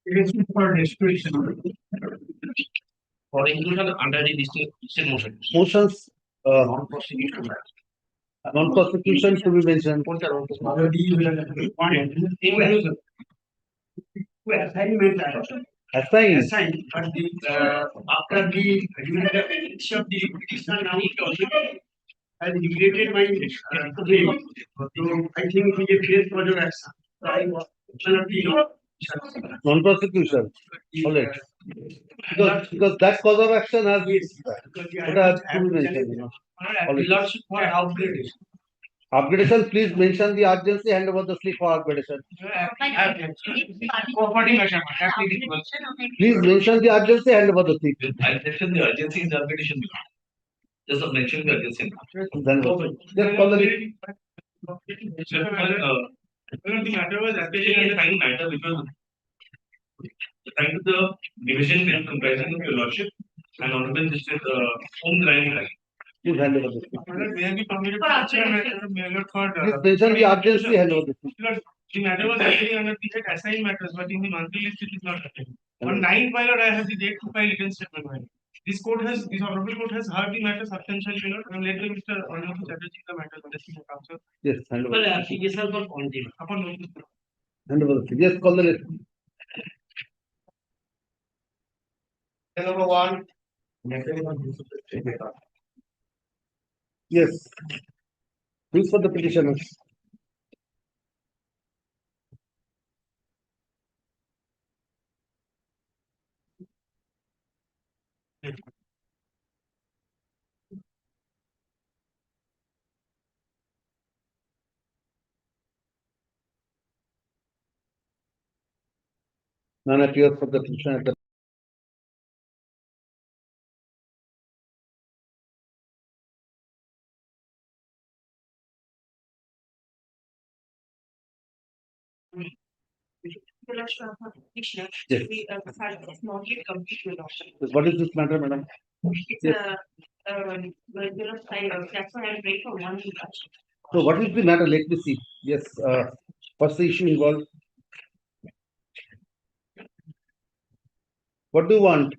It is for restoration. For inclusion under the listed motion. Motions non-prosecution. Non-prosecution to be mentioned. Assigned. But after the release of the petitioner, now it also has regulated my claim. So I think it is a great project action. Non-prosecution. All right. Because that cause of action has to be mentioned. For upgradation. Upgradation, please mention the urgency, hand over the slip for upgradation. Please mention the urgency, hand over the slip. I mention the urgency in the upgradation. Just mention the urgency. Just call the the matter was especially a tiny matter because the time of the division and comparison of your lordship and honorable district home line line. Please hand over the slip. May be permitted please mention the urgency, hand over the slip. The matter was actually under the assigned matters, but in the monthly list it is not happening. On 9th pilot, I have the date to file written statement. This honorable court has heard the matter substantially, and let the Mr. Honorable Chatterjee the matter on the council. Yes, hand over. Yes, sir, for continue. Hand over the slip. Yes, call the list. Number 1. Yes. Please for the petitioners. None appears for the petitioner. Yes. What is this matter, madam? It's yes. That's why I'm ready for one. So what is the matter? Let me see. Yes. What's the issue involved? What do you want?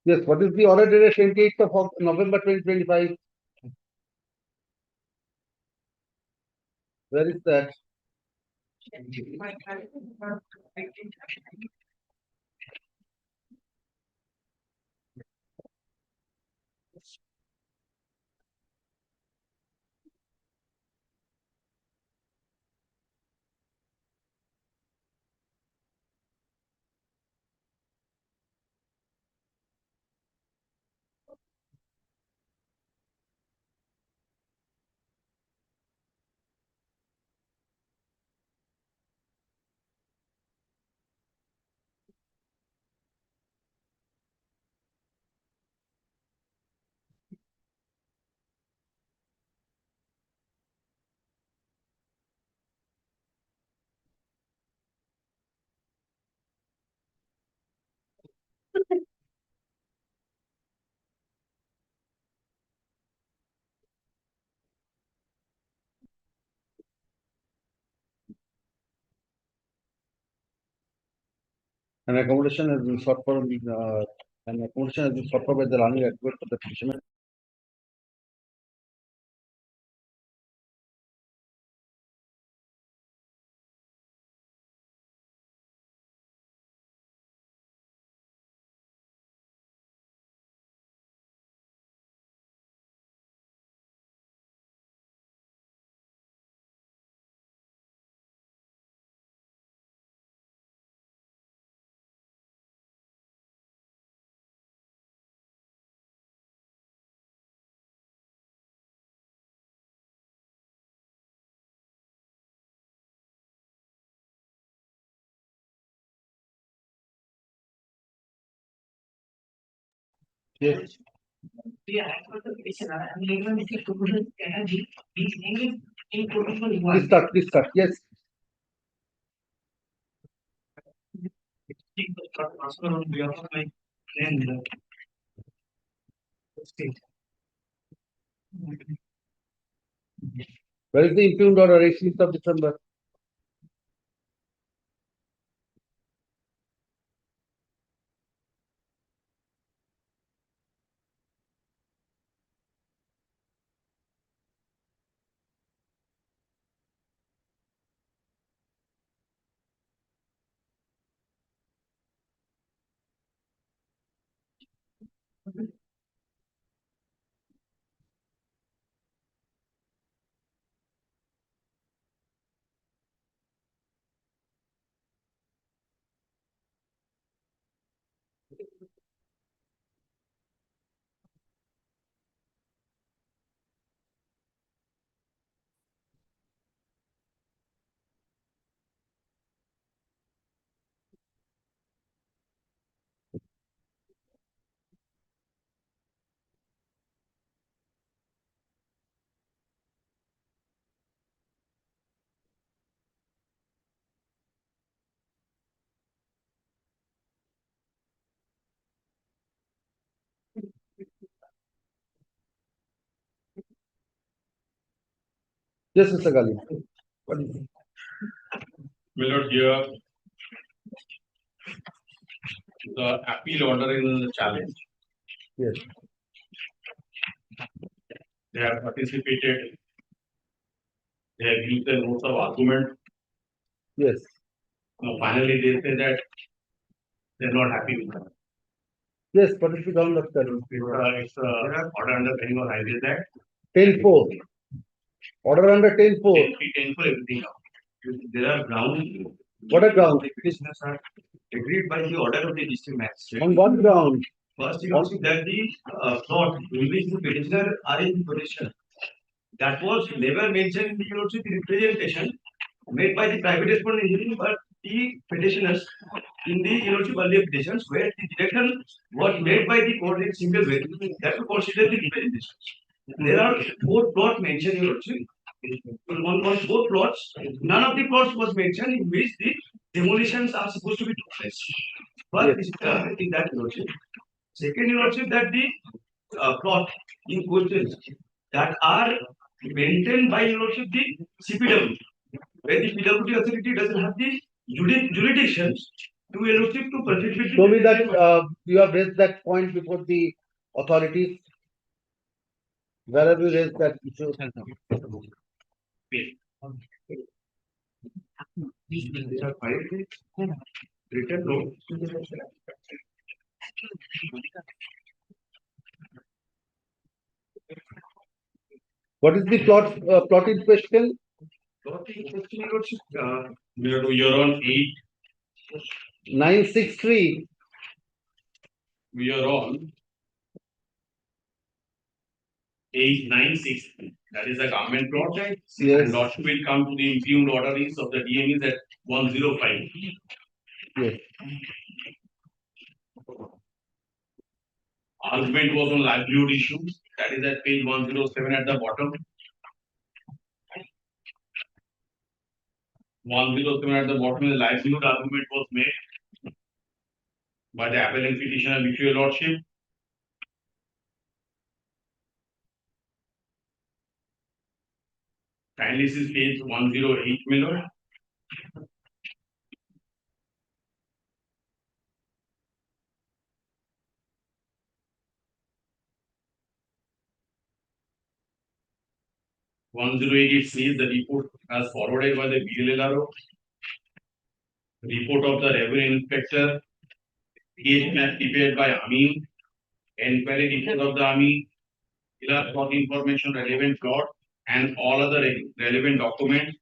Yes, what is the order dated 28th of November 2025? Where is that? An accommodation has been sought for by the running advocate for the petitioner. Yes. Please start. Please start. Yes. And where is the impugned order? 18th of December. Yes, Mr. Gali. What is it? Milord, here the appeal order in the challenge. Yes. They have participated. They have used the notes of argument. Yes. Now, finally, they say that they're not happy with that. Yes, but if you don't look at It's order under penning or highways act. 10-4. Order under 10-4. 10 for everything now. There are grounds. What a ground? The petitioners are agreed by the order of the district magistrate. On what ground? First, you see that the plot in which the petitioner are in possession. That was never mentioned in the representation made by the private respondent, but the petitioners in the earlier petitions where the direction was made by the court in single way that to consider the representation. There are 4 plots mentioned in on both plots. None of the plots was mentioned in which the demolitions are supposed to be took place. But in that lordship. Second lordship that the plot in question that are maintained by lordship the CPW, where the PWD authority doesn't have the jurisdiction to lordship to proceed. Show me that you have raised that point before the authorities. Where have you raised that issue? These are filed written note. What is the plot in question? Plot in question, lordship. We are on 963. We are on 8963. That is the government plot. Yes. And lordship will come to the impugned orderings of the DMEs at 105. Yes. Argument was on livelihood issues. That is at page 107 at the bottom. 107 at the bottom, the livelihood argument was made by the appellant petitioner before your lordship. Kindly this is page 108, my lord. It says the report as forwarded by the BLLRO. Report of the revenue inspector. Case map prepared by Amin. Inquiry report of the Amin. Plot information relevant plot and all other relevant documents.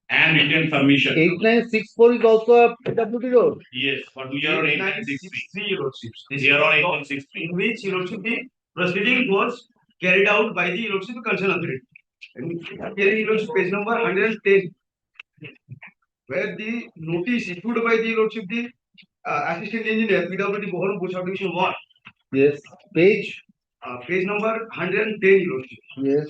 And written submission. 8964 is also a PWD road. Yes, but we are on 8963 lordships. We are on 8163. In which lordship the proceeding was carried out by the lordship concerned authority. And here lordship page number 110, where the notice issued by the lordship the assistant engineer PWD Bohol subdivision 1. Yes. Page number 110 lordship. Yes.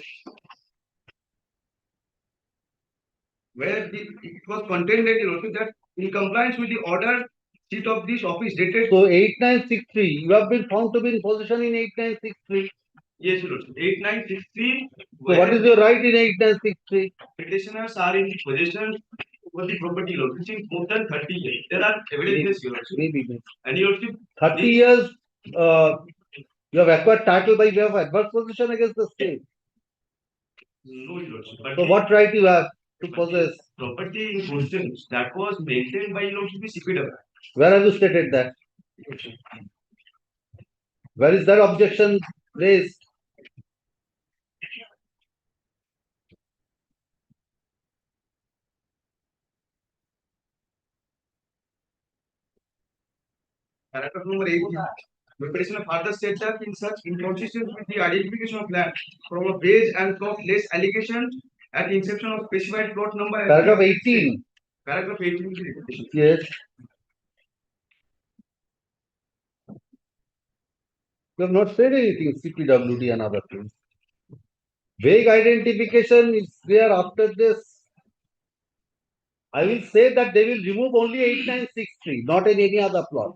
Where it was contained that in compliance with the order sheet of this office dated. So 8963, you have been found to be in possession in 8963. Yes, Your Lordship. 8963. So what is your right in 8963? Petitioners are in possession over the property, Lord, which is more than 30 years. There are evidences, Your Lordship. Maybe. And Your Lordship, 30 years, you have acquired title by way of adverse possession against the state. No, Your Lordship. So what right you have to possess? Property in question that was maintained by Your Lordship CPW. Where have you stated that? Where is that objection raised? Paragraph number 8. The petitioner further states that in such inconsistent with the identification of land from a base and plot less allegation at the inception of specified plot number. Paragraph 18. Paragraph 18 is the repetition. Yes. You have not said anything, CPWD and other things. Vague identification is there after this. I will say that they will remove only 8963, not in any other plot.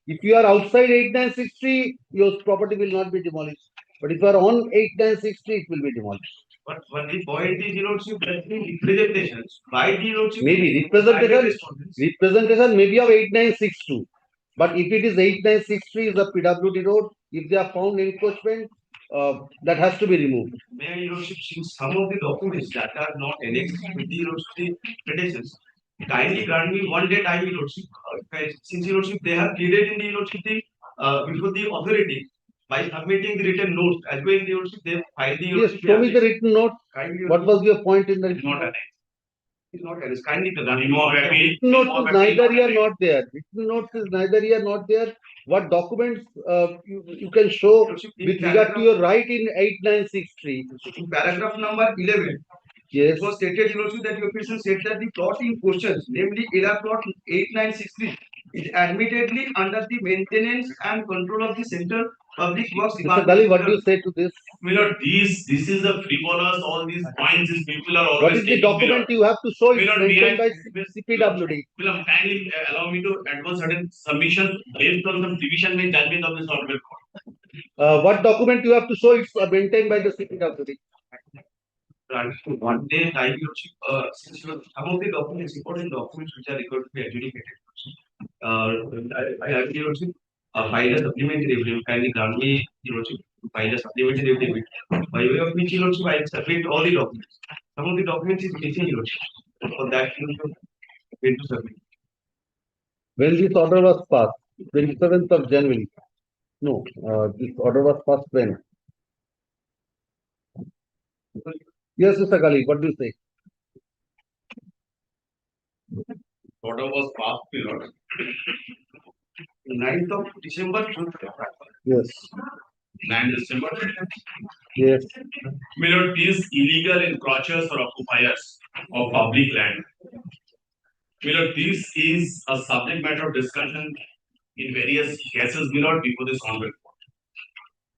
If you are outside 8963, your property will not be demolished. But if you are on 8963, it will be demolished. But the point is, Your Lordship, that the representations by the Lordship. Maybe representation may be of 8962. But if it is 8963 is a PWD road, if they are found encroachment, that has to be removed. May I, Your Lordship, since some of the documents that are not annexed with the Your Lordship petitions, kindly grant me one day time, Your Lordship. Since Your Lordship, they have pleaded in the Your Lordship before the authority by submitting the written notes as well. Your Lordship, they filed the Your Yes, Lordship. show me the written note. What was your point in the written Not note? annexed. It's not annexed. Kindly Written note is neither here nor there. Written note is neither here nor there. What documents you can show with regard to your right in 8963? In paragraph number 11. Yes. It was stated, Your Lordship, that your person said that the plot in question, namely area plot 8963, is admittedly under the maintenance and control of the Central Public Works Mr. Department. Gali, what do you say to this? Milord, this is a frivolous, all these points these people are always. What is the document you have to show? It's Milord, maintained by CPWD. Milord, kindly allow me to advance certain submissions based on some division with judgment of this honorable court. What document you have to show? It's maintained by the CPWD. One day, time, some of the documents, important documents which are required to be adjudicated. I have, Your Lordship, file a supplementary affidavit. Kindly grant me, Your Lordship, to file a supplementary affidavit. By way of which, Your Lordship, I submit all the documents. Some of the documents is missing, Your Lordship. For that, you need to submit. When this order was passed, 27th of January. No, this order was passed when? Yes, Mr. Gali, what do you say? Order was passed, Milord. 9th of December. Yes. 9th December. Yes. Milord, these illegal encroachers or occupiers of public land. Milord, this is a subject matter of discussion in various cases, Milord, before this honorable court.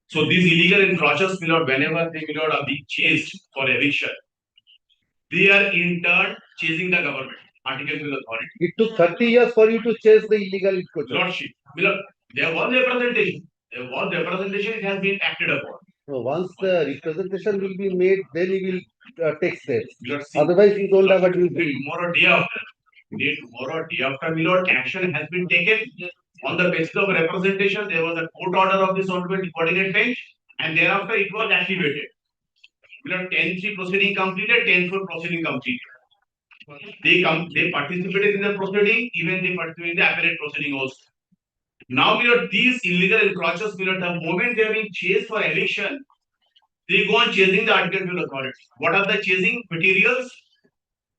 So these illegal encroachers, Milord, whenever they, Milord, are being chased for eviction, they are in turn chasing the government, articles with authority. It took 30 years for you to chase the illegal encroachers. Lordship, Milord, there was representation. There was representation, it has been acted upon. So once the representation will be made, then you will take steps. See, otherwise, you don't have a due tomorrow, day after. Tomorrow, day after, Milord, action has been taken on the basis of representation. There was a court order of this honorable coordinate bench, and thereafter it was activated. Milord, 10-3 proceeding completed, 10-4 proceeding completed. They participated in the proceeding, even they participated in the appellate proceeding also. Now, Milord, these illegal encroachers, Milord, the moment they are being chased for eviction, they go on chasing the articles with authority. What are the chasing materials?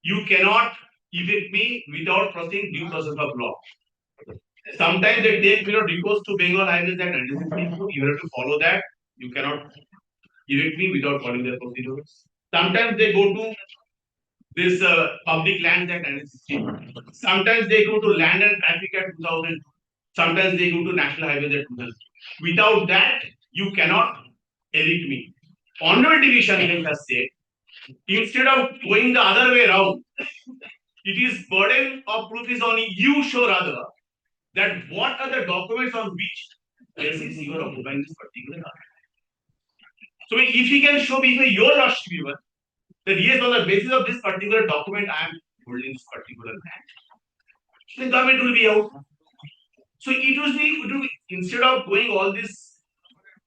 You cannot evict me without proceeding due process of law. Sometimes they take, Milord, recourse to Bengal Highways Act 1962. You have to follow that. You cannot evict me without following the procedures. Sometimes they go to this Public Lands Act 1960. Sometimes they go to Land and Traffic Act 2000. Sometimes they go to National Highways Act 2000. Without that, you cannot evict me. Honorable Division even has said, instead of going the other way around, it is burden of proof is on you, show rather, that what are the documents on which basis you are occupying this particular land. So if he can show me your lordship even, that yes, on the basis of this particular document, I am holding this particular land, then government will be out. So instead of going all this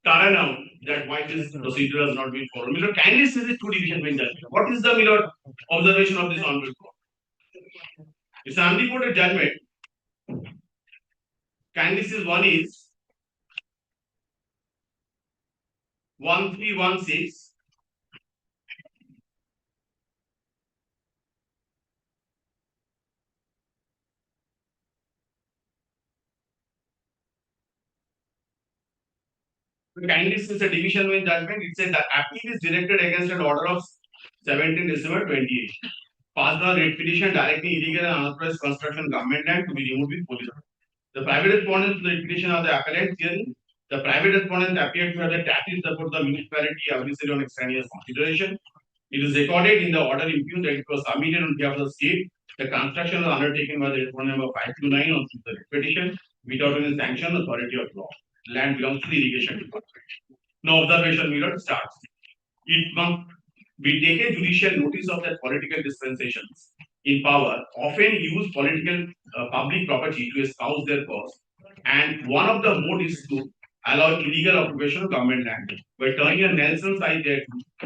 Tara now that why this procedure has not been followed. Milord, kindly say the two division bench judgment. What is the Milord observation of this honorable court? It's an unreported judgment. Kindly says one is 1316. Kindly says a division bench judgment. It said the appeal is directed against an order of 17 December 28. Passed on writ petition directing illegal and unauthorized construction government land to be removed with police. The private respondents to the petition are the appellant hearing. The private respondents appear to have the tacit support the municipality adversary on extraneous consideration. It is recorded in the order impugned that it was submitted on behalf of the state. The construction was undertaken by the respondent number 529 on the petition without any sanction authority of law. Land belongs to the irrigation department. Now observation period starts. It must we take a judicial notice of that political dispensations in power often use political public property to espouse their cause. And one of the mode is to allow illegal occupation of government land by turning a Nelson side there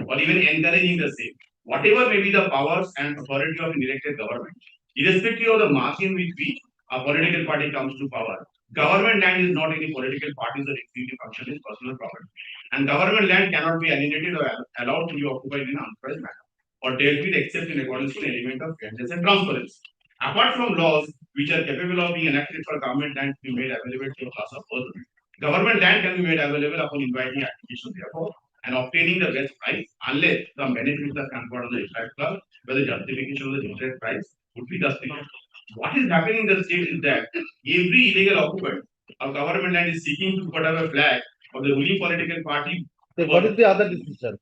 or even encouraging the same. Whatever may be the powers and authority of an elected government, irrespective of the margin with which a political party comes to power, government land is not any political party's or executive function, is personal property. And government land cannot be alienated or allowed to be occupied in an unauthorized manner or dealt with except in accordance with the element of fairness and transparency. Apart from laws which are capable of being enacted for government land to be made available to a class of persons, government land can be made available upon inviting application therefore and obtaining the best price unless some benefits are conferred on the exact class where the justification of the interest price would be justified. What is happening in the state is that every illegal occupant of government land is seeking to put up a flag of the ruling political party. So what is the other decision?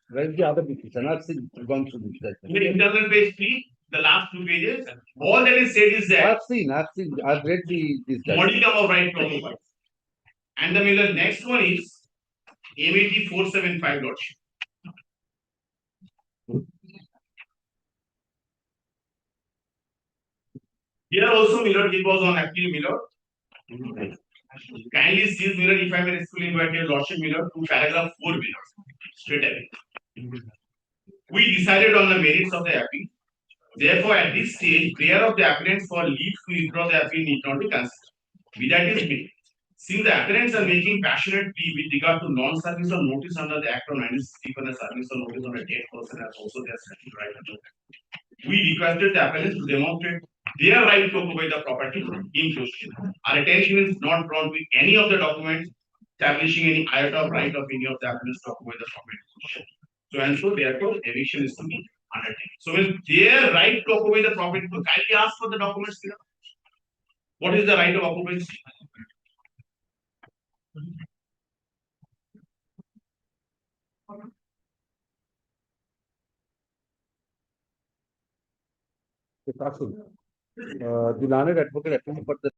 Where is the other decision? I've seen gone through this. In the internal page 3, the last 2 pages, all that is said is that I've read this. modicum of right to occupy. And the next one is MAT 475 lordship. Here also Miller it was on appeal Miller. Kindly see Miller if I may respectfully invite your lordship Miller to paragraph 4 Miller. Straight away. We decided on the merits of the appeal. Therefore, at this stage, prayer of the applicants for leave to withdraw the appeal need not be considered. With that is made. Since the applicants are making passionate plea with regard to non-service or notice under the Act of 1961 and service or notice on a dead person as also their statutory right to do. We requested the applicants to demonstrate their right to occupy the property in question. Our attention is not drawn to any of the documents establishing any iota of right of any of the applicants to occupy the property in question. So and so, therefore, eviction is to be undertaken. So, with their right to occupy the property, so kindly ask for the documents here. What is the right of occupancy? The learned advocate appeal for the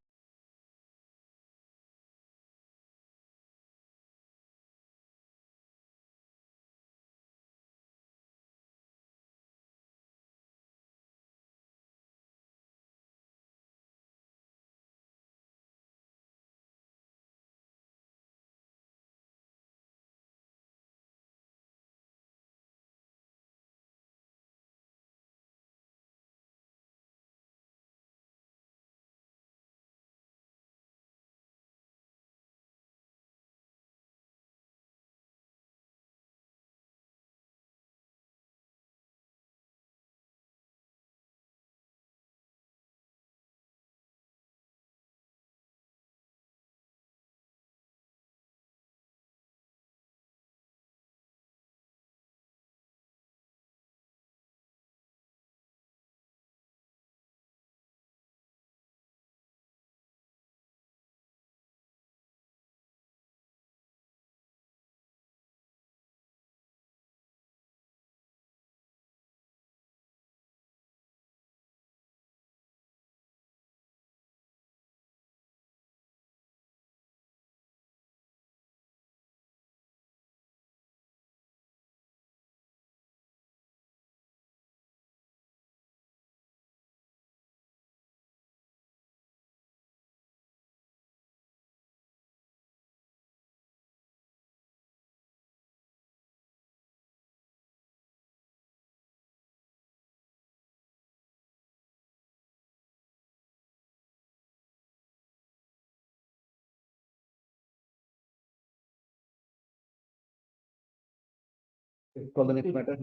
Call the next matter.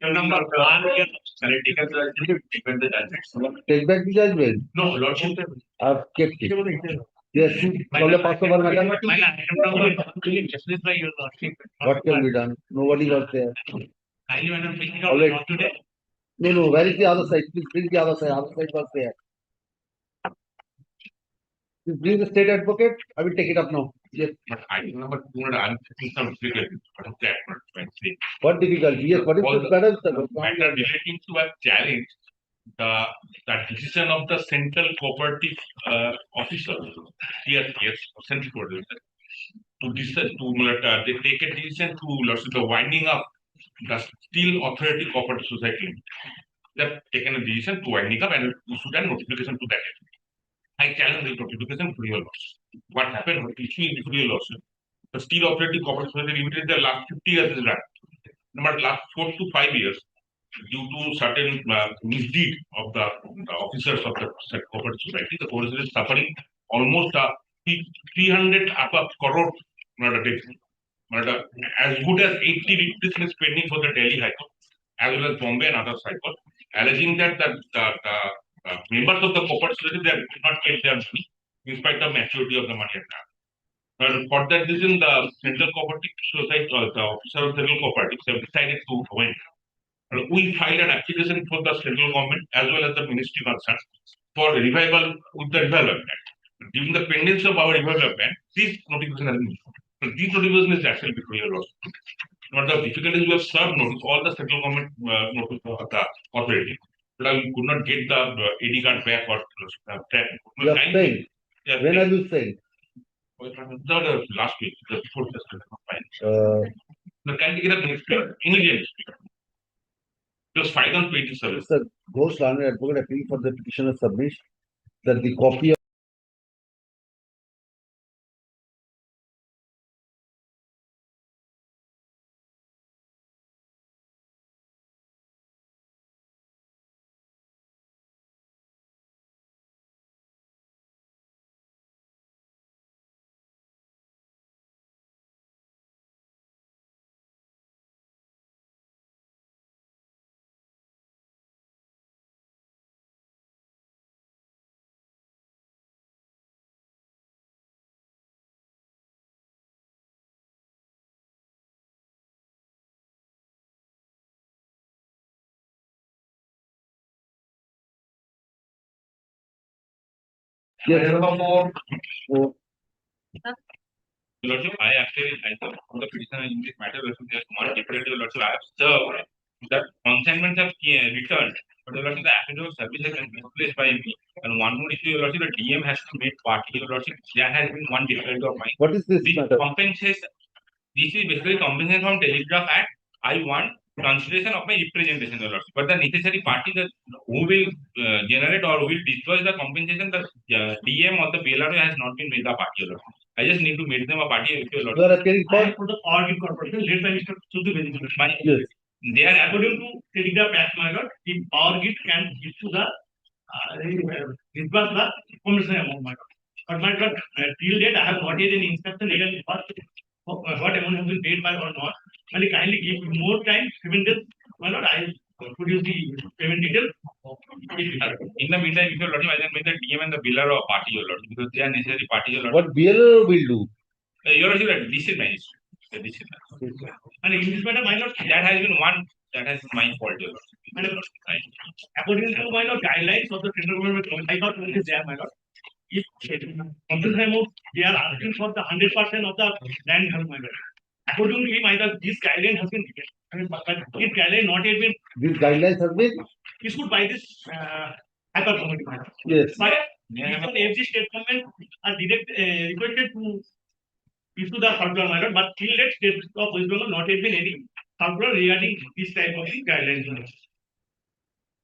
Number one, take back the judgment. No, Lordship. I've kept it. Yes, call the pass over matter. What can be done? Nobody was there. Alright. No, where is the other side? Please bring the other side. Other side was there. Please bring the state advocate. I will take it up now. Yes. But item number 200, I'm facing some difficulty. What is that? What difficulty? Yes, what is All this the matter? matter relating to a challenge the decision of the central cooperative officer, yes, central cooperative, to decide they take a decision to the winding up the Steel Authority Cooperative Society. They have taken a decision to winding up and issued a notification to that. I challenge the notification for your loss. What happened? What issue is for your loss? The Steel Authority Cooperative Society Limited, the last 50 years is run. Number last 4 to 5 years, due to certain misdeed of the officers of the cooperative society, the cooperative is suffering almost 300 crore as good as 80 litigation is pending for the Delhi High Court, as well as Bombay and other High Court, alleging that the members of the cooperative society they did not get their money in spite of maturity of the money at hand. For that reason, the Central Cooperative Society or the officer of Central Cooperatives have decided to win. We filed an application for the central government as well as the ministry concerned for revival with the revival plan. During the pendency of our revival plan, this notification has been issued. So this notification is actually before your loss. But the difficulty is we have served notice all the central government notice of the authority. But we could not get the AD card back or track. You have saying. When are you saying? The last week, the before the the candidate next week, immediately. It was filed on 27. Sir, Ghosh Lana Advocate appealing for the petitioner submission that the copy of yes. Lordship, I thought the petitioner in this matter, just one different Lordship, I have served the consignments have returned, but Lordship, the affidavit of service has been misplaced by me. And one more issue, Lordship, the DM has to make party, Lordship, there has been one difficulty of mine. What is this matter? Compensation, this is basically compensation from Telegraph Act. I want consideration of my representation, Lordship. But the necessary party that who will generate or who will disperse the compensation, the DM or the BLRO has not been made the party, Lordship. I just need to make them a party. You are appealing for the Organ Corporation led by Mr. Sudhu Benjamin. yes. They are according to Telegraph Act, my lord, if Organ can issue the disburse the compensation amount, my lord. But my lord, till date I have not yet any instruction regarding what amount has been paid by or not. Only kindly give me more time, 7 days, my lord. I will produce the payment details. In the meantime, if you are I can make the DM and the biller or party, your lord, because they are necessary party, your lord. What BLO will do? Your lordship, this is my issue. This is and in this matter, my lord, that has been my fault, your lord. According to my lord guidelines of the central government, I thought it is there, my lord. If amount, they are asking for the 100% of the land, my lord. According to him, I thought this guideline has been given. I mean, but this guideline not yet been. These guidelines have been issued by this hyper committee. Yes. But FG state government are direct requested to issue the circular, my lord, but till that state of West Bengal not yet been any circular regarding this type of guidelines.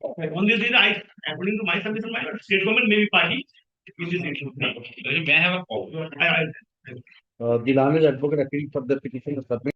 On this reason, according to my submission, my lord, state government may be party in this issue. May I have a call? The landlord advocate appealing for the petition to submit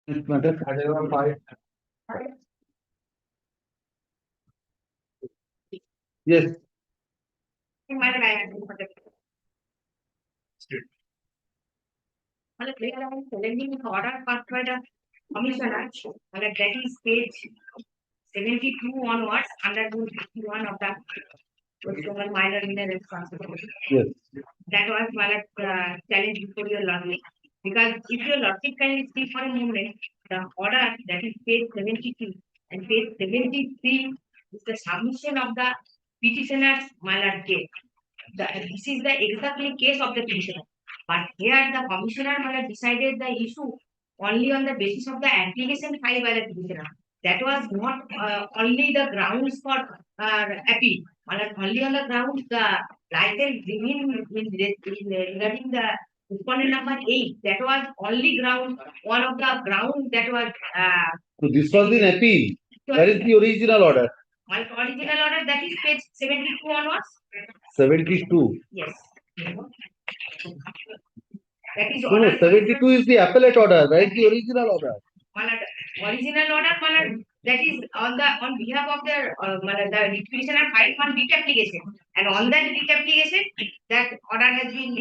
It matters. Yes. मतलब they are challenging order passed by the commissioner, that is page 72 onwards under rule 51 of the Western minor in the responsibility. Yes. That was one challenge before your lordship. Because if your lordship can see for a moment, the order that is page 72 and page 73 is the submission of the petitioner's malad case. This is the exactly case of the petitioner. But here the commissioner decided the issue only on the basis of the application filed by the petitioner. That was not only the grounds for appeal. Only on the grounds the license given regarding the respondent number 8. That was only ground, one of the grounds that was. So this was in appeal. Where is the original order? Original order that is page 72 onwards. 72. Yes. That is No, order. 72 is the appellate order. Where is the original order? Original order, that is on behalf of the petitioner filed on writ application, and on that writ application, that order has been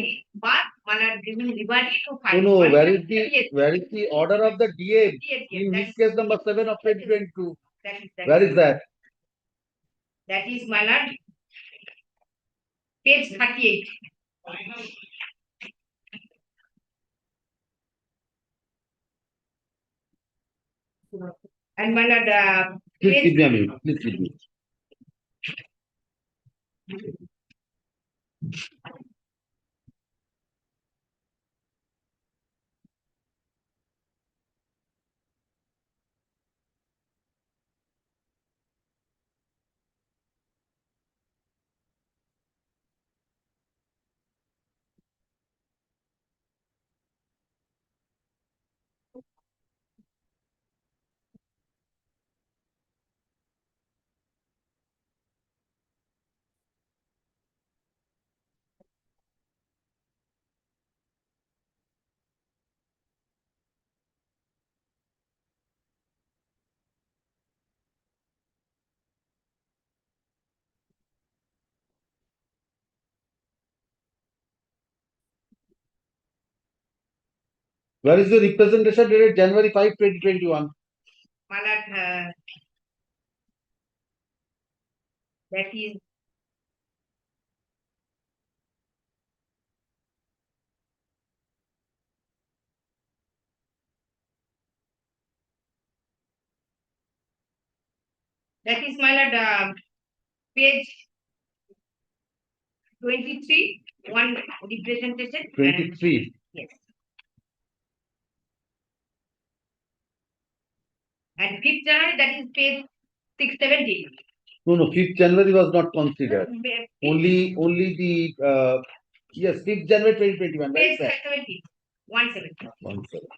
given liberty to file. No, where is the order of the DA in which case number 7 of 2022? Where is that? That is my lord, page 38. And my lord, Please give me a minute. Please give me. Where is the representation dated January 5, 2021? My lord, that is my lord, page 23, one representation. 23. Yes. And 5th January, that is page 670. No, 5th January was not considered. Only the yes, 5th January 2021. Page 670. 170. 170.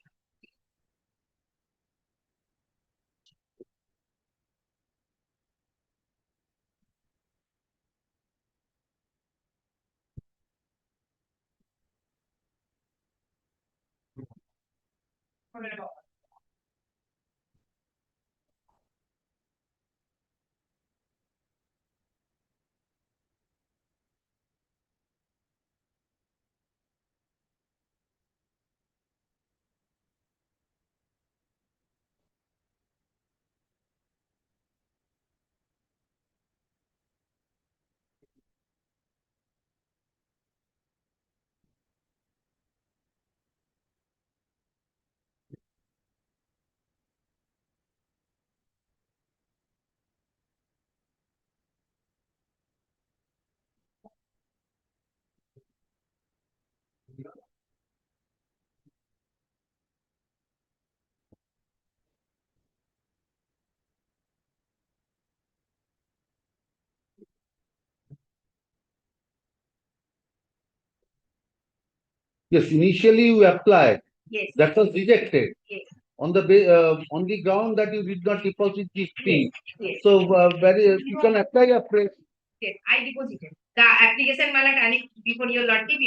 Yes, initially you applied. Yes. That was rejected. Yes. On the ground that you did not deposit this fee. Yes. So you can apply a fresh. Yes, I deposited. The application before your lordship,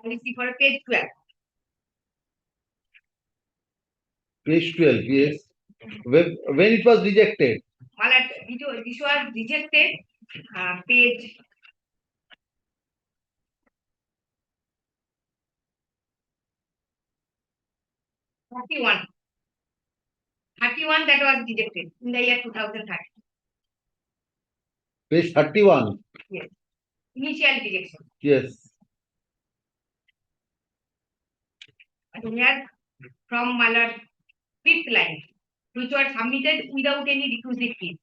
only see for page 12. Page 12, yes. When it was rejected. Malat, this was rejected, page 31. 31 that was rejected in the year 2030. Page 31. Yes. Initial rejection. Yes. And here from Malat, fifth line, which was submitted without any requisite fee.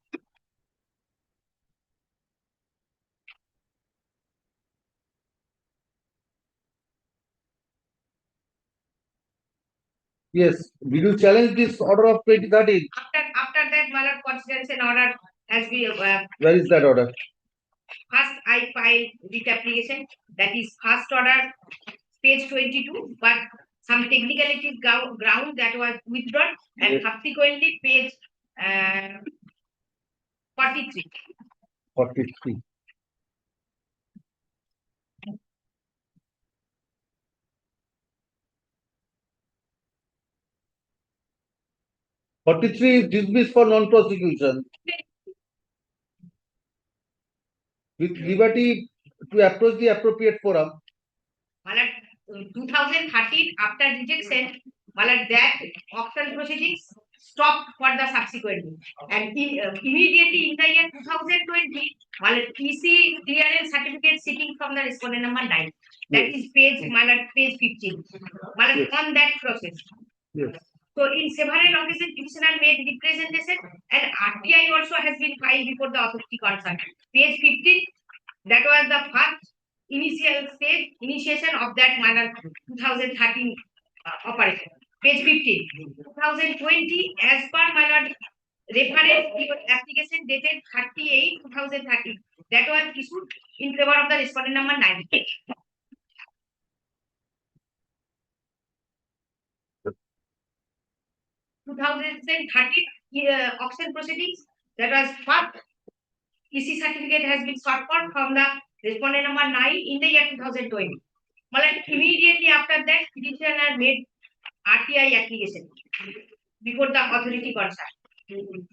Yes. Will you challenge this order of 2013? After that, Malat consideration order has been Where is that order? first I filed this application, that is first order, page 22, but some technicalities ground that was withdrawn, and Yes. subsequently page 43. 43. Is dismissed for non-prosecution with liberty to approach the appropriate forum. Malat, 2013 after rejection, Malat, that auction proceedings stopped for the subsequently, and immediately in the year 2020, Malat, EC clearance certificate seeking from the respondent number 9. That is page Malat, page 15. Malat, Yes. on that process. Yes. So in several occasions, petitioner made representation, and RTI also has been filed before the authority concerned. Page 15, that was the first initial stage, initiation of that manner 2013 operation. Page 15, 2020, as per my lord, reference application dated 38 2013, that was issued in favor of the respondent number 9. 2013 auction proceedings, that was first EC certificate has been sought for from the respondent number 9 in the year 2020. Immediately after that, petitioner made RTI application before the authority concerned.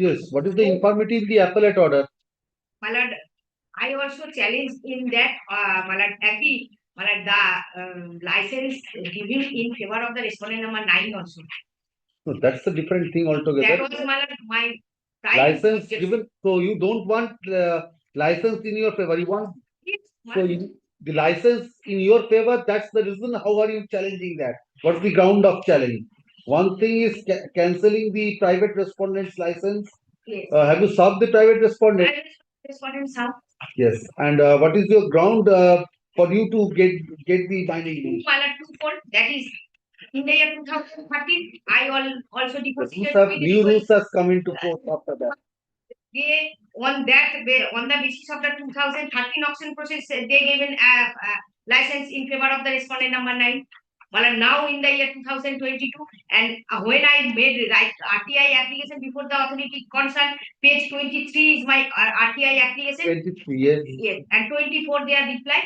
Yes. What is the infirmity in the appellate order? My lord, I also challenge in that my lord, happy, my lord, the license giving in favor of the respondent number 9 also. No, that's a different thing altogether. That was my lord, my license given. So you don't want license in your favor. You want the license in your favor. That's the reason. How are you challenging that? What's the ground of challenge? One thing is cancelling the private respondent's license. Yes. Have you solved the private respondent? Respondent served. Yes. And what is your ground for you to get the binding? Twofold. That is, in the year 2013, I also deposited. New rules has come into force after that. They, on the basis of the 2013 auction process, they gave a license in favor of the respondent number 9. Well, now in the year 2022, and when I made RTI application before the authority concerned, page 23 is my RTI application. 23, yes. Yes, and 24 they are reply.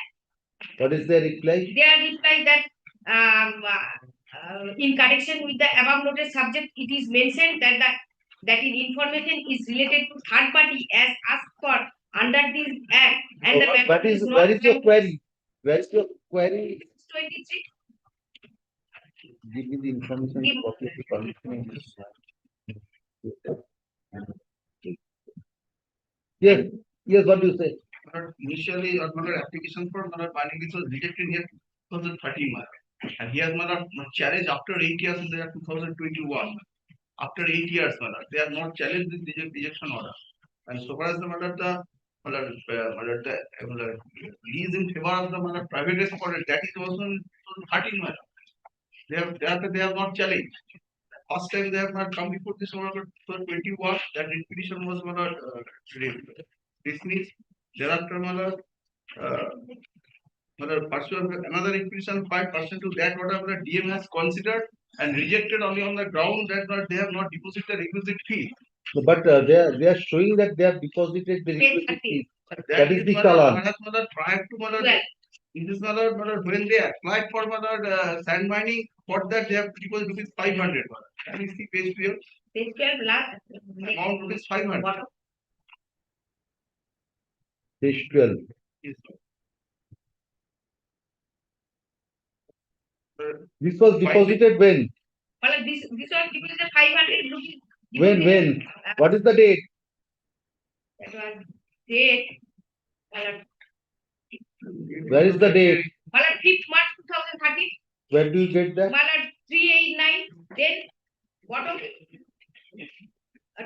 What is their reply? Their reply that in connection with the above noted subject, it is mentioned that in information is related to third party as asked for under this act, and the matter That is, not where is your query? Where is your query? 23. Give me the information. Give- Copy of the punishment. Yes, yes, what do you say? Initially, our application for binding list was rejected here 2013, and he has challenged after 8 years in the year 2021. After 8 years, they have not challenged this rejection order. And so far as the lease in favor of the private explorer, that is also in 2013. They have not challenged. First time they have not come before this order 21. That petition was dismissed. Thereafter, pursuant to another petition 5% to that whatever the DM has considered and rejected only on the ground that they have not deposited the requisite fee. But they are showing that they have deposited the requisite fee. That is the mother, challan. perhaps prior to Well, in this when they applied for sand mining, for that they have deposited rupees 500. Can you see page 12? Page 12, last. Amount rupees 500. Bottom. Page 12. Yes, This was deposited when? Well, this was deposited 500 rupees. When? What is the date? That was date. Where is the date? 5th March 2013. Where do you get that? 389. Then bottom.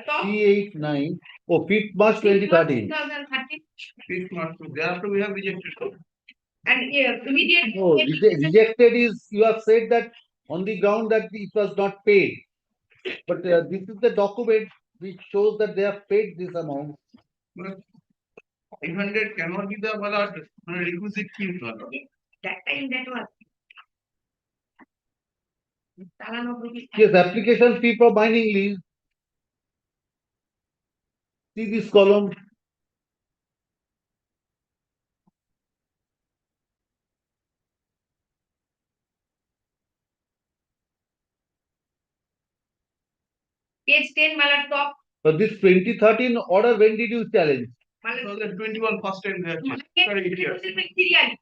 Top. 389. Oh, 5th March 2013. 2013. 5th March. Thereafter we have rejected. And immediate. No, rejected is, you have said that on the ground that it was not paid. But this is the document which shows that they have paid this amount. 500 cannot be the requisite fee. That time that was. Challan of rupees. Yes, application fee for mining lease. See this column. Page 10, top. So this 2013 order, when did you challenge? 2021 first time they have changed. I made representation.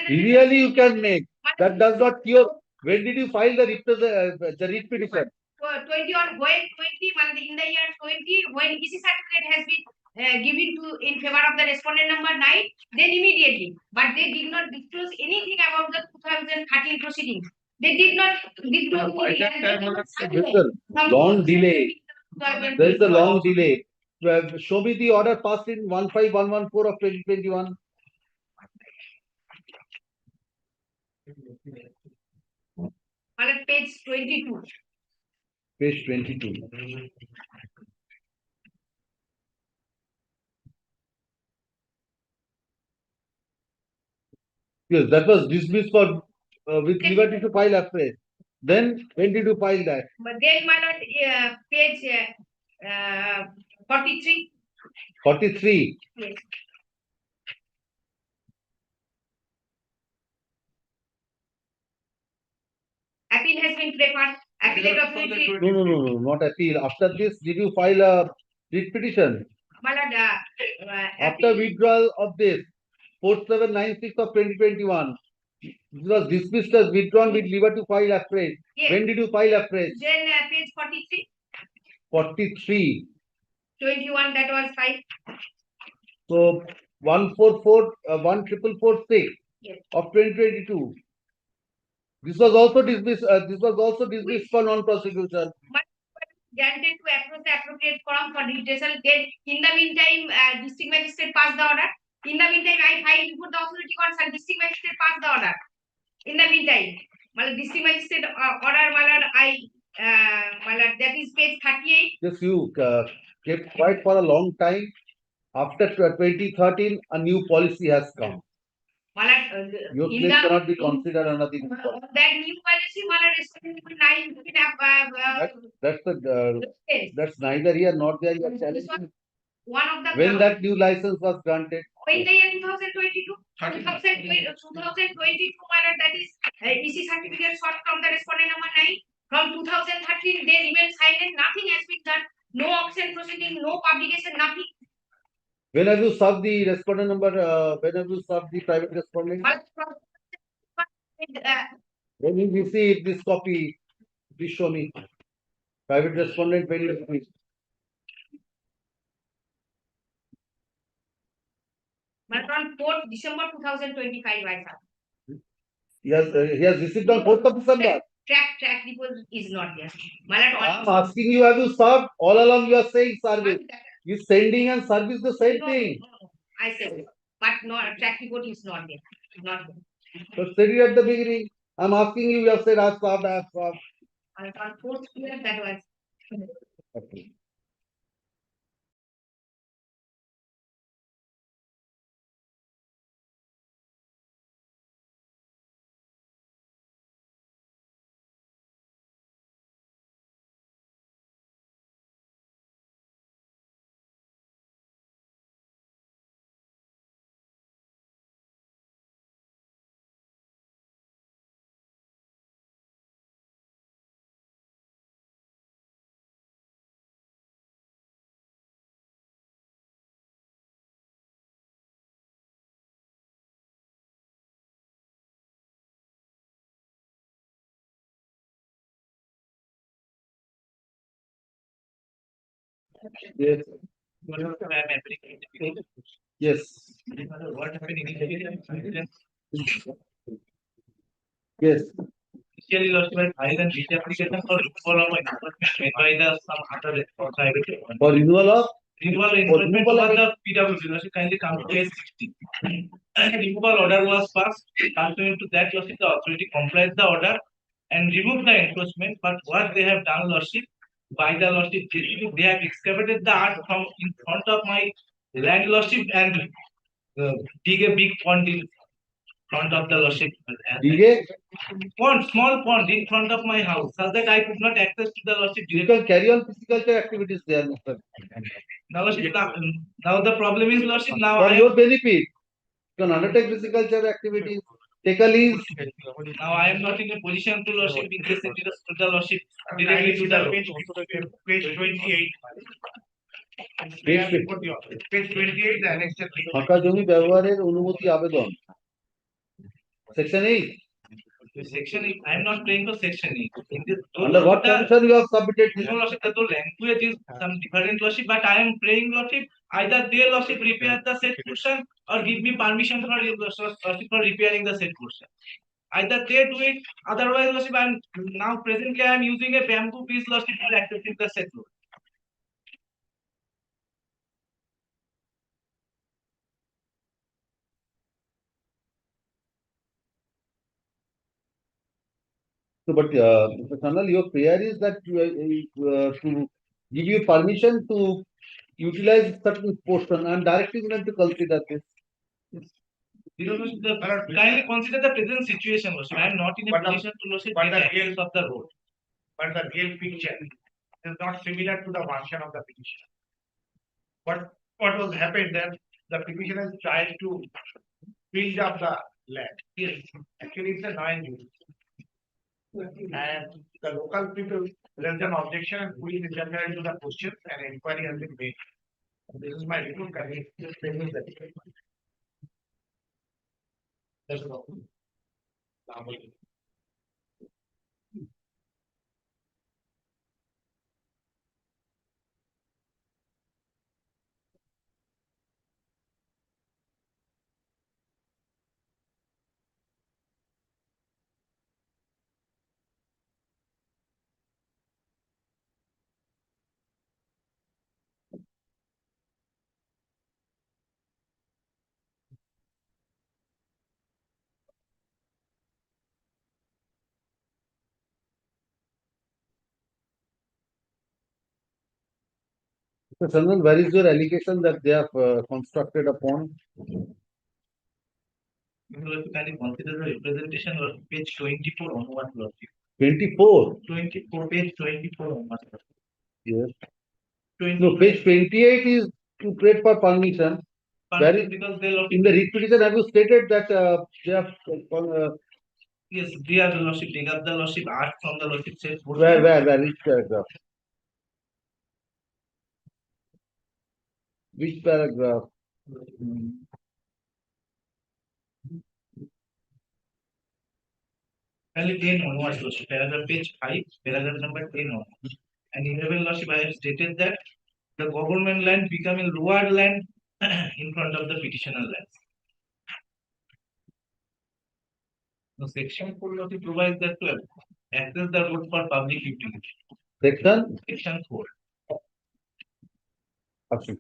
Really you can make. That does not cure. When did you file the writ petition? 21 when 20 in the year 20 when EC certificate has been given to in favor of the respondent number 9, then immediately, but they did not disclose anything about the 2013 proceedings. They did not disclose. Long delay. There is a long delay. Show me the order passed in 15114 of 2021. Page 22. Page 22. Yes, that was dismissed for with liberty to file afresh. Then when did you file that? But then page 43. 43. Yes. Appeal has been prepared. Appellate authority. No, not appeal. After this, did you file a writ petition? After withdrawal of this, 4796 of 2021, it was dismissed as withdrawn with liberty to file afresh. Yes. When did you file afresh? Then page 43. 43. 21, that was 5. So 14446 Yes. of 2022. This was also dismissed. This was also dismissed for non-prosecution. Granted to approach the appropriate forum for redressal. Then, in the meantime, district magistrate passed the order. In the meantime, I filed before the authority concerned. District magistrate passed the order. In the meantime, district magistrate order, that is page 38. Yes, you kept quiet for a long time. After 2013, a new policy has come. Your case cannot be considered under the new policy. That new policy, that's neither here nor there. You are challenging. One of the When that new license was granted? in the year 2022. 30. 2022, my lord, that is EC certificate short from the respondent number 9. From 2013, they remain silent. Nothing has been done. No auction proceeding, no publication, nothing. When have you served the respondent number? When have you served the private respondent? But When you receive this copy, please show me. Private respondent, when you receive. on 4th December 2025, I have. He has received on 4th of December. Track report is not there. My lord, I'm asking you, have you served? All along you are saying service. You sending and service the same thing. No, I said, but no, track report is not there. Not there. So said it at the beginning. I'm asking you, you have said, I have served, I have served. And on 4th year, that was. Okay. Yes. Yes. What happened initially? Yes. Initially, Lordship had filed an writ application for removal of enforcement made by the some other private. For renewal of Removal enforcement removal over of- the PWC. Lordship kindly come to page 60. Removal order was passed. Pursuant to that, Lordship, the authority complied the order and removed the enforcement. But what they have done, Lordship, by the Lordship, they have excavated the earth from in front of my land, Lordship, and dig a big pond in front of the Lordship. DA, Pond, small pond in front of my house, so that I could not access to the Lordship you directly. can carry on physical activities there, Mr. Now, Lordship, now the problem is, Lordship, now For I your benefit, you can undertake physical activities, take a lease. now I am not in a position to Lordship in case it is to the Lordship directly to the Page 28. Page Page 28, the annexure. ফাঁকা জমি ব্যবহারের অনুমতি আবেদন section 8 section. I am not praying for section 8. In this, under what condition you have submitted this? no, Lordship, the language is some different, Lordship, but I am praying, Lordship, either they, Lordship, repair the said portion or give me permission for Lordship for repairing the said portion. Either they do it, otherwise, Lordship, I am now presently I am using a bamboo piece, Lordship, for accessing the said road. So, but Mr. Sanal, your prayer is that to give you permission to utilize certain portion. I am directing them to consider this. You know, kindly consider the present situation, Lordship. I am not in a But the- position to, Lordship, but get the access of the road. But the real picture is not similar to the version of the petition. What was happened that the petitioner tried to build up the land. Yes, actually it's a 9 unit. And the local people raised an objection and police interfered into the question and inquiry has been made. This is my report, can you just tell me that? That's all. Mr. Sanal, where is your allegation that they have constructed a pond? You know, kindly consider the representation of page 24 onward, Lordship. 24. 24, page 24 onward. Yes. 20, No, page 28 is to pray for permission. Very- because they lordship, In the writ petition, have you stated that they have yes, they are the lordship, they got the lordship art from the lordship says. which paragraph? Which paragraph? Only 10 onwards, lordship, paragraph page 5, paragraph number 10 on. And in Honorable Lordship, I have stated that the government land becoming lower land in front of the petitioner lands. The section 4 lordship provides that to access the road for public utility. Section? Section 4. Option.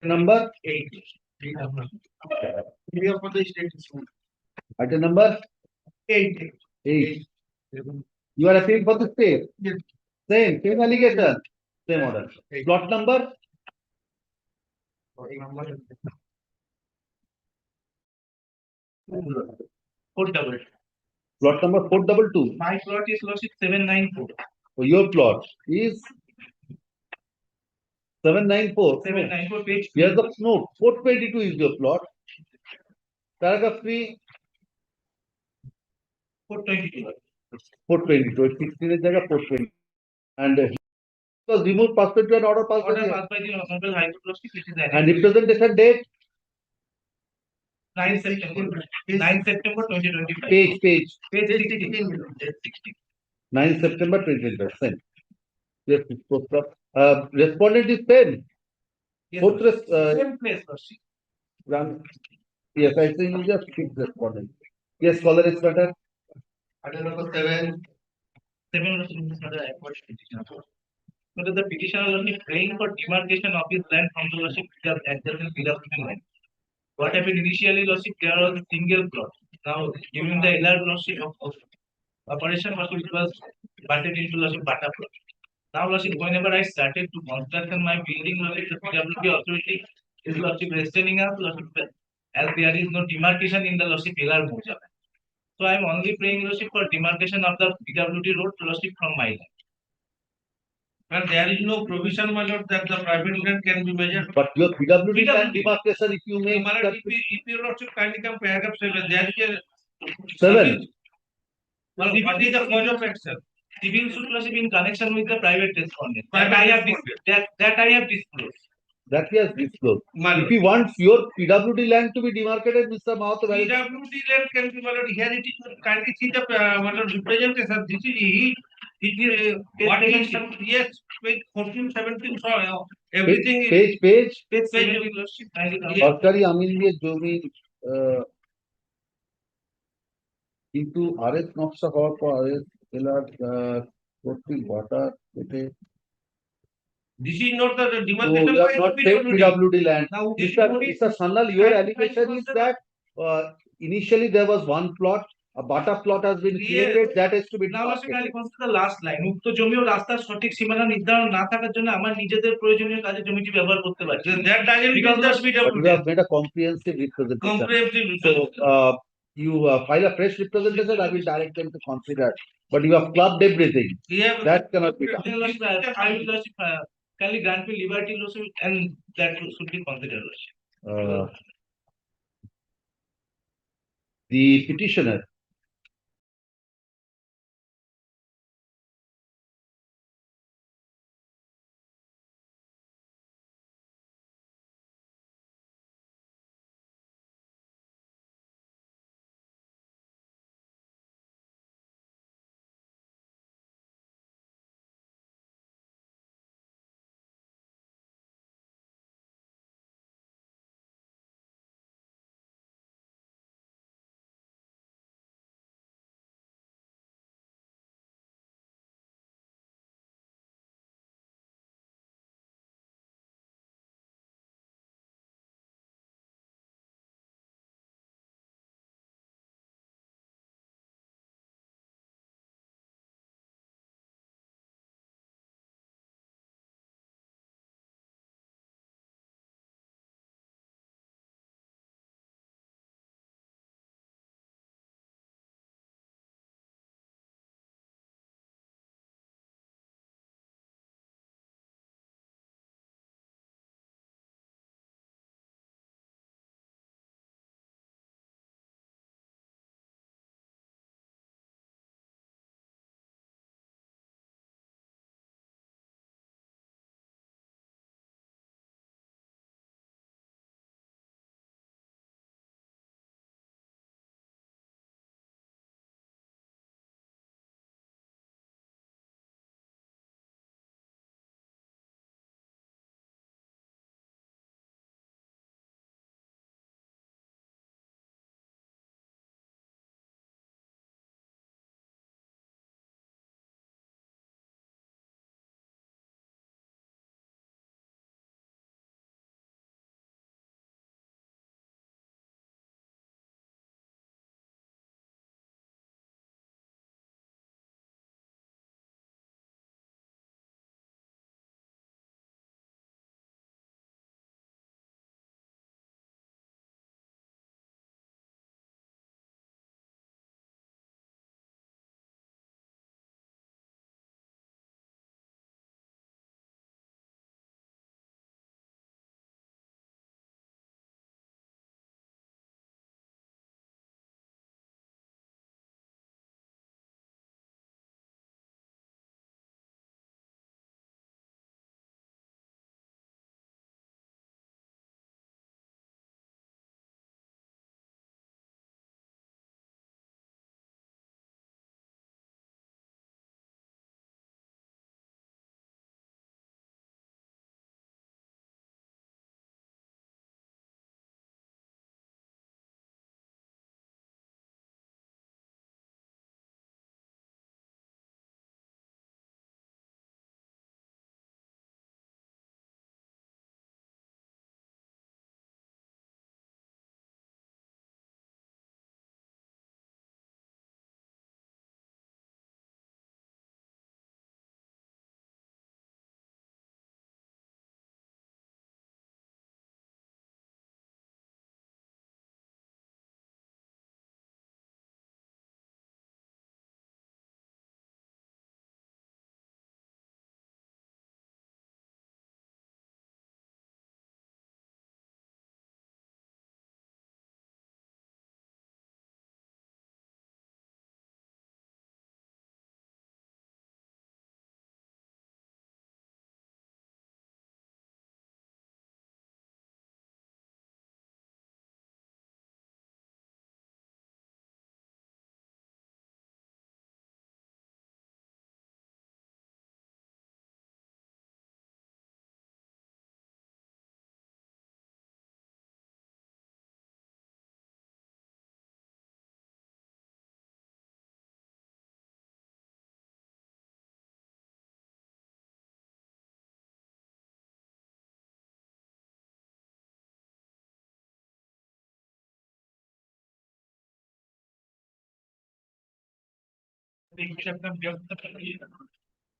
Number 8. We are for the state instrument. item number 8. 8. You are appealing for the state. Yes. Same allegation. Same order. Plot number Four double. plot number 422. My plot is lordship 794. So your plot is 794. 794 page. Here's the note. 422 is your plot. Paragraph 3, 422. 422. 16 is there, 420. And it was removed pursuant to an order passed by Order the passed by the Honorable High Court lordship, which is and added representation date 9 September. 9 September 2025. page Page 16. 16. 9 September 2025. Same. Yes, respondent is same. Yes, Both same place lordship. yes, I think you just fix respondent. Yes, caller is better. Item number 7. 7 lordship is not a acquired petition. But the petitioner is only praying for demarcation of his land from the lordship adjacent PWD land. What happened initially, lordship, there was a single plot. Now, during the LR lordship of operation, lordship, it was parted into lordship Bata plot. Now, lordship, whenever I started to construction my building, lordship, the PWD authority is lordship restraining us, lordship, as there is no demarcation in the lordship LR Moja. So I am only praying lordship for demarcation of the PWD road lordship from my land. And there is no provision, my lord, that the private land can be measured. But your PWD land demarcation, if you make My that lord, if you lordship kindly come paragraph 7, there is a 7. Well, what is the cause of action? Civil suit lordship in connection with the private respondent. Private That I have disclosed. That he has disclosed. My If lord, he wants your PWD land to be demarcated, Mr. Mahato, PWD land can be, my lord, here it is, kindly see the, my lord, representation. This is he. It is, what is, yes, page 14, 17, so everything is. page Page Page 70 lordship. Kindly come. সরকারি আমিন দিয়ে জমি কিন্তু RS নকশা হওয়ার পর RS জেলার কর্তৃক বাটা কেটে This is not the So demarcation. you have not paid PWD land. Now, this Mr. Sandal, your Thank- allegation thank is you, that initially there was one plot, a Bata plot has been Yes. created, that is to be Now lordship, demarcated. kindly consider the last line. উক্ত জমি ও রাস্তার সঠিক সীমানা নির্ধারণ না থাকার জন্য আমার নিজেদের প্রয়োজনীয় কাজে জমিটি ব্যবহার করতে পারছি না। that doesn't Because mean that lordship, But you have made a comprehensive representation. comprehensive. So you file a fresh representation, I will direct them to consider. But you have clubbed everything. Yeah, That cannot be done. Then lordship, I will lordship, kindly grant me liberty lordship, and that should be considered lordship. The petitioner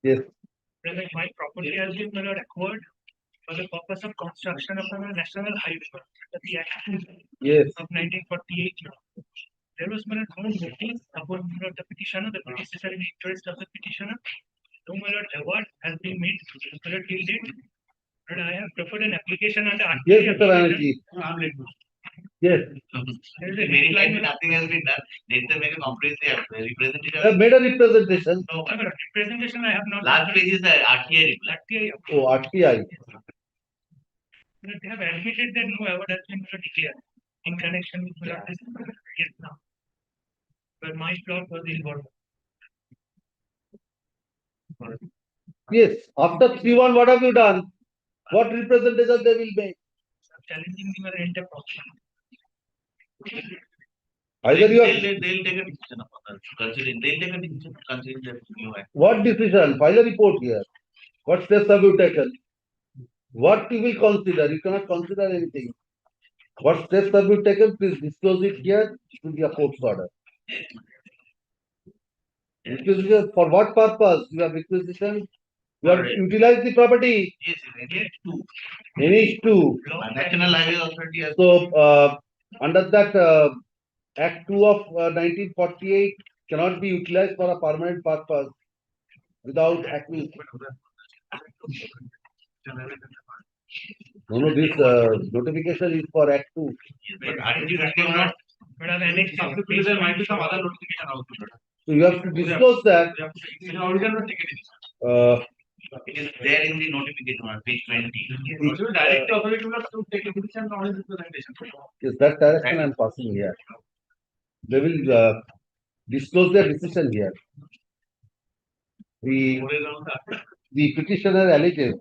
Yes, Whether my property has been acquired for the purpose of construction of a national highway under the Act yes, of 1948. There was no notice about the petitioner, the predecessor in interest of the petitioner. No award has been made till date, and I have preferred an application under yes, RTA. Mr. Banerjee. Yes, There is a deadline. Nothing has been done. Let them make a comprehensive I have representation. made a representation. No, Representation I have not. last page is the RTI reply. RTA. Oh, RTI. They have admitted that no award has been declared in connection with this yes now. But my plot was involved. Yes, after 3-1, what have you done? What representation they will make? Challenging your entire process. Either you are, They'll take a decision upon that. Considering they'll take a decision considering the new act. what decision? File a report here. What steps have you taken? What you will consider? You cannot consider anything. What steps have you taken? Please disclose it here. It will be a court's order. Requisition for what purpose? You have requisition. You have utilized the property. Yes, yes, two. NH2. National Highway Authority has. So, under that Act 2 of 1948 cannot be utilized for a permanent purpose without acting. No, this notification is for Act 2. But RTI will not. But as annexed, There might be some other notification also. So you have to disclose that. It is there in the notification on page 20. direct authority will have to take a decision on his representation. Yes, that direction I am passing here. They will disclose their decision here. The petitioner alleges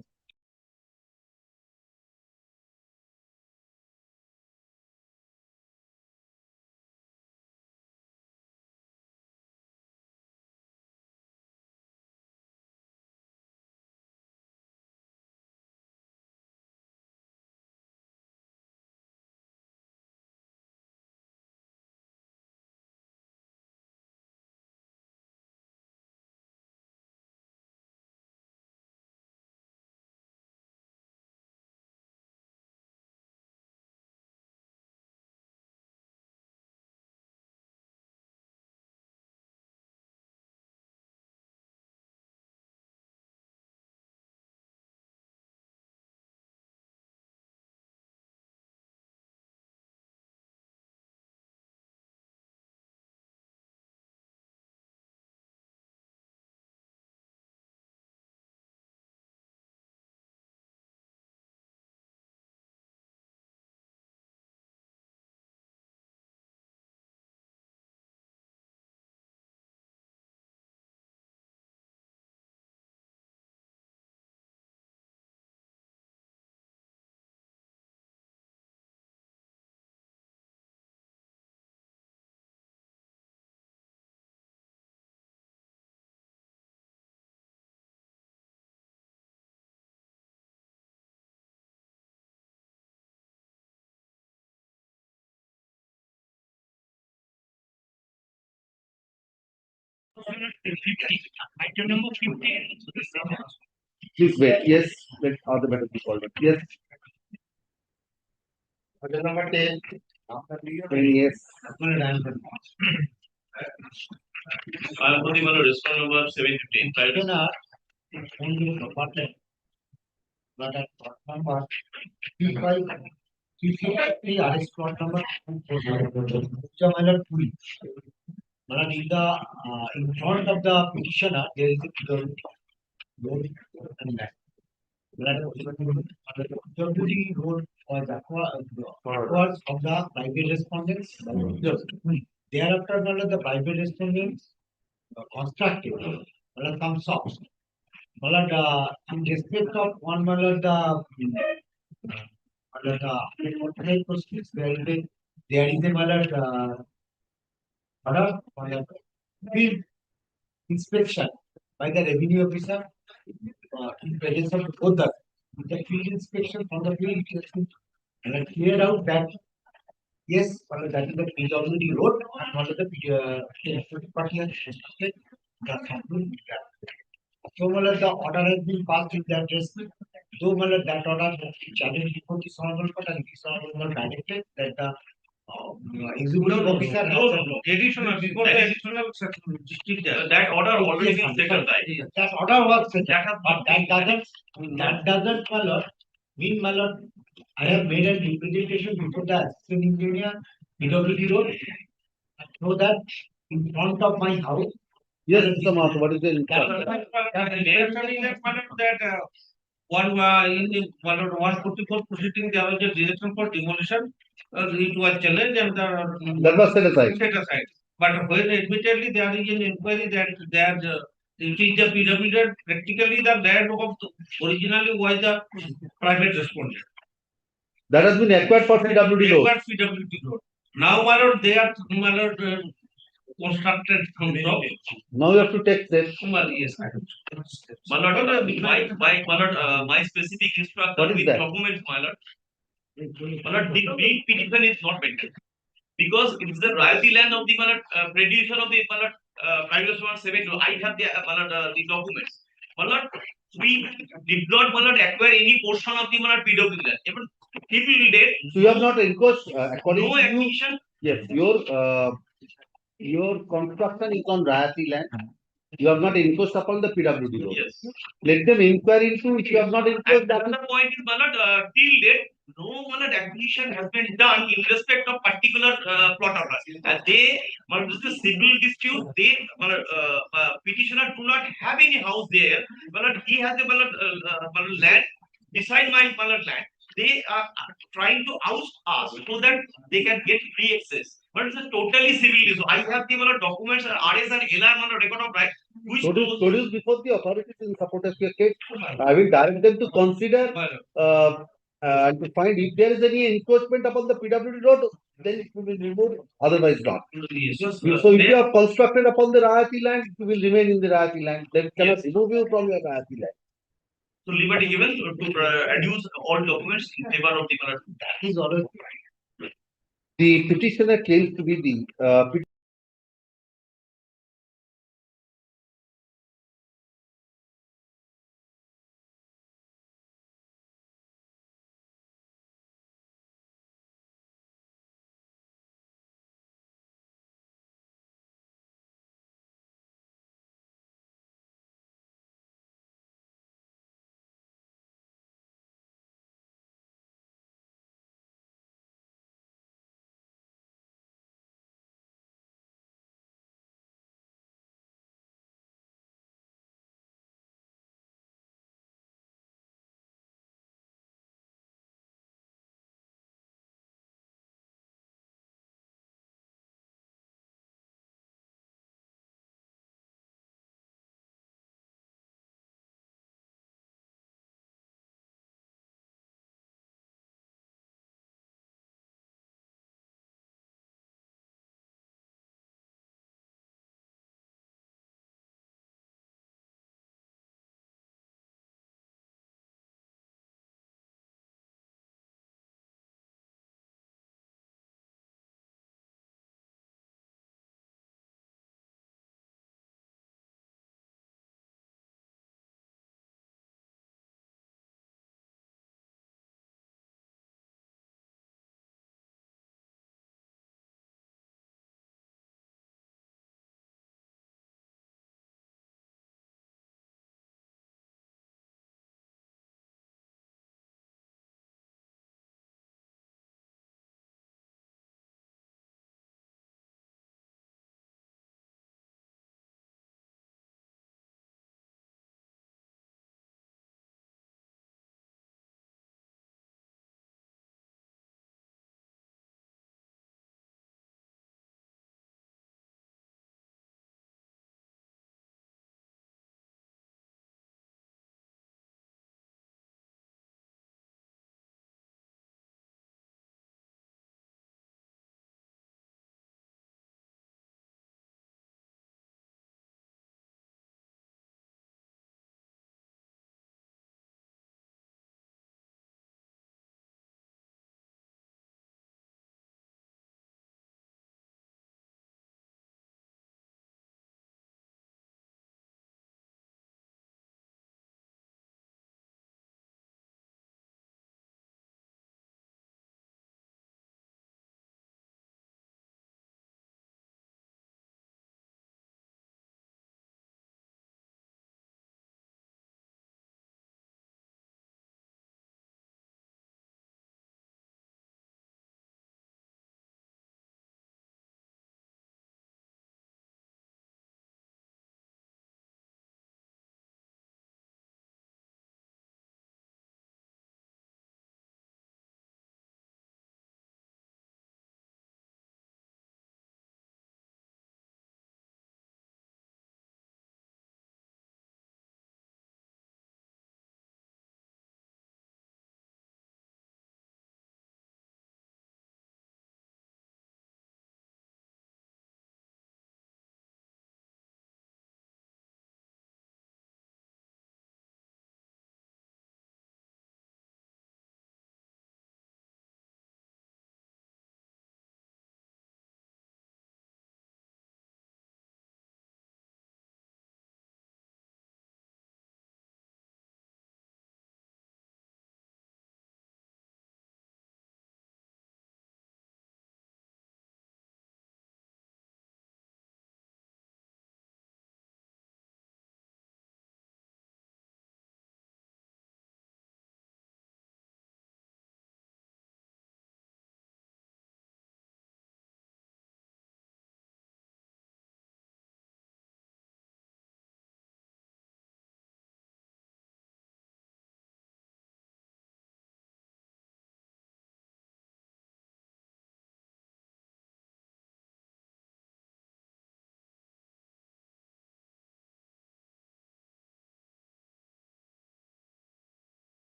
Item number 50. please wait. Yes, let other matter be called. Yes. Item number 10. Yes. I'll put him on a response number 715. Petitioner only property. But at plot number 35, 353 arrest plot number 2. But in the in front of the petitioner there is a security road and that. Security road was across of the private respondents. Thereafter, the private respondents constructed some shops. In respect of one the proceeds, there is a field inspection by the revenue officer in presence of both the field inspection from the field and cleared out that yes, that is the PWD road and one of the party has constructed the subgroup. So, the order has been passed in that respect. Though that order has been challenged before this honorable court and this honorable directed that the executive officer has a Additional, before the additional district, that order already been settled, right? that order was set, That has but that doesn't, my lord, mean, my lord, I have made a representation before the assistant engineer, PWD road, so that in front of my house. Yes, Mr. Mahato, what is the instruction? That one in 144 proceeding, there was a direction for demolition. It was challenged and That was set aside. set aside. But when admittedly there is an inquiry that there it is the PWD, practically the land of originally was the private respondent. That has been acquired for PWD road. Acquired PWD road. Now, my lord, they are constructed from top. Now you have to take steps. Yes, my lord, my specific What instruction is with that? documents, my lord. My lord, the big petition is not maintained. Because it is the royalty land of the producer of the private one 7. I have the documents. My lord, we did not acquire any portion of the PW land. Even till date, So you have not encroached according no to you. acquisition. Yes, your construction is on Rayati land. You have not encroached upon the PWD road. Yes. Let them inquire into if you have not encroached. And another point is, till date, no acquisition has been done in respect of particular plot of land. And they, this is a civil dispute. They, petitioner do not have any house there. He has a land beside my land. They are trying to oust us so that they can get free access. But it's a totally civil issue. I have the documents, RS and LR record of right. Which Produce before the authorities in support of your case. I will direct them to consider and to find if there is any encroachment upon the PWD road, then it will be removed, otherwise not. Yes. So if you have constructed upon the Rayati land, you will remain in the Rayati land. They cannot Yes. remove you from your Rayati land. So liberty given to adduce all documents in favor of the That is already. The petitioner claims to be the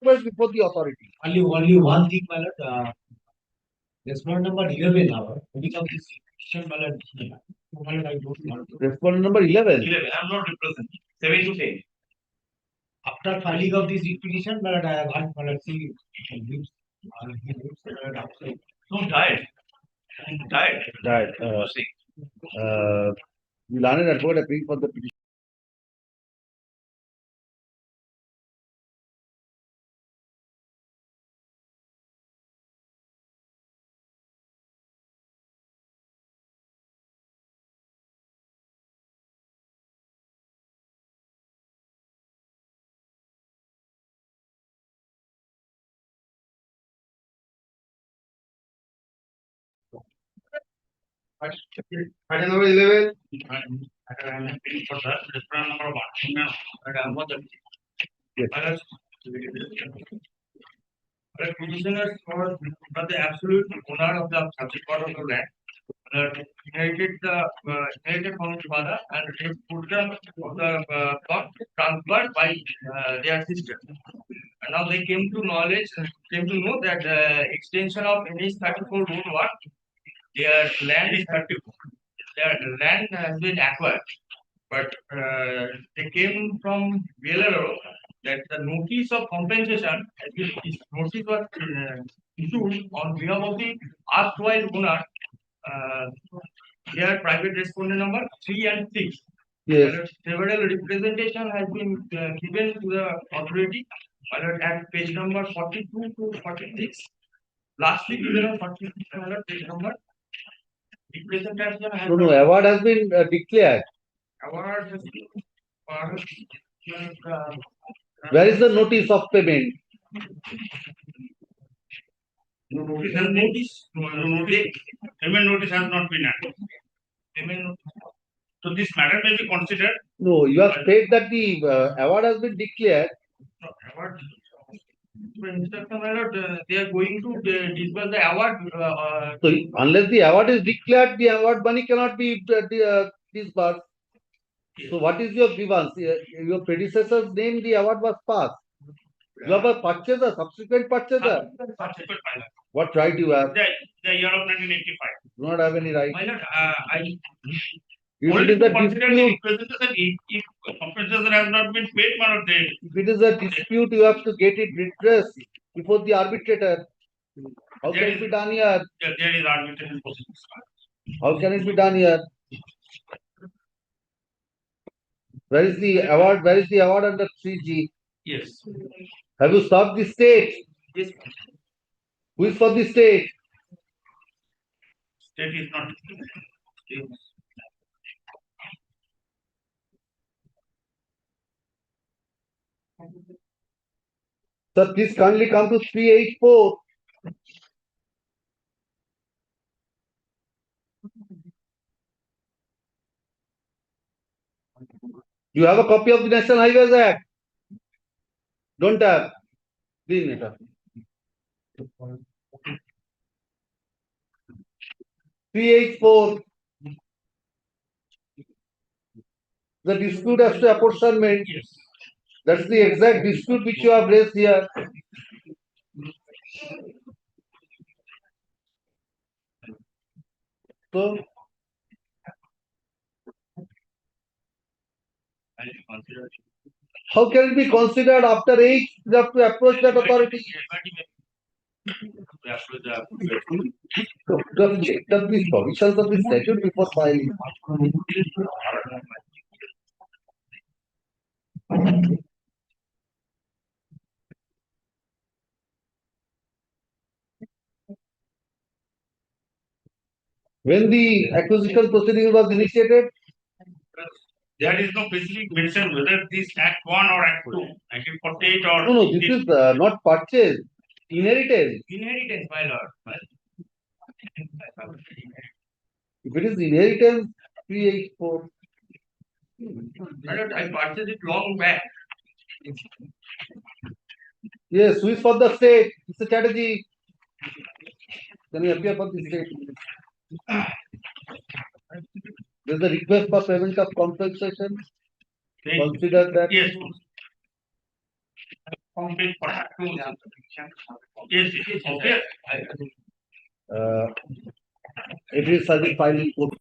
before the authority. Only one thing, my lord, respondent number 11 now, become this petition, my lord. My lord, I don't want to. Respondent number 11. 11, I'm not representing. 7 to 10. After filing of this petition, my lord, I have had, my lord, see, he gives, my lord, outside. No, died. Died. Right. The learned advocate appealing for the petition. Item number 11. I'm appealing for the respondent number 1. And I'm not the. Yes. Petitioners for the absolute owner of the subject part of the land. Inherited from his father and his portion of the plot transferred by their sister. And now they came to know that extension of NH 34 road work, their land is 34. Their land has been acquired, but they came from VLRO that the notice of compensation notice was issued on behalf of the erstwhile owner. Here, private respondent number 3 and 6. Yes. Several representation has been given to the authority at page number 42 to 46. Lastly, given on 46 page number. Representation has No, award has been declared. award has Where is the notice of payment? Payment notice has not been added. So this matter may be considered. No, you have said that the award has been declared. Award. They are going to disburse the award. So unless the award is declared, the award money cannot be disbursed. So what is your grievance? Your predecessor's name, the award was passed. You have a purchaser, subsequent purchaser. What right you have? The year of 1985. Do not have any right. My lord, If it is a dispute, if compensation has not been paid, my lord, if it is a dispute, you have to get it redressed before the arbitrator. How can it be done here? there is arbitration procedure. How can it be done here? Where is the award? Where is the award under 3G? Yes. Have you stopped the state? Yes. Who is for the state? State is not. Sir, please kindly come to 384. You have a copy of the National Highways Act? Don't have. Please, Nita. 384. The dispute as to apportionment. Yes. That's the exact dispute which you have raised here. So, how can it be considered after 8? You have to approach that authority. So, you have checked up the provisions of the statute before filing. When the acquisition proceeding was initiated, There is no specific mention whether this Act 1 or Act 2, 1948 or. no, this is not purchase, inheritance. Inheritance, my lord. If it is inheritance, 384. My lord, I purchased it long back. Yes, who is for the state? Mr. Chatterjee. Can you appear for the state? There is a request for payment of compensation. Consider that. Yes. from page 42. Yes, it is okay. It is service filing code.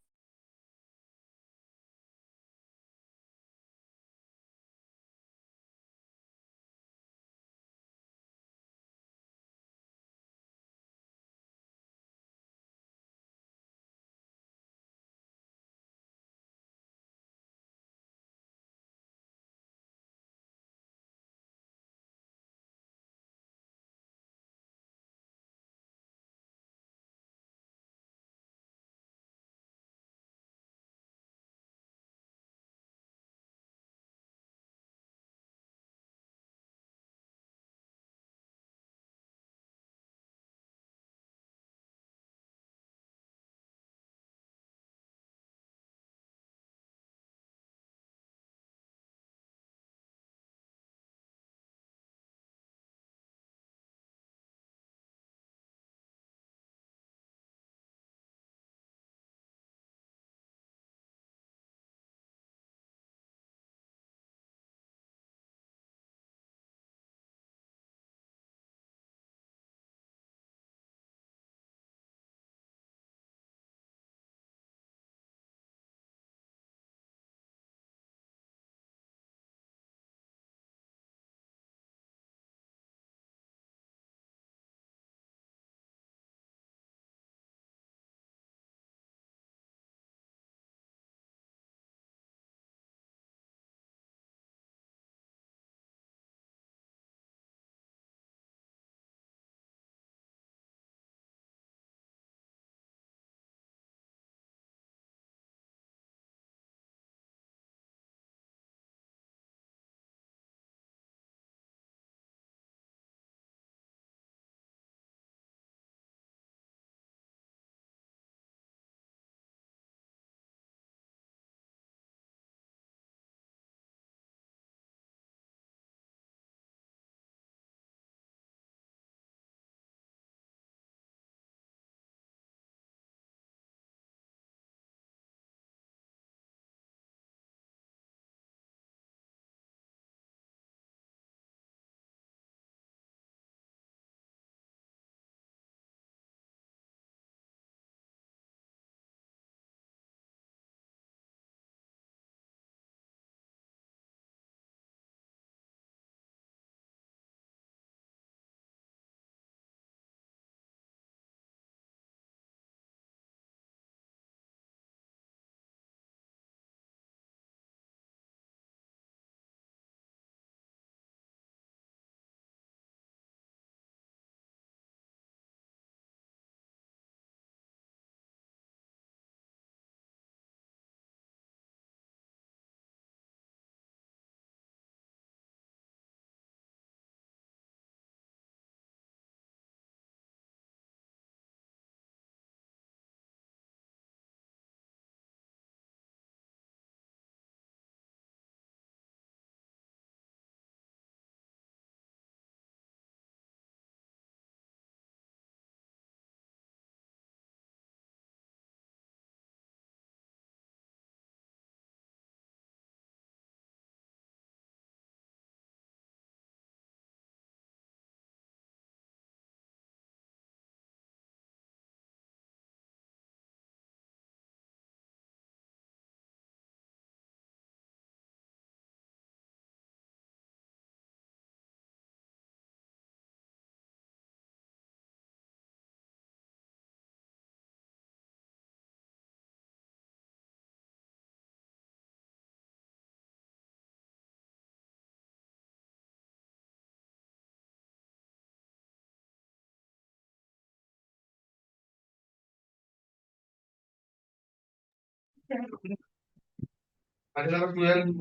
Number 12.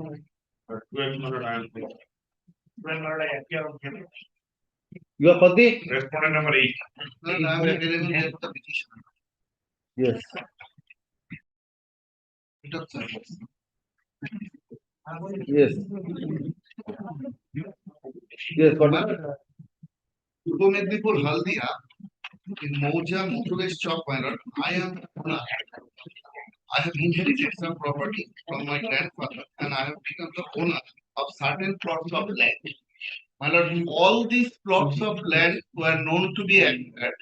12 number I am. 12 number I appear on here. You are for the? Respondent number 8. No, no, I'm available there for the petition. Yes. It of service. Yes. Yes. What? Purbo Medipur Haldia in Moja Mutulesh Chowk Minor. I have inherited some property from my grandfather and I have become the owner of certain plots of land. My lord, all these plots of land were known to be acquired,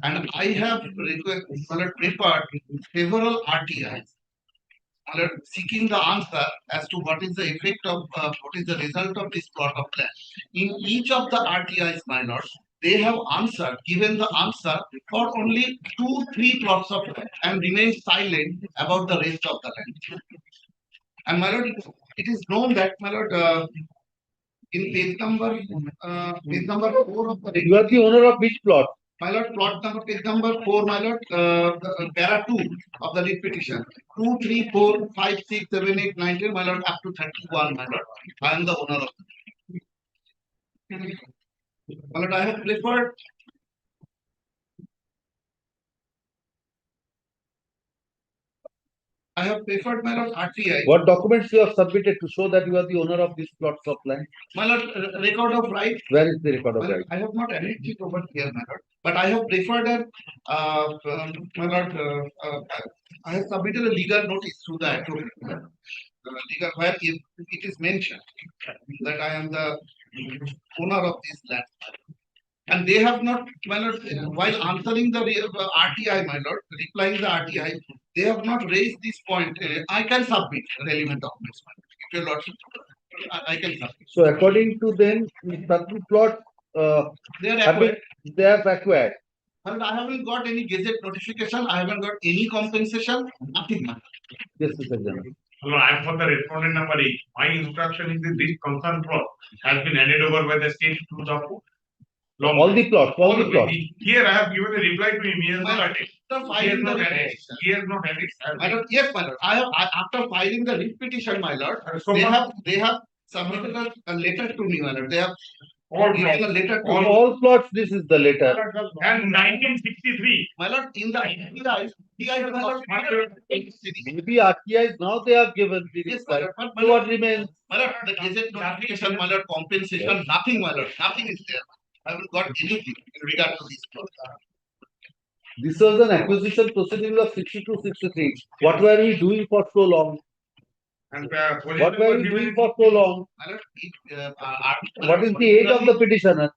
and I have prepared several RTIs. My lord, seeking the answer as to what is the effect of what is the result of this plot of land. In each of the RTIs, my lord, they have given the answer for only 2-3 plots of land and remain silent about the rest of the land. And my lord, it is known that, my lord, in page number 4 of the You are the owner of which plot? my lord, plot number page number 4, my lord, para 2 of the lead petition. 2, 3, 4, 5, 6, 7, 8, 9, 10, my lord, up to 31, my lord. I am the owner of it. My lord, I have preferred. I have preferred, my lord, RTI. What documents you have submitted to show that you are the owner of these plots of land? My lord, record of right. Where is the record of Well, right? I have not added it over here, my lord, but I have preferred a, my lord, I have submitted a legal notice to the advocate, legal, where it is mentioned that I am the owner of this land. And they have not, my lord, while answering the RTI, my lord, replying the RTI, they have not raised this point. I can submit relevant documents, my lord. If your lordship, I can submit. So according to them, certain plot They are have been, acquired. they have acquired. But I haven't got any gazette notification. I haven't got any compensation. Nothing, man. Yes, Mr. General. Hello, I am for the respondent number 8. My instruction is that this concerned plot has been handed over by the state to the law. All the plots, all the plots. Here I have given a reply to him. He has not added. After He has filing the not added. repetition, He has not added. my lord, yes, my lord. After filing the repetition, my lord, So they have submitted a letter to me, my lord. They have all given a plots. letter to On me. all plots, this is the letter. And 1963. My lord, in the IPI, my lord, Maybe RTIs now they have given the yes, my reply. lord, but my So lord, what remains? my lord, the gazette notification, my lord, compensation, nothing, my lord, nothing is there. I haven't got anything in regard to this plot. This was an acquisition proceeding of 62-63. What were we doing for so long? And What were we doing for so long? My lord, What is the age of the petitioner?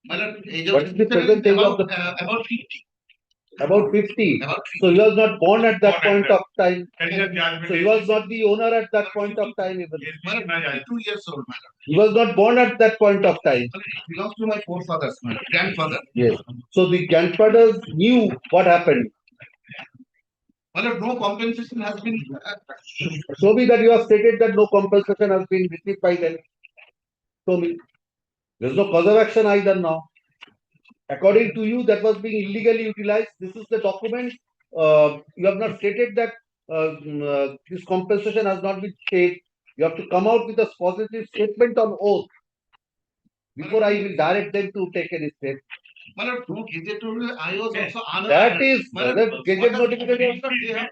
my lord, age What of is the present age of the about 50. about 50? About 50. So he was not born at that point of time. that is a judgment. So he was not the owner at that point of time even. Yes, My lord, 52 years old, my lord. He was not born at that point of time. It belongs to my forefathers, my lord, grandfather. Yes. So the grandfathers knew what happened. My lord, no compensation has been. Show me that you have stated that no compensation has been received by them. Show me. There's no cause of action either now. According to you, that was being illegally utilized. This is the document. You have not stated that this compensation has not been paid. You have to come out with a positive statement on oath before I will direct them to take any step. My lord, no gazette, I was also That is My lord, the gazette what does- notification.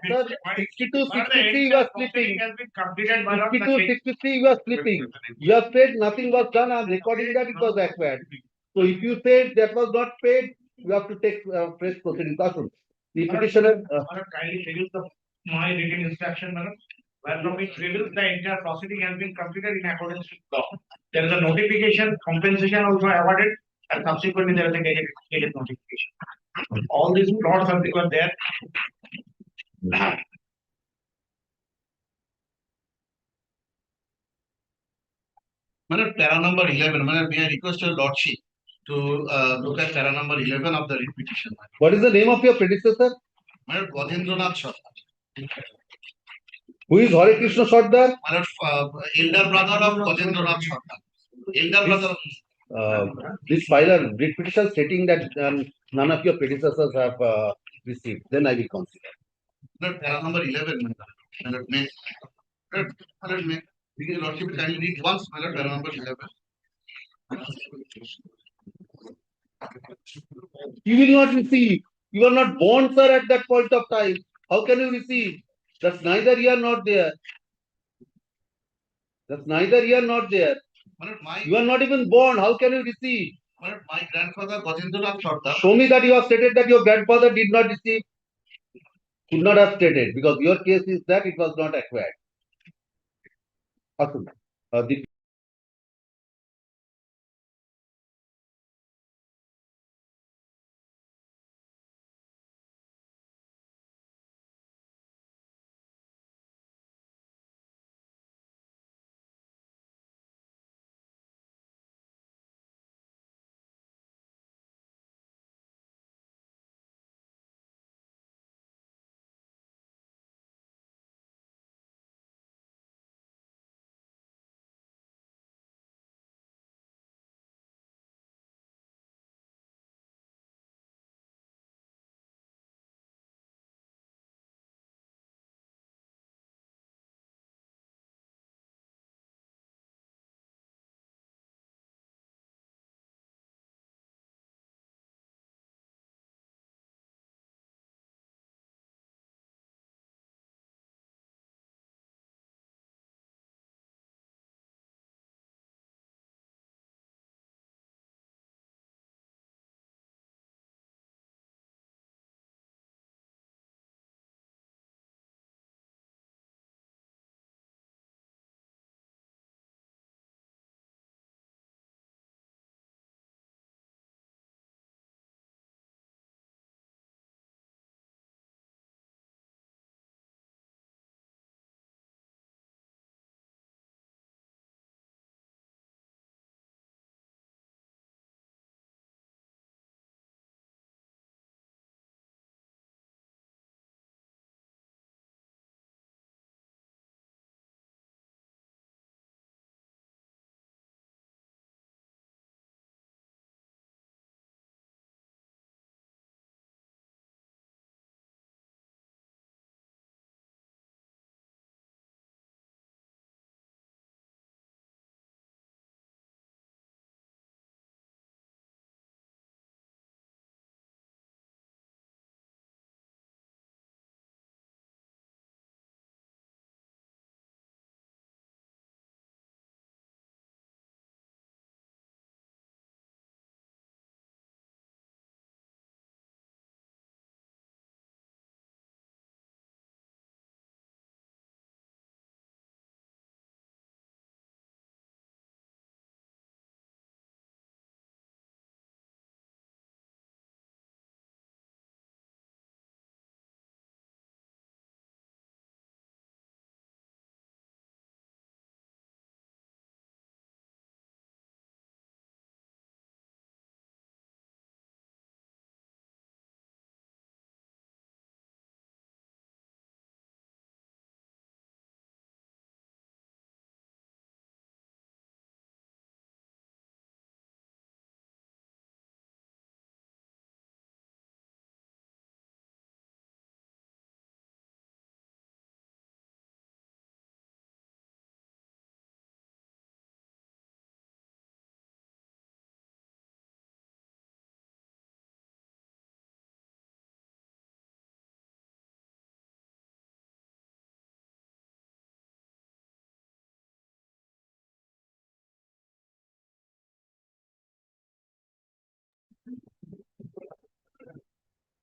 Sir, 62-63 you are sleeping. 62-63 you are sleeping. You have said nothing was done. I am recording that it was acquired. So if you say that was not paid, you have to take fresh proceedings. Asun. The petitioner. Madam, kindly schedule my written instruction, madam, where from which reveals the entire proceeding has been completed in accordance with law. There is a notification, compensation also awarded, and subsequently there is a gazette notification. All these plots were there. my lord, para number 11. My lord, may I request your lordship to look at para number 11 of the repetition. What is the name of your predecessor? My lord, Gajendranath Sharma. Who is Hare Krishna Sardar? My lord, elder brother of Gajendranath Sharma. Elder brother. This filer writ petition stating that none of your predecessors have received. Then I will consider. My lord, para number 11. My lord, may. My lord, may. Because lordship will kindly read once, my lord, para number 11. You will not receive. You are not born, sir, at that point of time. How can you receive? That's neither here nor there. That's neither here nor there. My lord, my. You are not even born. How can you receive? My lord, my grandfather Gajendranath Sardar. Show me that you have stated that your grandfather did not receive. Could not have stated because your case is that it was not acquired. Asun. The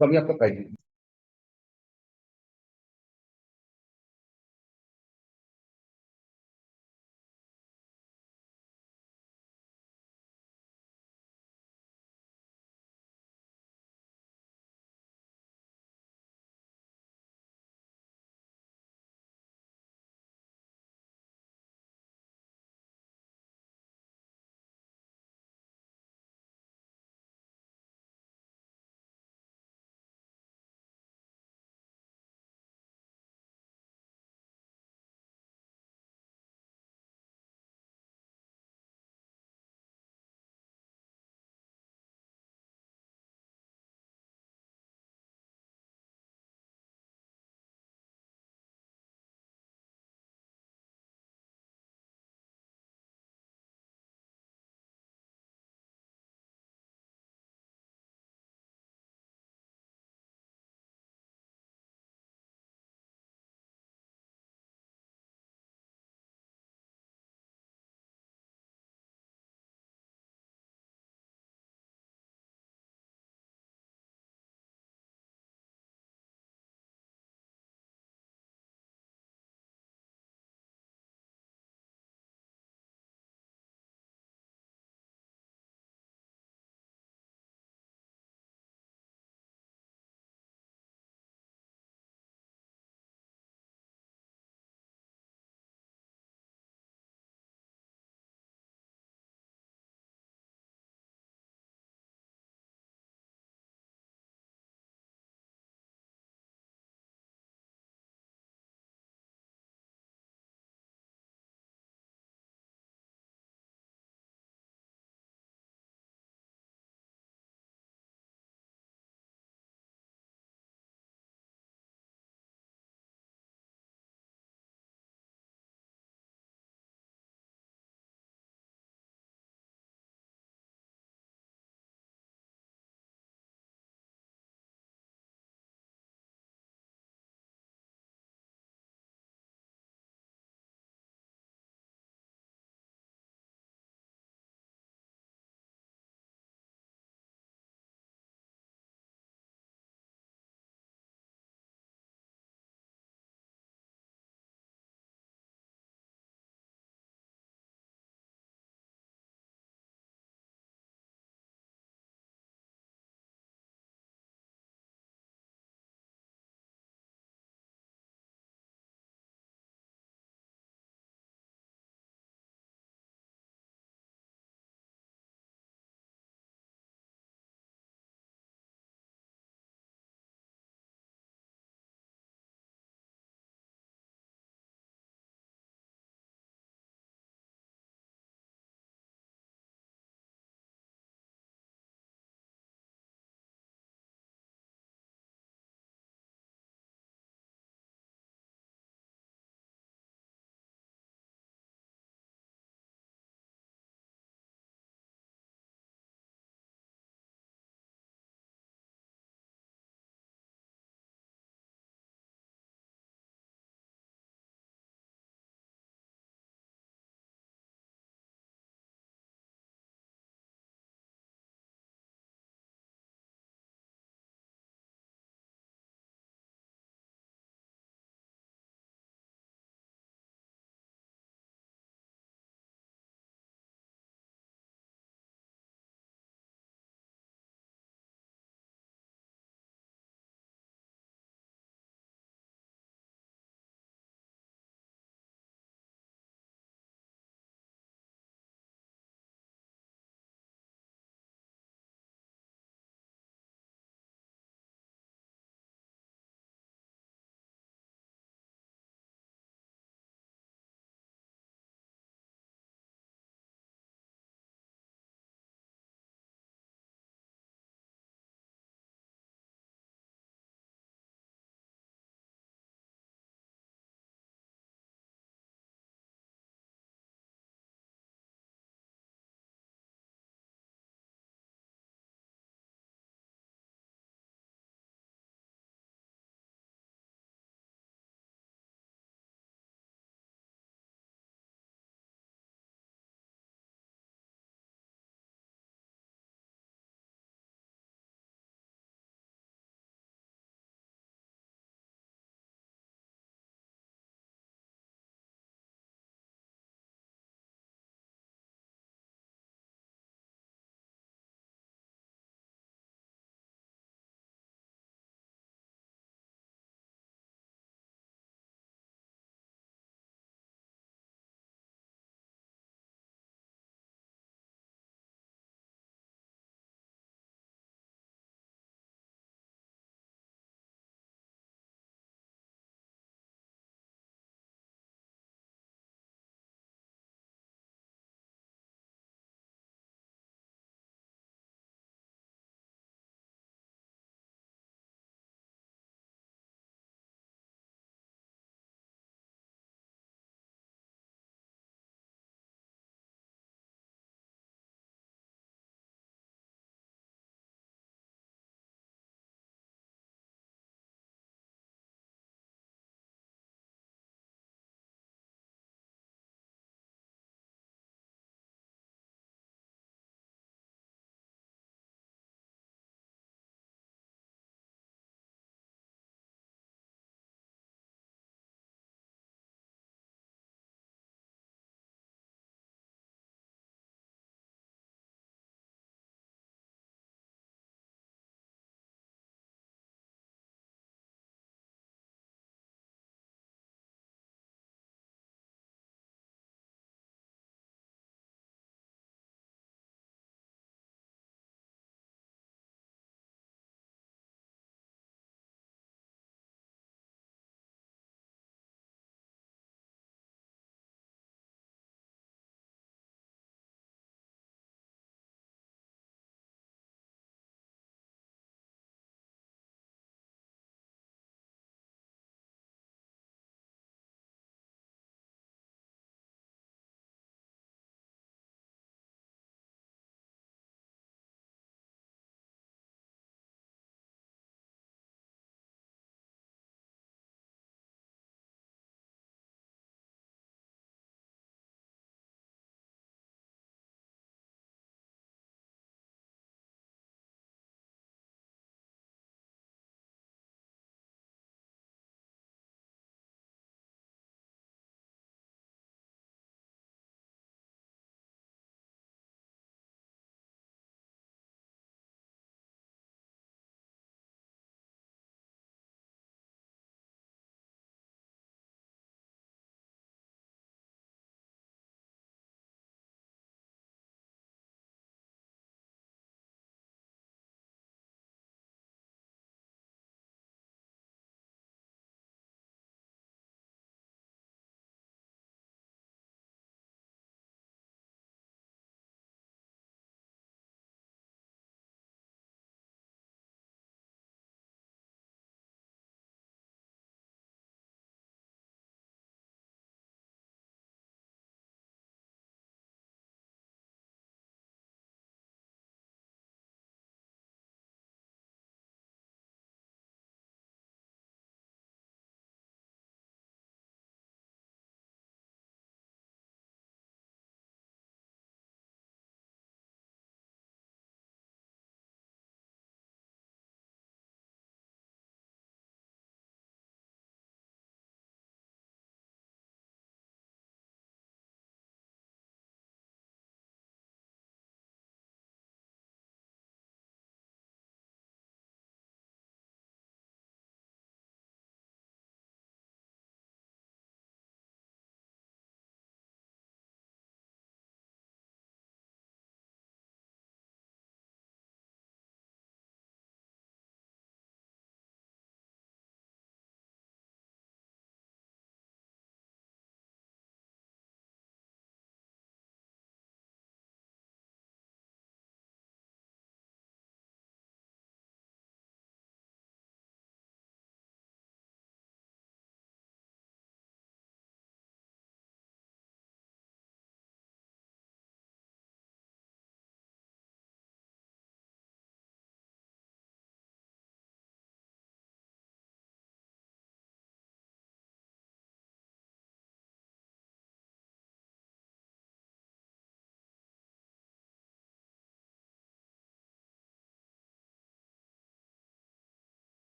तो अभी आपका price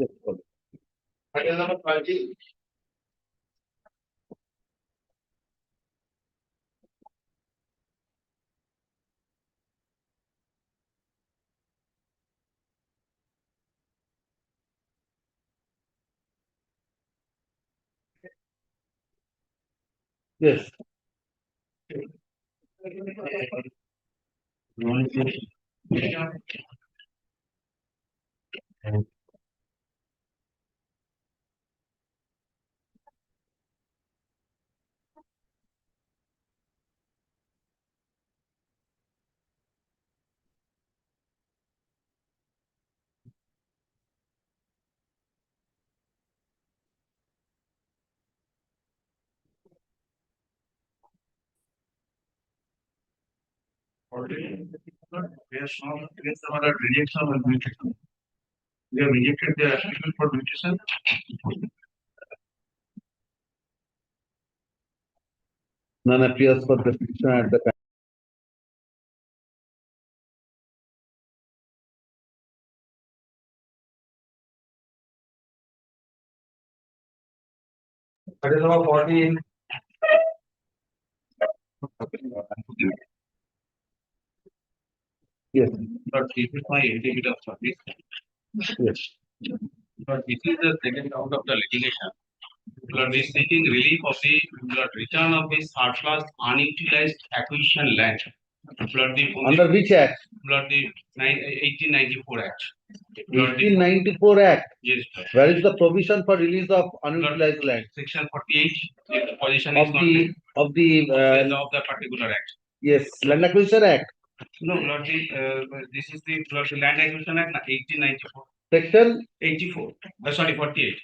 Yes, Lord. File number 20. Yes. They have shown against our rejection of mutation. They have rejected their application for mutation. None appears for the petitioner at the time. File number 14. Yes. But this is my affidavit of service. Yes. But this is the second round of the litigation. Blood is seeking relief of the blood return of the surplus unutilized acquisition land. Blood the Under which act? blood the 1894 Act. Blood the 1894 Act. yes, sir. Where is the provision for release of unutilized land? Section 48. If the position is Of not the of the of the particular act. yes, Land Acquisition Act. No, blood the this is the blood the Land Acquisition Act 1894. Section 84. Sorry, 48.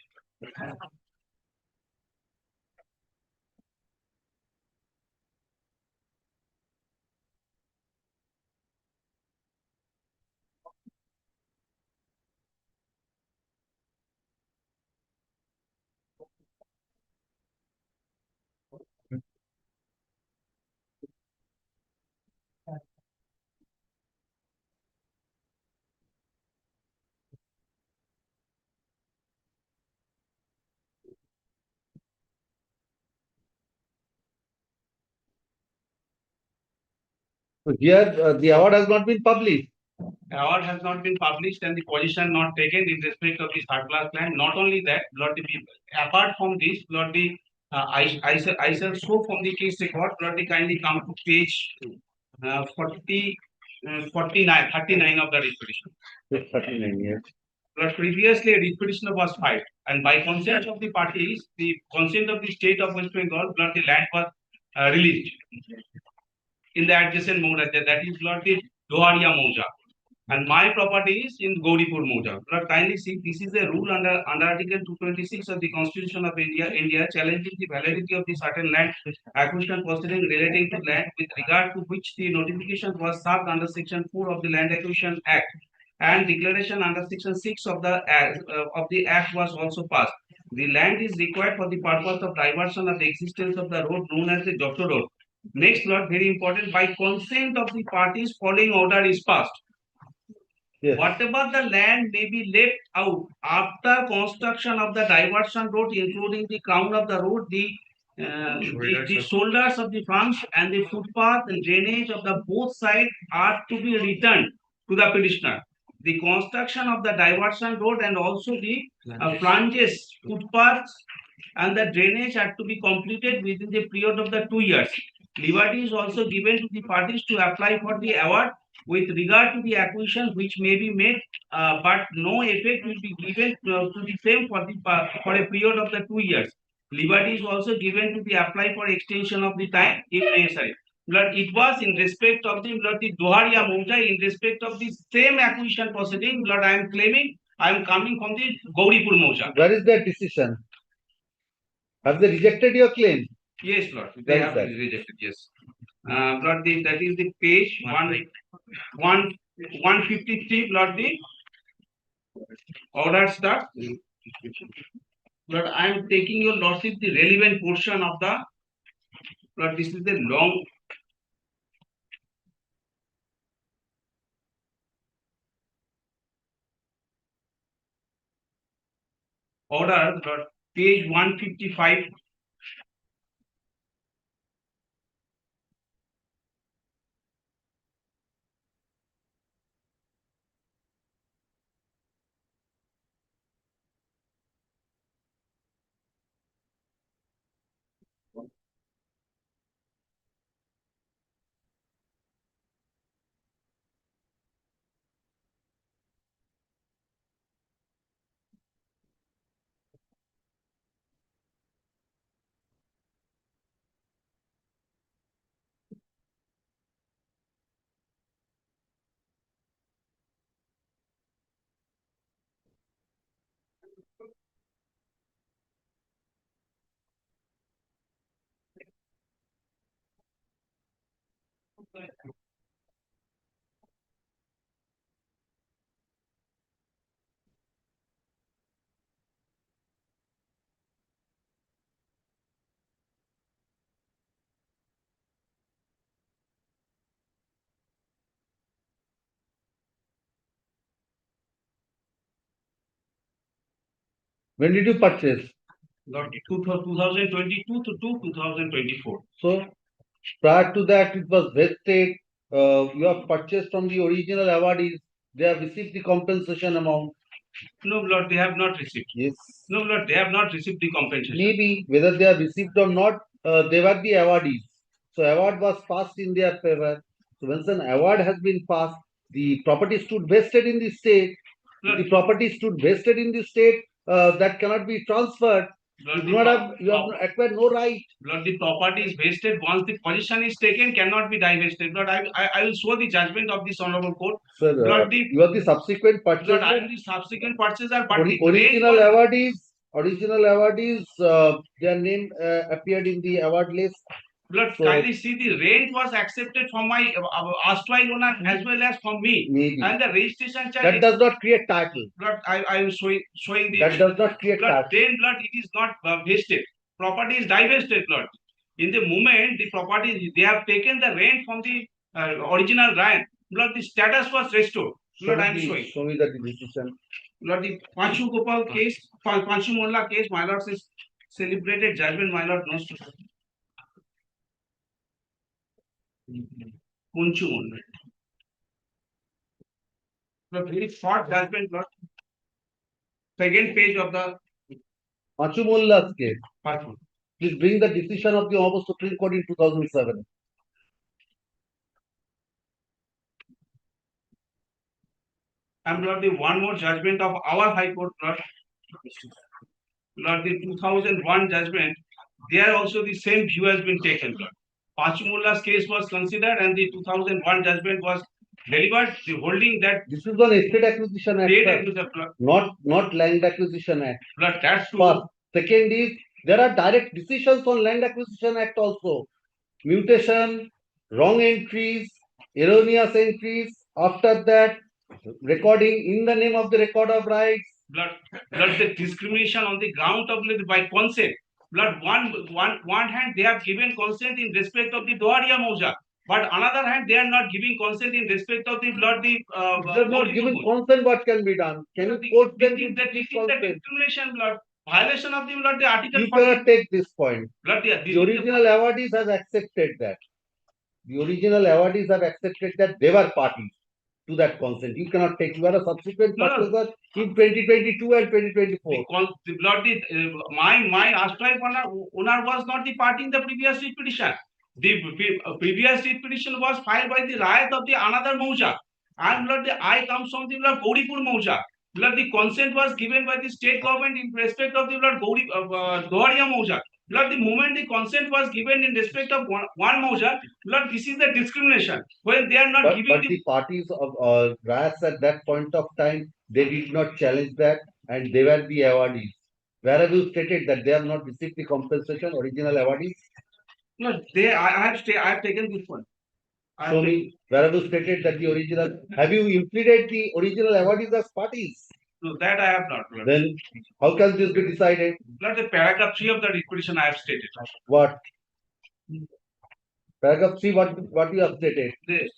so here the award has not been published. Award has not been published and the position not taken in respect of the surplus land. Not only that, Lord, apart from this, Lord, I shall show from the case record, Lord, kindly come to page 39 of the repetition. Yes, 39 years. But previously a repetition was filed, and by consent of the parties, the consent of the state of West Bengal, Lord, the land was released in the adjacent Mouja, that is Lord, the Doharia Mouja. And my property is in Gauripur Mouja. Lord, kindly see, this is a rule under Article 226 of the Constitution of India, challenging the validity of the certain land acquisition proceeding relating to land with regard to which the notification was served under Section 4 of the Land Acquisition Act, and declaration under Section 6 of the Act was also passed. The land is required for the purpose of diversion of the existence of the road known as the Jotto Road. Next, Lord, very important, by consent of the parties, following order is passed. Yes. Whatever the land may be left out after construction of the diversion road, including the crown of the road, the shoulders of the fronts and the footpath and drainage of the both sides are to be returned to the petitioner. The construction of the diversion road and also the flanges, footpaths and the drainage are to be completed within the period of the 2 years. Liberty is also given to the parties to apply for the award with regard to the acquisition which may be made, but no effect will be given to the same for a period of the 2 years. Liberty is also given to the apply for extension of the time if necessary. But it was in respect of the Doharia Mouja, in respect of the same acquisition proceeding, but I am claiming I am coming from the Gauripur Mouja. Where is their decision? Have they rejected your claim? Yes, Lord. They Where is have that? rejected, yes. Lord, that is the page 153, Lord, the order start. Lord, I am taking your lordship the relevant portion of the, Lord, this is the long. order, Lord, page 155. When did you purchase? Lord, 2022 to 2024. So prior to that, it was vested. You have purchased from the original awardees. They have received the compensation amount. No, Lord, they have not received. Yes. No, Lord, they have not received the compensation. Maybe whether they have received or not, they were the awardees. So award was passed in their favor. So once an award has been passed, the property stood vested in the state. If the property stood vested in the state, that cannot be transferred. Lord, You have acquired no right. Lord, the property is wasted once the possession is taken, cannot be divested. Lord, I will show the judgment of this honorable court. Sir, Lord, you are the subsequent purchaser. Lord, I am the subsequent purchaser, but the Original range awardees, their name appeared in the award list. Lord, So- kindly see the range was accepted from my erstwhile owner as well as from me. Maybe. And the registration charge. That does not create title. Lord, I am showing the. That does not create Lord, title. then, Lord, it is not vested. Property is divested, Lord. In the moment the property, they have taken the rent from the original rent. Lord, the status was restored. Lord, I am showing. Show me the decision. Lord, the Panchu Gopal case, Panchu Molla case, my lord says celebrated judgment, my lord knows to. Panchu Molla. Lord, very short judgment, Lord. Second page of the Pachumolla's case. Panchu. Please bring the decision of the Honorable Supreme Court in 2007. And Lord, the one more judgment of our High Court, Lord. Lord, the 2001 judgment, there also the same view has been taken, Lord. Pachimulla's case was considered and the 2001 judgment was delivered, the holding that This is on Estate Acquisition Act, state sir. acquisition, not Land Acquisition Act. Lord, that's true. First. Second is, there are direct decisions on Land Acquisition Act also. Mutation, wrong entries, erroneous entries. After that, recording in the name of the record of rights. Blood, the discrimination on the ground of by consent. Blood, one hand they have given consent in respect of the Doharia Mauja, but another hand they are not giving consent in respect of the blood. If they are not given consent, what can be done? Can you force them to the give consent? discrimination, blood, violation of the blood, the article. You cannot take this point. Blood, The original awardees have accepted that. The original awardees have accepted that they were parties to that consent. You cannot take. You are a subsequent purchaser in 2022 and 2024. The blood, my owner was not the party in the previous writ petition. The previous writ petition was filed by the Rayat of the another Mauja. And blood, I comes from the blood Gauripur Mauja. Blood, the consent was given by the state government in respect of the blood Doharia Mauja. Blood, the moment the consent was given in respect of one Mauja, blood, this is the discrimination. When they are not giving but the parties of RAS at that point of time, they did not challenge that and they were the awardees. Where have you stated that they have not received the compensation, original awardees? No, I have taken this one. Show me, where have you stated that the original, have you implemented the original awardees as parties? No, that I have not. Lord. Then how can this be decided? Lord, the paragraph 3 of the requisition I have stated. What? Paragraph 3, what you have stated? This,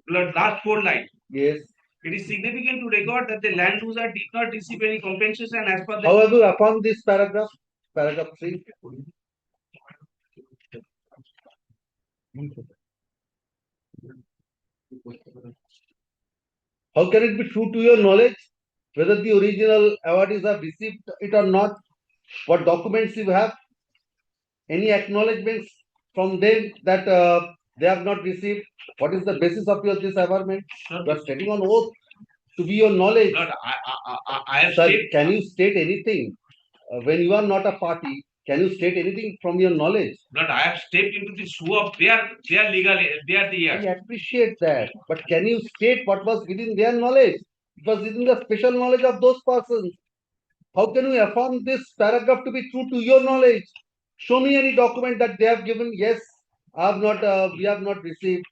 Lord, last 4 lines. Yes. It is significant to record that the land user did not receive any compensation as per the. However, upon this paragraph, paragraph 3, how can it be true to your knowledge whether the original awardees have received it or not? What documents you have? Any acknowledgements from them that they have not received? What is the basis of your this averment? You are stating on oath to be your knowledge. Lord, I have Sir, stated. can you state anything when you are not a party? Can you state anything from your knowledge? Lord, I have stepped into the shoe of their legal, their the I years. appreciate that, but can you state what was within their knowledge? It was within the special knowledge of those persons. How can you affirm this paragraph to be true to your knowledge? Show me any document that they have given. Yes, I have not. We have not received.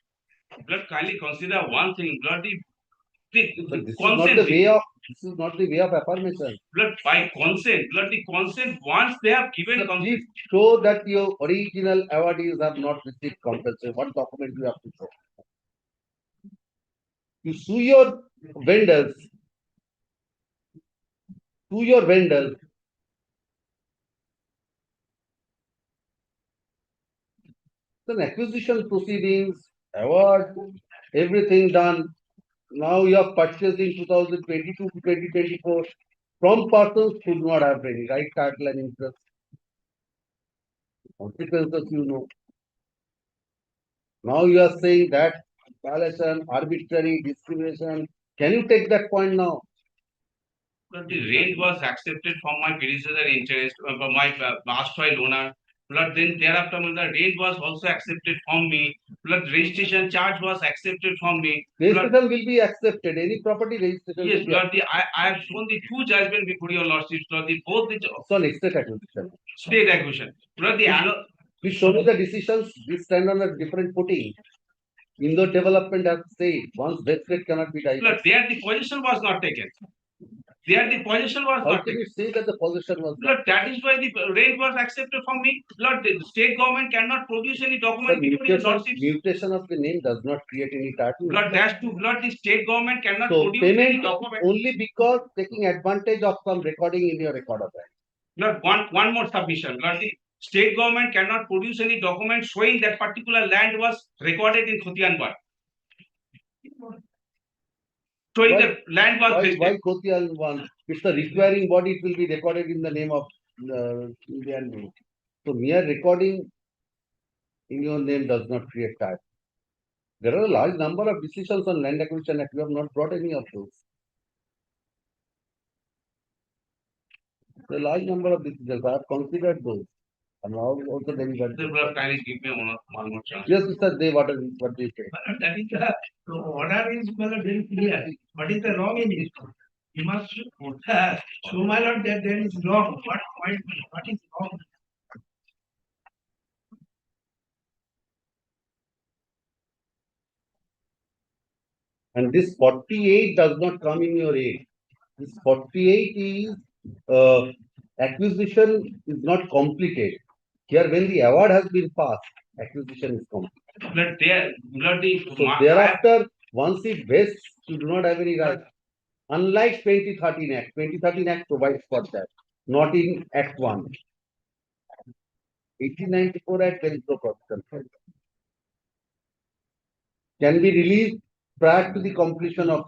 Lord, kindly consider one thing, Lord, But this is consent. not the way of. This is not the way of affirmation. Lord, by consent, Lord, the consent once they have given Sir, consent. please show that your original awardees have not received compensation. What document you have to show? You sue your vendors. Sue your vendors. Then acquisition proceedings, award, everything done. Now you have purchased in 2022 to 2024 from persons who do not have any right, title, and interest. Consequences you know. Now you are saying that violation, arbitrary discrimination. Can you take that point now? Lord, the rate was accepted from my predecessor interest, from my erstwhile owner. Lord, then thereafter, the rate was also accepted from me. Lord, registration charge was accepted from me. Lord, Registration will be accepted. Any property registration. yes, will be Lord, I have shown the two judgment before your lordships, Lord, both the So on estate acquisition. state acquisition. Lord, Please show me the decisions. We stand on a different footing. Indo development has said once vested cannot be Lord, divested. there the position was not taken. There the position was How not can taken. you say that the possession was not? Lord, that is why the rate was accepted from me. Lord, the state government cannot produce any The document before your lordships. mutation of the name does not create any title. Lord, that's to Lord, the state government cannot So produce any payment document. only because taking advantage of some recording in your record of bank. Lord, one more submission. Lord, the state government cannot produce any document showing that particular land was recorded in Khutianbar. Showing Why- that land was Why vested. Kotial one? If the requiring body, it will be recorded in the name of Indian name. So mere recording in your name does not create title. There are a large number of decisions on land acquisition act. You have not brought any of those. A large number of decisions. I have considered those. And now also delivered. The Lord, kindly give me one more chance. Yes, Mr. Dev, what do you say? That is the order is very clear. What is the wrong in it? You must show my lord that there is wrong. What is wrong? And this 48 does not come in your aid. This 48 is acquisition is not completed. Here, when the award has been passed, acquisition is complete. So thereafter, once it vests, you do not have any right. Unlike 2013 Act, 2013 Act provides for that, not in Act 1. 1894 Act, there is no provision. Can be released prior to the completion of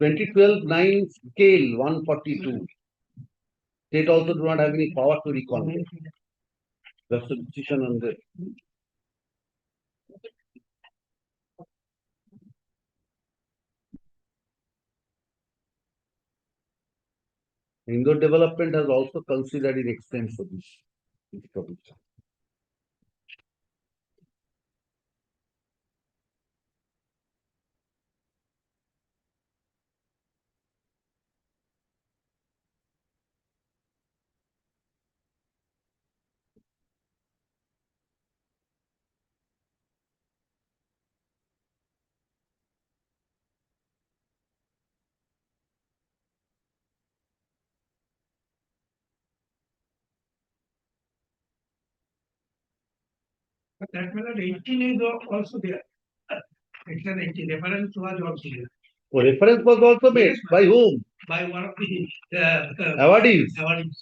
2012-9 scale 142. State also do not have any power to recall. That's the decision on this. Indore development has also considered in extent for this. Provision. But that matter 18 is also there. Section 18 reference was also there Oh, reference was also made. Yes, By whom? by one of the Awardees. awardees.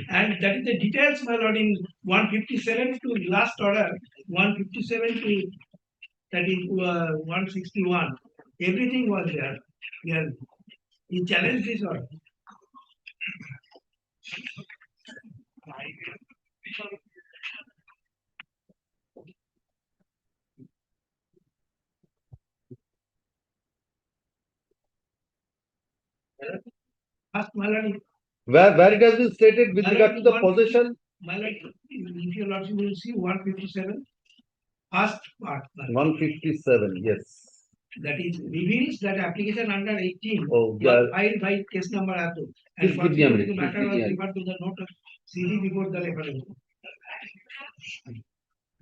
And that is the details, my lord, in 157 to last order, 157 to that is 161. Everything was there. Yeah. He challenged this order. Ask my lord, Where it has been stated with regard to the possession. my lord, if your lordship will see 157, first part. My lord. 157, yes. That is reveals that application under 18 Oh, was yeah. filed by case number Atu. Please And give me a minute, the please matter give was me a minute. referred to the note of CD before the referendum.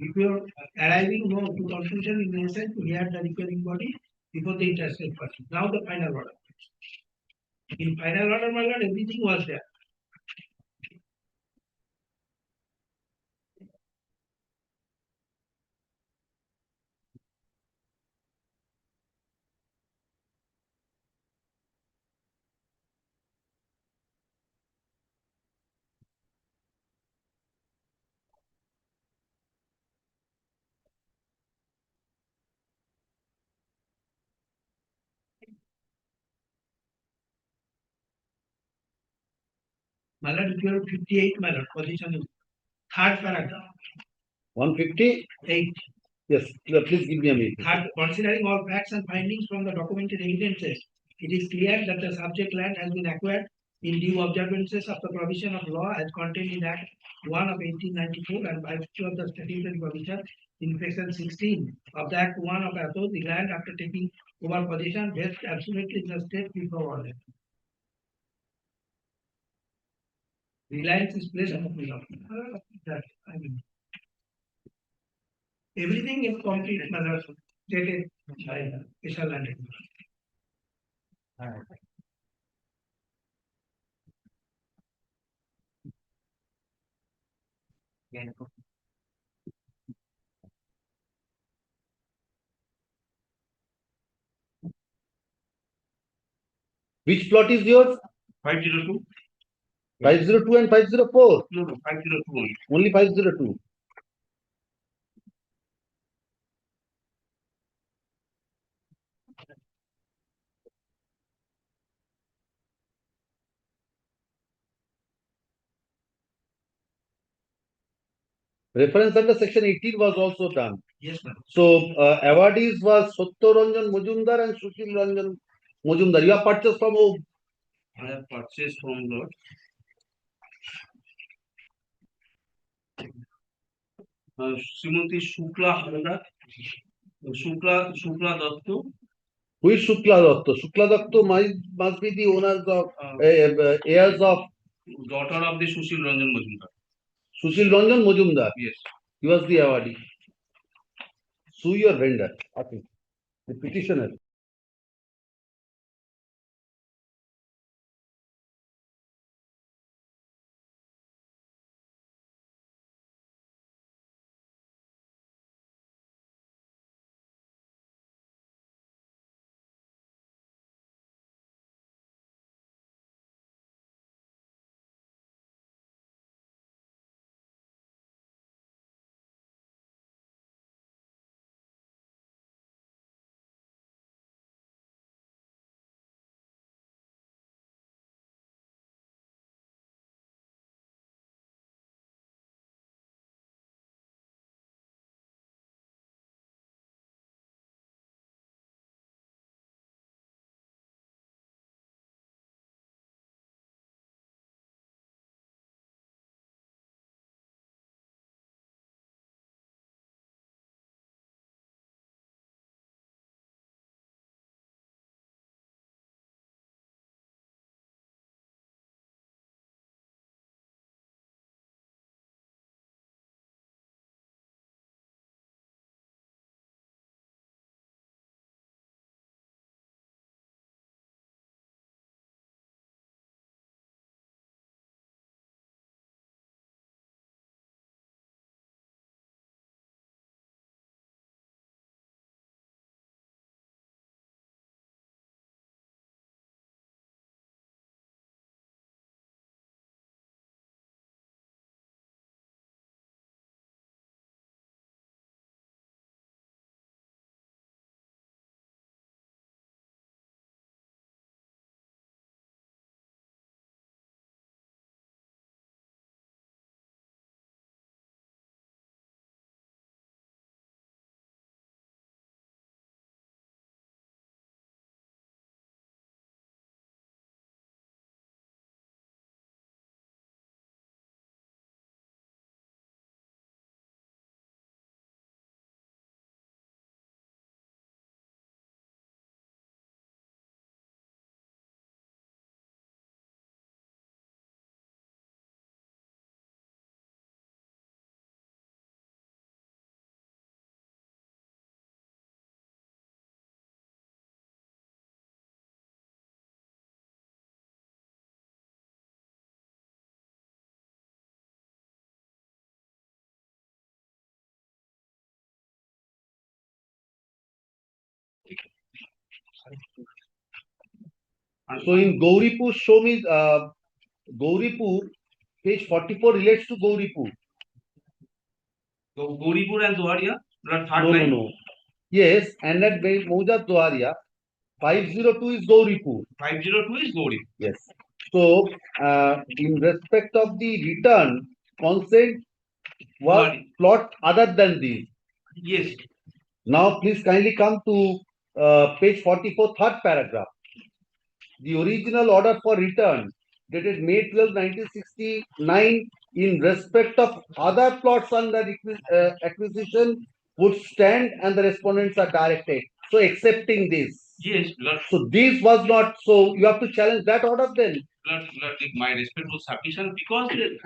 If you are arriving no to conclusion in essence to hear the requiring body before the interested person. Now the final order. In final order, my lord, everything was there. My lord, if you are 58, my lord, position is third paragraph. 158. Yes, please give me a minute. Third, considering all facts and findings from the documented evidences, it is clear that the subject land has been acquired in due observances of the provision of law as contained in Act 1 of 1894 and by virtue of the statutory provision in section 16 of the Act 1 of Athos, the land after taking over possession vests absolutely in the state before order. Reliance is placed upon the law. That, I mean, everything is complete manner stated by special land. Which plot is yours? 502? 502 and 504. No, 502 only. Only 502. Reference under section 18 was also done. Yes, ma'am. So, awardees was Satya Ranjan Majumdar and Sushil Ranjan Majumdar. You have purchased from whom? I have purchased from Lord Srimati Shukla Halda, Shukla Datta, Who is Shukla Datta? Shukla Datta must be the owners of, heirs of daughter of the Sushil Ranjan Majumdar. Sushil Ranjan Majumdar. Yes. He was the awardee. Sue your vendor. Okay. The petitioner. So in Gauripur, show me Gauripur, page 44 relates to Gauripur. So Gauripur and Doharia, blood third No, no, line. no. Yes, and that Mauja Doharia, 502 is Gauripur. 502 is Gauripur. Yes. So, in respect of the return, consent was Doharia. plot other than these. Yes. Now, please kindly come to page 44, third paragraph. The original order for return dated May 12, 1969 in respect of other plots under acquisition would stand and the respondents are directed. So, accepting this. Yes, blood, So, this was not, so you have to challenge that order then. blood, my respect was sufficient because the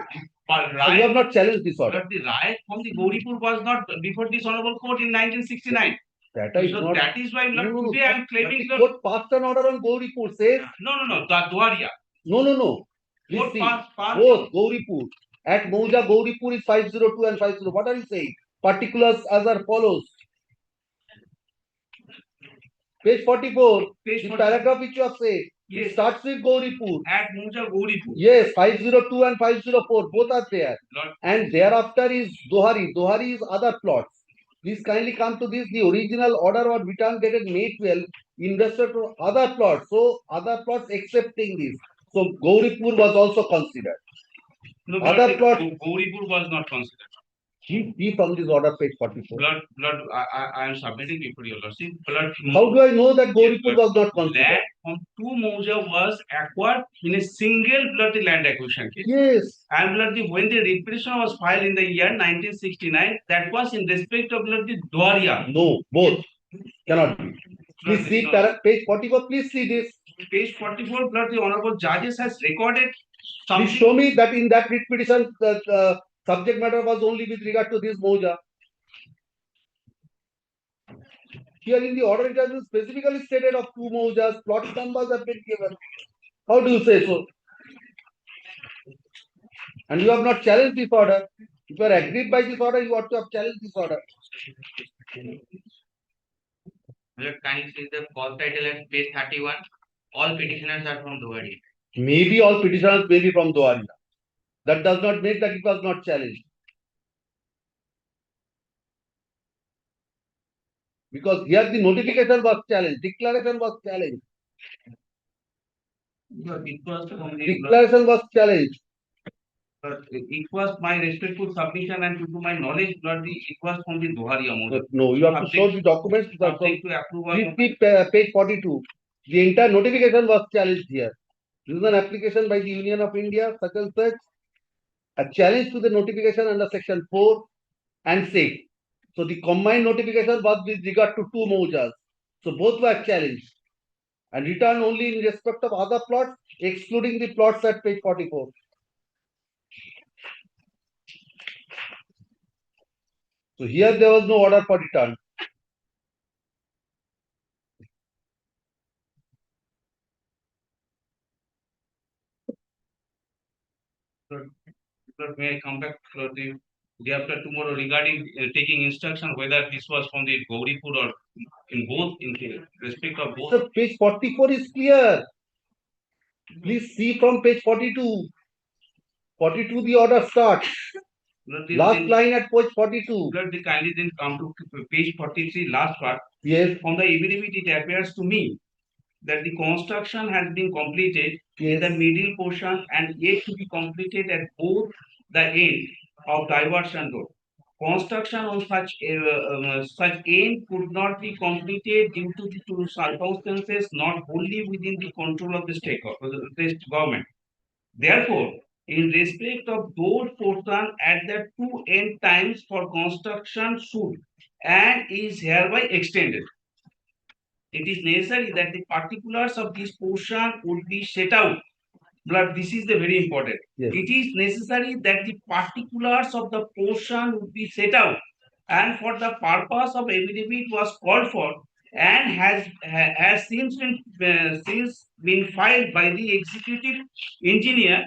So, you have right, not challenged this order. but the right from the Gauripur was not before this honorable court in 1969. That is So not. that is why No, blood, no, no. today I am claiming The blood. court passed an order on Gauripur, says. No, the Doharia. No, no, no. Please Court see. pass. Both Gauripur. At Mauja, Gauripur is 502 and 50. What are you saying? Particulars as are follows. Page 44. Page The 44. paragraph which you have said. It Yes. starts with Gauripur. At Mauja Gauripur. Yes, 502 and 504. Both are there. Lord, And thereafter is Dohari. Dohari is other plots. Please kindly come to this. The original order was returned dated May 12 in respect to other plots. So, other plots accepting this. So, Gauripur was also considered. no, Other plot. Gauripur was not considered. He from this order, page 44. Blood, I am submitting before your lordship. Blood. How do I know that Gauripur was not considered? Land from two Mauja was acquired in a single blood land acquisition case. Yes. And blood when the reparation was filed in the year 1969, that was in respect of blood the Doharia. No, both cannot be. Please see page 44. Please see this. Page 44, blood the honorable judges has recorded Please something. show me that in that writ petition, the subject matter was only with regard to this Mauja. Here in the order, it has been specifically stated of two Maujas, plot numbers have been given. How do you say so? And you have not challenged this order. If you are agreed by this order, you ought to have challenged this order. Can you see the call title at page 31? All petitioners are from Doharia. Maybe all petitioners may be from Doharia. That does not make that it was not challenged. Because here the notification was challenged, declaration was challenged. It was from the Declaration was challenged. it was my respectful submission and to my knowledge, blood it was from the Doharia Mauja. No, you have to show the documents. Subject to approval. Please see page 42. The entire notification was challenged here. This is an application by the Union of India, such and such. A challenge to the notification under section 4 and 6. So the combined notification was with regard to two Maujas. So both were challenged and returned only in respect of other plots, excluding the plots at page 44. So here there was no order for return. But may I come back for the day after tomorrow regarding taking instruction whether this was from the Gauripur or in both in the respect of both. So page 44 is clear. Please see from page 42. 42 the order starts. Last line at page 42. The kindly then come to page 43 last part. Yes. From the affidavit it appears to me that the construction has been completed in the middle portion and yet to be completed at both the end of diversion road. Construction on such end could not be completed due to the two circumstances not wholly within the control of the state government. Therefore, in respect of those portion at the two end times for construction should and is hereby extended. It is necessary that the particulars of this portion would be set out. But this is the very important. Yes. It is necessary that the particulars of the portion would be set out, and for the purpose of affidavit was called for, and has since been filed by the executive engineer,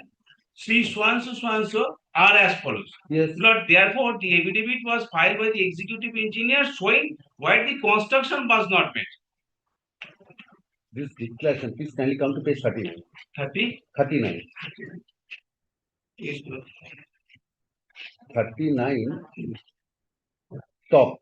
Sri Swanso are as follows. Yes. Lord, therefore, the affidavit was filed by the executive engineer showing why the construction was not made. this declaration, please kindly come to page 39. 30. 39. Yes, sir. 39. Top.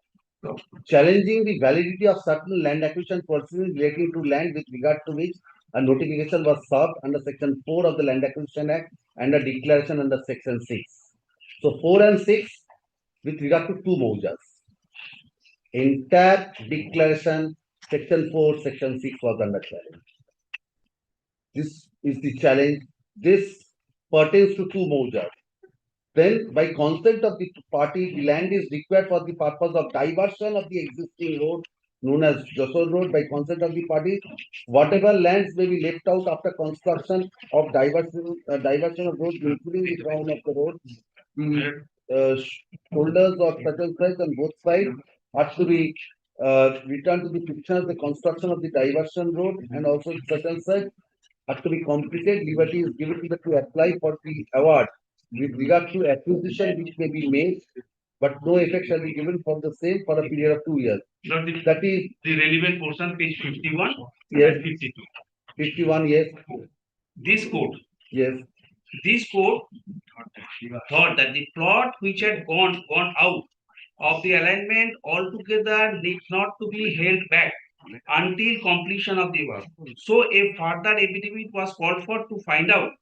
Challenging the validity of certain land acquisition proceedings relating to land with regard to which a notification was served under section 4 of the Land Acquisition Act and a declaration under section 6. So 4 and 6 with regard to two Maujas. Entire declaration, section 4, section 6 was under challenge. This is the challenge. This pertains to two Maujas. Then, by consent of the party, the land is required for the purpose of diversion of the existing road known as Josol Road. By consent of the party, whatever lands may be left out after construction of diversion of road, including the crown of the road, the shoulders of such and such on both sides are to be returned to the fiction of the construction of the diversion road, and also such and such are to be completed. Liberty is given to the to apply for the award with regard to acquisition which may be made, but no effect shall be given for the same for a period of 2 years. Not the, That is the relevant portion, page 51 Yes. and 52. 51, yes, This code, yes, this code thought that the plot which had gone out of the alignment altogether needs not to be held back until completion of the work. So a further affidavit was called for to find out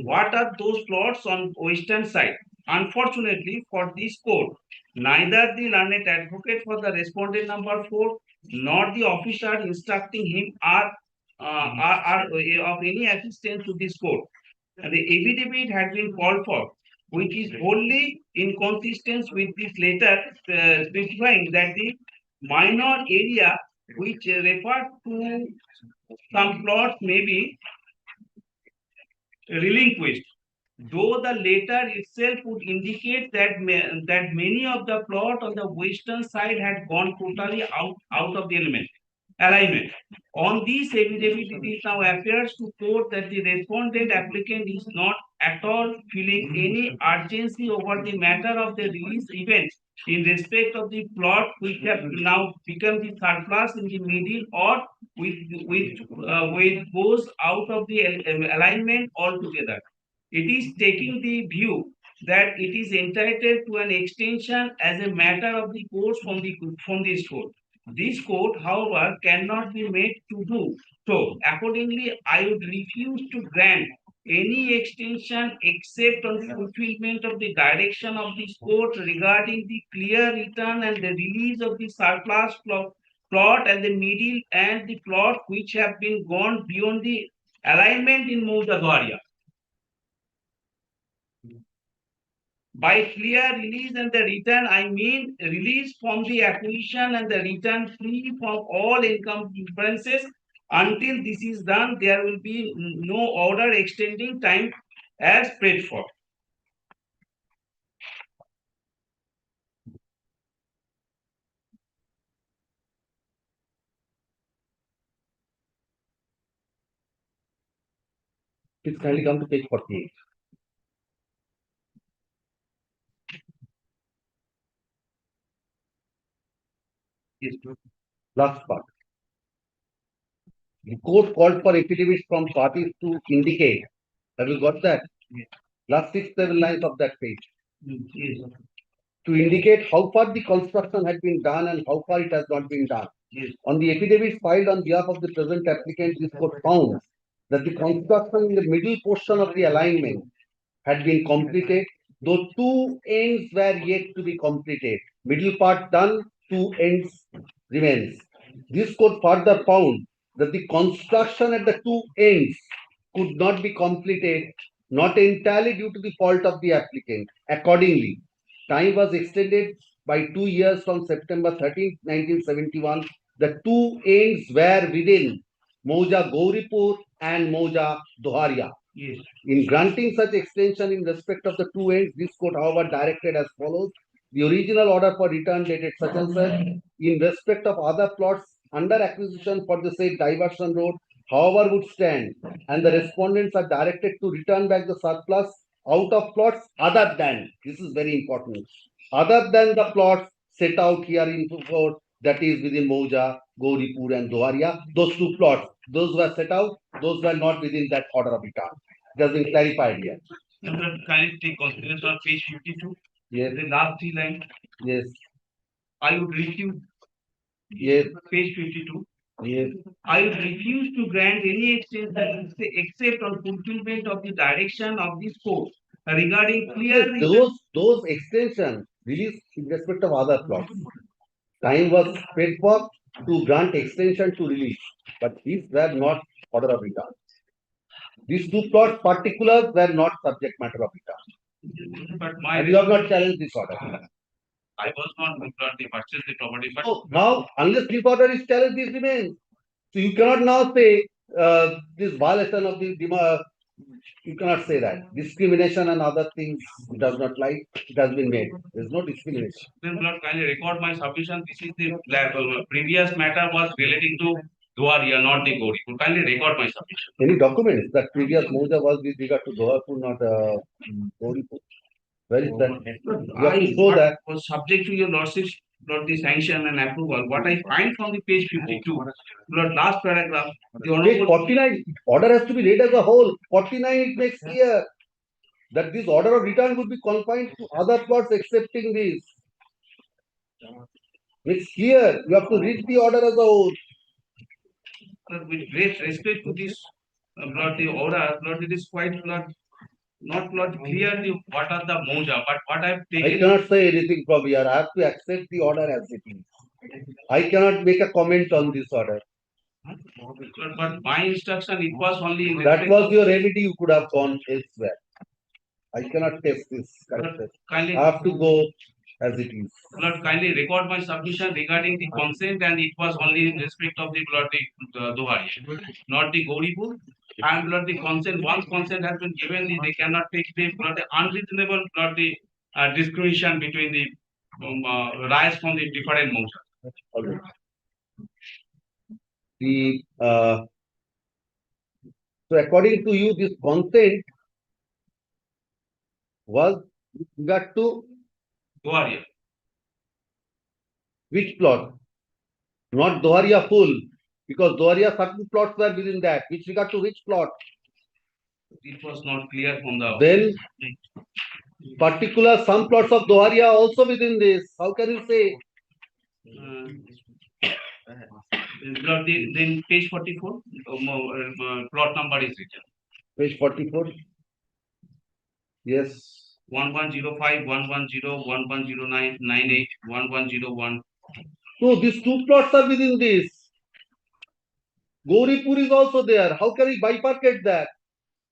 what are those plots on western side. Unfortunately for this code, neither the learned advocate for the respondent number 4 nor the officer instructing him are of any assistance to this code. And the affidavit had been called for, which is wholly inconsistent with this letter specifying that the minor area which refer to some plots may be relinquished, though the letter itself would indicate that that many of the plot on the western side had gone totally out of the alignment. On this affidavit, it is now appears to court that the respondent applicant is not at all feeling any urgency over the matter of the release event in respect of the plot which have now become the surplus in the middle or which goes out of the alignment altogether. It is taking the view that it is entitled to an extension as a matter of the course from this code. This code, however, cannot be made to do so. Accordingly, I would refuse to grant any extension except on fulfillment of the direction of this court regarding the clear return and the release of the surplus plot and the middle and the plot which have been gone beyond the alignment in Moudagwaria. By clear release and the return, I mean release from the acquisition and the return free from all encumbrances. Until this is done, there will be no order extending time as prayed for. please kindly come to page 48. Last part. The court called for affidavits from parties to indicate. Have you got that? Yes. Last 6-7 lines of that page. Yes. To indicate how far the construction had been done and how far it has not been done. Yes. On the affidavit filed on behalf of the present applicant, this court found that the construction in the middle portion of the alignment had been completed, though two ends were yet to be completed. Middle part done, two ends remains. This court further found that the construction at the two ends could not be completed, not entirely due to the fault of the applicant. Accordingly, time was extended by 2 years from September 13, 1971. The two ends were within Mauja Gauripur and Mauja Doharia. Yes. In granting such extension in respect of the two ends, this court, however, directed as follows. The original order for return dated such and such. In respect of other plots under acquisition for the said diversion road, however, would stand, and the respondents are directed to return back the surplus out of plots other than, this is very important, other than the plots set out here in court, that is within Mauja, Gauripur and Doharia, those two plots. those were set out, those were not within that order of return. It has been clarified here. And then kindly take consideration of page 52, Yes, the last three lines. yes, I would refuse, yes, page 52. yes. I would refuse to grant any extension except on fulfillment of the direction of this court regarding clear Yes, those extension release in respect of other plots. Time was paid for to grant extension to release, but these were not order of return. These two plots particulars were not subject matter of return. But my And you have not challenged this order. I was not got the purchase the property, but So now, unless this order is challenged, this remains. So you cannot now say this violation of the you cannot say that. Discrimination and other things it does not like, it has been made. There is no discrimination. then Lord kindly record my submission. This is the previous matter was relating to Duaria, not the Gauri. Kindly record my submission. Any documents that previous Moja was with regard to Dohapur, not Gauripur? Where is that? You have to show that. Was subject to your lordship's Lord the sanction and approval. What I find from the page 52, Lord last paragraph, the Page honorable 49, order has to be read as a whole. 49, it makes clear that this order of return would be confined to other plots excepting this. It's clear. You have to read the order as a whole. with great respect to this Lord the order, Lord it is quite not clearly what are the moja, but what I have I taken. cannot say anything from here. I have to accept the order as it is. I cannot make a comment on this order. But my instruction, it was only in That respect was of- your remedy. You could have gone elsewhere. I cannot test this character. kindly, I have to go as it is. Lord, kindly record my submission regarding the consent, and it was only in respect of the Lord the Dohari, not the Gauripur. And Lord the consent, once consent has been given, they cannot take the Lord the unreasonable Lord the discrimination between the rise from the different motions. Alright. The so according to you, this consent was with regard to Doharia. which plot? Not Doharia full, because Doharia certain plots were within that. With regard to which plot? It was not clear from the. Then particular some plots of Doharia also within this. How can you say? Lord, then page 44, plot number is written. Page 44. Yes. 1105, 110, 1109, 98, 1101. So these two plots are within this. Gauripur is also there. How can we bifurcate that?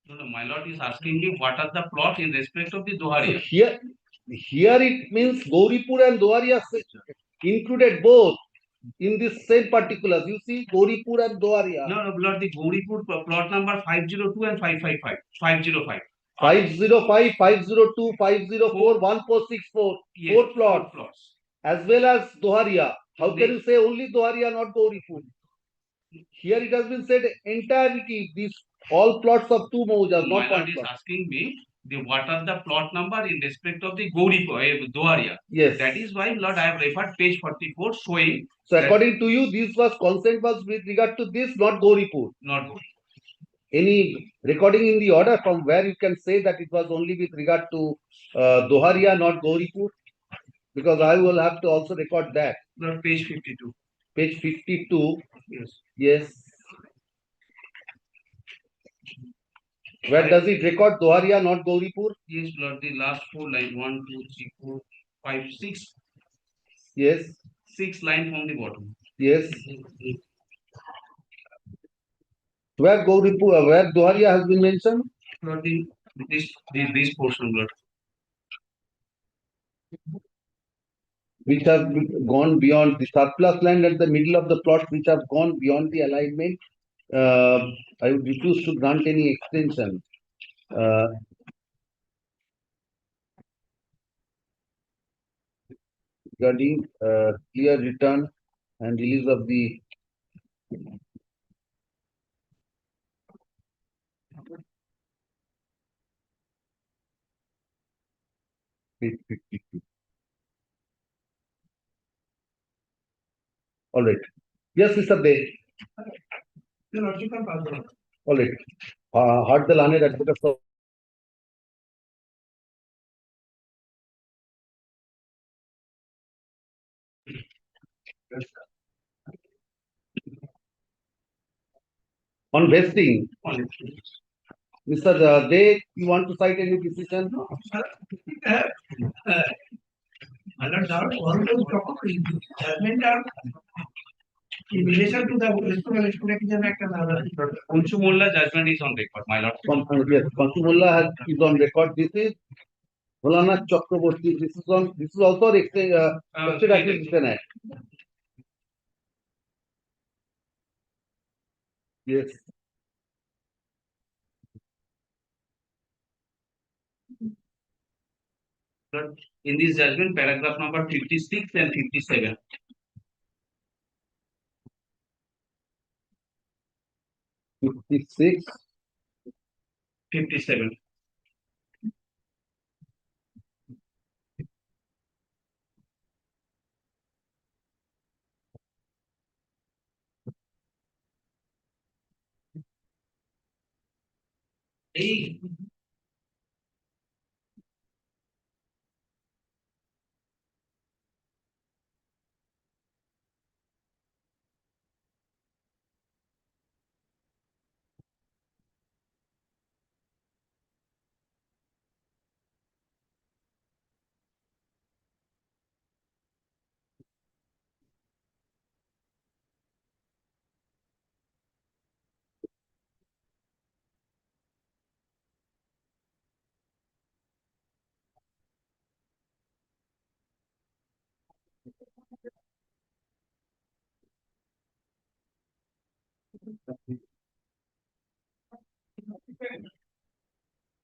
No, my lord is asking me what are the plots in respect of the So Doharia. here it means Gauripur and Doharia included both in this same particulars. You see, Gauripur and Doharia. No, Lord, the Gauripur plot number 502 and 555, 505. 505, 502, 504, 1464. Yes, Four plots. plots. As well as Doharia. How can you say only Doharia, not Gauripur? Here it has been said entirety, these all plots of two Maujas, My not lord one is plot. asking me what are the plot number in respect of the Gauripur, Doharia. Yes. That is why, Lord, I have referred page 44 showing. So according to you, this was consent was with regard to this, not Gauripur. Not Gauri. Any recording in the order from where you can say that it was only with regard to Doharia, not Gauripur? Because I will have to also record that. Lord, page 52. Page 52. Yes. Yes. Where does it record Doharia, not Gauripur? Yes, Lord, the last four line, 1, 2, 3, 4, 5, 6. Yes. 6 line from the bottom. Yes. Where Gauripur, where Doharia has been mentioned? Lord, this portion, Lord. Which have gone beyond the surplus land at the middle of the plot, which have gone beyond the alignment. I would refuse to grant any extension. Regarding clear return and release of the page 52. All right. Yes, Mr. Dey. Your lordship can pass on. All right. Heard the learned advocates of on vesting. Mr. Day, you want to cite any decision? My lord, our honorable judgment are in relation to the Restoration Act and other. Kunchumolla judgment is on record, my lord. Yes, Consumolla is on record. This is Mulana Chakraborty. This is also Extended Acquisition Act. Yes. In this judgment, paragraph number 56 and 57. 56. 57. Hey.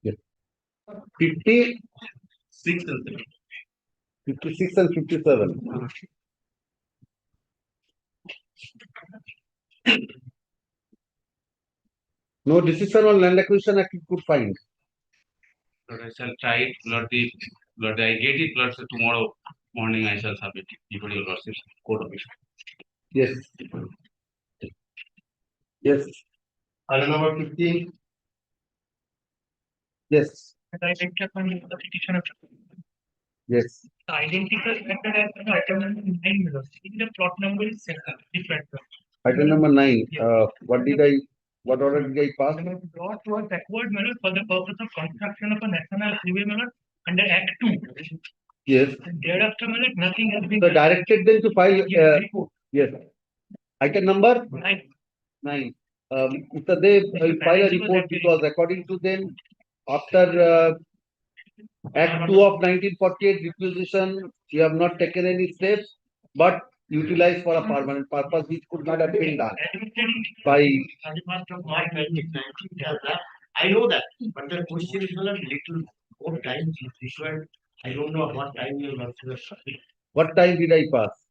Yes. 50, 6 and 7. 56 and 57. No decision on land acquisition act you could find. Lord, I shall try it. Lord, I get it, Lord, so tomorrow morning I shall submit it before your lordship's court of issue. Yes. Yes. Item number 15. Yes. I take up on the petition of Yes. the identical method as the item number 9 below. The plot number is different. Item number 9. What order did I pass? The plot was backward manner for the purpose of construction of a national highway manner under Act 2. Yes. And thereafter, manner, nothing has been. So directed them to file. Report. Yes. Item number 9. 9. Mr. Dev, file a report because according to them, after Act 2 of 1948 requisition, you have not taken any steps, but utilized for a permanent purpose which could not have been done by. I know that, but the question is a little more time is required. I don't know what time you are. What time did I pass?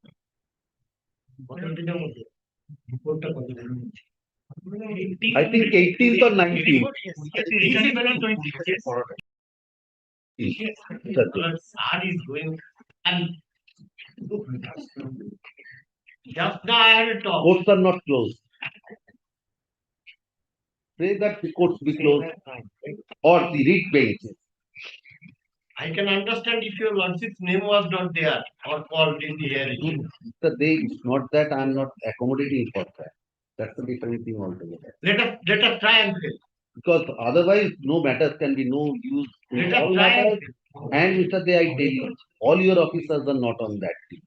I think 18th or 19th. Yes, R is going and just now I had a talk. Courts are not closed. Say that the courts be closed or the read bench. I can understand if your lordship's name was not there or called in the hearing. Mr. Dev, it's not that I am not accommodating for that. That's a different thing altogether. Let us try and fail. Because otherwise, no matters can be no use in Let us all try matters. And Mr. Dev, I tell you, all your officers are not on that team.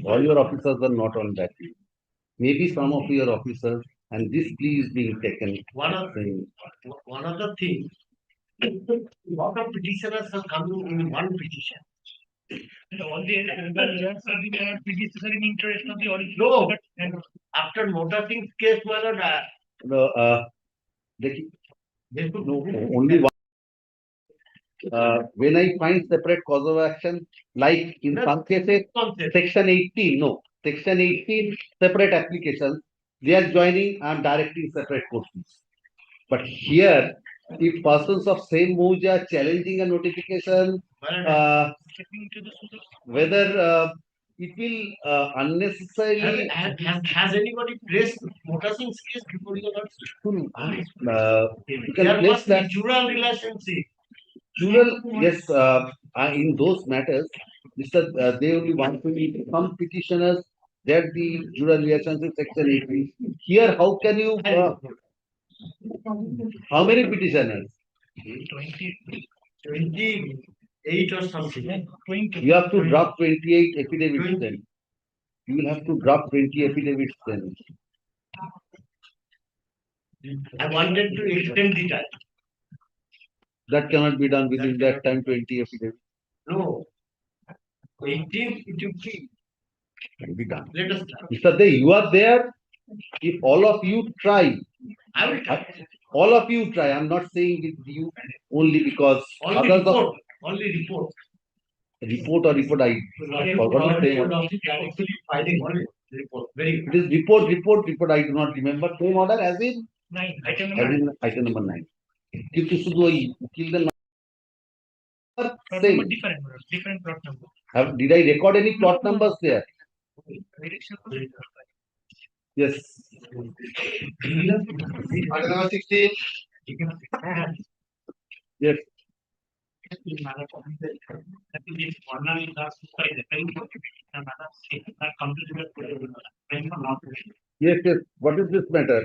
All your officers are not on that team. Maybe some of your officers, and this plea is being taken. One of the things, lot of petitioners are coming in one petition. All the petitioners in interest of the original. No, after noticing case, No, only one. When I find separate cause of action, like in some cases, section 18, no, section 18, separate applications, they are joining, I am directing separate courses. But here, if persons of same mode are challenging a notification, whether it will unnecessarily. Has anybody placed Motasing's case before your lordship? You There can place must be that. jural relationship. Plural, yes, in those matters, Mr. They only want to meet some petitioners that the jural relationship section 80. Here, how can you, how many petitioners? 28 or something. You have to drop 28 affidavits then. You will have to drop 20 affidavits then. I wanted to extend the time. That cannot be done within that time, 20 affidavits. No. 18, it will be. Can be done. Let us try. Mr. Dey, you are there. If all of you try, I will try. all of you try. I'm not saying with you only because Only others of report. Only report. report or report I forgot to say. Actually filing only report. Very It good. is report. I do not remember. Same order as in Item item number 9. কিন্তু শুধু ওই উকিলদের same. different plot number. Did I record any plot numbers there? Yes. Order number 16. Yes. Yes. What is this matter?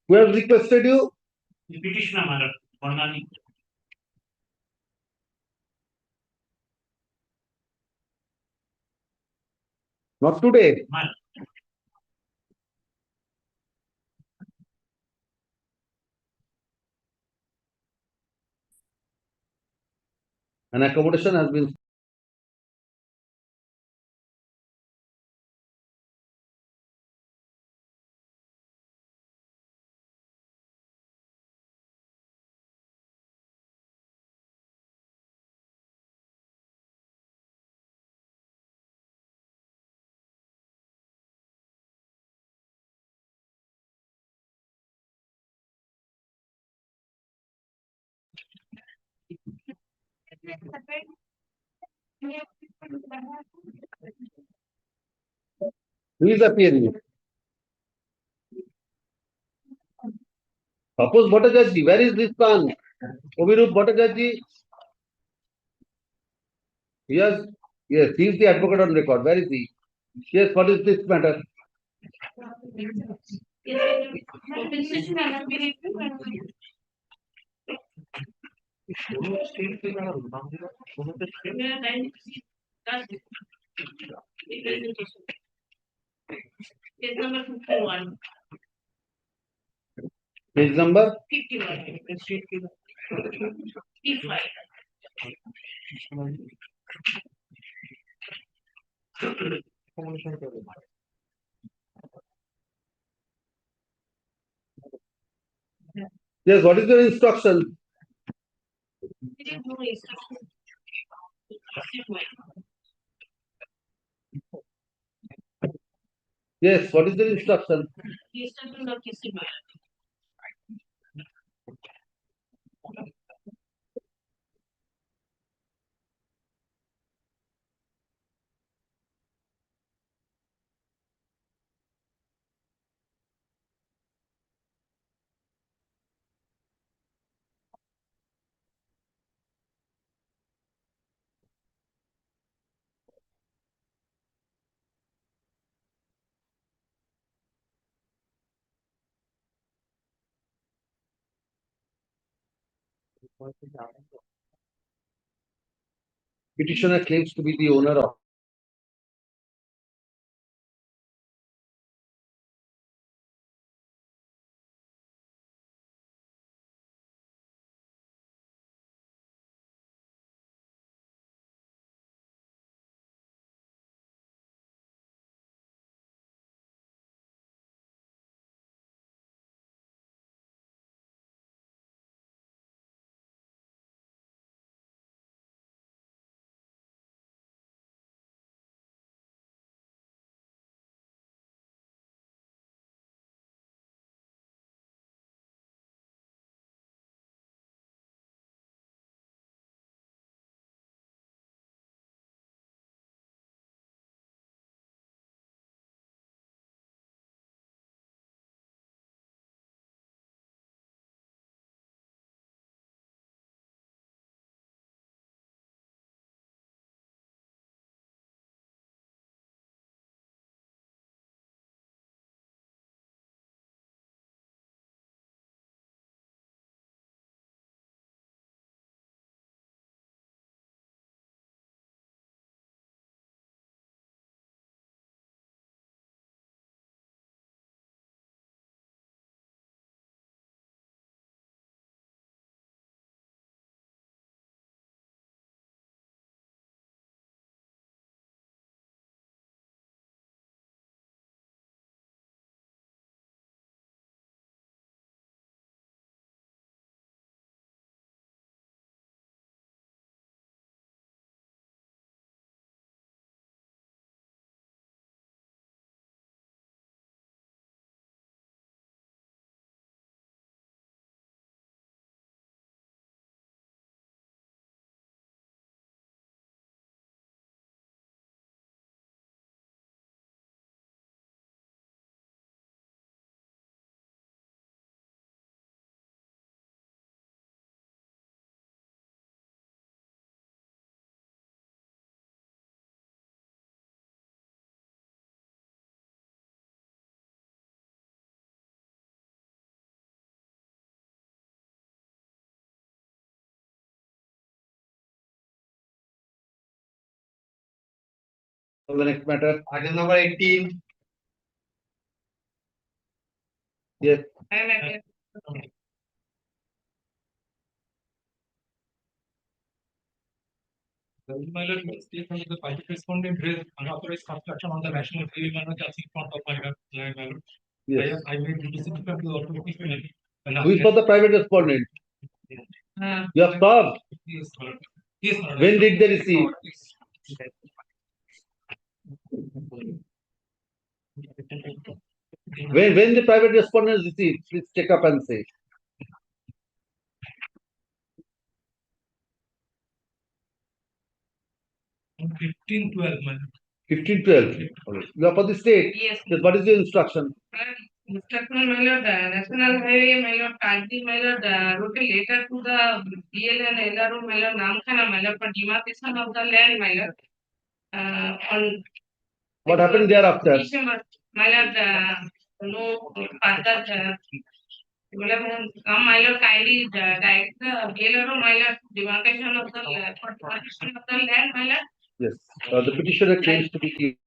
Who has requested you? Petitioner, madam, Bonnani. Not today. Madam. An accommodation has been. Who is appearing? Suppose Bhattacharya, where is this man? Ovirup Bhattacharya. Yes, he is the advocate on record. Where is he? Yes, what is this matter? Case number 51. Page number 51. 55. yes. What is your instruction? It is no instruction. Yes, what is the instruction? Instruction of testimony. Petitioner claims to be the owner of On the next matter, Item number 18. yes, My lord, state from the private respondent raised unauthorized construction on the national highway manner just in front of my land, my lord. yes. I made the decision to the authority. Who is for the private respondent? You have served. Yes, my lord. Yes, my lord. When did they receive? When the private respondent received, please check up and say. On 15/12, my lord. 1512. You are for the state. Yes. Yes, what is your instruction? Instruction, my lord, national highway, my lord, Kanti, my lord, wrote a letter to the BL and LRO, my lord, Namkhana, my lord, for demarcation of the land, my lord. On What happened thereafter? December, my lord, no further, my lord, kindly direct the BLRO, my lord, demarcation of the demarcation of the land, my lord. Yes. The petitioner claims to be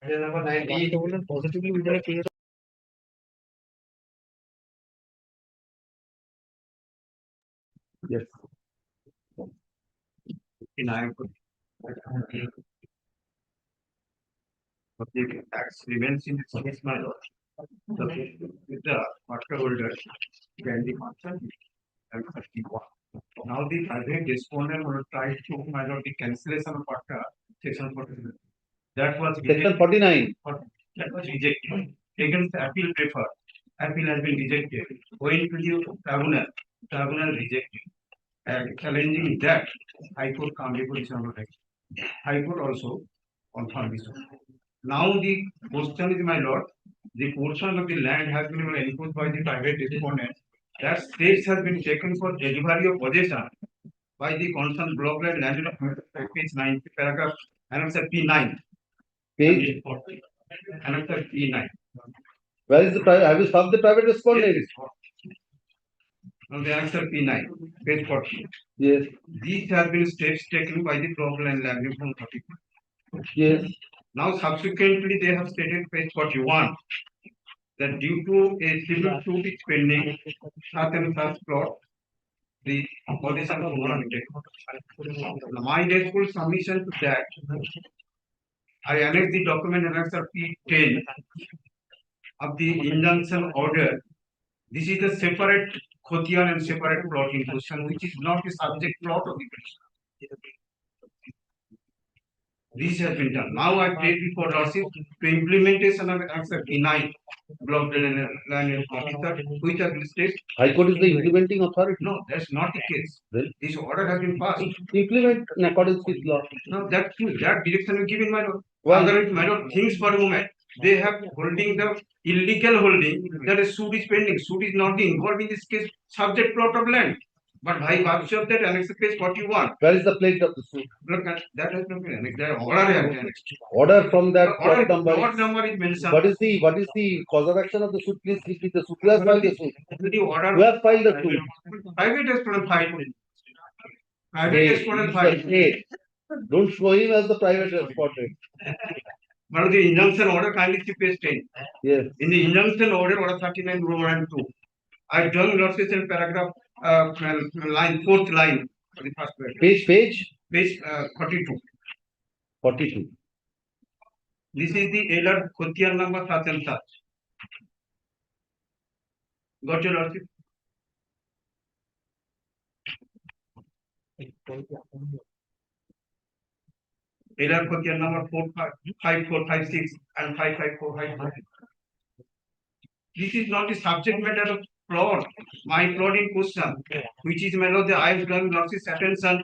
number 90. Positively, we can create. Yes. in I public tax remains in its case, my lord. With the master holder can be concerned and 31. Now the private respondent will try to my lord the cancellation of Patta section 49. That was Section rejected. 49. That was rejected. Against the appeal paper, appeal has been rejected. Going to the tribunal, tribunal rejected. And challenging that, High Court can't be position of right. High Court also confirmed this. Now the question is, my lord, the portion of the land has been enclosed by the private respondent. That stage has been taken for delivery of possession by the concerned block land landed on page 9, paragraph annexure P9. Page. Annexure P9. Where is the private? Have you solved the private respondent? On the annexure P9, page 40. Yes. These have been steps taken by the block land landed from 30. Yes. Now subsequently they have stated page 41 that due to a civil suit is pending, such and such plot, the possession of warranted. My full submission to that, I annex the document annexure P10 of the injunction order. This is a separate Khotian and separate plot in question, which is not the subject plot of the petition. This has been done. Now I pray before lordship to implementation of answer P9 block land officer, which has been stated. High Court is the implementing authority. No, that's not the case. Then This order has been passed. implement in accordance with law. Now that direction is given, my lord. Why? Otherwise, my lord, things for a moment. They have holding the illegal holding that a suit is pending. Suit is not involved in this case, subject plot of land. But by virtue of that, annex page 41. Where is the plate of the suit? Look at that has not been annexed. That order has been annexed. Order from that plot number. Plot number is mentioned. What is the cause of action of the suit? Please repeat the suit. Who has filed the suit? The order. Who has filed the suit? Private respondent filed. Private Hey, respondent it's the filed. state. Don't show him as the private respondent. But the injunction order kindly see page 10. Yes. In the injunction order 39 Roman 2, I done losses in paragraph line, fourth line for the first paragraph. Page 42. 42. This is the Elder Khotian number such and such. Got your lordship? Elder Khotian number 5456 and 55455. This is not the subject matter of plot. My plot in question, which is my lord, the I have done lordship's attention.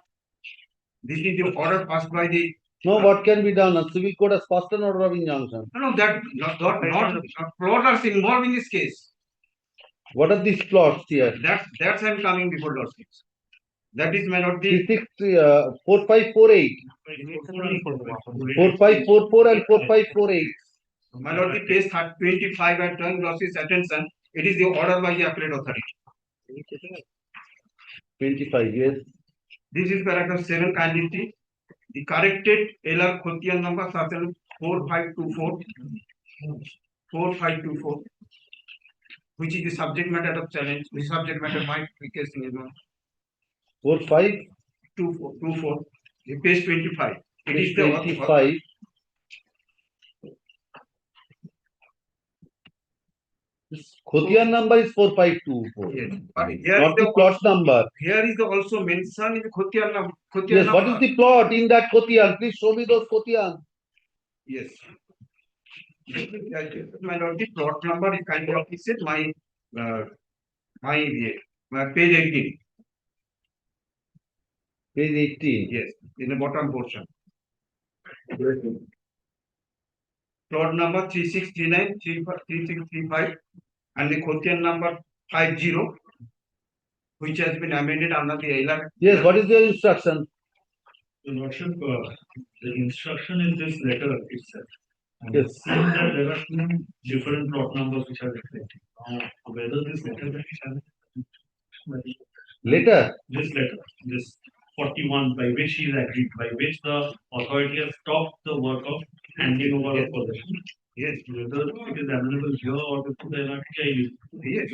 This is the order passed by the. No, what can be done? A civil court has passed an order of injunction. No, that not plotters involved in this case. What are these plots here? That's I'm coming before lordships. That is my lord the 4548, 4544 and 4548. my lord the page 25 at drawing lordships attention. It is the order by the appellate authority. 25, yes. This is paragraph 7 kindly see. The corrected LR Khotian number 4524, 4524, which is the subject matter of challenge. The subject matter might be casing is 4524, the page 25. It is the 25. Khotian number is 4524. Yes. But here Not is the plot number. Here is the also mentioned in the Khotian number. Yes, what is the plot in that Khotian? Please show me those Khotian. Yes. My lord, the plot number is kindly opposite my page 18. Page 18. Yes, in the bottom portion. Plot number 3639, 3635, and the Khotian number 50, which has been amended under the LR. Yes, what is your instruction? The lordship, the instruction in this letter itself. And Yes. it seems that there are two different plot numbers which are reflected. Now, whether this letter that we have, this letter, this 41 by which he is agreed, by which the authority has stopped the work of handing over Yes. of possession. Yes, Whether it is available here or before the LRTI. yes,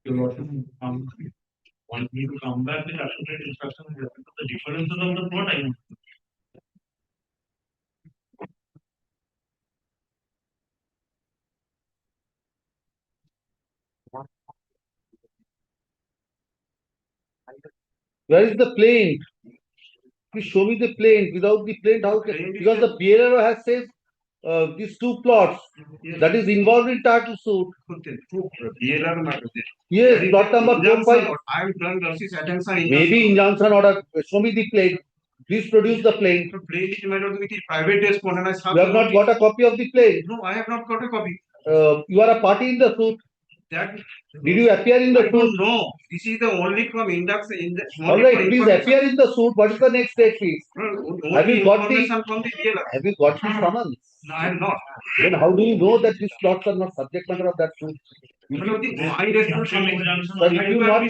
Your worship, want me to come back with appropriate instructions with respect to the differences of the plot, I know. Where is the plane? Please show me the plane. Without the plane, how can, Plane is because there. the bearer has said these two plots Yes. that is involved in title suit. DLR matter there. Yes, There is plot a number injunction 4-5. order. I have done versus attention injunction. Maybe injunction order. Show me the plane. Please produce the plane. So plane is matter with the private desk and I You have not got a copy of the plane. No, I have not got a copy. You are a party in the suit. That Did you appear in the I suit? don't know. This is the only from induction. All right, please appear in the suit. What is the next date, please? Have you got the information from the DLR? Have you got the summons? No, I am not. Then how do you know that these plots are not subject matter of that suit? My responsibility. Sir, if you not,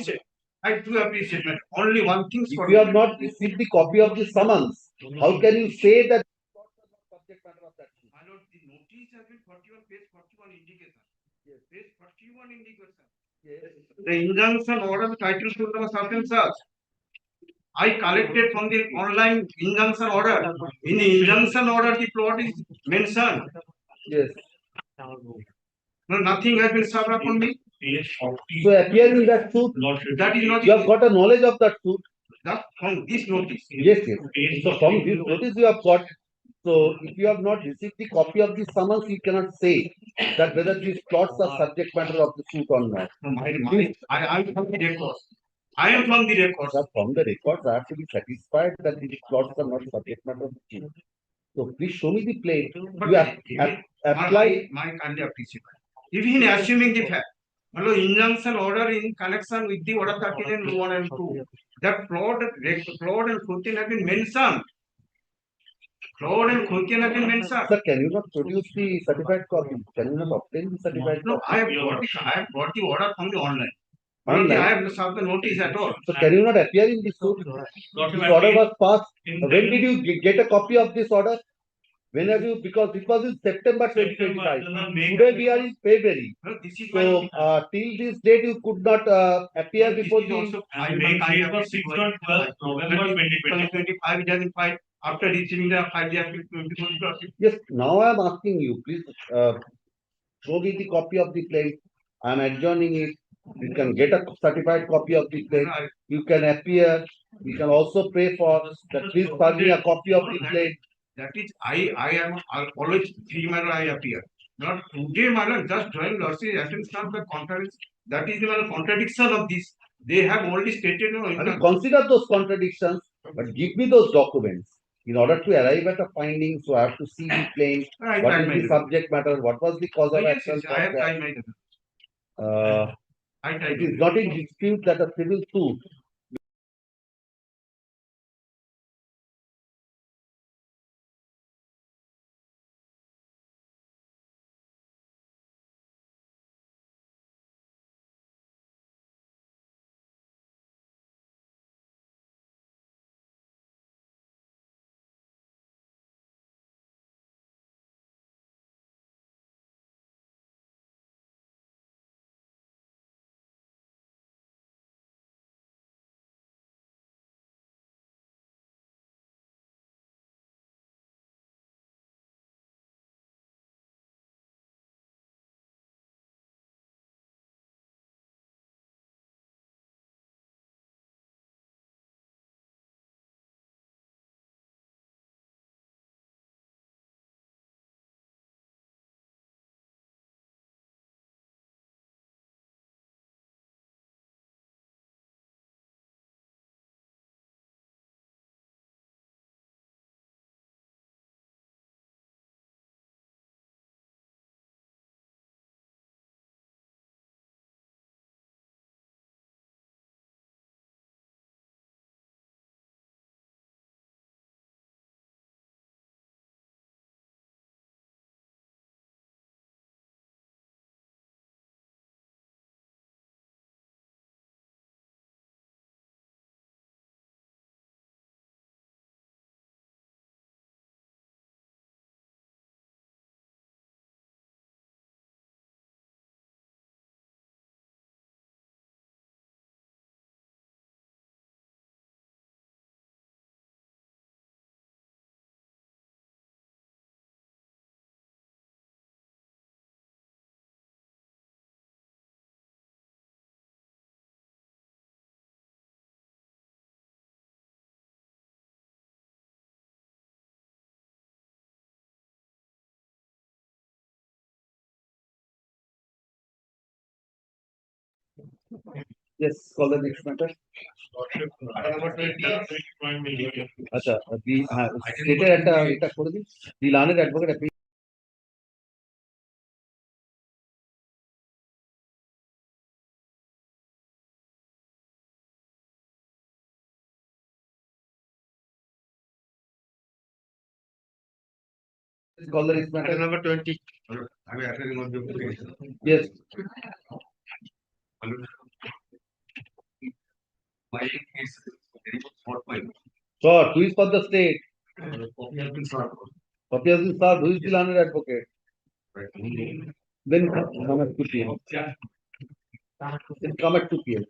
I do appreciate that. Only one thing if you have not received the copy of the summons, how can you say that plots are not subject matter of that suit? My lord, the notice has been 41, page 41 indication. Yes. Page 41 indication. Yes. The injunction order title to the certain such. I collected from the online injunction order. In the injunction order, the plot is mentioned. Yes. No, nothing has been served upon me. Page 40. So appear in that suit. Lordship. That is not You have got a knowledge of that suit. that from this notice. Yes, yes. Page So from 40. this notice you have got. So if you have not received the copy of the summons, you cannot say that whether these plots are subject matter of the suit or not. I am from the records. I am from the records. Sir, from the records, I have to be satisfied that these plots are not subject matter of the suit. So please show me the plane. But You have applied. my kindly appreciate. Even assuming the fact, hello, injunction order in connection with the order 13 and 1 and 2, that fraud and 14 have been mentioned. Fraud and 14 have been mentioned. Sir, can you not produce the certified copy? Can you not obtain the certified No, copy? I have got the order from the online. Online. I have served the notice at all. So can you not appear in the suit? Lordship, This order was passed. in When did you get a copy of this order? When have you? Because it was in September 2025. Today we are in February. No, this is So till this date you could not appear before the. I make date for 6th or 12th November 2020. 2025 it has been filed after receiving the 5 year 24. Yes, now I am asking you, please show me the copy of the plate. I am adjourning it. You can get a certified copy of the plate. You can appear. You can also pray for that. Please pass me a copy of the plate. That is, I am always three manner I appear. Not today, madam, just join Lordship attention of the contradiction. That is the contradiction of this. They have only stated, I will consider those contradictions, but give me those documents. In order to arrive at a finding, so I have to see the plane. What is the subject matter? What was the cause of action? I have time. It is not in dispute that a civil suit Yes, call the next matter. আচ্ছা, the stated একটা এটা করে দিন, the learned advocate call the next matter. number 20. Yes, short, who is for the state? Copy has been served, who is the learned advocate? Then come at 2 p.m. Then come at 2 p.m.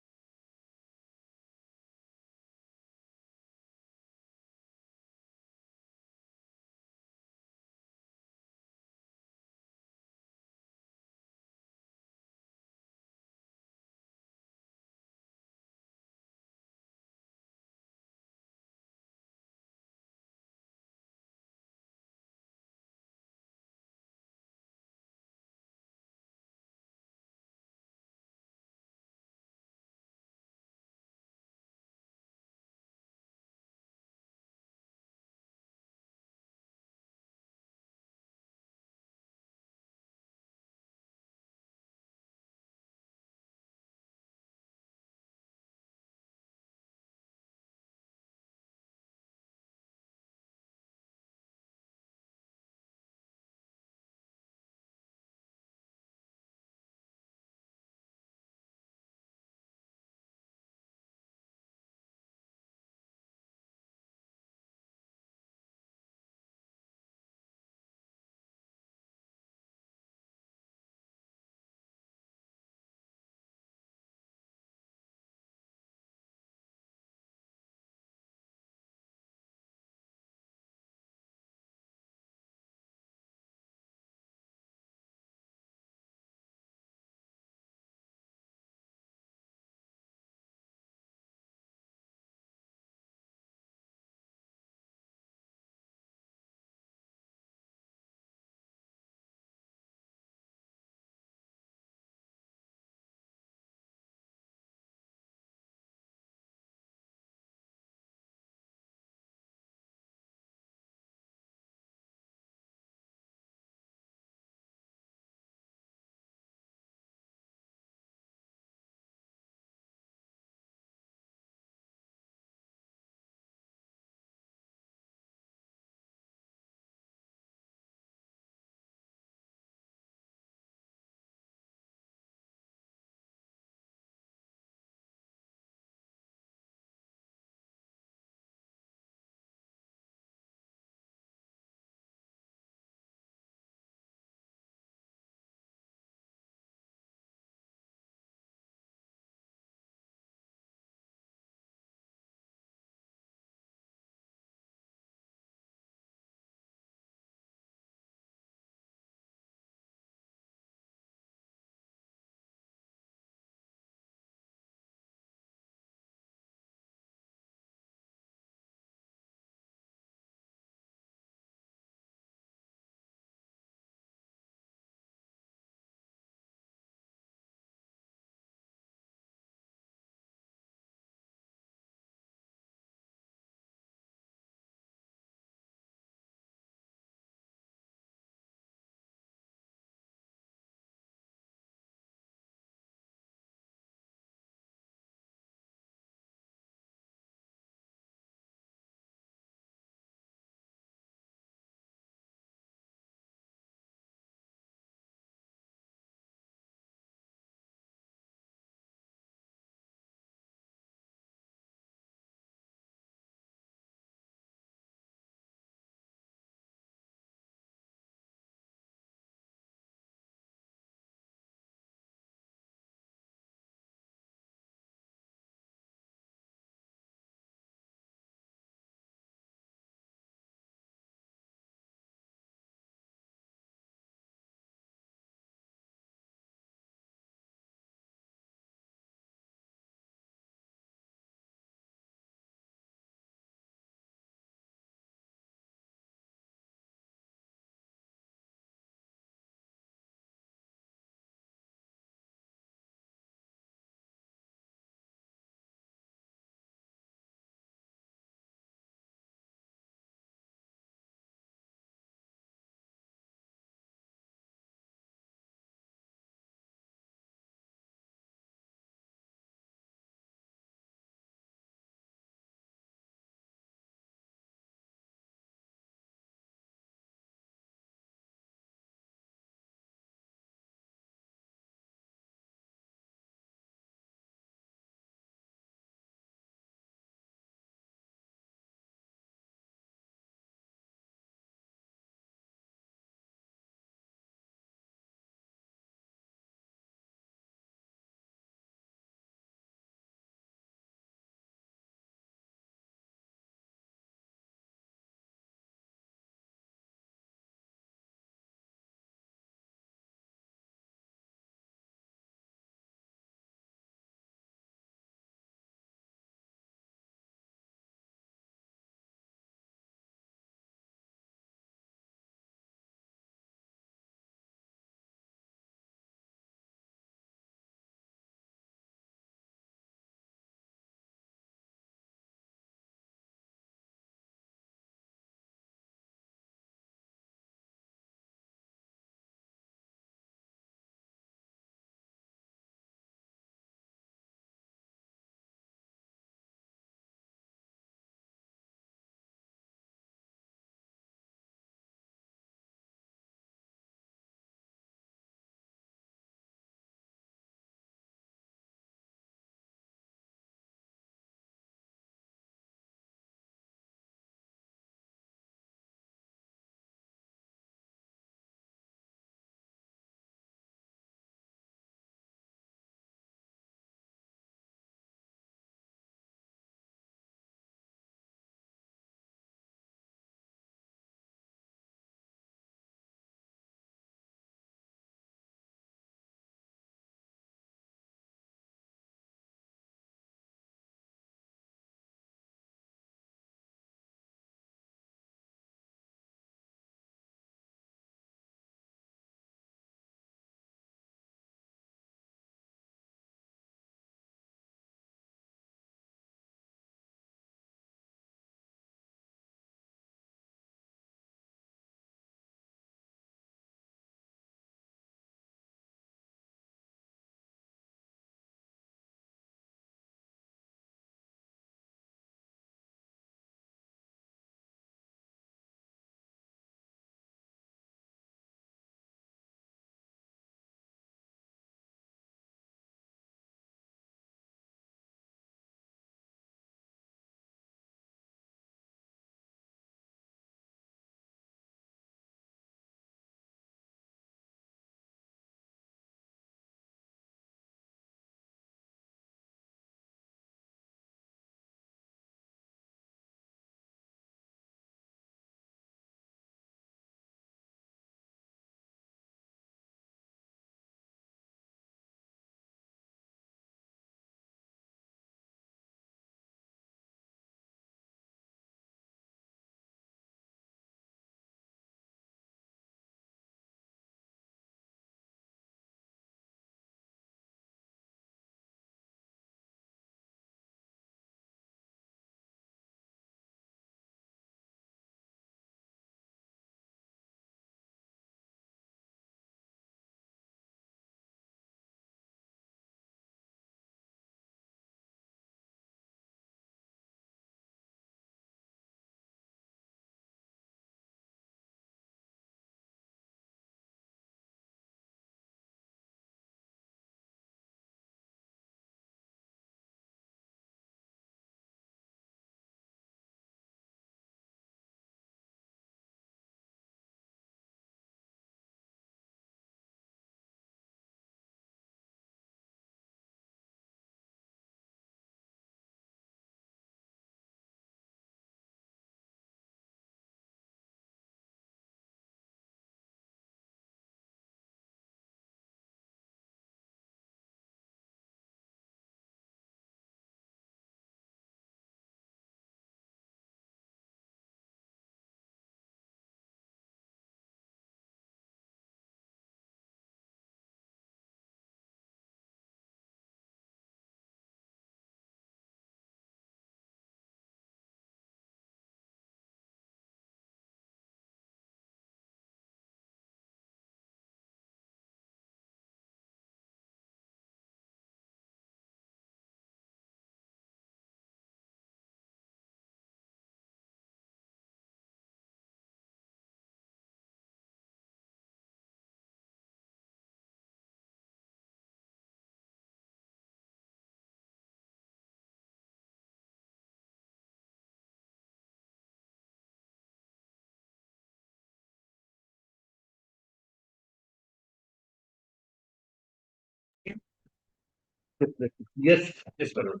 Yes, Yes, my lord.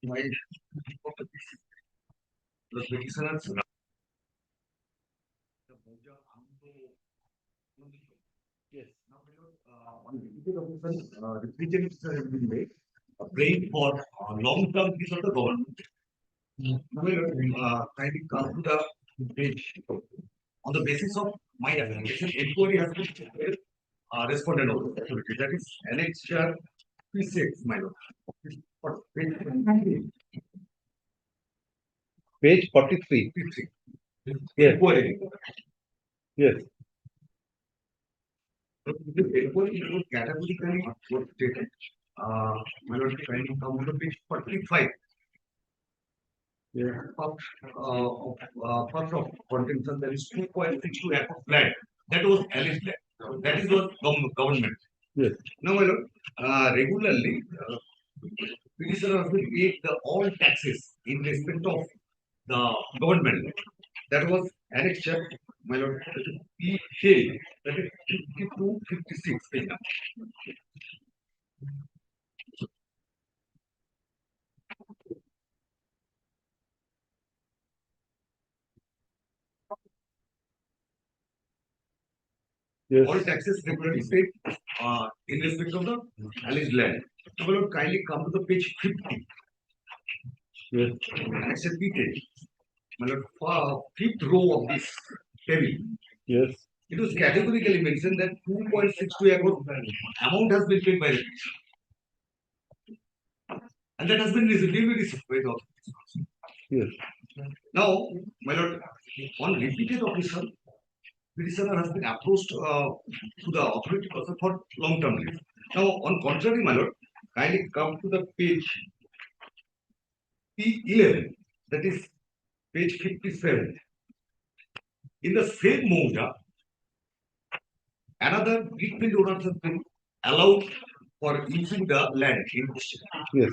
My the petitioners. yes. Now, my lord, on repeated occasion, representatives have been made, praying for long-term peace of the government. Now, my lord, kindly come to the page. On the basis of my application, inquiry has been responded on authority. That is annexure P6, my lord. For page 23. Page 43. Yes. Inquiry. Yes. The inquiry was categorically stated. My lord, kindly come to page 45. Yeah. First of contention, there is 2.62 acre of land. That was alleged land. That is what government. Yes. Now, my lord, regularly, petitioner has been paid all taxes in respect of the government. That was annexure, my lord, PK, that is 5256. Yes. All taxes regularly paid in respect of the alleged land. Now, my lord, kindly come to the page 50. Yes. Annexure PK. My lord, fifth row of this table. Yes. It was categorically mentioned that 2.62 acre amount has been paid by the petitioner. And that has been duly received by the authorities. Yes. Now, my lord, on repeated occasion, petitioner has been approached to the authority person for long-term leave. Now, on contrary, my lord, kindly come to the page P11, that is page 57. In the same moja, another greenfield owners has been allowed for using the land in question. Yes.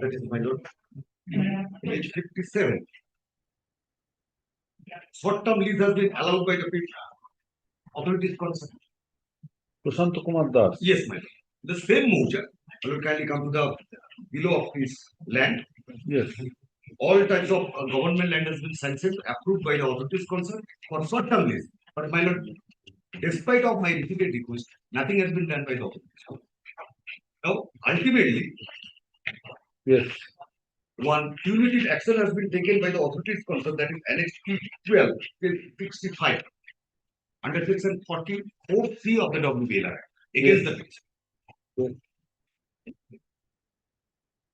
That is, my lord, page 57. Short-term lease has been allowed by the authorities concerned. Prashant Kumar Das. Yes, my lord. The same moja, I will kindly come to the below of this land. Yes. All types of government land has been sanctioned, approved by the authorities concerned for short-term lease. But my lord, despite of my repeated request, nothing has been done by the authorities. Now, ultimately, Yes. one punitive action has been taken by the authorities concerned, that is Annex P12 till 65 under section 44C of the WBLR against the petition. Yes.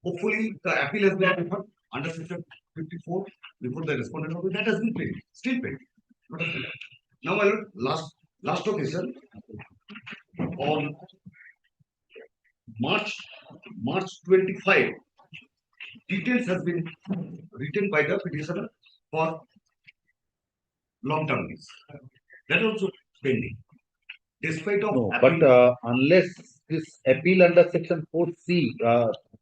Hopefully, the appeal has been referred under section 54 before the respondent of that has been paid, still paid. Now, my lord, last occasion on March 25, details has been written by the petitioner for long-term lease. That also pending. Despite of No, appeal, but unless this appeal under section 4C,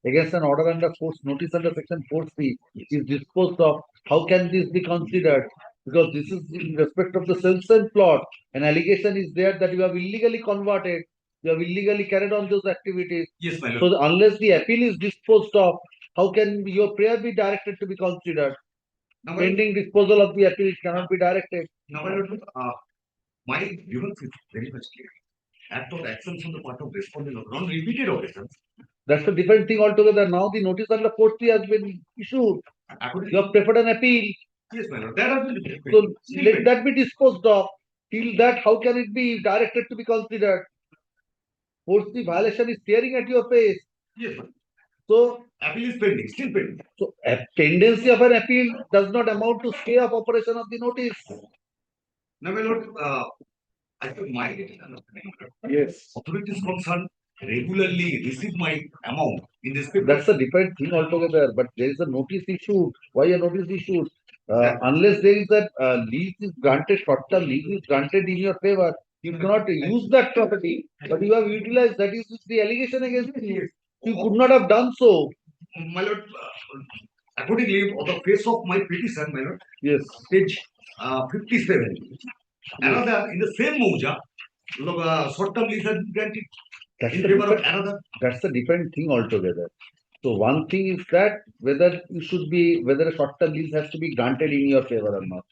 against an order under force, notice under section 4C is disposed of, how can this be considered? Because this is in respect of the self-same plot. An allegation is there that you have illegally converted, you have illegally carried on those activities. yes, my lord. So unless the appeal is disposed of, how can your prayer be directed to be considered? Now, my lord, Pending disposal of the appeal, it cannot be directed. now, my lord, my grievance is very much clear. Act of actions on the part of respondent on repeated occasions. That's a different thing altogether. Now the notice under 4C has been issued. According You have preferred an appeal. yes, my lord, that has been paid. So Still let paid. that be disposed of. Till that, how can it be directed to be considered? 4C violation is staring at your face. Yes, my lord. So, Appeal is pending, still pending. so a tendency of an appeal does not amount to stay of operation of the notice. Now, my lord, I think my Yes. authorities concerned regularly receive my amount in respect That's of a different thing altogether. But there is a notice issued. Why a notice issued? Unless there is a lease is granted, short-term lease is granted in your favor, you cannot use that property. But you have utilized, that is the allegation against you. You could not have done so. my lord, accordingly, on the face of my petition, my lord, Yes. page 57. Another in the same moja, short-term lease has been granted That's in the favor of different, another. that's a different thing altogether. So one thing is that whether a short-term lease has to be granted in your favor or not.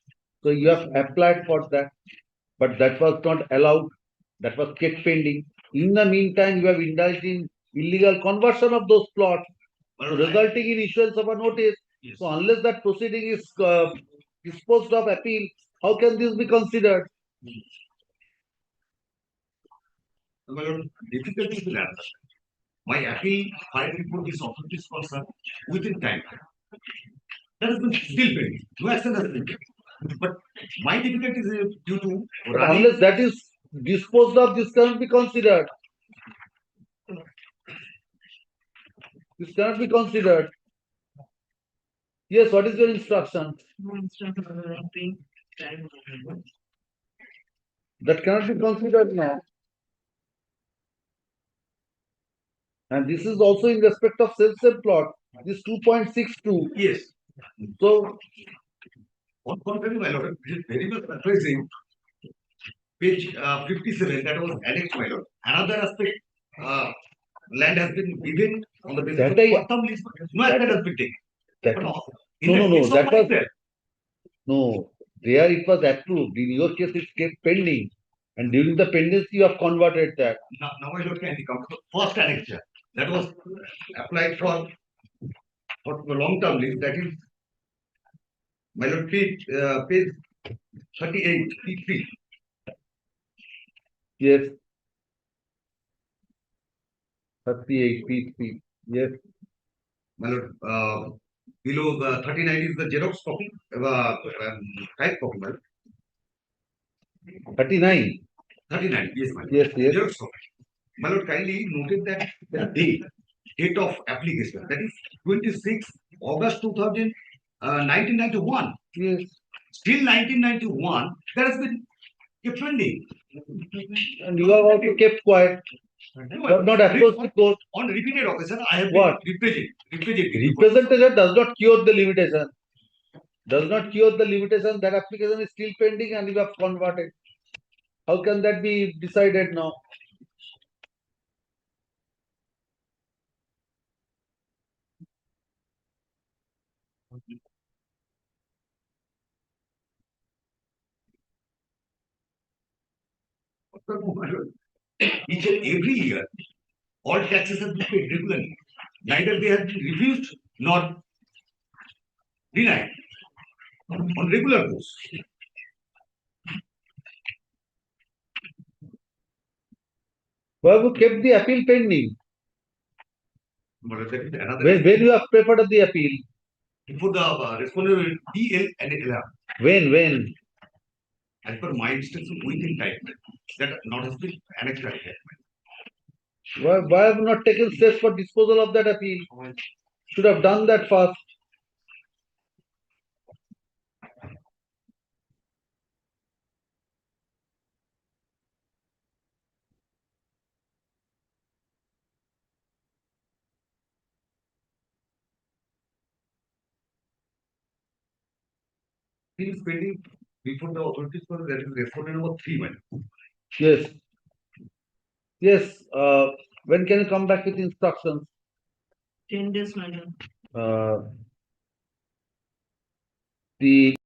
So you have applied for that, but that was not allowed. That was kept pending. In the meantime, you have indulged in illegal conversion of those plots, Well, I- resulting in issuance of a notice. Yes. So unless that proceeding is disposed of appeal, how can this be considered? Well, difficulties will answer. My appeal filed before this authority is concerned within time. That has been still pending. No action has been taken. But my difficulty is due to But running. unless that is disposed of, this cannot be considered. This cannot be considered. Yes, what is your instruction? That cannot be considered now. And this is also in respect of self-same plot. This 2.62. Yes. So On contrary, my lord, it is very much surprising. Page 57, that was annexed, my lord. Another aspect, land has been given on the basis of That I- short-term lease. No action has been taken. that, But no, no, no, case of that was- myself, no, there it was approved. In your case, it kept pending. And during the pendency, you have converted that. now my lord, can come to the first annexure. That was applied for the long-term lease. That is, my lord, page 38, P3. Yes. 38 P3. Yes. My lord, below the 39 is the Xerox copy, type copy, my lord. 39. 39, yes, my lord. Yes, yes. Xerox copy. My lord, kindly noted that the date of application, that is 26 August 2000, 1991. Yes. Still 1991, there has been kept pending. And you have also kept quiet. You have not approached the court. On repeated occasion, I have What? been represented. Representation does not cure the limitation. Does not cure the limitation. That application is still pending and you have converted. How can that be decided now? Each and every year, all taxes have been paid regularly. Neither they have been refused nor denied on regular course. Why have you kept the appeal pending? But that is another. When you have preferred the appeal? For the respondent DL and LR. When? As per my instruction within time, that not has been annexed right here. Why have you not taken steps for disposal of that appeal? Should have done that first. He is pending before the authorities for that is respondent number 3, man. Yes. Yes. When can you come back with instructions? 10 days, madam. The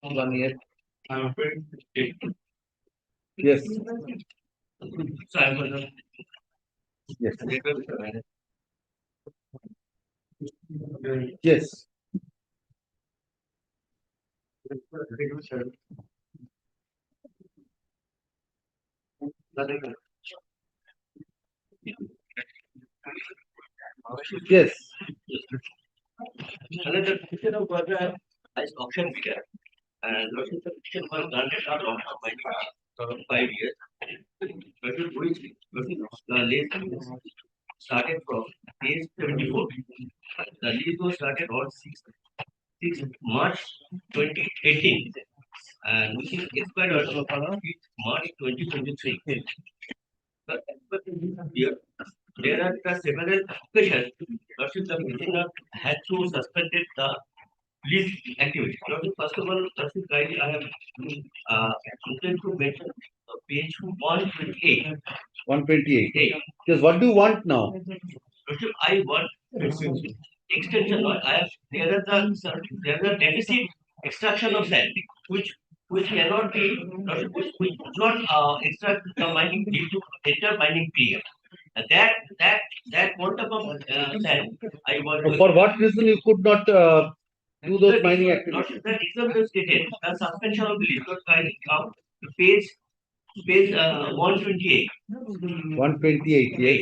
1 year. I'm afraid it. Yes, So I'm gonna. yes, yes. Yes, Another question of whether as option bigger and what is the question was granted out of my 5 years. But it was the lease started from page 74. The lease was started on 6 March 2018 and which is expired on 5th March 2023. But here, there are the several occasions that the prisoner had to suspended the lease activity. First of all, I have intend to mention page 128. 128. Yes, what do you want now? I want extension. I have there are deficit extraction of sand, which cannot be which not extract the mining due to enter mining period. And that quantum of sand I want to. For what reason you could not do those mining activities? The reason is stated the suspension of the lease. Count page 128. 128, yes.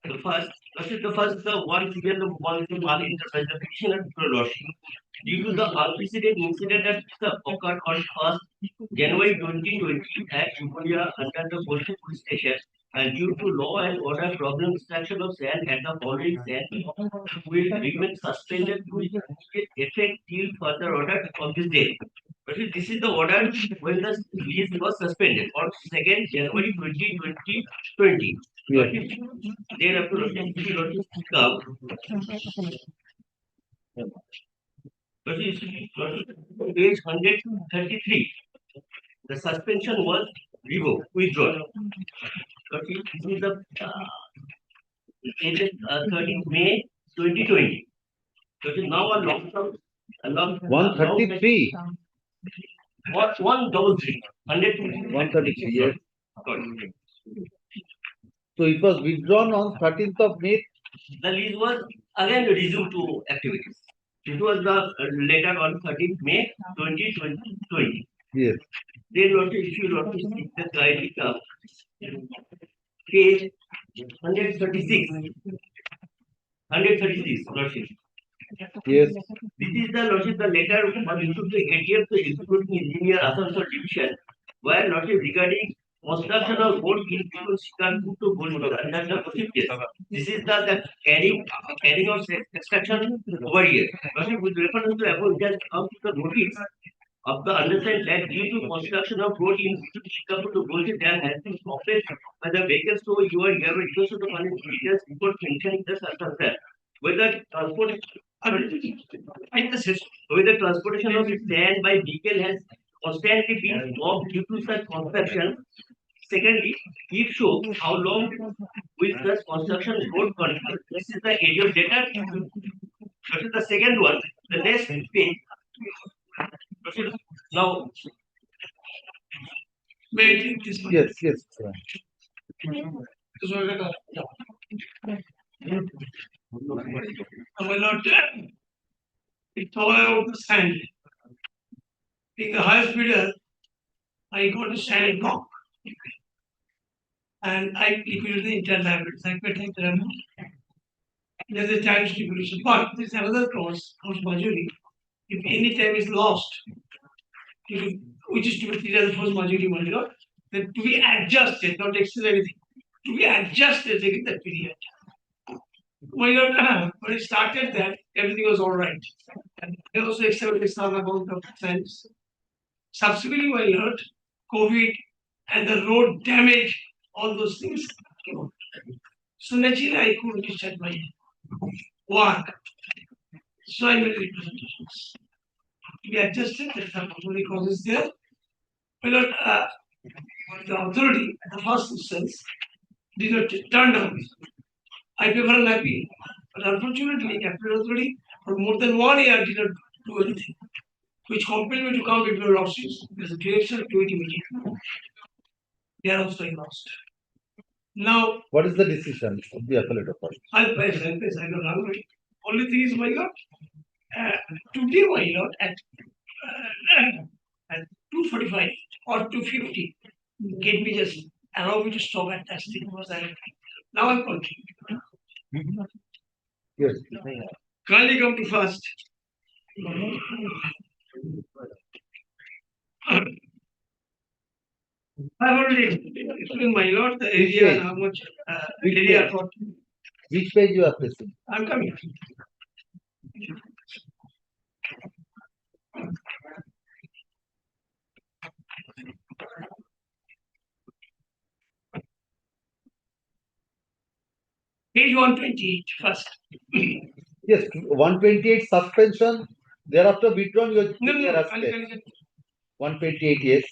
The one given the one to one interpretation of lordship due to the unprecedented incident that occurred on 1st January 2020 at Julia under the Bolshevik police station and due to law and order problem extraction of sand at the following sand will remain suspended with immediate effect till further order of this day. But this is the order when the lease was suspended on 2nd January 2020. Yes. Thereafter, come. But page 133. The suspension was revoked, withdrawn. But this is the dated 13th May 2020. So it is now a long term. 133. What 133? 133, yes. So it was withdrawn on 13th of May. The lease was again resumed to activities. It was the later on 13th May 2020. Yes. They want to issue not to seek the guide page 136. 136, Lordship. Yes. This is the Lordship, the letter was issued to ATF to executing engineer Asansol division, where Lordship regarding construction of board in people Shikarpur to Bolshevik under the procedures. This is the carrying of extraction over here. Lordship, with reference to above, just come to the notice of the understand that due to construction of road in Chicago to Bolshevik, there has been stoppage by the vehicles, so you are here request to the money details report mentioning the circumstance. Whether transportation of sand by vehicle has constantly been stopped due to such construction. Secondly, it shows how long will such construction road continue. This is the area of data. That is the second one. The next page. Now, wait, this one. Yes, yes. This one, my lord, it tore out the sand. Being the highest bidder, I got a sand block. And I liquidated the entire liabilities. I paid the amount. There's a time stipulation. But there's another clause, majority. If any time is lost, which is to be treated as force majority matter, then to be adjusted, not excess anything. To be adjusted in that period. When it started that, everything was all right. And they also accepted some amount of sense. Subsequently, when I learned COVID and the road damage, all those things came out. So naturally, I couldn't discharge my work. So I made representations. We adjusted that some authority causes there. But the authority, the first instance, did not turn down. I prefer an appeal. But unfortunately, capital authority for more than 1 year did not do anything, which compelled me to come before lawsuits. There's a direction to it immediately. They are also lost. Now, What is the decision of the appellate authority? I'll press, I don't know. Only thing is, my lord, today, my lord, at 2:45 or 2:50, get me just allow me to stop at that stage because now I'm continuing. Yes. Kindly come to first. I've already explained, my lord, the area and how much Which area. page? Which page you are facing? I'm coming. Page 128 first. Yes, 128 suspension. Thereafter withdrawn your No, junior no, aspect. 128, yes.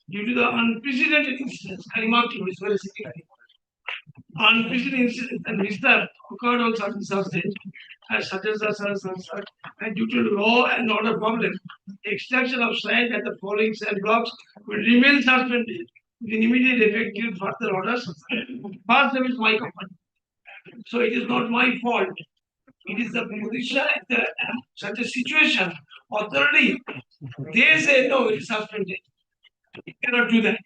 due to the unprecedented incidents, I remarked it is very significant. Unprecedented incidents and misstep occurred on certain substates, as such as such, and due to law and order problem, the extraction of sand at the following sand blocks will remain suspended with immediate effect till further orders. First, there is my company. So it is not my fault. It is the position at such a situation. Authority, they say no, it is suspended. You cannot do that.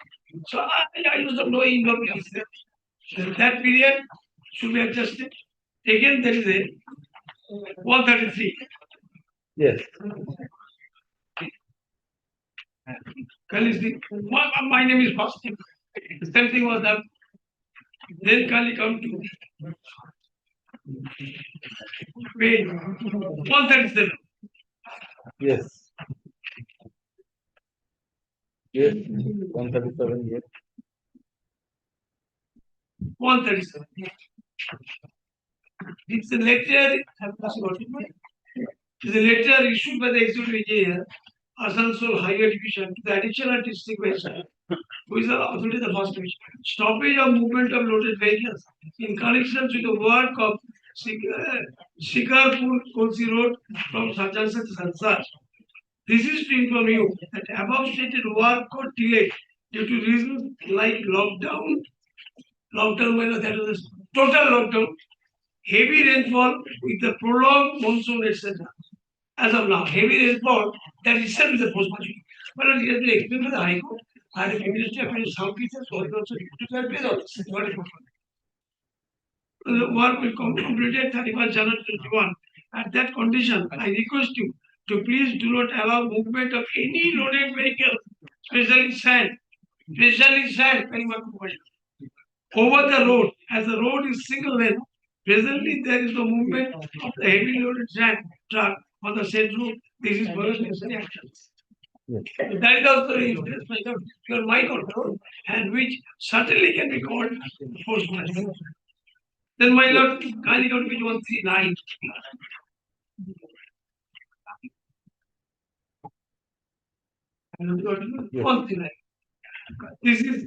So I use the no involvement. That period should be adjusted. Again, there is a 133. Yes. Kali, my name is Boston. The same thing was done. Then Kali come to page 137. Yes. Yes. 137, yes. 137. It's a letter. It's a letter issued by the executive engineer, Asansol Higher Division, to the additional district magistrate, who is the authority of the first division. Stoppage of movement of loaded vehicles in connection with the work of Shikarpur Kolsi Road from such and such and such. This is to inform you that above stated work got delayed due to reasons like lockdown, that was a total lockdown, heavy rainfall with the prolonged monsoon, etc. As of now, heavy rainfall, that itself is a post budget. But it has been explained by the High Court. And if Ministry of Finance, South East, so it also declared based on this. What is the work will complete 31 January 21. At that condition, I request you to please do not allow movement of any loaded vehicle, especially sand, over the road, as the road is single lane. Presently, there is no movement of the heavy loaded sand truck on the said road. This is necessary actions. That is also influenced by your mind control, and which certainly can be called forcefulness. Then, my lord, kindly go to page 139. This is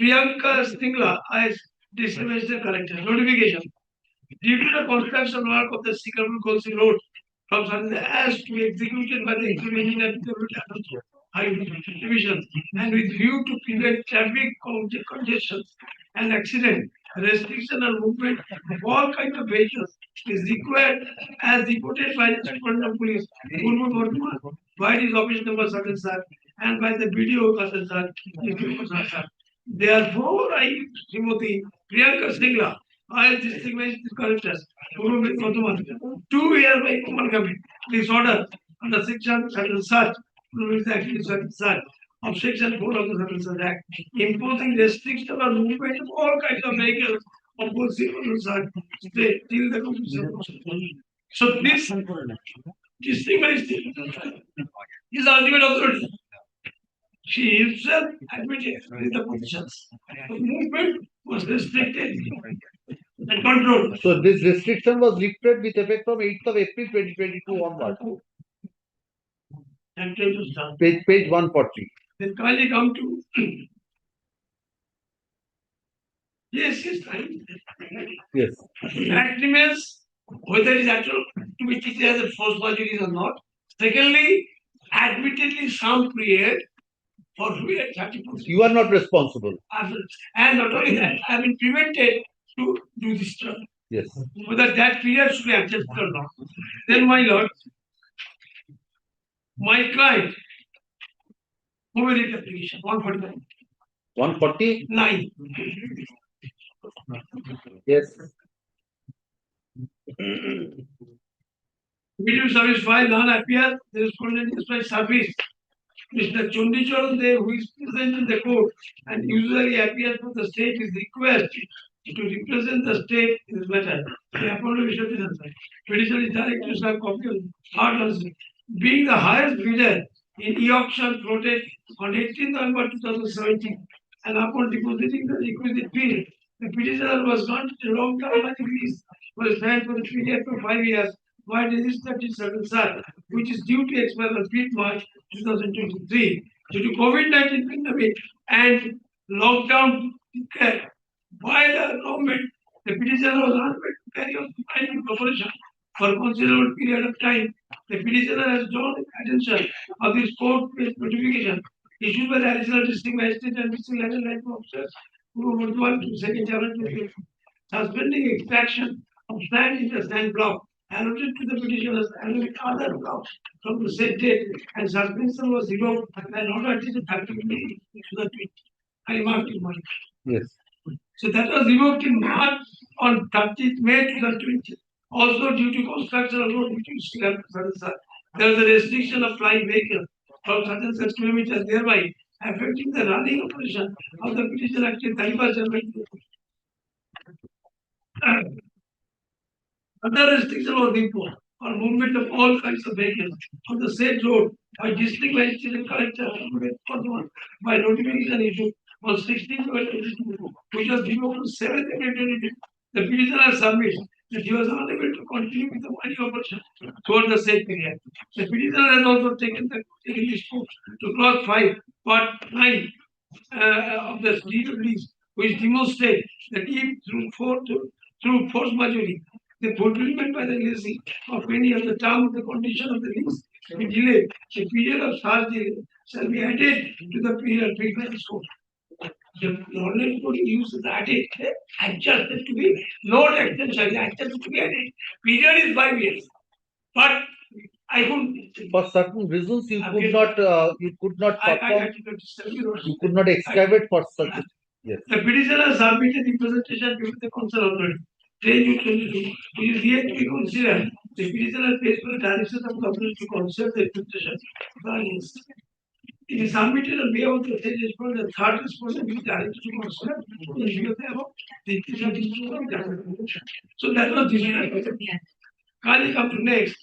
Priyanka Stingla as district collector. Notification. Due to the construction work of the Sikarpur Kolsi Road from Sunday as to be executed by the executive engineer division and with view to prevent traffic congestions and accident, restriction and movement of all kinds of vehicles is required as reported by the Superintendent of Police, Purva Bardhaman, by his office number certain sir, and by the BDO certain sir. Therefore, I, Srimati Priyanka Singla, I district magistrate collectors, Purva Bardhaman, to hereby commit this order under section certain such of section 4 of the Civil Act, imposing restriction on movement of all kinds of vehicles of both civil and state till the completion of the So this district magistrate is ultimate authority. She himself admitted in the positions. The movement was restricted and controlled. So this restriction was lifted with effect from 8th of April 2022 onward. And it was done. Page 140. Then kindly come to Yes, yes, fine. Yes. That remains whether it is actual to be treated as a force majeure or not. Secondly, admittedly some period for period 30%. You are not responsible. And not only that, I have been prevented to do this job. Yes. Whether that period should be adjusted or not. Then, my lord, my client, who will read the application? 149. 140? 9. Yes. Video service file non-appear, the respondent is by service. Mr. Chondicharan Dev, who is present in the court and usually appears for the state, is requested to represent the state in this matter. The appointed Mr. Petition is directed to have copy of hard answer. Being the highest bidder in e-auction floated on 18 November 2017 and upon depositing the requisite fee, the petitioner was granted a long-term money lease was signed for the period of 5 years while registered in certain site, which is due to expire on 5th March 2023 due to COVID-19 pandemic and lockdown declared by the government. The petitioner was unable to carry out the binding operation for a considerable period of time. The petitioner has drawn the attention of this court-based notification issued by the additional district magistrate and district level life officers who would want to second chapter suspending extraction of sand in the sand block allotted to the petitioners and with other blocks from the said date and suspension was revoked and ordered to the 30 May to the 20. I marked in March. Yes. So that was revoked in March on 30th May 2020. Also due to construction of road between Sri Lanka and Sadhasa, there was a restriction of flying vehicles from certain such kilometers, thereby affecting the running operation of the petition act in 31st January. Other restriction was imposed on movement of all kinds of vehicles on the said road by district magistrate and collector by notification issued on 16th which was revoked on 7th April 2022. The petitioner submits that he was unable to continue with the mining operation toward the said period. The petitioner has also taken the steps to clause 5, part 9 of the deed of lease, which demonstrate that if through force majeure, the fulfillment by the lessee of any of the term of the condition of the lease be delayed, the period of such delay shall be added to the period fixed by the court. The ordinance code uses added, adjusted to be not extension, adjusted to be added. Period is 5 years, but I couldn't. For certain reasons, you could not perform. You could not excavate for such. Yes. The petitioner submitted representation before the concerned authority. 10/22, which is yet to be considered. The petitioner pays for the direction of the authority to consider the representation. It is submitted on behalf of the third respondent. The third respondent is directed to consider in view of the above. The petitioner. So that was this. Can you come to next?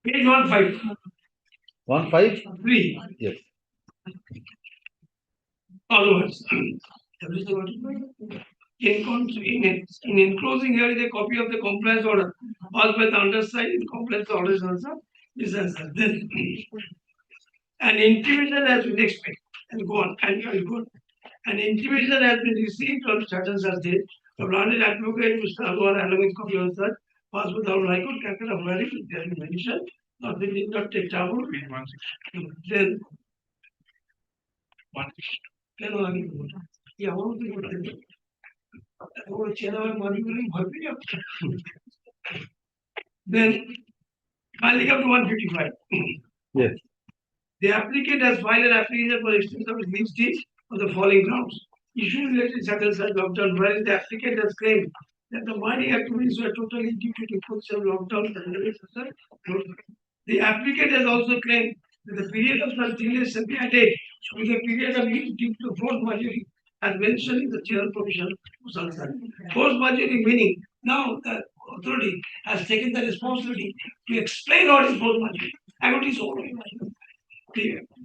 Page 15. 153. Yes. Onwards. In enclosing here is a copy of the compliance order passed by the undersigned. In compliance order is also is answered. Then an intimation has been expected and go on and go on. An intimation has been received on such and such date. The learned advocate Mr. Agrawal along with copy of that passed with our High Court Calcutta wherein it has been mentioned. Not they did not take trouble. Then কেন আমি কি আমার কি করতে ওর চেনা মানিগুলি ভয় পেয়ে then finally come to 155. Yes. The applicant has filed an application for extension of his leave stage on the following grounds. Issues related to circumstances lockdown, whereas the applicant has claimed that the mining activities were totally due to the imposition of lockdown. The applicant has also claimed that the period of such delay shall be added to the period of leave due to force majeure as mentioned in the general provision of sunset. Force majeure meaning now the authority has taken the responsibility to explain what is force majeure and what is only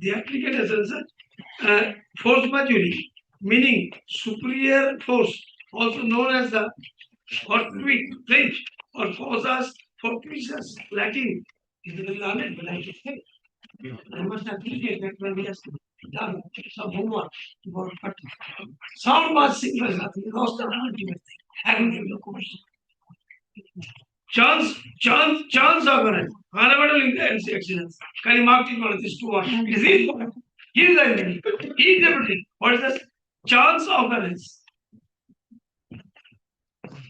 the applicant has answered force majeure meaning superior force, also known as the earthquake, French or forces fortuitous Latin Is very learned, but I just say, I must appreciate that when he has done some homework about but sound was simple as nothing, lost the ultimate thing. Haven't given the question. Chance occurrence. Honorable intense excellence. Can you mark it on this two words? It is his word. His identity. He interpreted. What is this? Chance occurrence.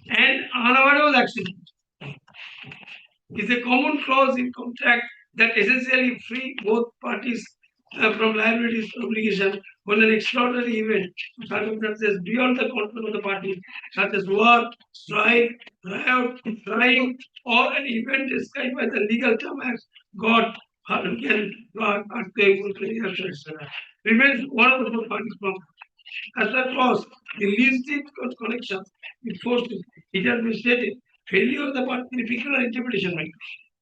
And unavoidable accident is a common clause in contract that essentially free both parties from liabilities obligation when an extraordinary event circumstances beyond the control of the party, such as war, strike, riot, crime, or an event described by the legal term as God, hurricane, earthquake, etc., remains one of the two parties from. As a clause, the least connection with forces, it has been stated, failure of the part in a particular interpretation, right?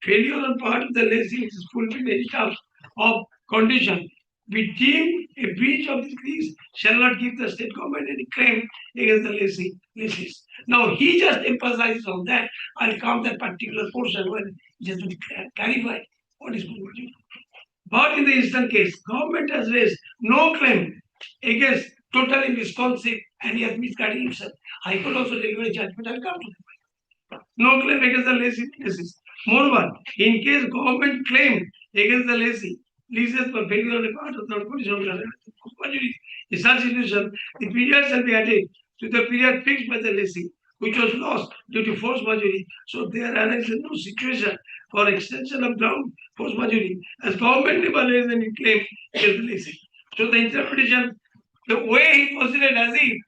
Failure on part of the lessee is fulfilled any terms of condition. We deem a breach of the lease shall not give the state government any claim against the lessees. Now he just emphasizes on that. I'll come that particular portion when it has been clarified what is going on. But in the instant case, government has raised no claim against totally responsive and he has misguided himself. I could also deliver a judgment. I'll come to that. No claim against the lessees. Moreover, in case government claim against the lessee, leases for failure on the part of the condition of the in such situation, the period shall be added to the period fixed by the lessee, which was lost due to force majeure. So there arises no situation for extension of ground force majeure, as government never raised any claim against the lessee. So the interpretation, the way he considered as if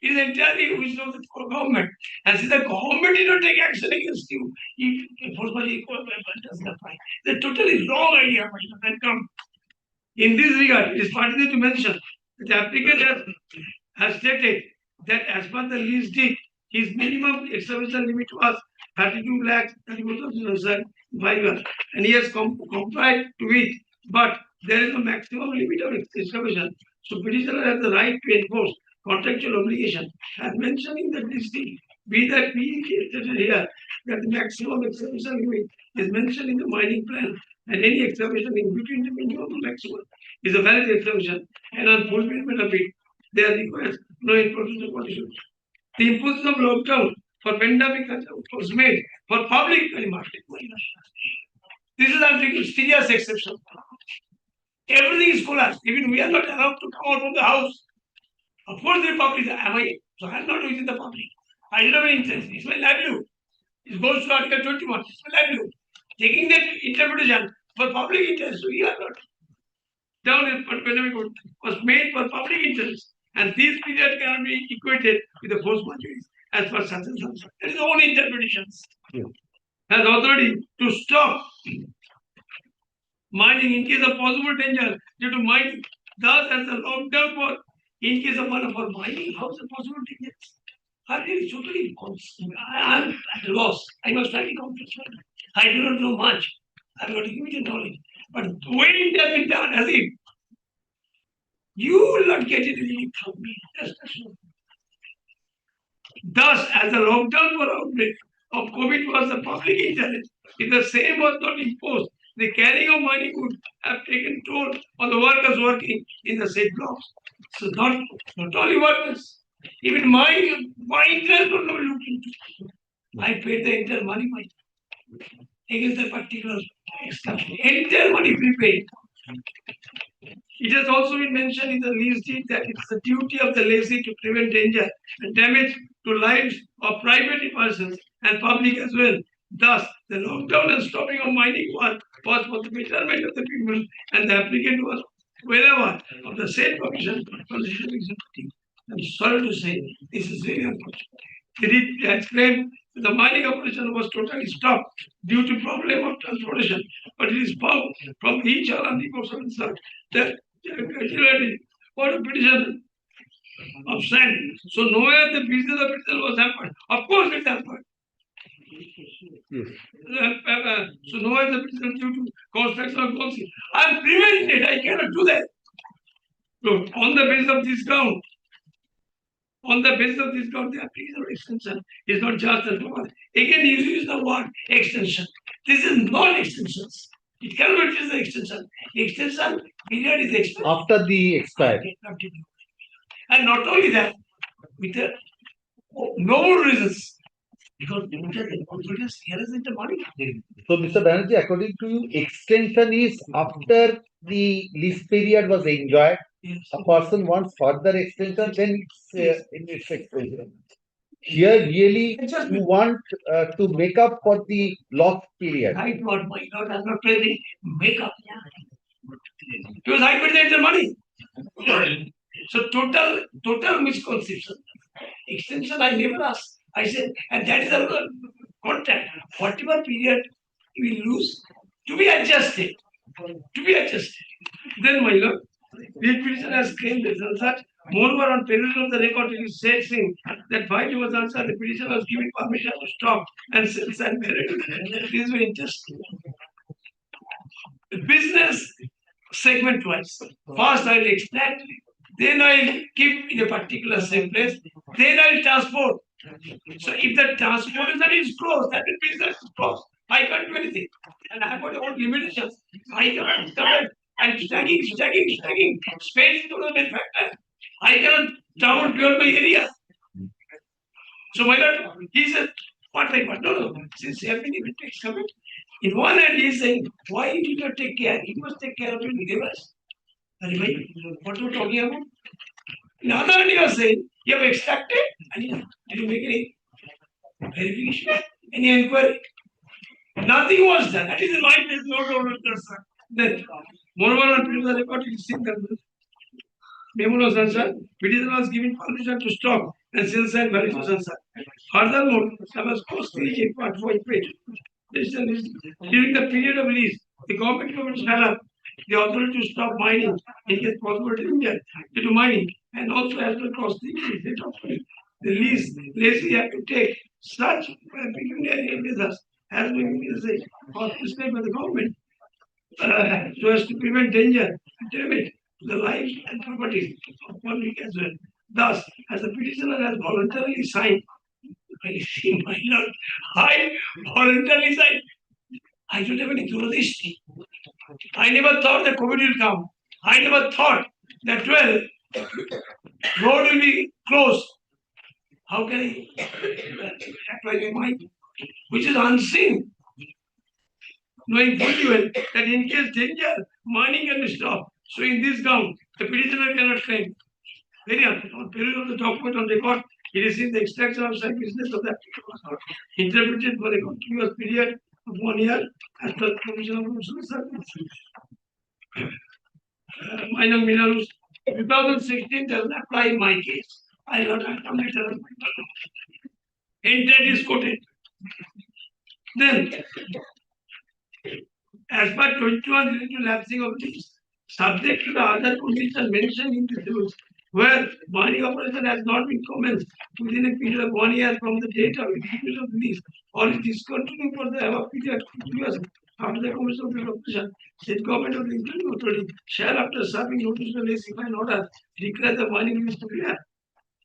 it is entirely wisdom of the government. And since the government did not take action against you, force majeure doesn't apply. It's a totally wrong idea, but come. In this regard, it is pertinent to mention that the applicant has stated that as per the lease deed, his minimum excavation limit was 32 lakhs 34,005 and he has complied to it, but there is a maximum limit of excavation. So petitioner has the right to enforce contractual obligation as mentioned in the lease deed. Be that be stated here that the maximum excavation limit is mentioned in the mining plan and any excavation in between the minimum and maximum is a valid excavation and on fulfillment of it, there requires no enforcement of conditions. The imposition of lockdown for pandemic was made for public market. This is I'm taking serious exception. Everything is collapsed. Even we are not allowed to come out from the house. Of course, the public. Am I? So I am not within the public. I don't have any interest. It's my livelihood. It goes to Article 21. It's my livelihood. Taking that interpretation for public interest, we are not. Down in pandemic was made for public interest, and this period cannot be equated with the force majeure as per such and such. That is own interpretations. Has authority to stop mining in case of possible danger due to mining. Thus, as a lockdown for in case of one of our mining, how is it possible danger? I really totally I am at a loss. I must try to comprehend. I do not know much. I have got limited knowledge. But when it has been done, as if you will not get it relief from me. Thus, as a lockdown for outbreak of COVID was the public interest, if the same was not imposed, the carrying of money would have taken toll on the workers working in the said blocks. So not only workers, even my interest was not looked into. I paid the entire money against the particular excavation. Entire money prepaid. It has also been mentioned in the lease deed that it is the duty of the lessee to prevent danger and damage to lives of private persons and public as well. Thus, the lockdown and stopping of mining work was for the betterment of the people, and the applicant was well aware of the said provision from the executive. I'm sorry to say, this is very unfortunate. The deed has claimed that the mining operation was totally stopped due to problem of transportation, but it is found from each other reports that what a petition of sand. So nowhere the business of petition was hampered. Of course it's hampered. So nowhere the petition due to construction of policy. I am prevented. I cannot do that. So on the basis of this ground, the application of extension is not just as one. Again, you use the word extension. This is non-extensions. It cannot be the extension. The extension period is extension. After the expired. And not only that, with the noble reasons. Because the confidence here is in the money. So, Mr. Banerjee, according to you, extension is after the lease period was enjoyed. Yes. A person wants further extension, then it's extension. Here, really, you want to make up for the lost period. Right, what my God, I'm not really make up. Because I paid the money. So total misconception. Extension I never asked. I said, and that is our contract. Whatever period we lose to be adjusted. To be adjusted. Then my lord, the petition has claimed this and such. Moreover, on perusal of the record, it is said saying that while he was answered, the petition was given permission to stop and sell and marry. This is very interesting. Business segment wise. First I will extract, then I will keep in a particular safe place, then I will transport. So if the transportation is closed, that means business is closed. I can't do anything. And I have got own limitations. I cannot cover and stacking. Space is not the main factor. I cannot down my area. So my lord, he said, what I want? No. Since you have been able to excavate, in one hand he is saying, why did you not take care? He must take care of your neighbors. What are you talking about? In the other hand, you are saying, you have extracted, and did you make any verification, any inquiry? Nothing was done. That is in my place, no concern. Then, moreover, on previous record, it is seen that memo was answered, petition was given permission to stop and sales and value was answered. Furthermore, there was post 3.5 page. During the period of lease, the government shall have the authority to stop mining in case possible danger due to mining, and also as well cost the lease, lessee have to take such pecuniary measures as may be necessary or prescribed by the government so as to prevent danger and damage to the lives and properties of public as well. Thus, as the petitioner has voluntarily signed, my lord, I voluntarily signed. I don't have any curiosity. I never thought that COVID will come. I never thought that, well, road will be closed. How can I apply my mind? Which is unseen. Knowing fully well that in case danger, mining can be stopped. So in this ground, the petitioner cannot claim. Very on period of the document on record, it is in the extraction of some business of that interpreted for a continuous period of 1 year as per the provision of minor minerals. 2016 doesn't apply in my case. I will not come later. And that is quoted. Then, as per 21 related to lapsing of lease, subject to the other conditions mentioned in the rules, where mining operation has not been commenced within a period of 1 year from the date of execution of the lease, or is discontinued for the above period continuous after the commencement of the operation, state government of the including authority shall, after serving notice to lessee by an order, declare the mining lease to be there.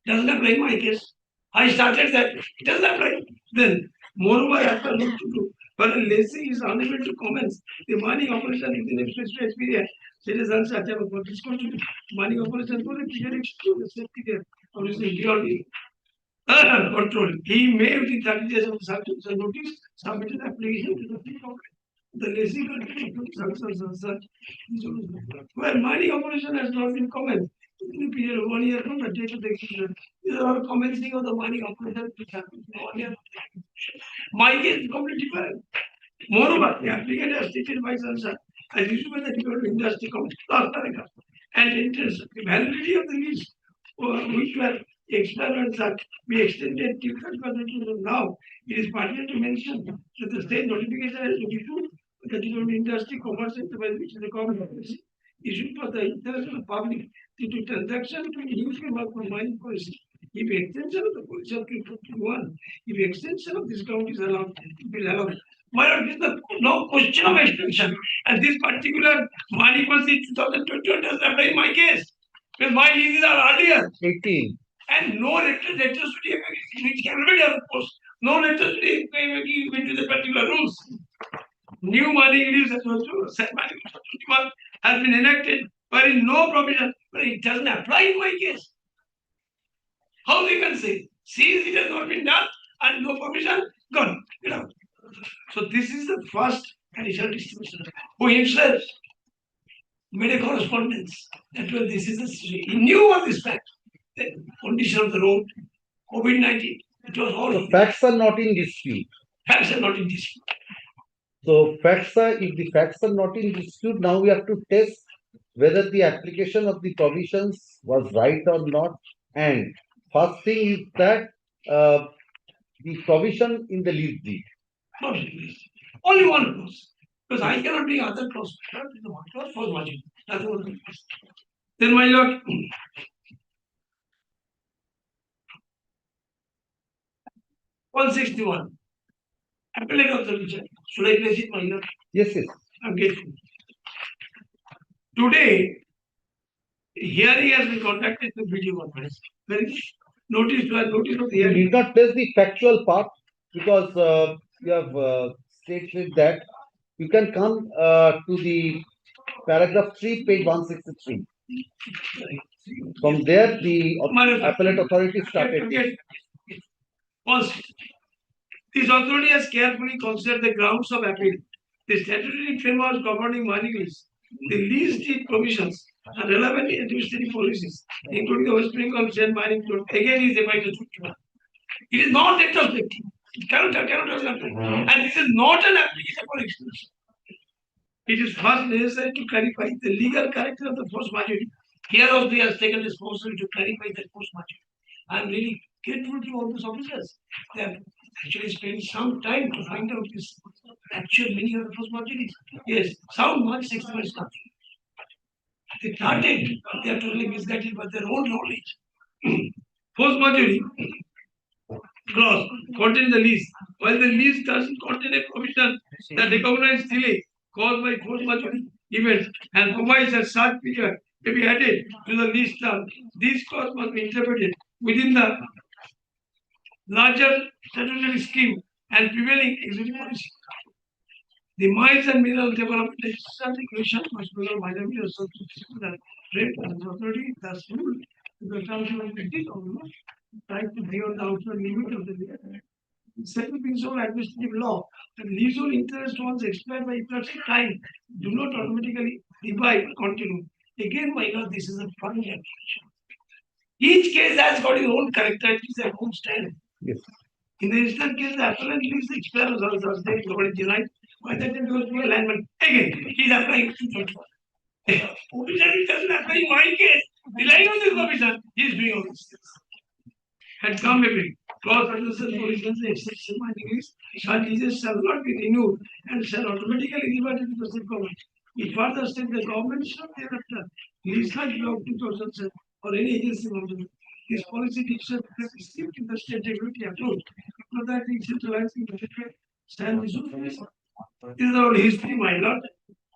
Doesn't apply in my case. I started that. It doesn't apply. Then, moreover, after look to do, but a lessee is unable to commence the mining operation within a specified period, citizens such as for discontinued mining operation for a period exclude the same period, obviously beyond control. He may, within 30 days of the notice, submit an application to the government. The lessee such where mining operation has not been commenced in a period of 1 year from the date of the execution. These are all commencing of the mining operation which happened in 1 year. My case is completely different. Moreover, the applicant has stated by sunshine as issued by the Department of Industry last paragraph and interest the validity of the lease which were expired such be extended till 31st of now. It is pertinent to mention that the state notification has to be issued by the Department of Industry, Commerce and which is the government policy issued for the international public to transaction to use work for mining policy. If extension of the policy of 251, if extension of this ground is allowed, it will allow. My lord, there is no question of extension. And this particular mining policy 2021 does not apply in my case. Because my leases are earlier. 18. And no letters which can be done, of course. No letters given to the particular rules. New mining leaves as well to set mining leaves 21 has been enacted, wherein no provision, but it doesn't apply in my case. How they can say, since it has not been done and no permission, gone, get out. So this is the first additional distribution who himself made a correspondence that well, this is the situation. He knew of this fact, the condition of the road, COVID-19, it was all The facts are not in dispute. facts are not in dispute. So facts are, if the facts are not in dispute, now we have to test whether the application of the provisions was right or not. And first thing is that the provision in the lease deed. Not really. Only one clause. Because I cannot bring other clause. One clause for margin. Nothing more than this. Then my lord. 161. Appellate of the region. Should I place it, my lord? Yes, yes. I'm grateful. Today, hearing has been conducted to video conference. Very good. Notice of the You hearing. need not place the factual part because you have stated that you can come to the paragraph 3, page 163. From there, the appellate authority started. First, this authority has carefully considered the grounds of appeal, the statutory framework governing mining lease, the lease deed provisions, and relevant administrative policies, including the West Bengal State Mining Code. Again, is a vital document. It is not retrospective. It cannot apply. And this is not an application for extension. It is first necessary to clarify the legal character of the force majeure. Here also he has taken responsibility to clarify that force majeure. I am really grateful to all those officers. They have actually spent some time to find out this actual meaning of the force majeure. Yes, sound much 6 months nothing. They started, they are totally misguided by their own knowledge. Force majeure clause contains the lease, while the lease doesn't contain a provision that recognizes delay caused by force majeure events and provides that such period may be added to the lease term. This clause must be interpreted within the larger statutory scheme and prevailing executive policy. The Mines and Mineral Development Legislation must be a minor the trade authority thus ruled the terms of the trying to beyond the outer limit of the second piece of administrative law, the leasehold interest once expired by effects of time do not automatically revive or continue. Again, my lord, this is a funny application. Each case has got its own characteristics and own style. Yes. In the instant case, the appellant lease expires on Thursday, already denied. By that time, there was no alignment. Again, he is applying to provision, it doesn't apply in my case. Relying on this provision, he is doing all these things. Had come every clause understand for instance, the exception mining lease, such leases shall not be renewed and shall automatically revert to the state government. It further states the government shall thereafter lease like law 2007 or any agency government. This policy decision has received in the state regulatory approach. For that, decentralizing the state stand resumed. This is our history, my lord.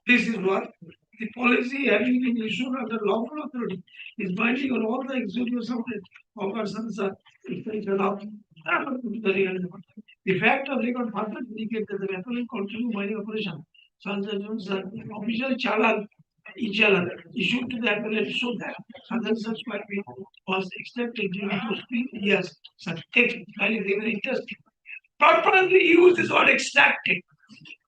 This is what the policy having been issued under lawful authority is binding on all the executives of our sons are extension of the fact of record further indicate that the appellant continue mining operation. Sons and official challan issued to the appellant so that other such might be was extracted during those 3 years. Such text and is even interesting. Purposely use this word extracted.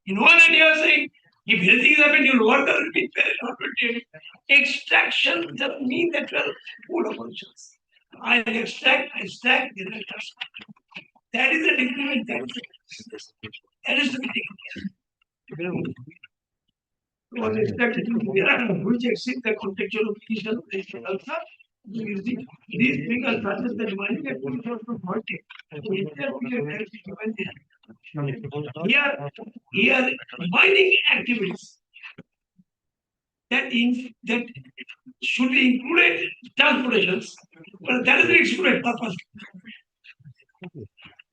In one end you are saying if anything is happened, you will work on it. Extraction doesn't mean that you are full of operations. I extract, then I trust. That is the decrement. That is the taken care. Was extracted which exceed the contextual application of the also. These figures suggest that mining activities are from Here, mining activities that should be included transportations, but that is the excluded purpose.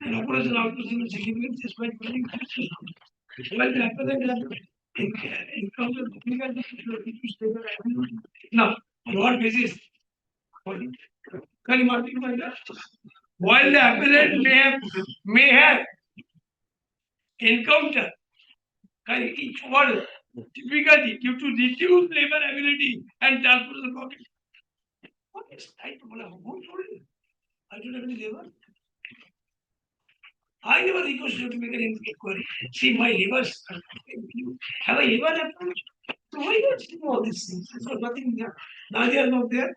And operation outsourcing is significant despite mining. While the appellant encounter now, on what basis? While the appellant may have encountered Each word difficulty due to reduced labor ability and transportation profit. What is right? Who told you? I don't have any labor. I never request you to make an inquiry. See, my labors. You have a labor approach. So why not do all these things? There's got nothing there. Now they are not there.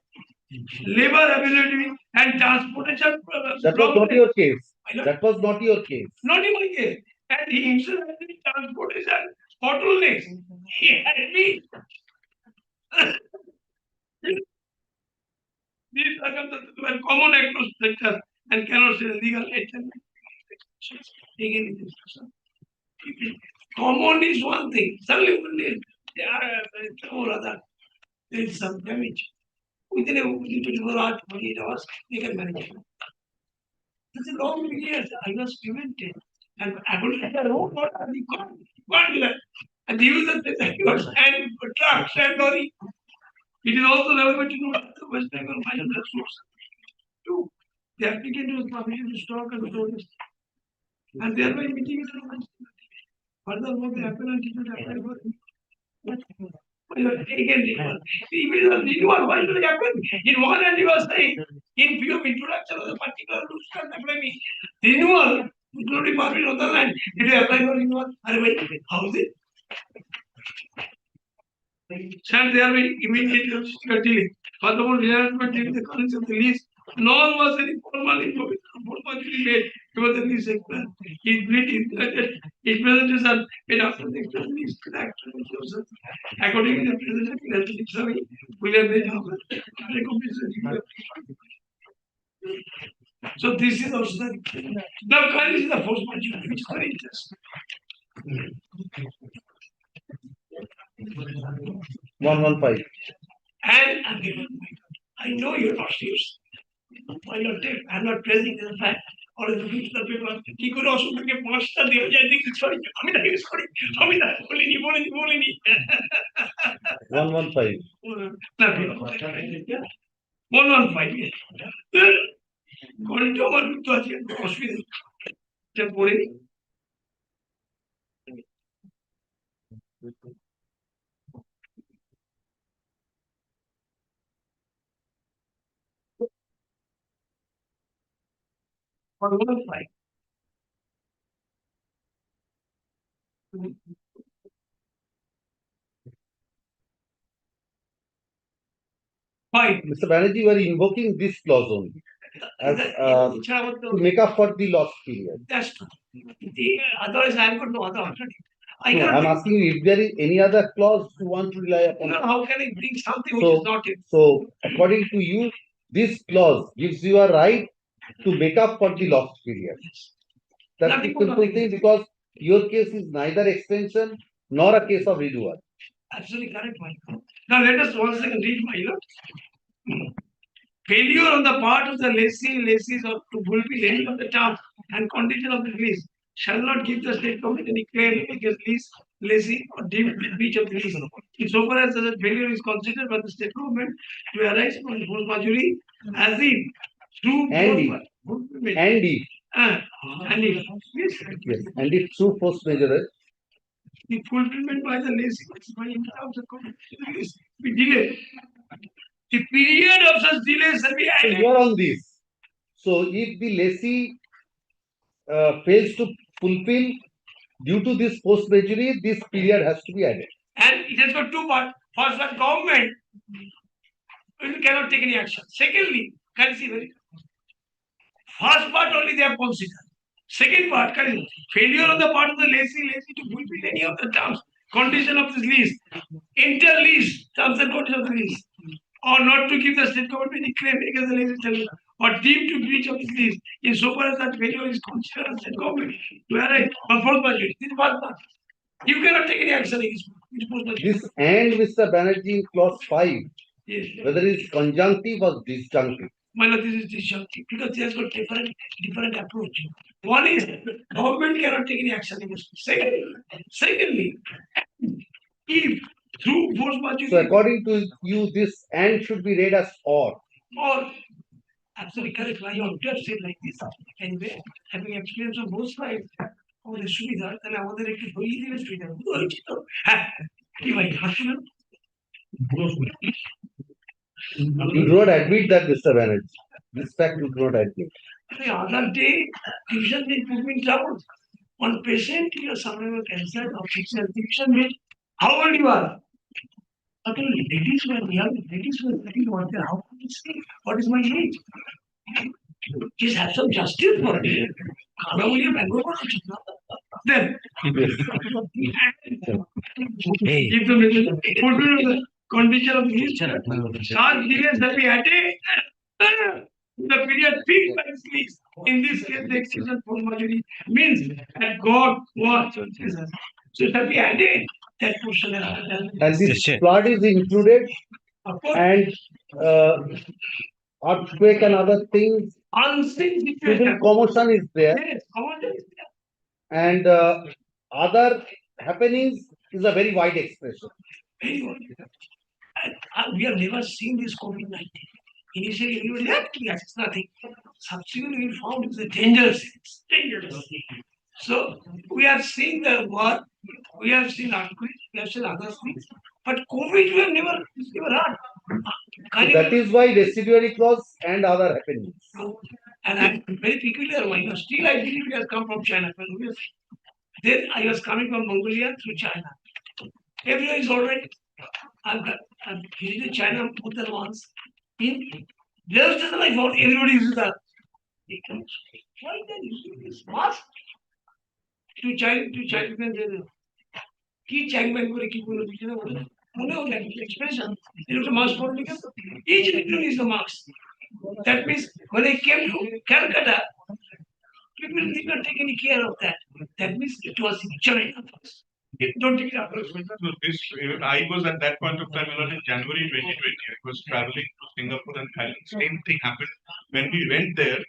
Labor availability and transportation. That was not your case. I know. That was not your case. Not in my case. And he himself had the transportation bottlenecks. He had me. These circumstances were common across sectors and cannot say legal action. Taken into discussion. Common is one thing. Suddenly one day, or other, there is some damage. Within a 24 hours, 48 hours, they can manage it. It's a long period. I was prevented. And according to the road, you can't do that. And the user says, and trucks and lorry. It is also relevant to know the West Bengal minor resource. Two, the applicant was permitted to stock and store this. And thereby mitigated the furthermore, the appellant did not apply for again, renewal, why should it happen? In one hand, you are saying, in view of introduction of the particular rules, can't apply me. Renewal, including permit on the land, did you apply for renewal? How is it? And there will immediately delay. Furthermore, rearrangement during the current of the lease, nor was any formal information made before the lease expired. His presentation made after the expiration lease to the actual user. According to the presentation, survey will have made so this is also the now current is the force majority, which is very interesting. 115. And again, I know you're not serious. Why not take? I'm not praising the fact or the future paper. He could also make a master the other. I think it's sorry. Sorry. 115. 115. Going to one to the hospital. Temporary. For 115. Fine. Mr. Banerjee, you are invoking this clause only as to make up for the lost period. That's true. Otherwise, I have got no other alternative. I No, cannot I'm bring- asking you if there is any other clause you want to rely upon. No, how can I bring something which So- is not in? So, according to you, this clause gives you a right to make up for the lost period. That's the Nothing more, simple nothing. thing, because your case is neither extension nor a case of renewal. Absolutely correct, Michael. Now let us once again read my note. Failure on the part of the lessees or to fulfill any of the terms and condition of the lease shall not give the state government any claim against lessee or deemed breach of the lease. Insofar as the failure is considered by the state government to arise from the force majeure as if through And force fulfillment. And if, And if yes, yes, and if through force majeure, the fulfillment by the lessee by in terms of conditions be delayed. The period of such delay shall be so added. you are on this. So, if the lessee fails to fulfill due to this force majeure, this period has to be added. And it has got two parts. First, the government cannot take any action. Secondly, can you see very first part only they have considered. Second part, can you failure on the part of the lessee to fulfill any of the terms, condition of this lease, inter-lease, terms and conditions of the lease, or not to give the state government any claim against the lease or deemed to breach of this lease, insofar as that failure is considered as state government to arise on force majeure. This is first part. You cannot take any action against force majeure. This and Mr. Banerjee in clause 5, Yes. whether it is conjunctive or disjunctive. My lord, this is disjunctive because he has got different approach. One is government cannot take any action against it. Secondly, if through force majeure So, according to you, this and should be read as or. absolutely correct. I have just said like this. Anyway, having experience on both sides, আমাদের সুবিধা হয়, তাহলে আমাদের একটু ধরিয়ে দিলে সুবিধা হবে। বুঝতে পারছি তো? হ্যাঁ, কি ভাই হাসি না? You do not admit that, Mr. Banerjee. This fact you do not admit. The other day, tuition they put me in trouble. One patient, you are suffering with cancer or sexual addiction, means how old you are? Okay, ladies were young, ladies were very wanted. How could you say what is my age? Just have some justice for it. How will you mango? Then, if the condition of this, such periods that we had the period peak please. In this case, the exception for majority means that God was Jesus. So it has be added that portion. And this flood is included, Of course, and earthquake and other things, unseen civil situation. commotion is there, Yes, common is there. and other happenings is a very wide expression. Very good. And we have never seen this COVID-19. Initially, everybody said, yes, it's nothing. Subsequently, we found it's a dangerous. It's dangerous. So, we have seen the war, we have seen earthquakes, we have seen other things. But COVID, we have never heard. So that is why residuary clause and other happenings. And I'm very peculiar one. Still, I believe it has come from China. Then I was coming from Mongolia through China. Everyone is all right. I've visited China more than once. In just as I found everybody uses that. Why then using this mask? To China, কি চ্যাংম্যান করে কি বলে দিচ্ছে না বলে মনে হলো expression. It was a mask for me. Each and every is a mask. That means when I came to Calcutta, people did not take any care of that. That means it was in China first. Don't take it up. So this, I was at that point of time, in January 2020, I was traveling to Singapore and Thailand. Same thing happened. When we went there,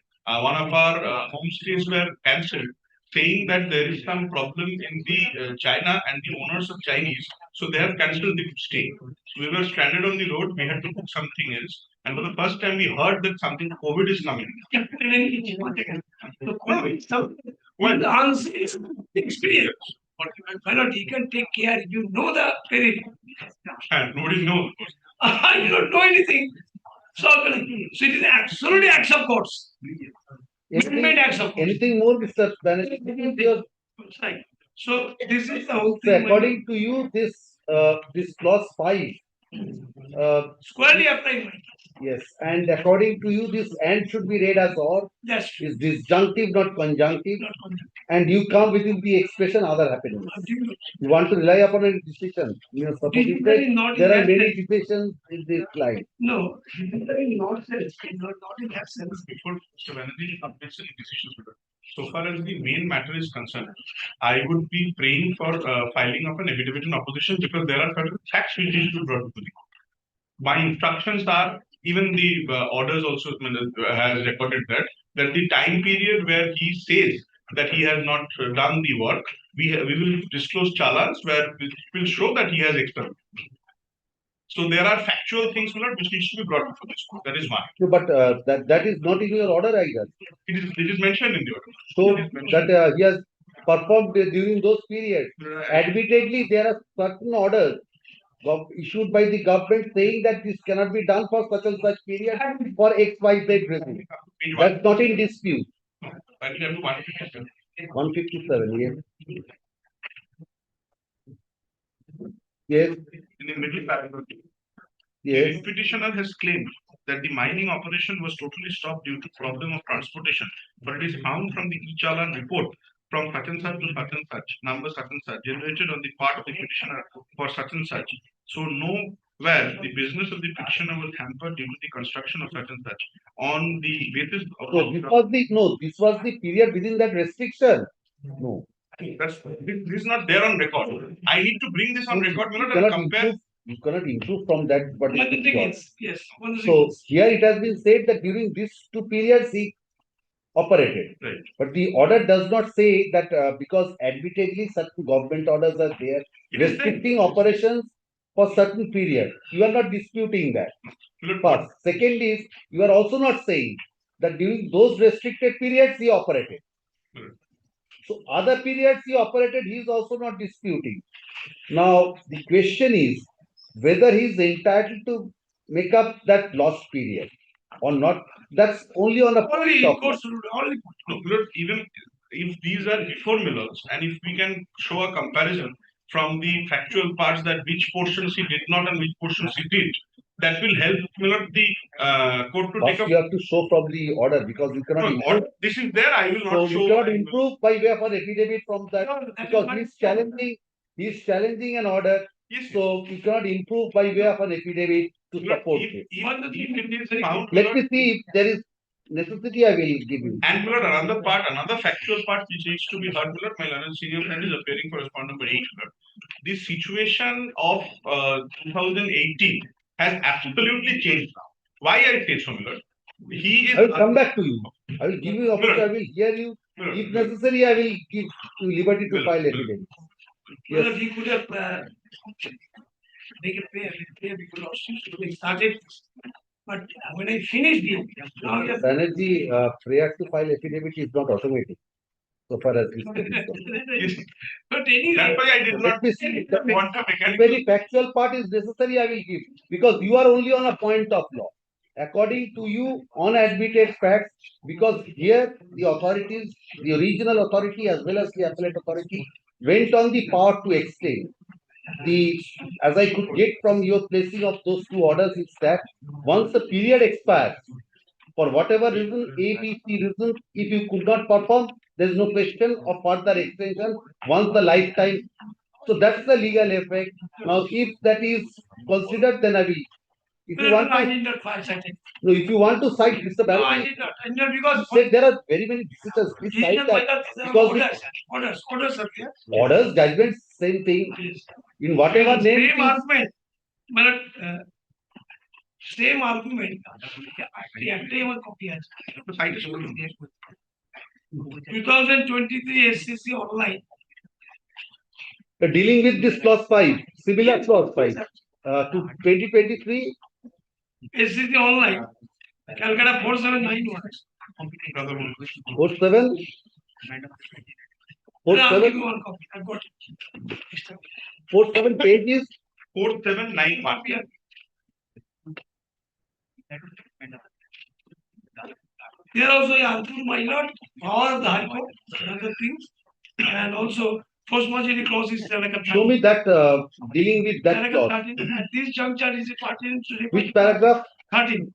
one of our homestays were cancelled, saying that there is some problem in the China and the owners of Chinese, so they have cancelled the stay. So we were stranded on the road, we had to book something else. And for the first time, we heard that something COVID is coming. So COVID, well, the unseen experience. Why not? You can take care. You know the very. And nobody knows. I don't know anything. So it is absolutely acts of course. Man-made acts of course. Anything more, Mr. Banerjee? Right. So this is the whole So thing. according to you, this clause 5, Squarely applied. yes, and according to you, this and should be read as or, That's true. is disjunctive, not conjunctive, Not conjunctive. and you come within the expression other happenings. You want to rely upon a decision. You know, suppose you say Not in there are that many sense. decisions in this line. No, not sense. Not in that sense. Before Mr. Banerjee updates any decisions with it. So far as the main matter is concerned, I would be praying for filing of an affidavit in opposition because there are certain facts which need to be brought to the court. My instructions are, even the orders also has recorded that the time period where he says that he has not done the work, we will disclose challans where it will show that he has external. So there are factual things which needs to be brought before this court. That is one. So, but that is not in your order either. It is mentioned in the order. So that he has performed during those periods. Admittedly, there are certain orders issued by the government saying that this cannot be done for such and such period for XYZ reason. That's not in dispute. 157, yes. Yes, In the middle paragraph, yes. the petitioner has claimed that the mining operation was totally stopped due to problem of transportation, but it is found from the e-challan report from such and such to such and such, number such and such, generated on the part of the petitioner for such and such. So nowhere the business of the petitioner was hampered due to the construction of such and such. On the basis of So this was the period within that restriction. No. this is not there on record. I need to bring this on record. You cannot improve from that particular clause. Yes. So here it has been said that during these 2 periods he operated. Right. But the order does not say that because admittedly certain government orders are there restricting operations for certain period. You are not disputing that. First. Second is, you are also not saying that during those restricted periods he operated. So other periods he operated, he is also not disputing. Now the question is whether he is entitled to make up that lost period or not. That's only on a Only point of courts rule, only. No, because even if these are before Miller's, and if we can show a comparison from the factual parts that which portions he did not and which portions he did, that will help Miller the court to take first up. you have to show from the order because you cannot No, improve. this is there. I will So not you show. cannot improve by way of an affidavit from that No, that is because my- he is challenging an order. Yes, yes. So you cannot improve by way of an affidavit to Miller, support if, it. if it is found, Let Miller, me see if there is necessity, I will give you. and Miller, another factual part which needs to be heard, Miller, my learned senior friend is appearing for respondent number 8, Miller. The situation of 2018 has absolutely changed now. Why I say so, Miller? He is. I will come back to you. I will give you opportunity. I will hear you. Miller, If necessary, I will give you liberty to Miller, file Miller. affidavit. Whether Yes. he could have, make a pay because he started. But when I finished it, now he has. Banerjee, prayer to file affidavit is not automatic. So far as this is concerned. Yes. But anyway. That's why I did not Let me see. want a If mechanical. any factual part is necessary, I will give because you are only on a point of law. According to you, unadmitted facts, because here the authorities, the original authority as well as the appellate authority went on the power to extend. The as I could get from your placing of those two orders is that once the period expires, for whatever reason, A, B, C reason, if you could not perform, there is no question of further extension once the lifetime. So that's the legal effect. Now, if that is considered, then I will. If you want I to, did not file cited. no, if you want to cite Mr. No, I Banerjee, did not. I did not because. said there are very many decisions. Please cite Decision by that the because orders are there. orders, judgments, same thing. In whatever name. Same argument. But same argument. Actually, one copy has. 2023 SCC online. Dealing with this clause 5, similar clause 5, to 2023, SCC online. Calcutta 4791. 47, I'll give 47, you one copy. I've got it. 47 pages. 4791. Copy. Here also I argued my lord, power of the High Court, and other things, and also force majeure clause is there like a. Show me that dealing with that Paragraph clause. 13. At this juncture is it pertinent to refer Which to paragraph? 13.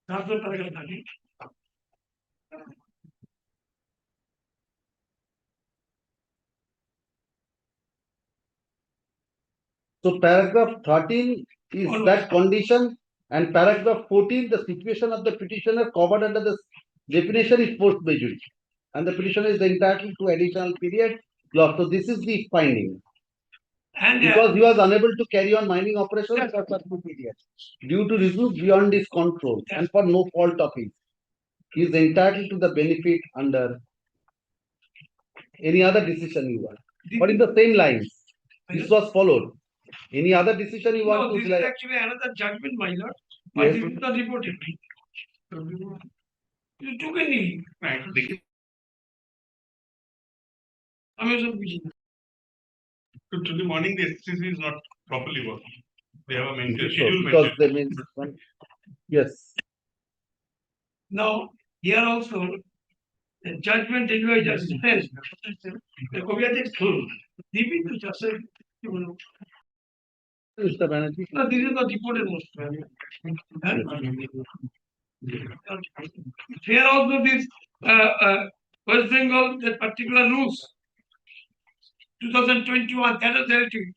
After paragraph 13. So paragraph 13 is that condition and paragraph 14, the situation of the petitioner covered under the definition is force majeure. And the petitioner is entitled to additional period. So this is the finding. And Because he was unable to carry on mining operations for certain period due to reasons beyond his control and for no fault of his. He is entitled to the benefit under any other decision you want. But in the same lines, this was followed. Any other decision you want no, to this is actually another judgment, my lord. But Yes. this is not reported. You took any. Right. I mean, To the morning, the SCC is not properly working. They have a So, schedule because mentioned. they mean this one. Yes. now, here also, the judgment advisor says, the Koviatic school, leaving to just say, Mr. Banerjee. no, this is not reported most. Here also this, West Bengal, that particular rules, 2021, Canada territory.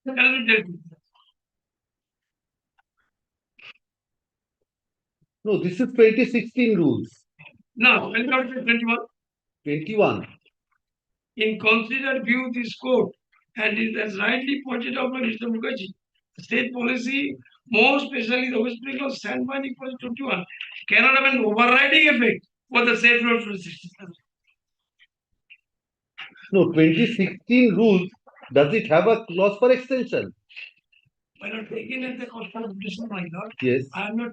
Canada territory. No, this is 2016 rules. Now, when comes to 21, 21. in considered view this court, and it has rightly pointed out by Mr. Mukherjee, state policy more especially the West Bengal sandmine equals 21, cannot have an overriding effect for the safe road for 67. No, 2016 rules, does it have a clause for extension? Why not taken at the coastal obligation, my lord? Yes. I am not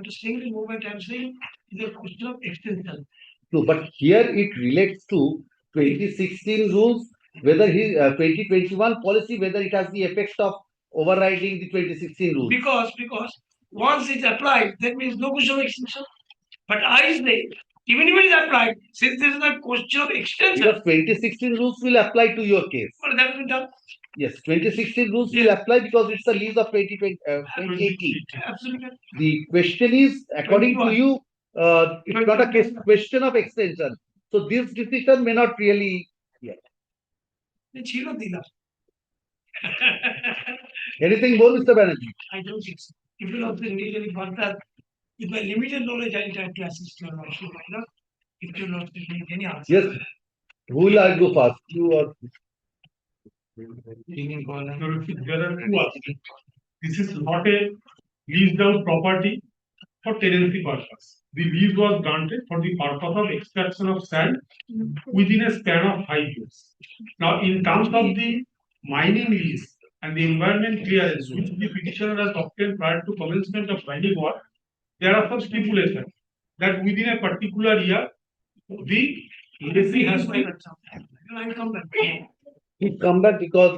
saying the movement, I am saying is a question of extension. No, but here it relates to 2016 rules, whether 2021 policy, whether it has the effect of overriding the 2016 rules. Because once it's applied, that means no question of extension. But I say, even if it is applied, since there is no question of extension, Because 2016 rules will apply to your case. but that will be done. Yes, 2016 rules will Yes. apply because it's a lease of 2018. Absolutely. The question is, according to 21. you, it's not a question of extension. So this decision may not really. ছিল দিলাম। Anything more, Mr. Banerjee? I don't think so. If you also need any further, with my limited knowledge, I try to assist your lordship. If you not need any answer. Yes. Who will I go first? You or There are two aspects. This is not a leased out property for tenancy purpose. The lease was granted for the purpose of extraction of sand within a span of 5 years. Now, in terms of the mining lease and the environment clearance which the petitioner has obtained prior to commencement of mining work, there are some stipulations that within a particular year, the lessee has to. I will come back. he come back because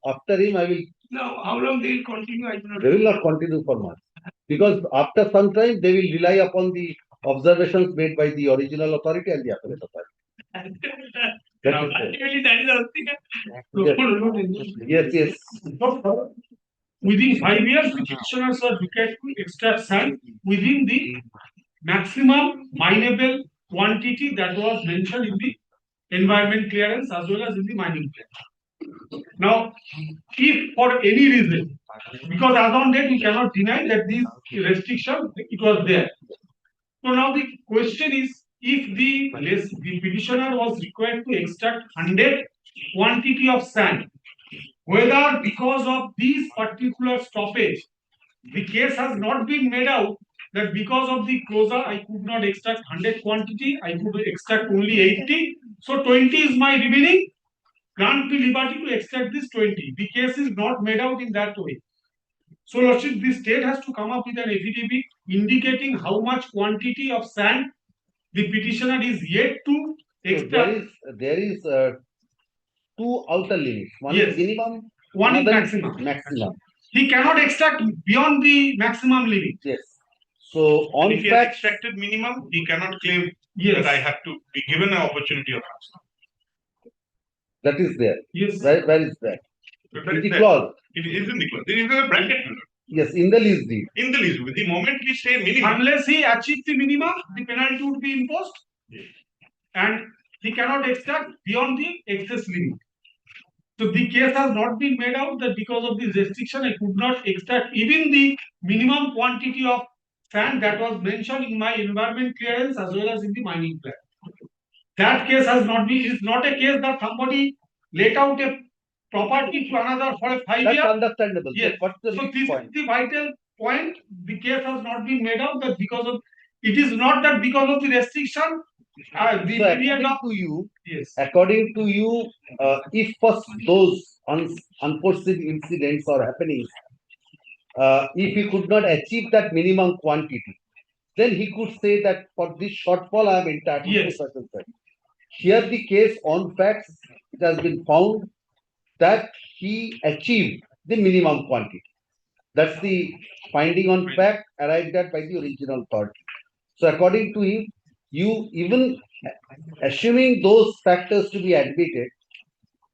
after him I will. Now, how long they will continue? I do not They will not continue for much because after some time they will rely upon the observations made by the original authority and the appellate authority. That is it. Ultimately, that is the Yes, yes. Within 5 years, the petitioners are required to extract sand within the maximum mineable quantity that was mentioned in the environment clearance as well as in the mining plan. Now, if for any reason, because as on date we cannot deny that these restrictions it was there. So now the question is, if the petitioner was required to extract 100 quantity of sand, whether because of this particular stoppage, the case has not been made out that because of the closure, I could not extract 100 quantity, I could extract only 80. So 20 is my remaining. Grant me liberty to extract this 20. The case is not made out in that way. So, Lordship, the state has to come up with an affidavit indicating how much quantity of sand the petitioner is yet to extract. So there is two outer limits. One Yes. is minimum, One is another maximum. maximum. He cannot extract beyond the maximum limit. Yes. So on If he has fact, extracted minimum, he cannot claim yes, that I have to be given an opportunity of transfer. that is there. Yes. Where is that? Where In is the that? clause. It is in the clause. There is a bracket. Yes, in the lease deed. In the lease, the moment we say minimum, unless he achieves the minimum, the penalty would be imposed, and he cannot extract beyond the excess limit. So the case has not been made out that because of this restriction, I could not extract even the minimum quantity of sand that was mentioned in my environment clearance as well as in the mining plan. That case has not been. Is not a case that somebody let out a property to another for a 5 That's years. understandable. Yes. What's the So next this point? is the vital point. The case has not been made out that because of it is not that because of the restriction. The So period of to you, yes. according to you, if first those unforeseen incidents or happenings, if he could not achieve that minimum quantity, then he could say that for this shortfall I am entitled to Yes. such and such. Here the case on facts, it has been found that he achieved the minimum quantity. That's the finding on fact arrived at by the original authority. So according to him, you even assuming those factors to be admitted,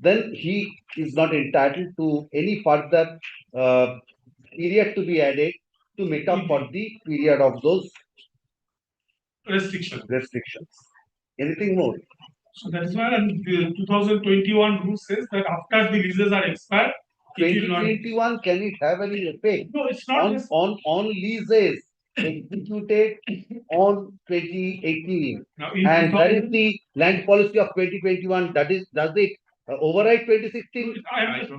then he is not entitled to any further period to be added to make up for the period of those restrictions. Anything more? So that is why the 2021 rule says that after the leases are expired, it will not. 2021, can it have any effect No, it's not. on leases executed on 2018? Now, in And 2000 that is the land policy of 2021. That is, does it override 2016?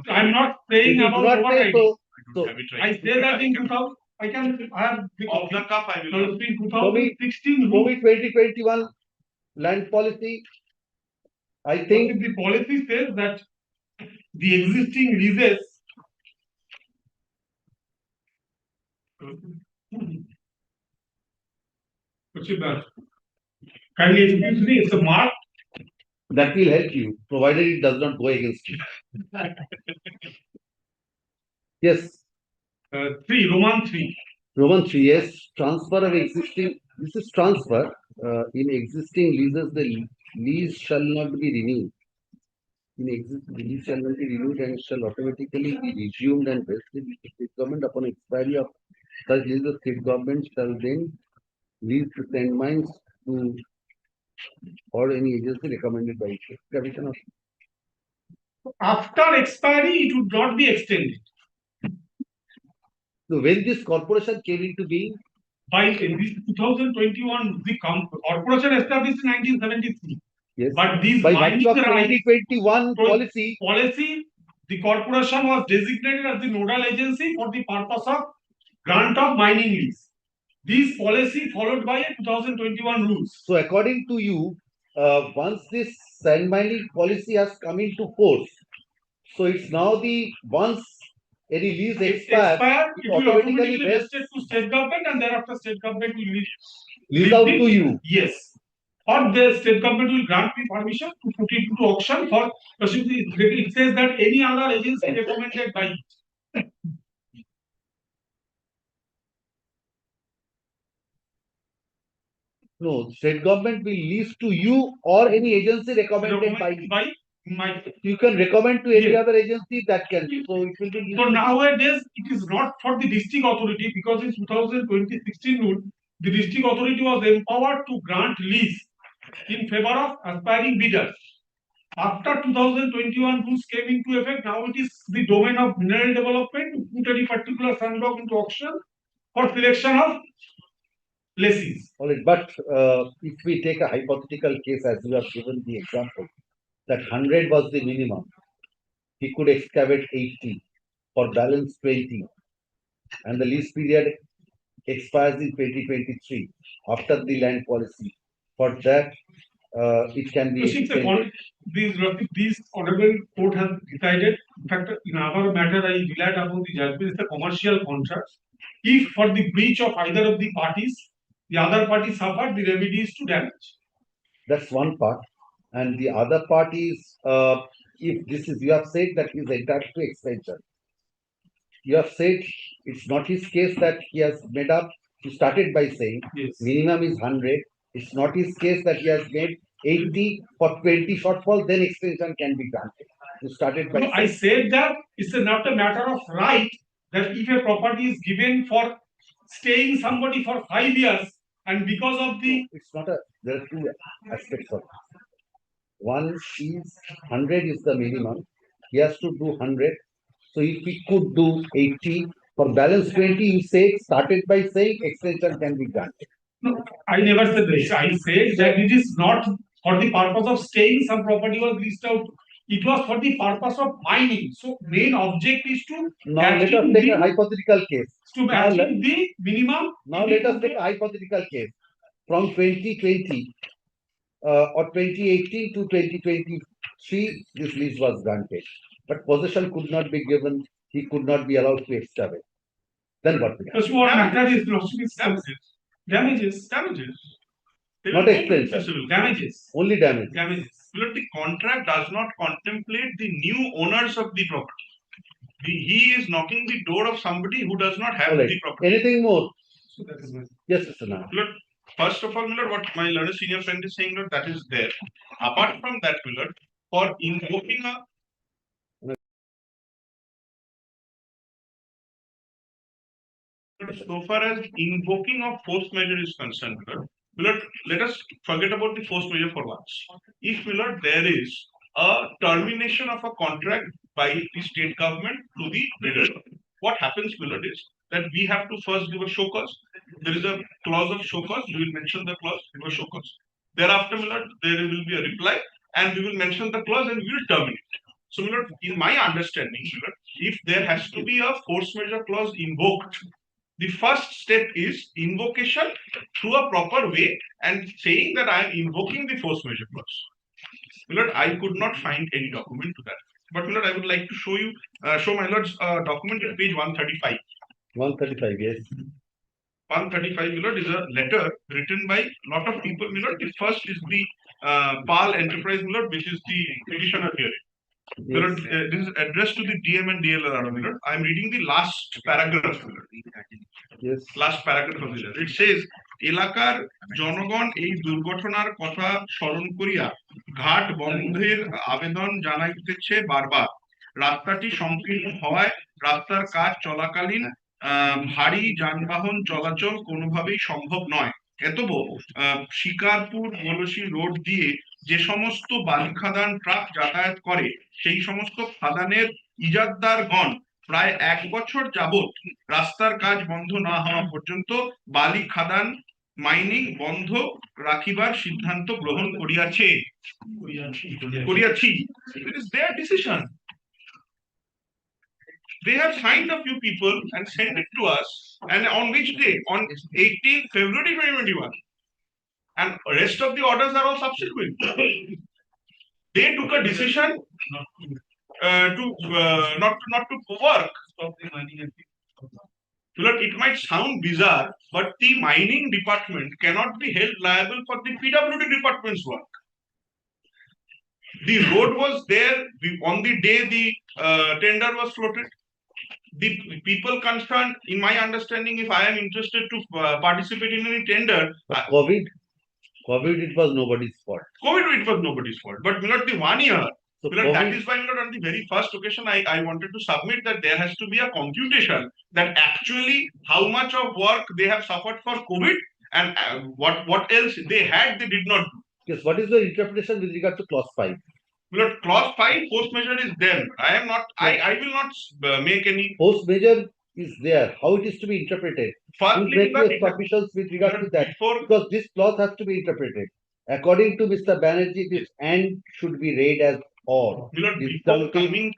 I'm not saying If you do about not say overriding. so, So, have it right. I say that in 2000, I have the Off the cuff, I will not. in Show me 2016 rule. 2021 land policy. I think The policy says that the existing leases. Kindly excuse me, it's a mark. that will help you, provided it does not go against you. Yes, 3, Roman 3. Roman 3, yes, transfer of existing, this is transfer. In existing leases, the lease shall not be renewed. In existing, the lease shall not be renewed and shall automatically be resumed and vested with the state government upon expiry of such lease. The state government shall then lease the sand mines to or any agency recommended by it. Excavation of After expiry, it would not be extended. So when this corporation came into being, By this 2021, the corporation established in 1973. yes, But these by mining virtue of rights 2021 policy, the corporation was designated as the nodal agency for the purpose of grant of mining lease. This policy followed by a 2021 rules. so according to you, once this sand mining policy has come into force, so it's now the once any lease expires, It will automatically vest- vested to state government and thereafter state government will lease out to you. Yes. Or the state government will grant me permission to put it to auction for, it says that any other agency recommended by it. No, state government will lease to you or any agency recommended by you. My. You can recommend to any Yes. other agency that can. So it will be. So nowadays it is not for the district authority because in 2016 rule, the district authority was empowered to grant lease in favor of aspiring bidders. After 2021 rules came into effect, now it is the domain of mineral development to put any particular sand block into auction for selection of lessees. All right, but if we take a hypothetical case as you have given the example, that 100 was the minimum, he could excavate 80 for balance 20, and the lease period expires in 2023 after the land policy. For that, it can be extended. These honorable court has decided. In fact, in our matter, I relied upon the judgment. It's a commercial contract. If for the breach of either of the parties, the other party suffered, the remedy is to damage. That's one part, and the other part is if this is you have said that he is entitled to extension. You have said it's not his case that he has made up. He started by saying minimum is 100. It's not his case that he has made 80 for 20 shortfall, then extension can be granted. You started by I said that it's not a matter of right that if a property is given for staying somebody for 5 years and because of the. It's not a, there are two aspects of it. One is 100 is the minimum. He has to do 100. So if he could do 80 for balance 20, you say started by saying extension can be granted. No, I never said this. I said that it is not for the purpose of staying. Some property was leased out. It was for the purpose of mining. So main object is to. Now let us take a hypothetical case. To achieve the minimum. Now let us take a hypothetical case. From 2020 or 2018 to 2023, this lease was granted. But possession could not be given. He could not be allowed to excavate. Then what will happen? That's what matter is damages. Not extension. Damages. Only damage. Damages. But the contract does not contemplate the new owners of the property. He is knocking the door of somebody who does not have the property. Anything more? So that is my. Yes, Mr. Nana. Lord, first of all, Lord, what my learned senior friend is saying, Lord, that is there. Apart from that, Lord, for invoking a so far as invoking of force measure is concerned, Lord, let us forget about the force measure for once. If Lord, there is a termination of a contract by the state government to the bidder, what happens, Lord, is that we have to first give a show cause. There is a clause of show cause. We will mention the clause, give a show cause. Thereafter, Lord, there will be a reply, and we will mention the clause and we will terminate. So, my lord, in my understanding, my lord, if there has to be a force majeure clause invoked, the first step is invocation through a proper way and saying that I am invoking the force majeure clause. My lord, I could not find any document to that. But my lord, I would like to show my lord's document at page 135. 135, yes. 135, my lord, is a letter written by a lot of people, my lord. The first is the PAL Enterprise, my lord, which is the petitioner here. My lord, this is addressed to the DM and DLR, my lord. I am reading the last paragraph, my lord. Yes. Last paragraph of the letter. It says, এলাকার জনগণ এই দুর্ঘটনার কথা স্মরণ করিয়া ঘাট বন্ধের আবেদন জানাইতেছে বারবার। রাস্তাটি সংকীর্ণ হওয়ায় রাস্তার কাজ চলাকালীন ভারী যানবাহন চলাচল কোনোভাবেই সম্ভব নয়। এতব শিকারপুর গলসি রোড দিয়ে যে সমস্ত বালি খাদান ট্রাক যাতায়াত করে সেই সমস্ত খাদানের ইজাদদারগণ প্রায় 1 বছর যাবৎ রাস্তার কাজ বন্ধ না হওয়া পর্যন্ত বালি খাদান মাইনিং বন্ধ রাখিবার সিদ্ধান্ত গ্রহণ করিয়াছি। It is their decision. They have signed a few people and sent it to us, and on which day? On 18th February 2021. And rest of the orders are all subsequent. They took a decision to not to work. Look, it might sound bizarre, but the mining department cannot be held liable for the PWD department's work. The road was there on the day the tender was floated. The people concerned, in my understanding, if I am interested to participate in any tender, COVID, it was nobody's fault. COVID, it was nobody's fault. But not the 1 year. So That is why on the very first occasion I wanted to submit that there has to be a computation that actually how much of work they have suffered for COVID and what else they had they did not do. Yes, what is the interpretation with regard to clause 5? Clause 5 force measure is there. I will not make any Force measure is there. How it is to be interpreted? firstly You make your submissions with regard to that, because this clause has to be interpreted. According to Mr. Banerjee, this and should be read as or.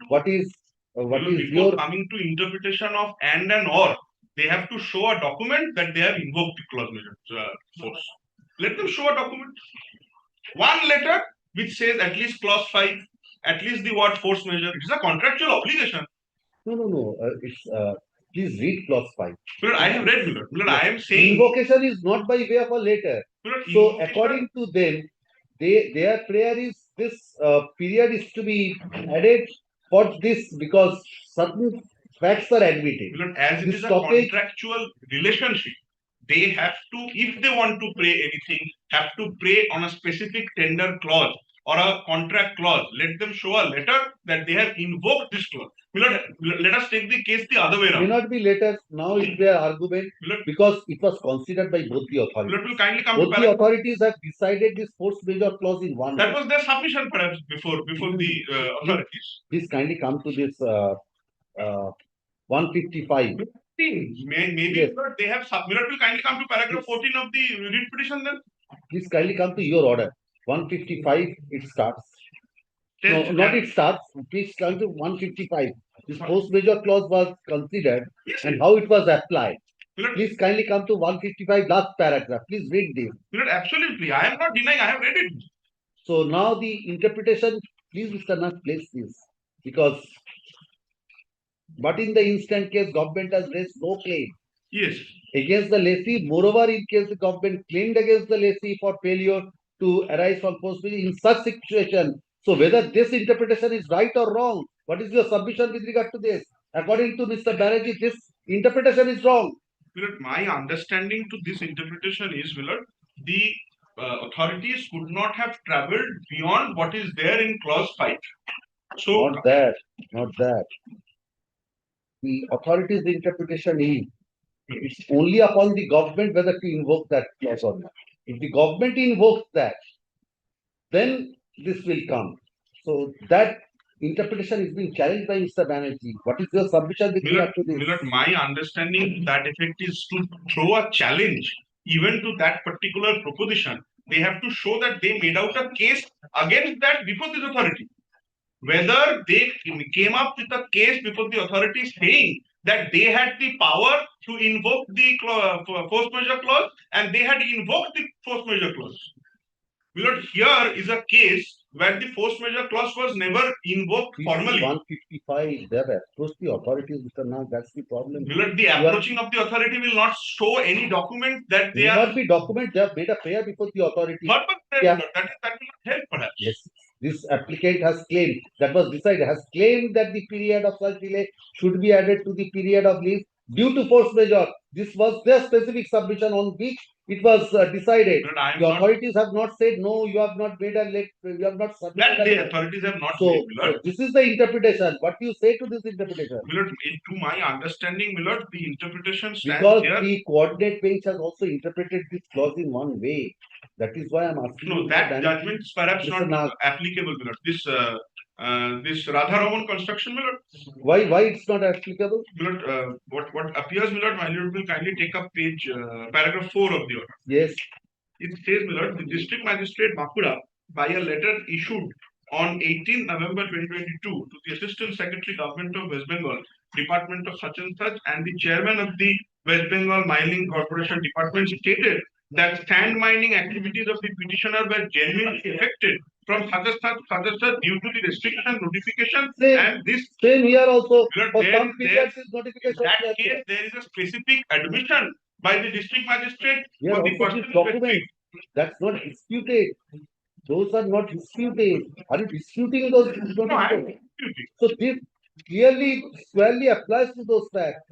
What is your coming to interpretation of and or, they have to show a document that they have invoked the clause measure force. Let them show a document. One letter which says at least clause 5, at least the word force measure. It is a contractual obligation. No. It's please read clause 5. I have read, Miller. I am saying invocation is not by way of a letter. So according to them, their prayer is this period is to be added for this because certain facts are admitted. As it is a contractual relationship, they have to, if they want to pray anything, have to pray on a specific tender clause or a contract clause. Let them show a letter that they have invoked this clause. Let us take the case the other way around. May not be letters. Now it's their argument because it was considered by both the authorities. Will kindly come both the authorities have decided this force majeure clause in one. That was their submission perhaps before the authorities. Please kindly come to this 155. Maybe yes. They have submitted. Will kindly come to paragraph 14 of the writ petition then. Please kindly come to your order. 155 it starts. No, not it starts. Please come to 155. This force majeure clause was considered and how it was applied. Please kindly come to 155 last paragraph. Please read this. Absolutely. I am not denying. I have read it. So now the interpretation. Please, Mr. Nath, place this because. But in the instant case, government has raised no claim. Yes. Against the lessee. Moreover, in case the government claimed against the lessee for failure to arise from force majeure in such situation. So whether this interpretation is right or wrong, what is your submission with regard to this? According to Mr. Banerjee, this interpretation is wrong. My understanding to this interpretation is, the authorities could not have travelled beyond what is there in clause 5. So not that. The authorities' interpretation is it's only upon the government whether to invoke that clause or not. If the government invokes that, then this will come. So that interpretation is being challenged by Mr. Banerjee. What is your submission with regard to this? My understanding that effect is to throw a challenge even to that particular proposition. They have to show that they made out a case against that before this authority. whether they came up with a case before the authorities saying that they had the power to invoke the force majeure clause and they had invoked the force majeure clause. Milord, here is a case where the force majeure clause was never invoked formally. 155, they have approached the authorities, Mr. Nag, that's the problem. Milord, the approaching of the authority will not show any document that They they will are. not be document, they have made a prayer before the authority. But Yeah. that will not help perhaps. Yes, this applicant has claimed, that was decided, has claimed that the period of such delay should be added to the period of leave due to force majeure. This was their specific submission on which it was decided. Milord, I am The not. authorities have not said, no, you have not made a late, you have not submitted. That the authorities have not So, made, Milord. so this is the interpretation. What do you say to this interpretation? Milord, to my understanding, Milord, the interpretation stands Because here. the coordinate bench has also interpreted this clause in one way. That is why I'm asking. No, you, that Mr. judgment is perhaps Mr. not Nag. applicable, Milord. This Radha-Raman construction, Milord. Why it's not applicable? Milord, what appears, Milord, my lord will kindly take up page paragraph 4 of the order. Yes. It says, Milord, the district magistrate Bankura, by a letter issued on 18 November 2022 to the Assistant Secretary Government of West Bengal, Department of such and such, and the Chairman of the West Bengal Mining Corporation Department stated that sand mining activities of the petitioner were genuinely affected from such and such due to the restriction notification Same. and this. Same here also. Milord, For there- some periods, this In notification. that case, there is a specific admission by the district magistrate Here for the also person this document. That's not disputed. Those are not disputed. Are you disputing those? No, I am Notifications? disputing. So this clearly, squarely applies to those facts.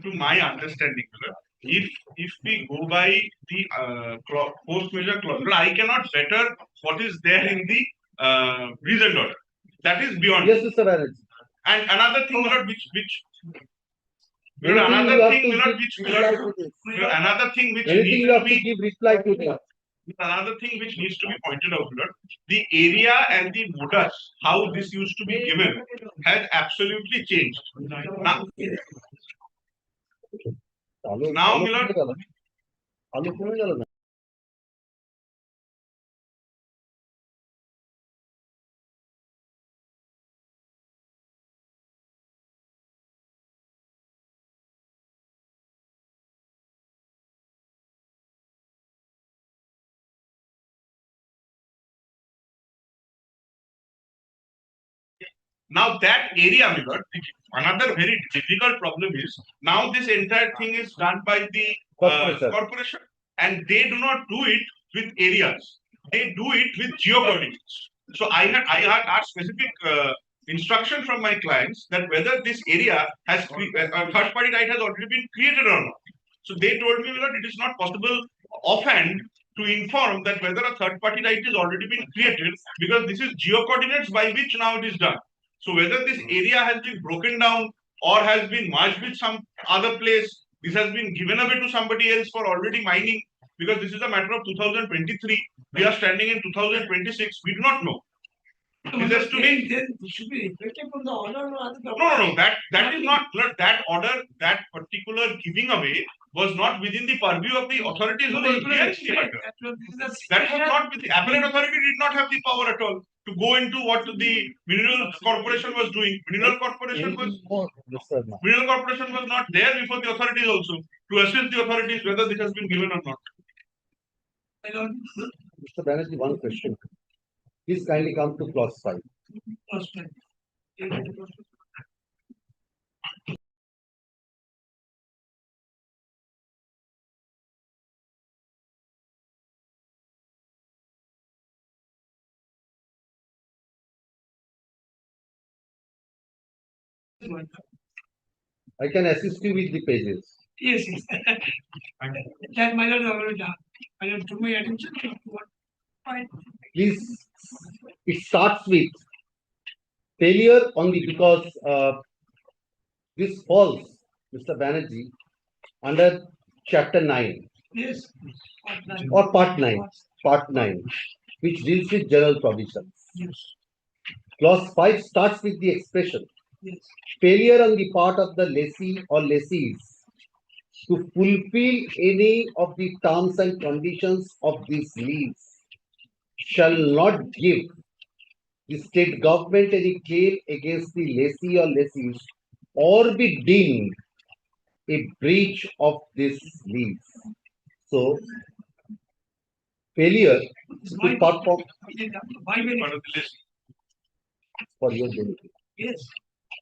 To my understanding, sir, if we go by the force majeure clause, I cannot better what is there in the reasoned order. That is beyond. Yes, Mr. Banerjee. And another thing, Milord, Anything you another have thing, to Milord, give reply to this. another thing which Anything needs you to have to be. give reply to this. Another thing which needs to be pointed out, Milord, the area and the modus, how this used to be given, has absolutely changed. Now, Milord, আলো কমে গেল না। now that area, Milord, another very difficult problem is now this entire thing is done by the corporation, and they do not do it with areas. They do it with geocoordinates. So I had asked specific instruction from my clients that whether this area has third party right has already been created or not. So they told me that it is not possible offhand to inform that whether a third party right is already been created because this is geocoordinates by which now it is done. So whether this area has been broken down or has been merged with some other place, this has been given away to somebody else for already mining, because this is a matter of 2023. We are standing in 2026. We do not know. This has to be. Should be reflected from the order or other. No. That is not that order. That particular giving away was not within the purview of the authorities who were clearing the matter. That was not with the appellate authority did not have the power at all to go into what the mineral corporation was doing. Mineral corporation was not there before the authorities also to assist the authorities whether this has been given or not. Mr. Banerjee, one question. Please kindly come to clause 5. I can assist you with the pages. Yes. That my lord already done. I have to my attention to what. Fine. Please, it starts with failure on the because this falls, Mr. Banerjee, under chapter 9 Yes. or part 9, which deals with general provisions. Yes. Clause 5 starts with the expression Yes. failure on the part of the lessee or lessees to fulfill any of the terms and conditions of this lease shall not give the state government any claim against the lessee or lessees or be deemed a breach of this lease. So, failure It's to my perform my benefit. Part of the list. for your benefit. Yes.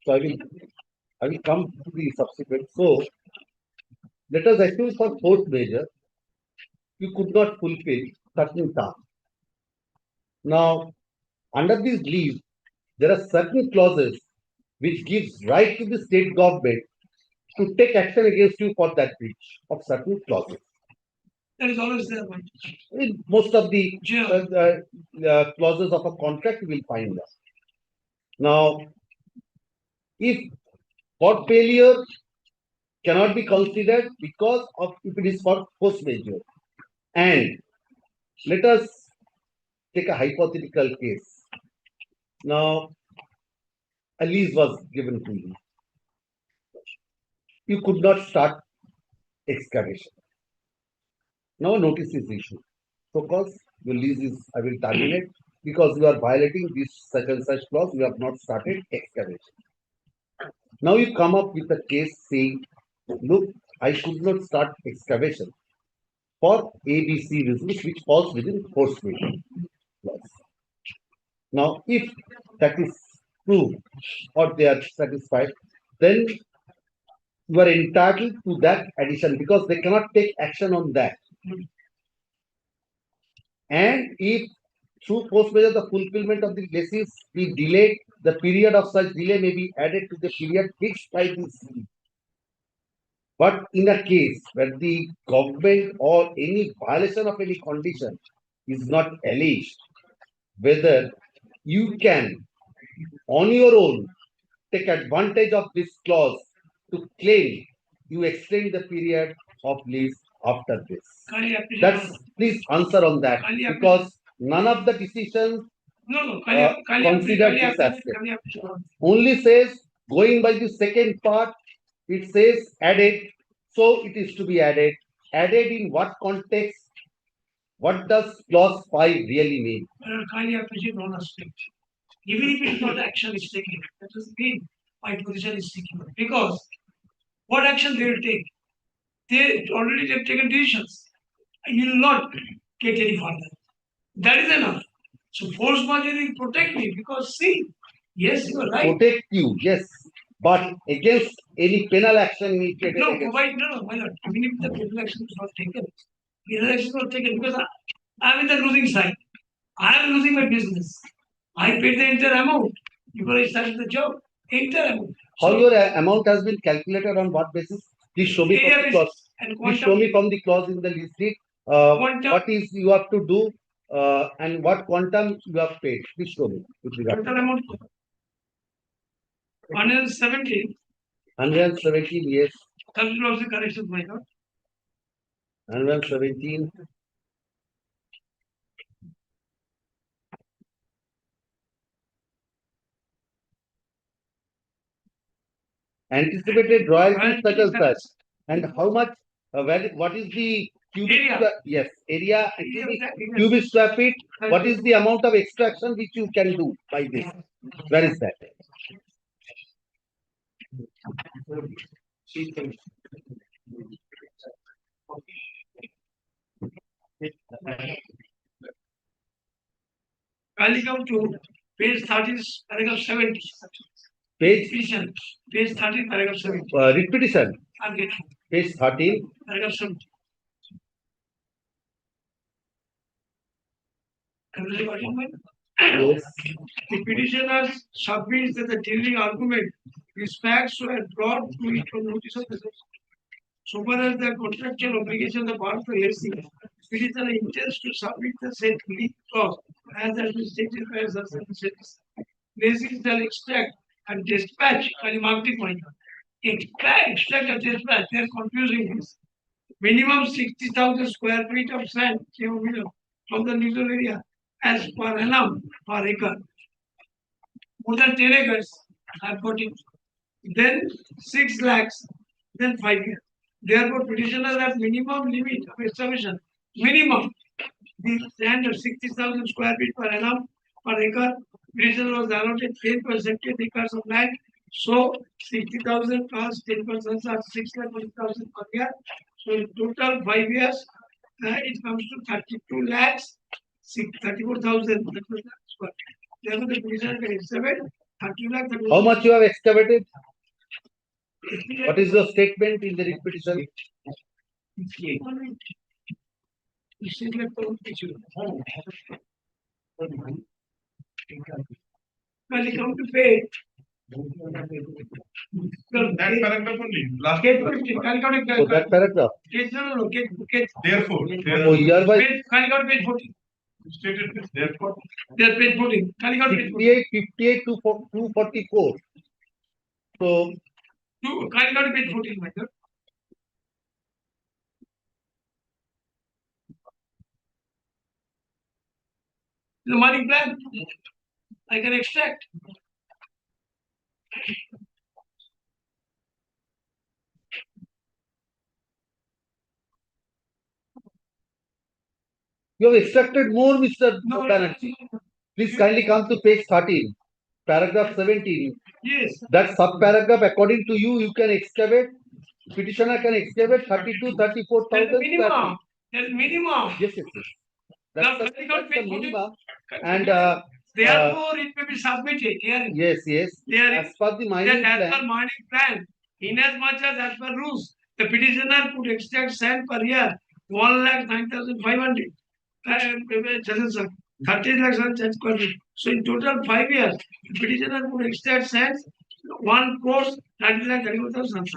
So I will come to the subsequent. So let us assume for force measure, you could not fulfill certain tasks. Now, under this leave, there are certain clauses which gives right to the state government to take action against you for that breach of certain clauses. That is always there. In most of the Yeah. clauses of a contract, you will find that. Now, if for failure cannot be considered because of if it is for force majeure, and let us take a hypothetical case. Now, a lease was given to you. You could not start excavation. Now, a notice is issued. So, cause your lease is, I will terminate because you are violating this such and such clause. You have not started excavation. Now, you come up with a case saying, look, I could not start excavation for ABC reasons, which falls within force majeure clause. Now, if that is proved or they are satisfied, then you are entitled to that addition because they cannot take action on that. And if through force majeure the fulfillment of the lessees be delayed, the period of such delay may be added to the period fixed by the sea. But in a case where the government or any violation of any condition is not alleged, whether you can on your own take advantage of this clause to claim you extend the period of lease after this. That's please answer on that because none of the decisions consider this aspect. Only says going by the second part, it says added, so it is to be added. Added in what context? What does clause 5 really mean? Kindly appreciate one aspect. Even if it's not action is taken, that doesn't mean my position is secure. Because what action they will take? They already have taken decisions. You will not get any further. That is enough. So force majeure will protect me because see, yes, you are right. Protect you, yes, but against any penal action initiated No, against why no, why not? Even if the penal action is not taken, penal action is not taken because I am in the losing side. I am losing my business. I paid the entire amount before I started the job. Entire amount. How your amount has been calculated on what basis? Please show me from the clause. Please show me from the clause in the lease deed. What is you have to do and what quantum you have paid. Please show me. Total amount 117. 117, yes. Calculate also corrections, my God. 117. Anticipated royalties such as that. And how much? What is the cubic? Area. Yes, area. Cubic square feet. What is the amount of extraction which you can do by this? Where is that? Kindly come to page 30, paragraph 70. Page Repetition. Page 13, paragraph 70. repetition. I'll get Page 13. paragraph 70. Everybody got it, man? Yes. The petitioner submits that the dealing argument is facts were brought to it on notice of the so far as the contractual obligation of the part to LC, petitioner intends to submit the said legal clause as has been stated by the sentence. LC shall extract and dispatch, can you mark the point? Extract and dispatch, they are confusing this. Minimum 60,000 square feet of sand from the neutral area as per annum per acre. More than 10 acres, I've got it. Then 6 lakhs, then 5 years. Therefore, petitioner has minimum limit of excavation. Minimum. The land of 60,000 square feet per annum per acre Petitioner was allotted 10% acres of land. So 60,000 plus 10% are 6,40,000 per year. So in total 5 years, it comes to 32 lakhs, 34,000. Therefore, the petitioner can excavate 30 lakh. How much you have excavated? What is your statement in the writ petition? When you come to pay, That paragraph only, last. So that paragraph. Therefore, So hereby Page 14. stated this, therefore. There's page 14. 68, 58 to 244. So Page 14, my dear. The money plan. I can extract. you have extracted more, Mr. No, Banerjee. Please kindly come to page 13, paragraph 17. yes. That subparagraph, according to you, you can excavate. Petitioner can excavate 32, 34,000. There's minimum. There's minimum. Yes, yes, yes. That's the minimum. And Therefore, it may be submitted here. yes, yes. There As is per the mining that as per plan, mining plan, inasmuch as per rules, the petitioner could extract sand per year 1,09,500. 30 lakhs on charge per year. So in total 5 years, the petitioner could extract sand 1 crore 90 lakh 31,000.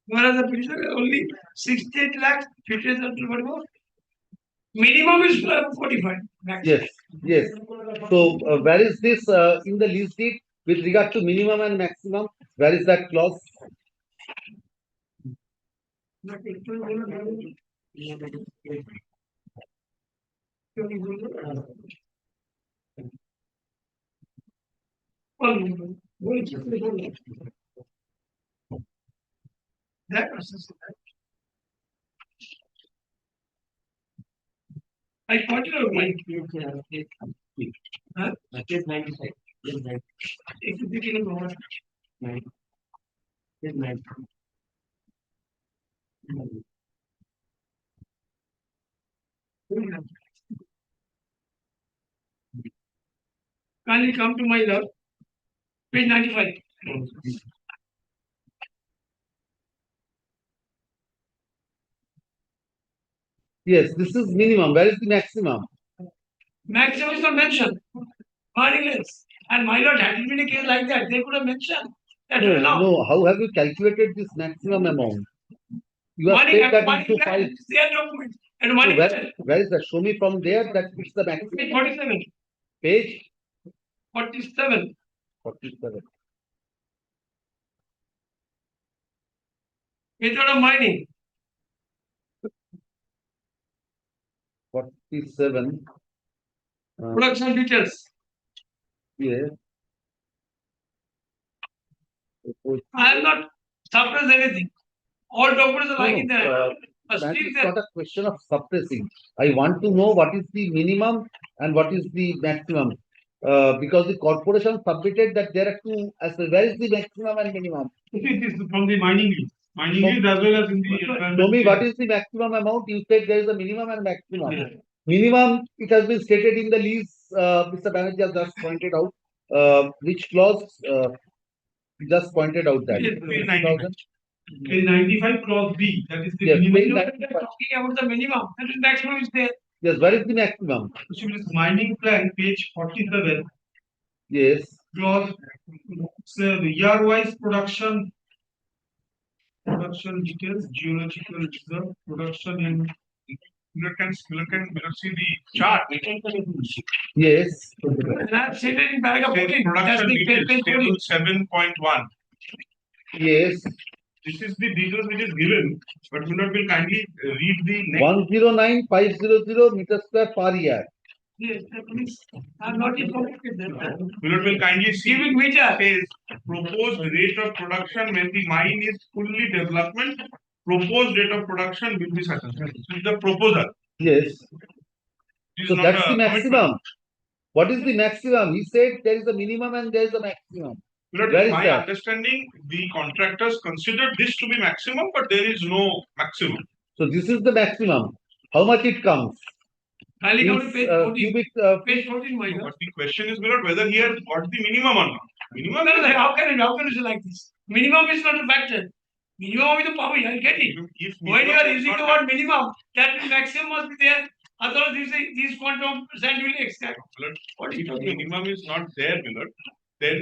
Whereas the petitioner only 68 lakhs 50,000. Minimum is 45. yes, yes. So where is this in the lease deed with regard to minimum and maximum? Where is that clause? That was I pointed out my huh? If you begin over. Kindly come to my love. Page 95. Yes, this is minimum. Where is the maximum? Maximum is not mentioned. Mining less. And my lord, had it been a case like that, they could have mentioned. That No, now. no. How have you calculated this maximum amount? You have Money, said that money into plan, 5. it's their document. And So money where is that? Show me from there that it's the page maximum. 47. Page 47. 47. Method of mining. 47. Production details. Yes. I have not suppressed anything. All documents are lying there. That Still is there. not a question of suppressing. I want to know what is the minimum and what is the maximum. Because the corporation submitted that there are two. As well, where is the maximum and minimum? It is from the mining lease. Mining lease as well as in the Show me what is the maximum amount. You said there is a minimum and maximum. Minimum, it has been stated in the lease. Mr. Banerjee has just pointed out. Which clause? He just pointed out that. Page 95. Page 95 clause B. That is the Yes, minimum. page You are 95. talking about the minimum. And the maximum is there. Yes, where is the maximum? Which is mining plan, page 47. Yes. Clause, the year-wise production details, geological reserve, production and you can see the chart. Yes. And I have stated in paragraph Say 14. That's production the details, page table 14. 7.1. Yes. This is the details which is given, but Munot will kindly read the next. 109,500 meter square per year. Yes, that means I have not informed them. Munot will kindly see Cubic meter. says proposed rate of production when the mine is fully development. Proposed rate of production will be certain. This is the proposal. Yes. This is So not that's a the commitment. maximum. What is the maximum? He said there is a minimum and there is a maximum. But Where in is my that? understanding, the contractors considered this to be maximum, but there is no maximum. So this is the maximum. How much it comes? Kindly come to Means, page 14. cubic Page 14, my No, lord. but the question is, Milord, whether he has got the minimum or not. Minimum No, is how can it be like this? Minimum is not a factor. Minimum is the power, I get it. if When you minimum are is using not the word minimum, that means maximum must be there. Otherwise, these quantum percent will extract. Milord, What is if talking about? minimum is not there, Milord, then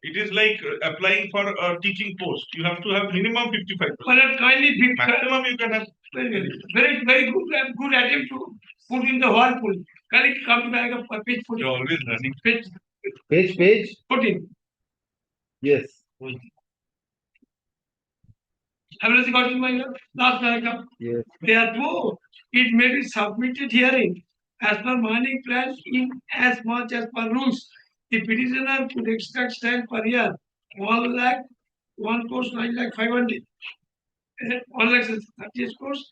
it is like applying for a teaching post. You have to have minimum 55%. Well, kindly be Maximum you can have. very good attempt to put in the whirlpool. Kindly come to back of page You're 14. always running. Page 14. Yes. Have you got in my last paragraph? Yes. Therefore, it may be submitted herein as per mining plan in as much as per rules. The petitioner could extract stamp per year 1 lakh, 1 crore 9 lakh 500. 1 lakh 30 crores.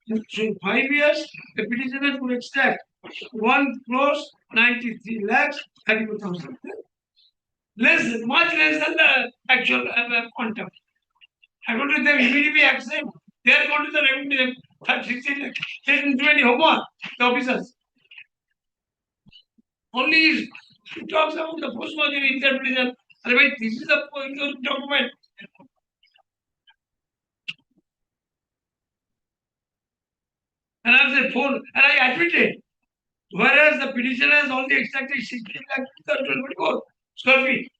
So 5 years, the petitioner could extract 1 crore 93 lakhs 32,000. Much less than the actual quantum. According to them, immediately accept. They are going to the revenue, 16 lakhs. They didn't do any homework, the officers. Only he talks about the post-mortem interpretation. Otherwise, this is the document. And I said, and I admitted. Whereas the petitioner has only extracted 16 lakh 24 square feet.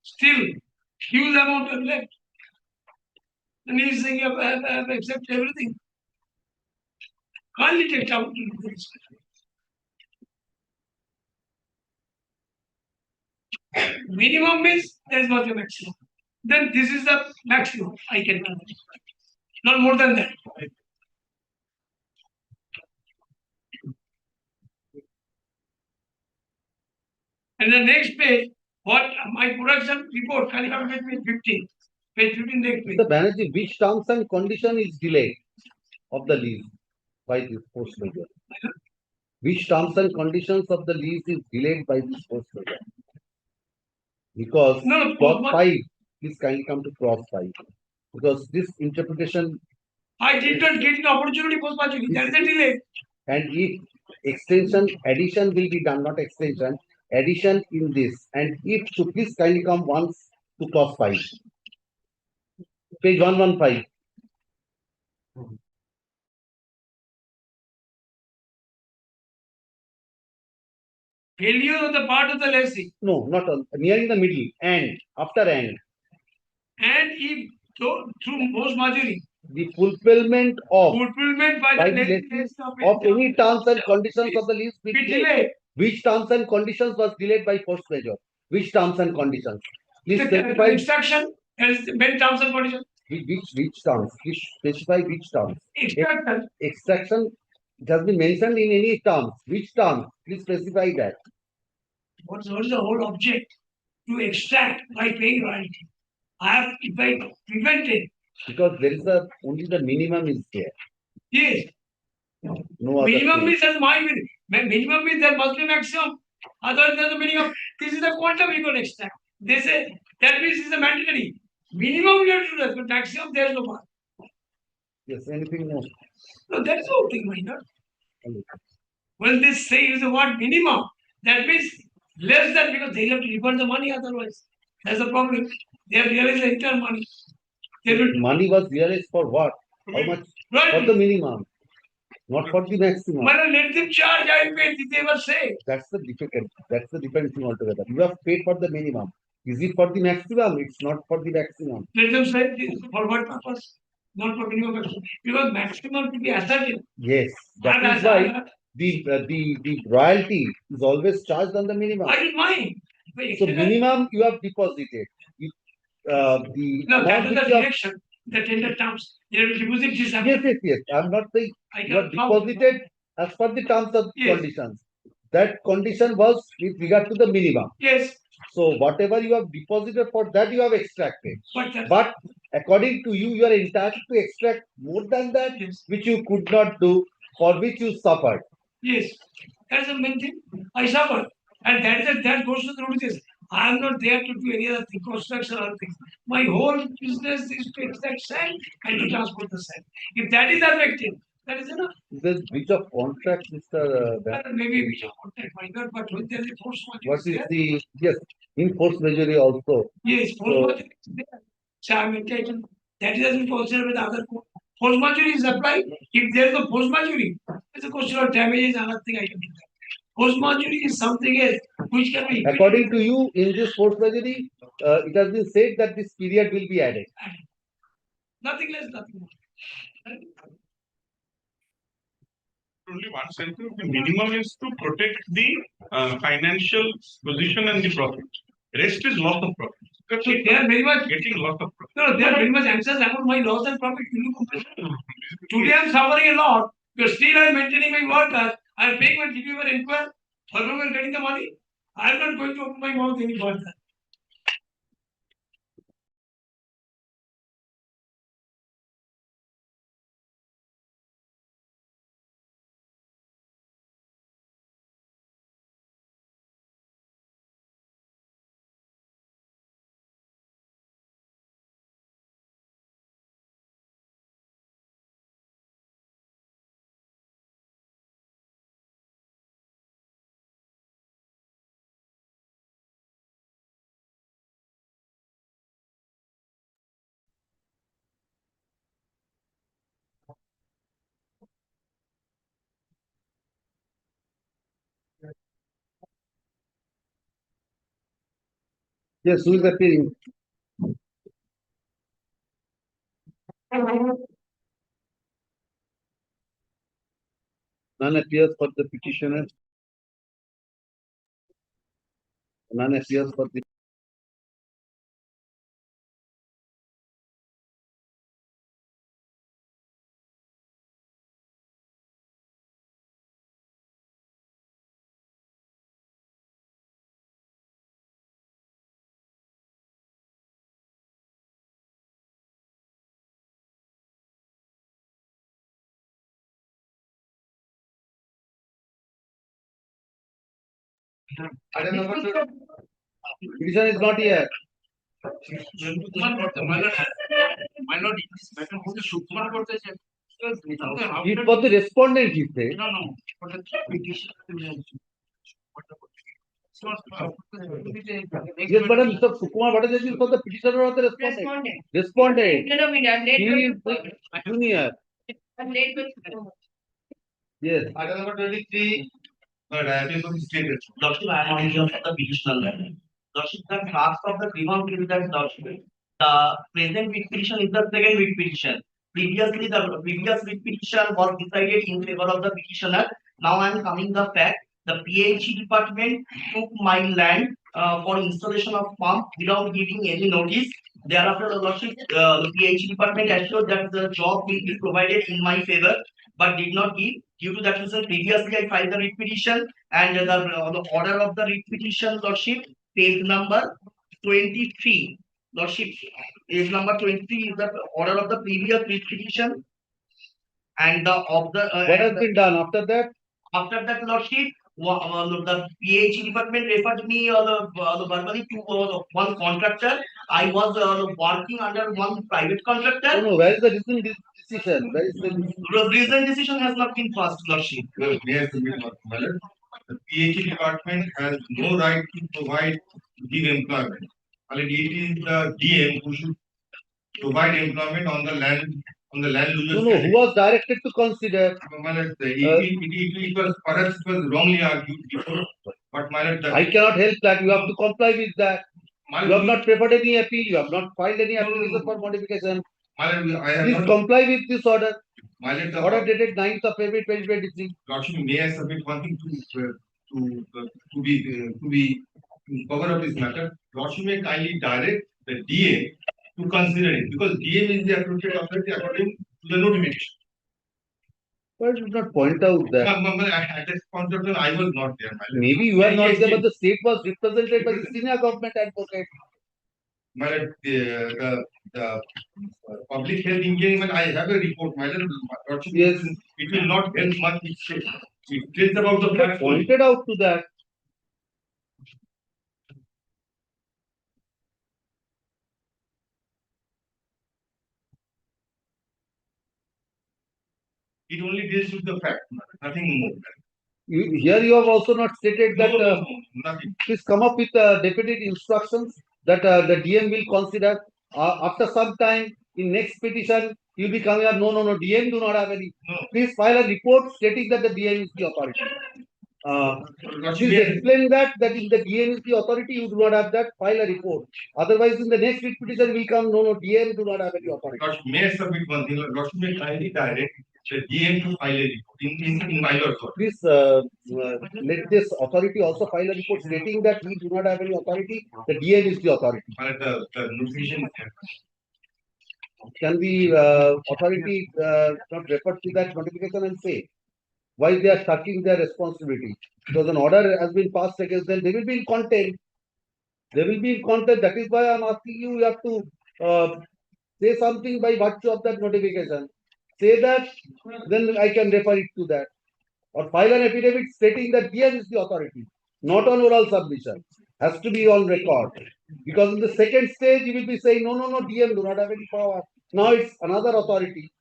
Still, huge amount of left. And he is saying, I have accepted everything. Kindly take out to this. Minimum means there is not a maximum. Then this is the maximum I can do. Not more than that. And the next page, what my production report, can you come with me 15? Page 15 next page. The Banerjee, which terms and condition is delayed of the lease by this post measure? Which terms and conditions of the lease is delayed by this post measure? Because No, clause 5, please kindly come to clause 5. Because this interpretation, I did not get an opportunity post majority. That is a delay. and if extension, addition will be done, not extension, addition in this. And if, so please kindly come once to clause 5. Page 115. Failure on the part of the lessee. No, not on, nearing the middle, and, after and. And if through post majority, The fulfillment of by the lessee of any terms and conditions of the lease be be delayed. delayed. Which terms and conditions was delayed by force majeure? Which terms and conditions? Please The specify instruction has many terms and conditions. which terms. Please specify which terms. Instruction. Extraction it has been mentioned in any terms. Which terms? Please specify that. What is the whole object? To extract by paying royalty. If I prevent it, Because there is only the minimum is there. yes. No other Minimum thing. means as my minimum means there must be maximum. Otherwise, there's a minimum. This is the quantum you can extract. They say that means it's a mandatory. Minimum you have to do, but maximum there's no one. Yes, anything more? No, that's the whole thing, minor. When they say the word minimum, that means less than because they have to refund the money otherwise. That's the problem. They have realized the entire money. They will Money was realized for what? How much? For right. the minimum, not for the maximum. Well, let them charge, I will pay. Did they ever say? That's the difficult. That's the different thing altogether. You have paid for the minimum. Is it for the maximum? It's not for the maximum. Let them say this for what purpose? Not for minimum maximum. Because maximum to be ascertained. Yes, that is why the royalty is always charged on the minimum. I don't mind. So minimum you have deposited. If, the no, that amount is which the you have, direction. The tender terms. You have to deposit this yes, amount. yes. I'm not saying I you have can count. deposited as per the terms of Yes. conditions. That condition was with regard to the minimum. Yes. So whatever you have deposited for that you have extracted. But But according to you, you are entitled to extract more than that, yes. which you could not do, for which you suffered. Yes. That's the main thing. I suffered. And that goes to the notices. I am not there to do any other thing, construction or things. My whole business is to extract sand and to transport the sand. If that is affected, that is enough. There's breach of contract, Mr. Maybe we should contact minor, but when there is a force majeure What is is there, the, yes, in force majeure also. yes, force So- majeure is there. So I mean, that is been considered with other court. Force majeure is applied. If there is a force majeure, it's a question of damages, another thing I can do that. Force majeure is something else which can be. According to you, in this force majeure, it has been said that this period will be added. Nothing less, nothing more. Only one sentence. The minimum is to protect the financial position and the profit. Rest is loss of profit. So they are very much, Getting loss of profit. no, they are very much anxious about my loss and profit. Will you comprehend? Today I am suffering a lot. Because still I am maintaining my workers. I am paying my deliver inquire. However, we are getting the money. I am not going to open my mouth any further. Yes, who is appearing? None appears for the petitioner. None appears for the. Petitioner is not here. It for the respondent, he said. No, for the petition. Yes, madam, Mr. Sukumar Bhattacharya is for the petitioner or the respondent? Respondent. Respondent. No, we are late. He is the junior. I'm late with. Yes. Item number 23. But I think it's stated. Lordship, I am on behalf of the petitioner letter. Lordship, the task of the criminal creditors, Lordship. The present writ petition is the second writ petition. Previously, the previous writ petition was decided in favor of the petitioner. Now I am coming the fact. The PHE department took my land for installation of pump without giving any notice. Thereafter, the Lordship, the PHE department assured that the job will be provided in my favor, but did not give. Due to that reason, previously I filed the writ petition, and the order of the writ petition, Lordship, page number 23. Lordship, page number 23 is the order of the previous writ petition, and the of the What has been done after that? after that, Lordship, the PHE department referred me verbally to one contractor. I was working under one private No, contractor. no, where is the decision? Where is the The recent decision has not been passed, Lordship. Well, may I submit one matter? The PhD department has no right to provide, give employment. I mean, it is the DM who should provide employment on the land No, users. no, who was directed to consider? It was perhaps it was wrongly argued before, but my lord, I cannot help that. You have to comply with that. my You have lord, not preferred any appeal. You have not filed any application for modification. my lord, I have Please not, comply with this order. my lord, Order dated 9th of February 2023. Lordship, may I submit one thing to be in cover of this matter? Lordship may kindly direct the DM to consider it, because DM is the appropriate authority according to the notification. Why did you not point out that? At that point of time, I was not there, my lord. Maybe you are not Yes, there, yes. but the state was represented by the senior government advocate. My lord, the public health engagement, I have a report, my lord. Lordship, Yes. it will not help much. It tells about the facts. Pointed out to that. it only deals with the fact, nothing more. Here you have also not stated that, No, nothing. please come up with definite instructions that the DM will consider. After some time, in next petition, you'll be coming up, no, DM do not have any. No. Please file a report stating that the DM is the authority. Lordship, Please explain that in the DM is the authority, you do not have that, file a report. Otherwise, in the next week petition will come, no, DM do not have any authority. Lordship, may I submit one thing? Lordship may kindly direct the DM to file a report in my lord's order. Please let this authority also file a report stating that we do not have any authority, the DM is the authority. The notification is there. Can the authority not refer to that notification and say why they are shirking their responsibility? Because an order has been passed against them, they will be in contempt. They will be in contempt. That is why I am asking you, you have to say something by virtue of that notification. Say that, then I can refer it to that. Or file an affidavit stating that DM is the authority, not on oral submission. Has to be on record. Because in the second stage, you will be saying, no, DM do not have any power. Now it's another authority.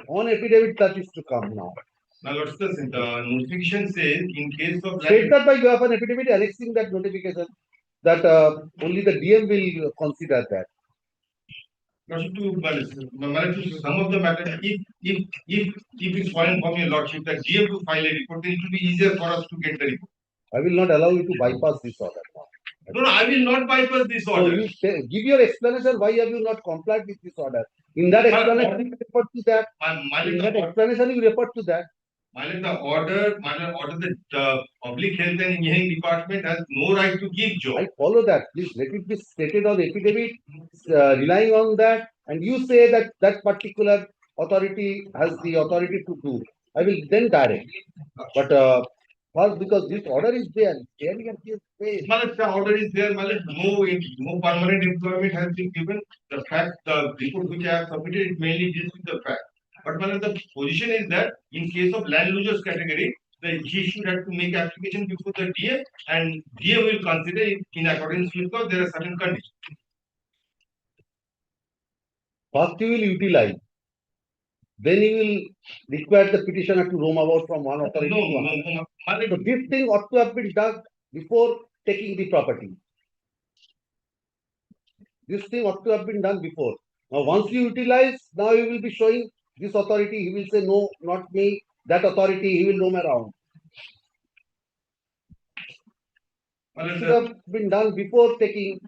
On affidavit that is to come now. Now, what's the notification says in case of State that by you have an affidavit annexing that notification that only the DM will consider that. Lordship, to some of the matters, if it's fine from your lordship that DM to file a report, then it will be easier for us to get the report. I will not allow you to bypass this order now. No, I will not bypass this So order. you give your explanation why have you not complied with this order. In that explanation, you refer to that. In that explanation, you refer to that. The order, the public health and engineering department has no right to give job. I follow that. Please let it be stated on the affidavit, relying on that, and you say that that particular authority has the authority to do. I will then direct. But first, because this order is there, The order is there, no permanent employment has been given. The fact, the report which I have submitted, it mainly deals with the fact. But the position is that in case of land losers category, he should have to make application before the DM, and DM will consider it in accordance with because there are certain conditions. first you will utilize. Then you will require the petitioner to roam about from one authority to another. So this thing ought to have been done before taking the property. This thing ought to have been done before. Now, once you utilize, now you will be showing this authority. He will say, no, not me. That authority, he will roam around. It should have been done before taking.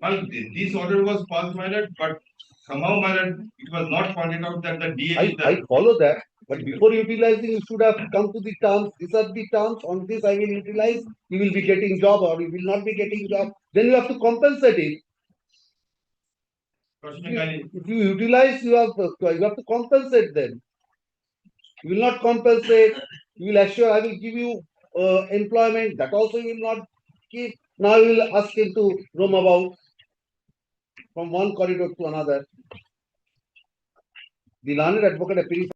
Well, this order was passed, my lord, but somehow, my lord, it was not pointed out that the DM. I follow that. But before utilizing, you should have come to the terms. These are the terms. On this, I will utilize. You will be getting job or you will not be getting job. Then you have to compensate it. If you utilize, you have to compensate them. You will not compensate. You will assure, I will give you employment. That also you will not give. Now you will ask him to roam about from one corridor to another. The learned advocate appearing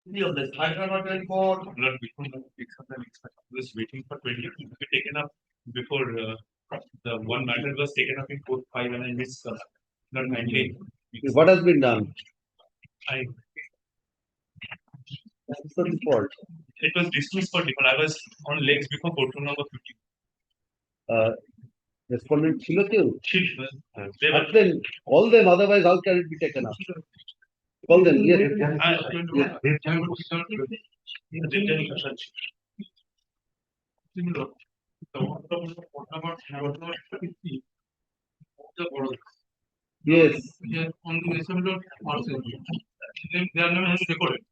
Three of this. Blood before the fix of the next one. I was waiting for 20 to be taken up before the one matter was taken up in court 5 and I missed not 19. What has been done? I That's the default. it was dismissed for default. I was on legs before courtroom number 50. Respondent ছিল কেউ? They were But then all them, otherwise how can it be taken up? Call them, yes. Yes. On the assembly of parcel. Their name has recorded.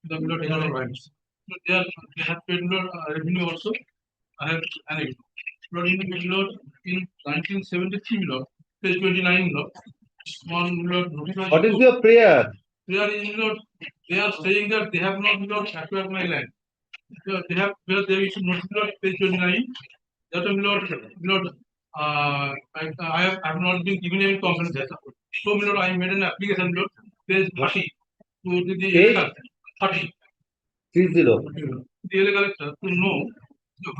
The below general rights. So they have paid revenue also. I have annexed. But in below in 1973 below, page 29 below, one below notice. What is your prayer? There is below, they are saying that they have not below acquired my land. So they have where there is notice below page 29. That below I have not been given any compensation. So below I made an application below page 30 to the Page? 30. 30. The area collector to know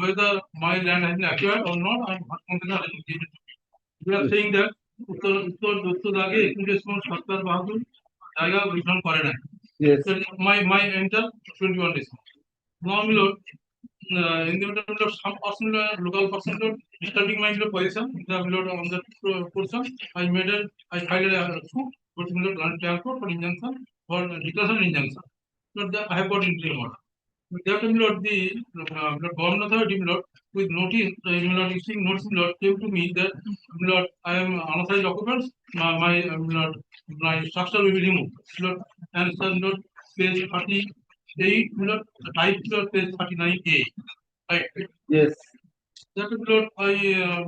whether my land has been acquired or not. We are saying that উত্তর আগে 21 বাহাদুর জায়গা return করে না। Yes. My enter 21 days. Now below in the middle of some person local person disturbing my position the below on the person I filed a suit for similar land transport for injunction for declaration injunction. So that I have got interim order. That below the government authority below with notice below issuing notice below came to me that below I am unauthorized occupants my structure will be removed. Below and below page 38 below type below page 39A. Right. Yes. That below I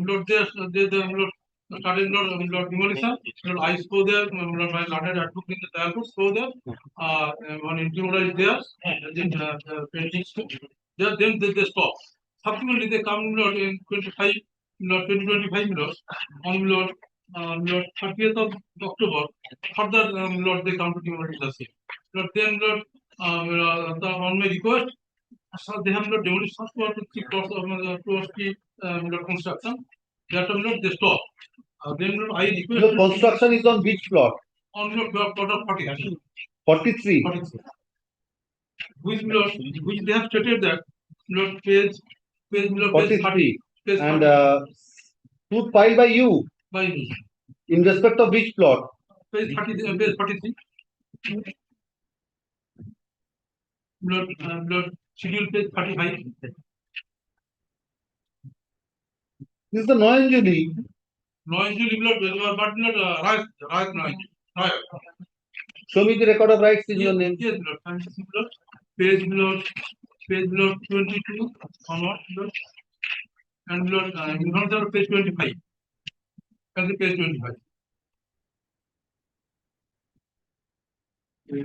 below there started below demolition. Below I saw there below my landed I took in the airport so there one intruder is there painting then they stop. Subsequently they come below in 2025 below on below 30th of October further below they come to demolish the same. Then on my request so they have not demolished first floor to three floors towards the construction. That they stop. Then I request The construction is on which plot? on plot of 43. 43. 43. Which they have stated that page below page 30. 43. Page And 30 suit filed by you by me. in respect of which plot? Page 30, page 43. Schedule page 35. This is the Noyanjuli. Noise but not right noise. Right. Show me the record of rights in your name. Yes, page below 22 onward and below in front of page 25. That's the page 25. That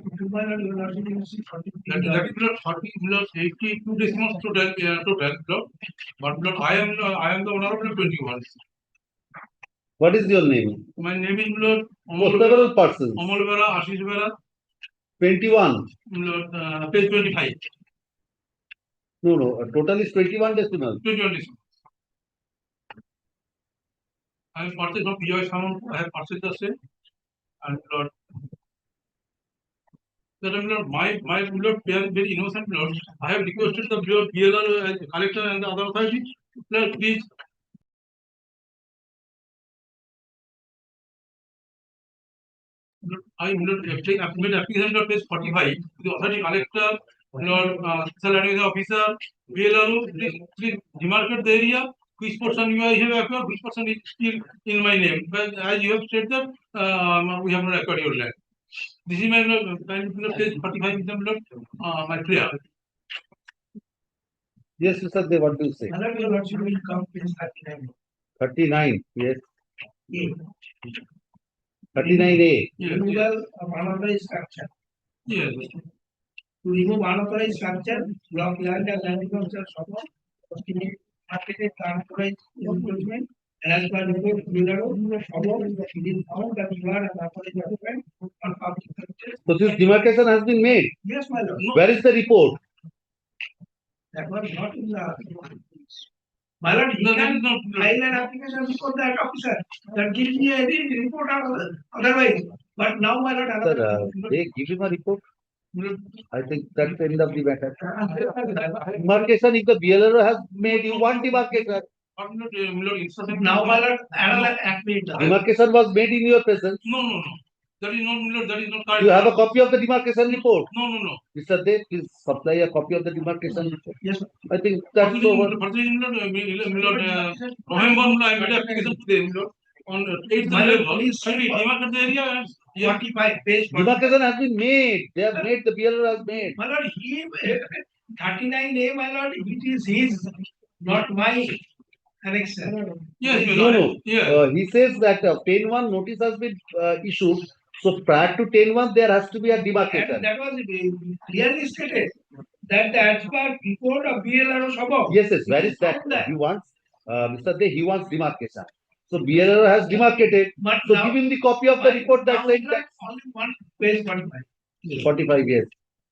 is below 40 below 82 decimals total below. But below I am the owner of the 21. What is your name? My name is below For several persons. Amol Vera, Ashish Vera, 21. page 25. No. Total is 21 decimal. 21 decimals. I have purchased from POI sound. I have purchased the same. And that my very innocent lord. I have requested the PLR collector and the other authority. Please. I made application to page 45. The authority collector, salary officer, PLR, please demarcate the area. Which portion you have acquired, which portion is still in my name. But as you have said that we have not acquired your land. This is my page 45 is my prayer. Yes, Mr. Dev, what do you say? Your lordship will come page 39. Yes. 39. 39A. Yes. Removal of unauthorized structure. Yes. To remove unauthorized structure, block land and land development support, estimate marketed unauthorized encroachment, And as per report, it is found that you are an authorized applicant on public services. So this demarcation has been made. Yes, my lord. No, Where is the report? that was not in the. My lord, he No, can no, file an application before that officer that gives me a report or otherwise. But now, my lord, Sir, another. they give him a report. I think that's the end of the matter. Demarcation, if the BLRO has made, you want demarcation. Now, my lord, another act made. Demarcation was made in your presence. No. That is not, that is not correct. You have a copy of the demarcation report. No. Mr. Dev, please supply a copy of the demarcation report. Yes, sir. I think that's over. November, I made application to them, on 8th My lord, November, please and we demarcated the area. 45 page. Demarcation has been made. They have made, the BLRO has made. My lord, he 39A, my lord, it is his, not my connection. Yes, my No, lord. no. Yeah. He says that 10-1 notice has been issued. So prior to 10-1, there has to be a And demarcation. that was clearly stated that as per report of BLRO Sabha. Yes, where is that? He wants, Mr. Dev, he wants demarcation. So BLRO has demarcated. But So now, give him the copy of the report that now said there that is only one page 45. 45 years.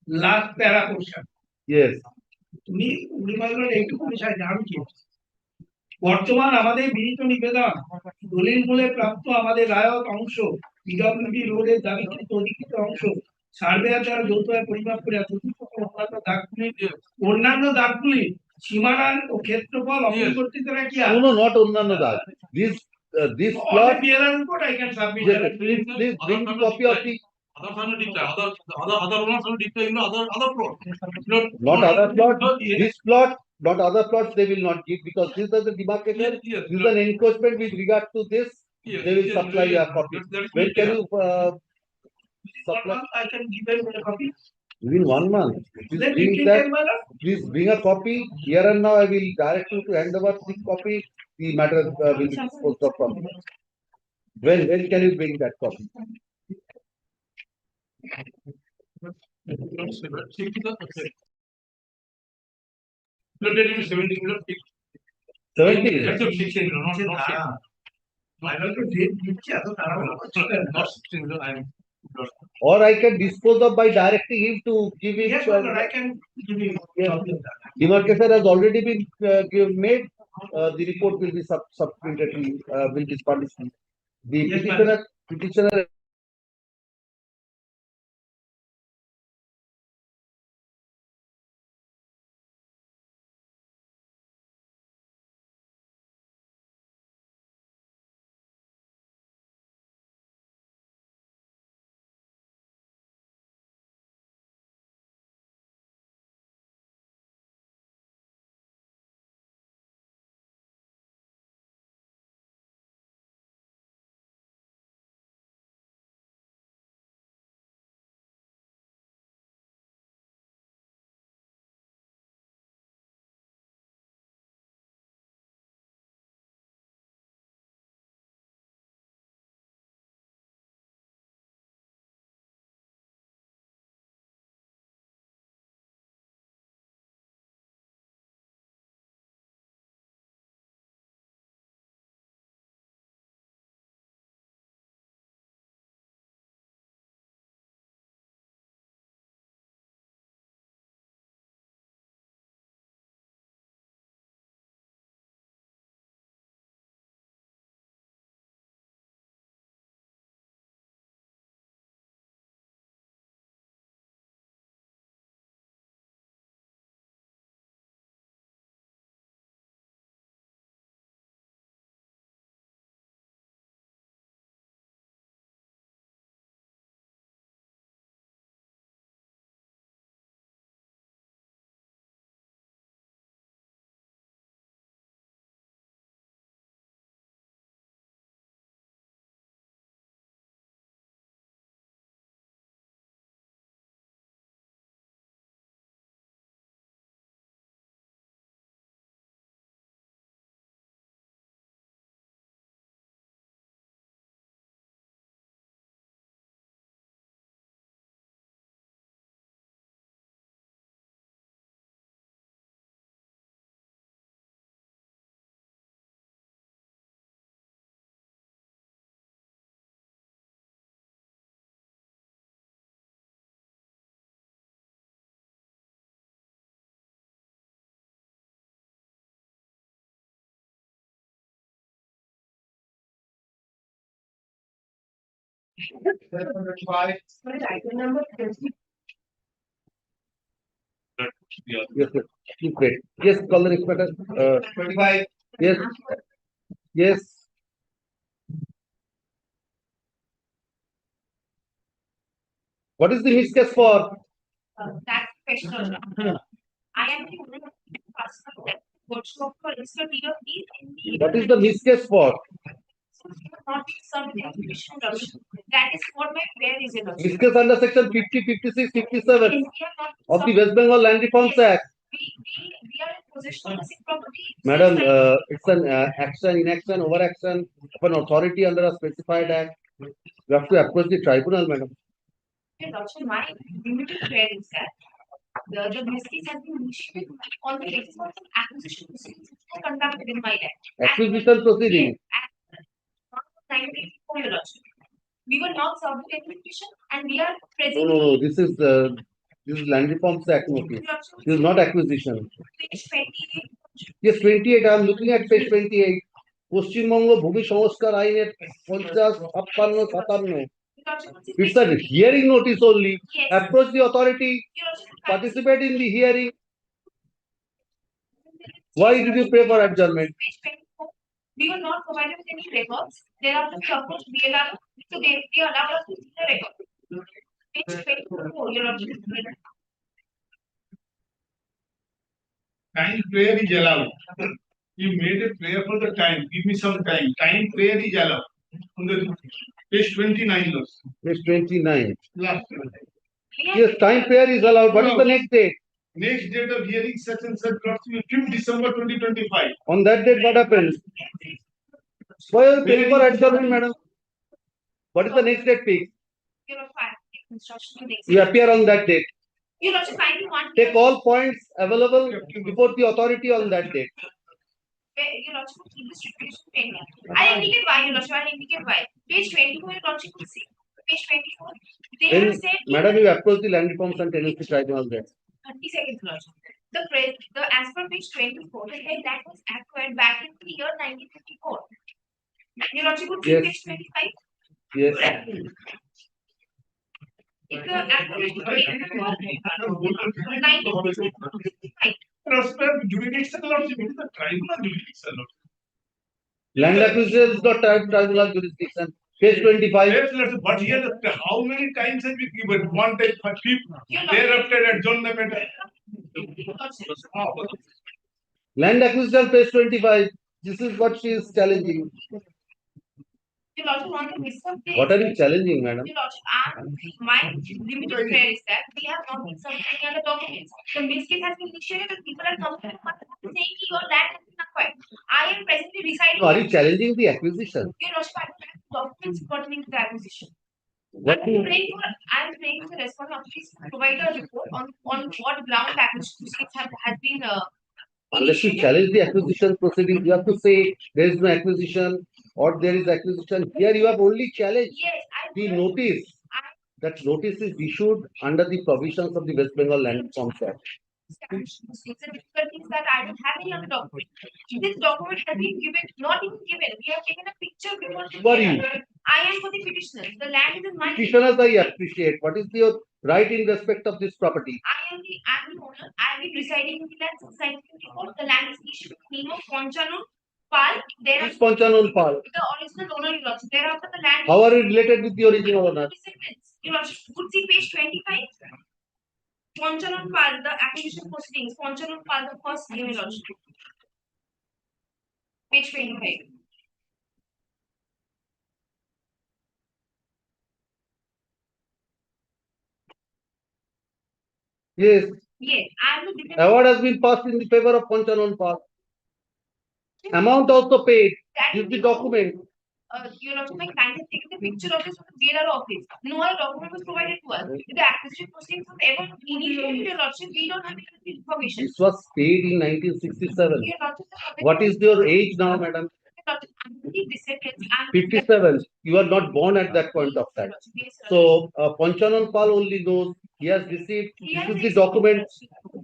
Last para portion. Yes. তুমি উনিমাইলের এইটুকু বিষয় জানো কি বর্তমান আমাদের বিনীত নিবেদন দলিল মূলে প্রাপ্ত আমাদের রায়ত অংশ পিডব্লিউডি রোডের দাবিকৃত অধিকৃত অংশ সার্ভেয়ার দ্বারা যৌথভাবে পরিমাপ করে অন্যান্য দাগগুলি সীমানার ও ক্ষেত্রফল অপরিবর্তিত রাখিয়া No, no, not অন্যান্য দাগ. This plot. BLR report I can submit Yes, please bring the copy of the. Other than other ones are dictated, other plot. Not other plot. This plot, not other plots they will not give because this is the demarcation. Yes, This is an encroachment with regard to this. yes, They will yes, supply yes, a copy. that is When good, can yeah. you supply? I can give them a copy. Within 1 month. Please Then bring 15 that. days, my lord. Please bring a copy. Here and now I will direct you to hand over the copy. The matter will be disposed of from you. When can you bring that copy? No, tell me 17, 17. That's a 16, not 16. My lord, date দিচ্ছে এত তাড়াহুড়ো করছে কেন? Not 16, I am. Or I can dispose of by directing him to give it. Yes, my lord, I can give you Yes. copy of that. Demarcation has already been made. The report will be subsequently will be published. The Yes, ma'am. petitioner What is item number 20? Yeah. Yes, sir. Keep it. Yes, call the next matter. 25. Yes. Yes. What is the missed case for? Tax question. I am the owner of the customer that workshop for registered dealer fees and the. What is the missed case for? Not be some information option. That is what my prayer is about. Missed case under section 50, 56, 57 We are not of the West Bengal Land Reforms Act. we are in possession of the same property. Madam, it's an action, inaction, overaction of an authority under a specified act. You have to approach the tribunal, madam. Also, my limited prayer is that the mistakes have been initiated on the basis of the acquisition proceedings which were conducted in my land. Acquisition proceeding. We were not served with any petition and we are No, present. no, no. This is Land Reforms Act notice. This is not acquisition. Page 28. Yes, 28. I am looking at page 28. Paschimbanga ভূমি সংস্কার আইনের 50, 56, 57. It's a hearing notice only. Yes. Approach the authority, participate in the hearing. Why did you pray for adjournment? Page 24. We were not provided with any records. There are the supposed BLR, so they allowed us to see the record. Page 24, Your Lordship. Time prayer is allowed. You made a prayer for the time. Give me some time. Time prayer is allowed. On the page 29, Lord. Page 29. Last. Yes, time prayer is allowed. What is the next date? Next date of hearing such and such, Lord, 5th December 2025. On that date, what happens? Why are you praying for adjournment, madam? What is the next date, please? Your file instruction to next. You appear on that date. Your Lordship, kindly want. Take all points available before the authority on that date. Your Lordship, keep the stipulation pending. I indicate why, Your Lordship, I indicate why. Page 24, Your Lordship will see. Page 24. They Then, have said. madam, you approach the Land Reforms and Tenancy Tribunal there. 30 seconds, Lordship. As per page 24, the head that was acquired back in the year 1954. Your Lordship would see Yes. page 25. Yes. If the acquisition was 1955. Jurisdiction, Lord, it is the tribunal jurisdiction, Lord. Land acquisition is not tribunal jurisdiction. Page 25. Yes, Lord, but here, how many times have we given? One time, fifth, thereafter adjournment. Land acquisition, page 25. This is what she is challenging. Your Lordship want to miss something. What are you challenging, madam? Your Lordship, my limited prayer is that we have not been submitting other documents. The case has been initiated and people are coming to saying your land has been acquired. I am presently residing. No, are you challenging the acquisition? Your Lordship, I don't have documents pertaining to the acquisition. What I am praying to the respondent of please provide a report on what ground acquisition has been Unless you challenge the acquisition proceedings, you have to say there is no acquisition or there is acquisition. Here you have only challenged Yes, the notice. That notice is issued under the provisions of the West Bengal Land Reforms Act. It's a difficult thing that I don't have any other document. This document has been given, not even given. We have taken a picture before. Who are you? I am for the petitioner. The land is in my name. Petitioners, I appreciate. What is your right in respect of this property? I am the owner. I have been residing in the land since 1954. The land is issued with name of Ponchanon Pal. There Which Ponchanon Pal? the original owner, Your Lordship. Thereafter, the land. How are you related with the original owner? Your Lordship, would see page 25. Ponchanon Pal, the acquisition proceedings. Ponchanon Pal, the first name, Your Lordship. Page 25. Yes. Yes, I am the defendant. Award has been passed in the favor of Ponchanon Pal. Amount also paid. Give the document. Your Lordship, my client has taken the picture of this from the DLR office. No other document was provided to us. If the acquisition proceedings was ever initiated, Your Lordship, we don't have any information. This was paid in 1967. Your Lordship, What is your age now, madam? I'm 57. You are not born at that point of time. So, Ponchanon Pal only knows he has received. This is the document.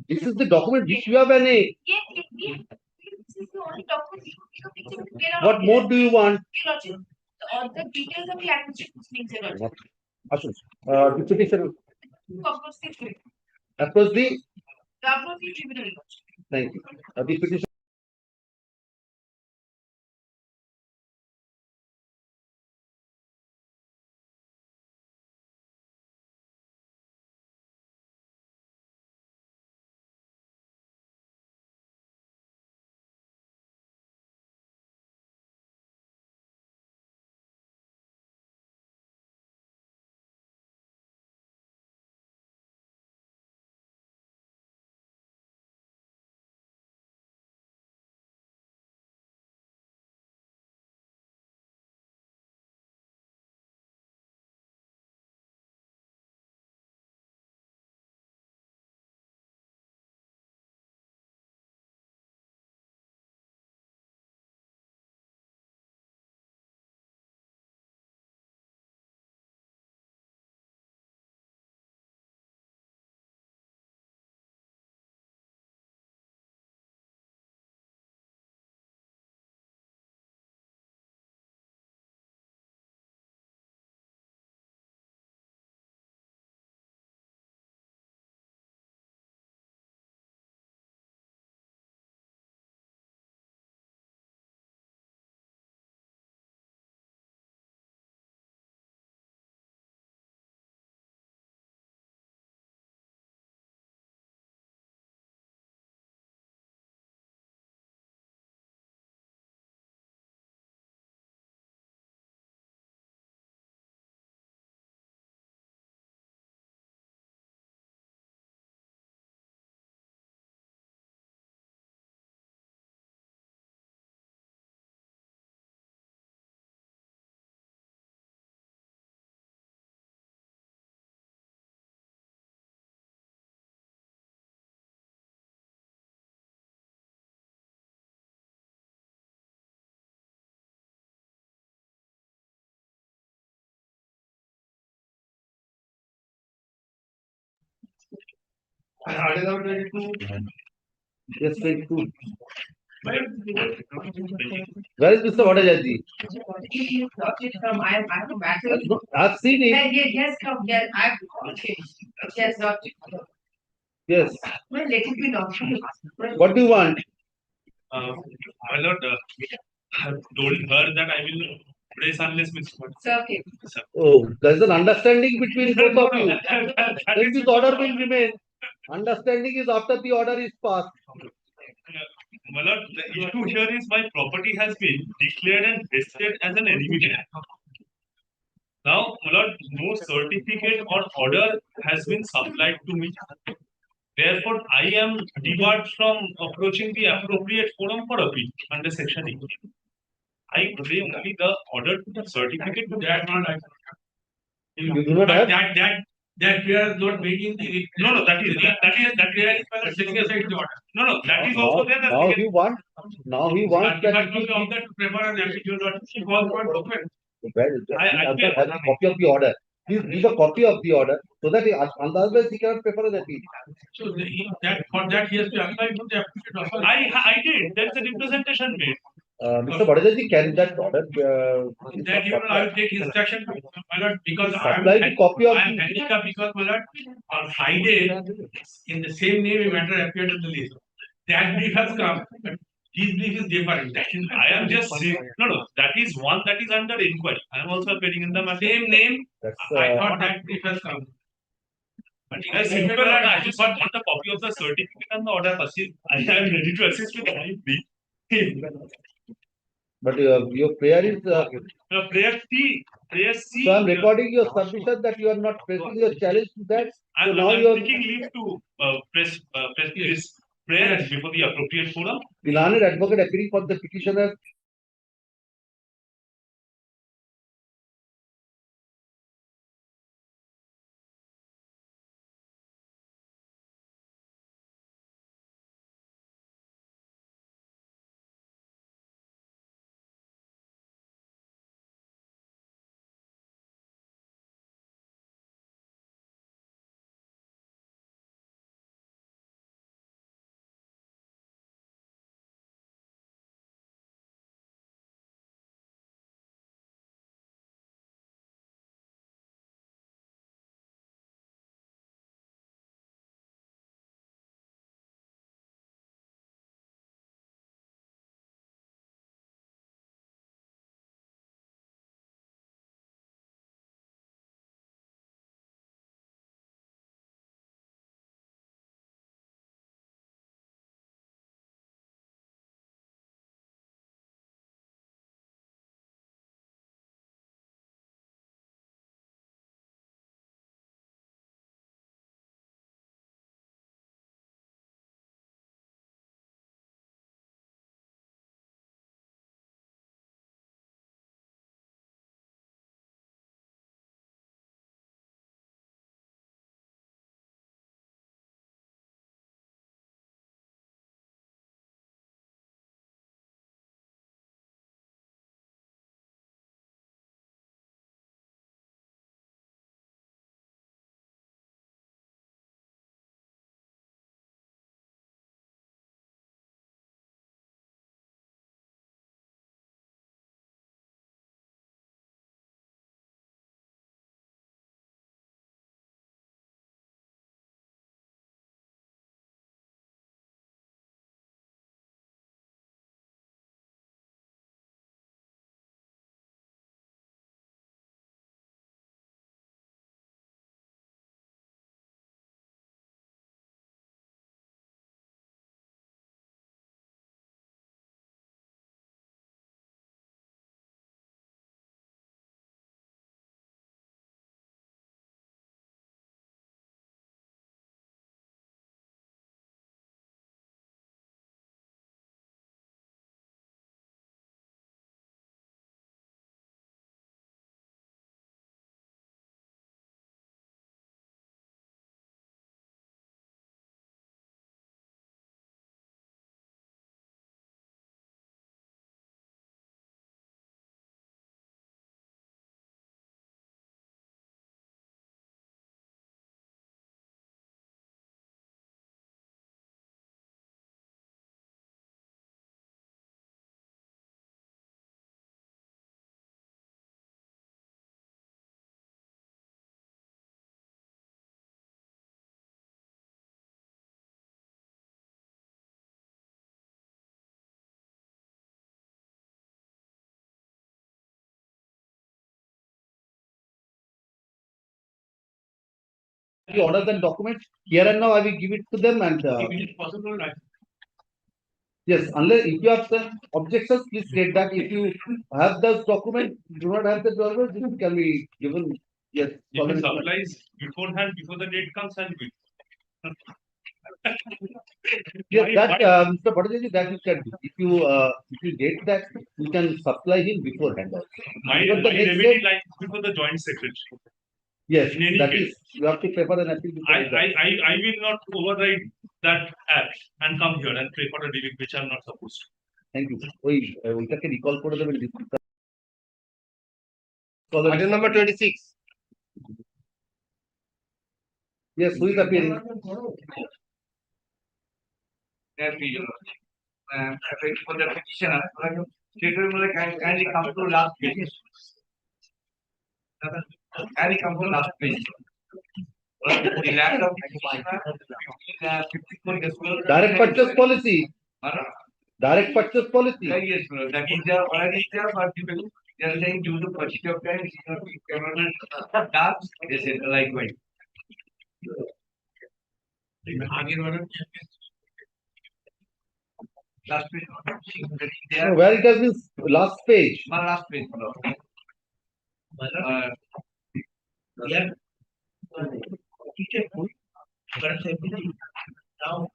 This is the document which you have annexed. Yes, this is the only document. What more do you want? Your Lordship, all the details of the acquisition being said also. Ashun, the petitioner To approach the tribunal. approach the, To approach the tribunal also. thank you. The petitioner. Yes, 22. Where is Mr. Vadajaji? I have a battle. No, I've seen it. Yes, come, yes, I have. Okay. Yes, doctor. Yes. Well, let it be doctor. What do you want? My lord, I have told her that I will praise unless Mr. Sir, okay. Oh, there's an understanding between both of you. That Then is this order will remain. Understanding is after the order is passed. My lord, the issue here is my property has been declared and vested as an enemy. Now, my lord, no certificate or order has been supplied to me. Therefore, I am debarred from approaching the appropriate forum for appeal under section 8. I pray only the order certificate to that one. You do not have? That we are not making the. No, that is Setting aside the order. No, that is also there. Now he wants If that. I come to that to prepare an application, she calls for document. He does not have a copy of the order. Please give a copy of the order so that otherwise he cannot prepare an appeal. So for that he has to apply for the application also. I did. There is a representation made. Mr. Vadajaji, can that order That even I will take instruction, my lord, because supply the copy of I am handicapped because my lord, on Friday, in the same name a matter appeared on the list. That brief has come, but his brief is different. That is, I am just saying, no, that is one that is under inquiry. I am also appearing in the matter. same name, that's I thought that brief has come. But in a simple order, I just want a copy of the certificate and the order. I am ready to assist with any plea. but your prayer is Prayer C. so I'm recording your submission that you are not pressing your challenge to that. So I'm now you are taking leave to press this prayer before the appropriate forum. the learned advocate appearing for the petitioner the orders and documents. Here and now, I will give it to them and If it is possible, right? yes, unless if you have some objections, please state that. If you have those documents, do not have the documents, this can be given. Yes. If it supplies beforehand, before the date comes, I'll wait. Yes, Why- that why- Mr. Bhattacharya, that you can do. If you get that, you can supply him beforehand. Also. My Because the next remedy step- lies before the joint secretary. Yes, In any that case. is you have to prepare an appeal. before that. I will not override that act and come here and pay for a delay which I'm not supposed to. Thank you. ওইটাকে recall করে দেবেন. Item number 26. Yes, who is appearing? For the petitioner, kindly come to last page. Kindly come to last page. The land of 54 decimal. Direct purchase policy. Direct purchase policy. Yes, that is already there, but they are saying due to purchase of time, it is not government task, this is likewise. Last page. No, where it has been last page. My last page. Yeah. Teacher, but everything now.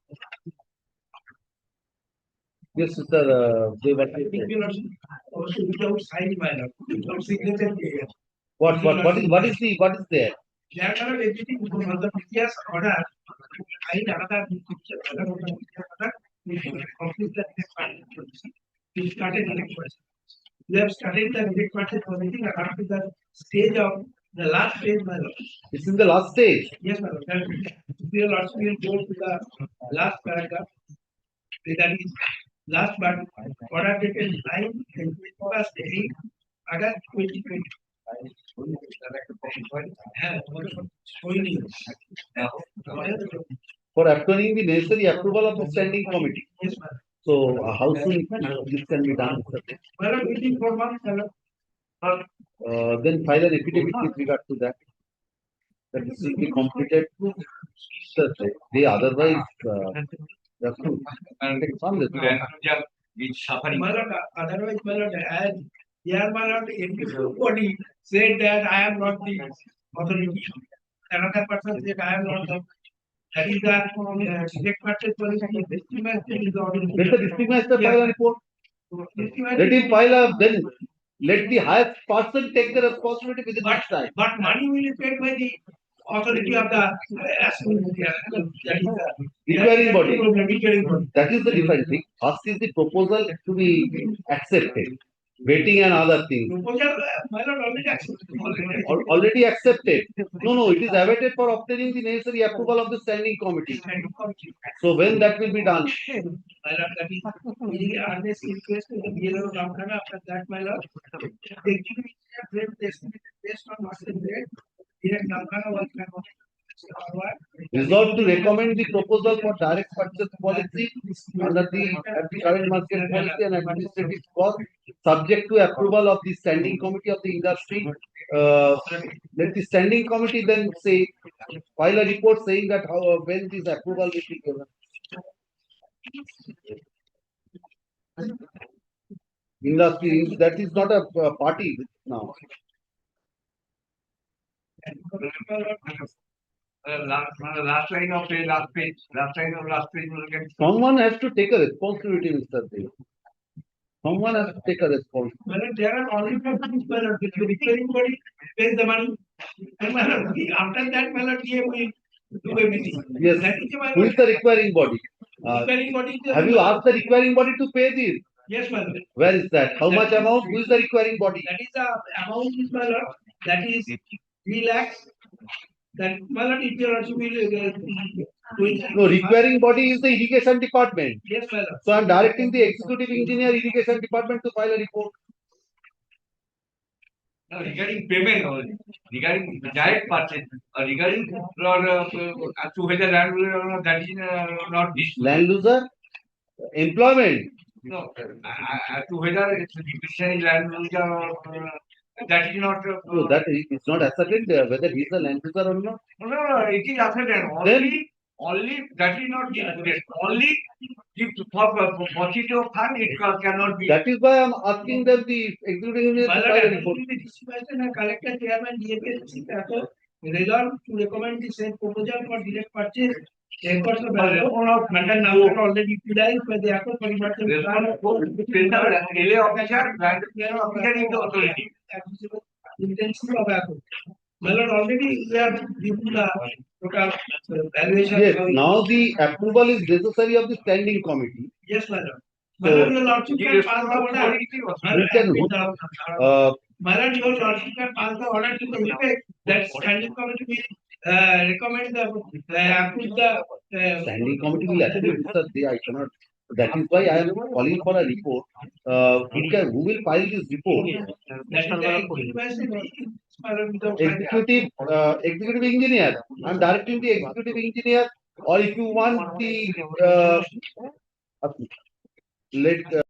Yes, sir. I think you know, also without sign manner, without signature. What is there? There are everything from the previous order. I another picture, complete the next part. We started the next question. We have started the next question for anything after the stage of the last stage, my lord. It's in the last stage. Yes, my lord. We will also will go to the last paragraph. That is last part, order dated 9 and 8 August 2020. For obtaining the necessary approval of the standing committee. Yes, madam. So how soon this can be done? Sir? Madam, waiting for months, madam. Then file an affidavit with regard to that. That this will be completed. Sir, they otherwise they have to take some responsibility. It's suffering. Madam, otherwise, madam, as here, madam, everybody said that I am not the authority. Another person said I am not the. That is the direct purchase policy. District magistrate is the authority. Let the district master file a report. District Let magistrate- him file a then let the highest person take the responsibility within that time. But money will be paid by the authority of the that is the Requiring body. Requiring body. That is the different thing. First is the proposal to be accepted. Waiting and other things. Proposal, my lord, already accepted. Already accepted. No, it is awaited for obtaining the necessary approval of the standing committee. So when that will be done? My lord, that is, we are this request to the BLO of Ramkhana after that, my lord. They give me a great estimate based on master grade. Here Ramkhana was kind of. Resolved to recommend the proposal for direct purchase policy under the current market policy and administrative cost, subject to approval of the standing committee of the industry. Let the standing committee then say, file a report saying that when this approval will be given. Industry, that is not a party now. Last line of page, last page, last page, will get. Someone has to take a responsibility, Mr. Dev. Someone has to take a responsibility. Well, there are only companies, my lord, the requiring body pays the money. And my lord, after that, my lord, he will do everything. Yes. That is my Who is the requiring body? requiring body. is the- Have you asked the requiring body to pay this? Yes, my lord. Where is that? How much amount? Who is the requiring body? That is the amount is my lord, that is 3 lakhs. That my lord, if you also will. No, requiring body is the irrigation department. Yes, my lord. So I am directing the executive engineer irrigation department to file a report. No, regarding payment or regarding direct purchase, regarding 2000 land, that is not this. Land loser, employment. No, 2000 it's depreciation land, That is not. No, that is not ascertained whether he is a land user or not. No, it is ascertained. Only that is not given. Only if for paucity of fund, it cannot be. That is why I am asking them the executive engineer to file a report. Collector chairman resolve to recommend the same proposal for direct purchase. Records of matter number already utilized by the Accord Parimarthan. Relay officer, land officer in the authority. Intensity of Accord. My lord, already we have given the total valuation. Yes, now the approval is necessary of the standing committee. Yes, my lord. My lord, your lordship can pass the order. Who can, My lord, your lordship can pass the order to the effect that standing committee will recommend the approve the. standing committee will approve it, sir. I cannot. That is why I am calling for a report. Who will file this report? Executive engineer. I am directing the executive engineer, or if you want the let.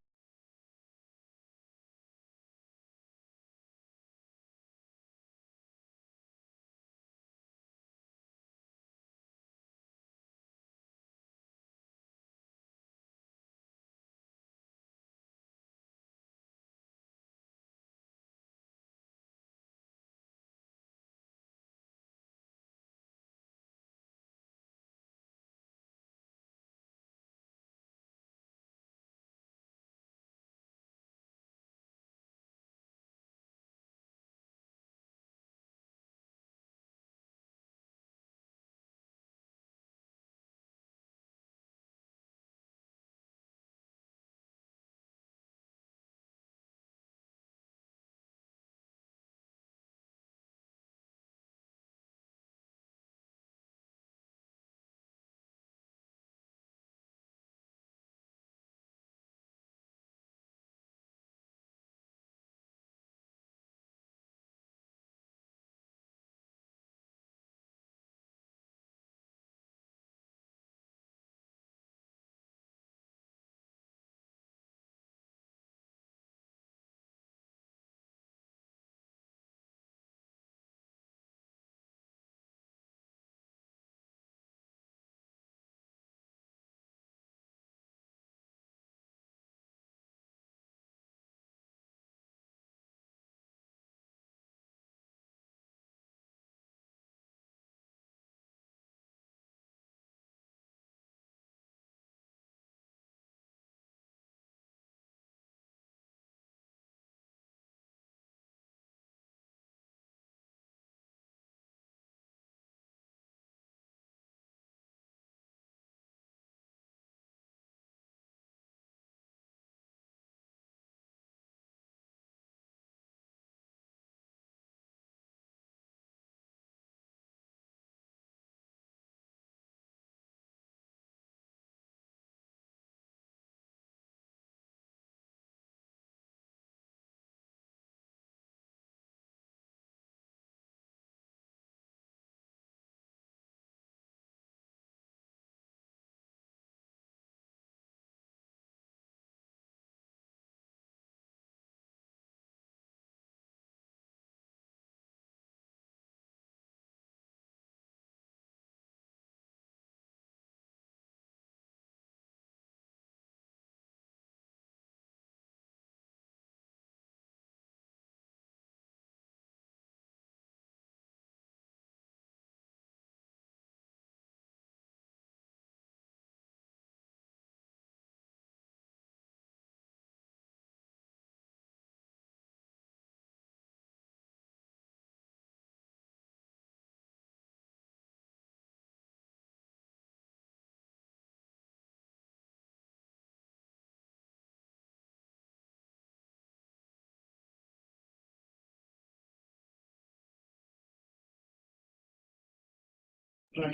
This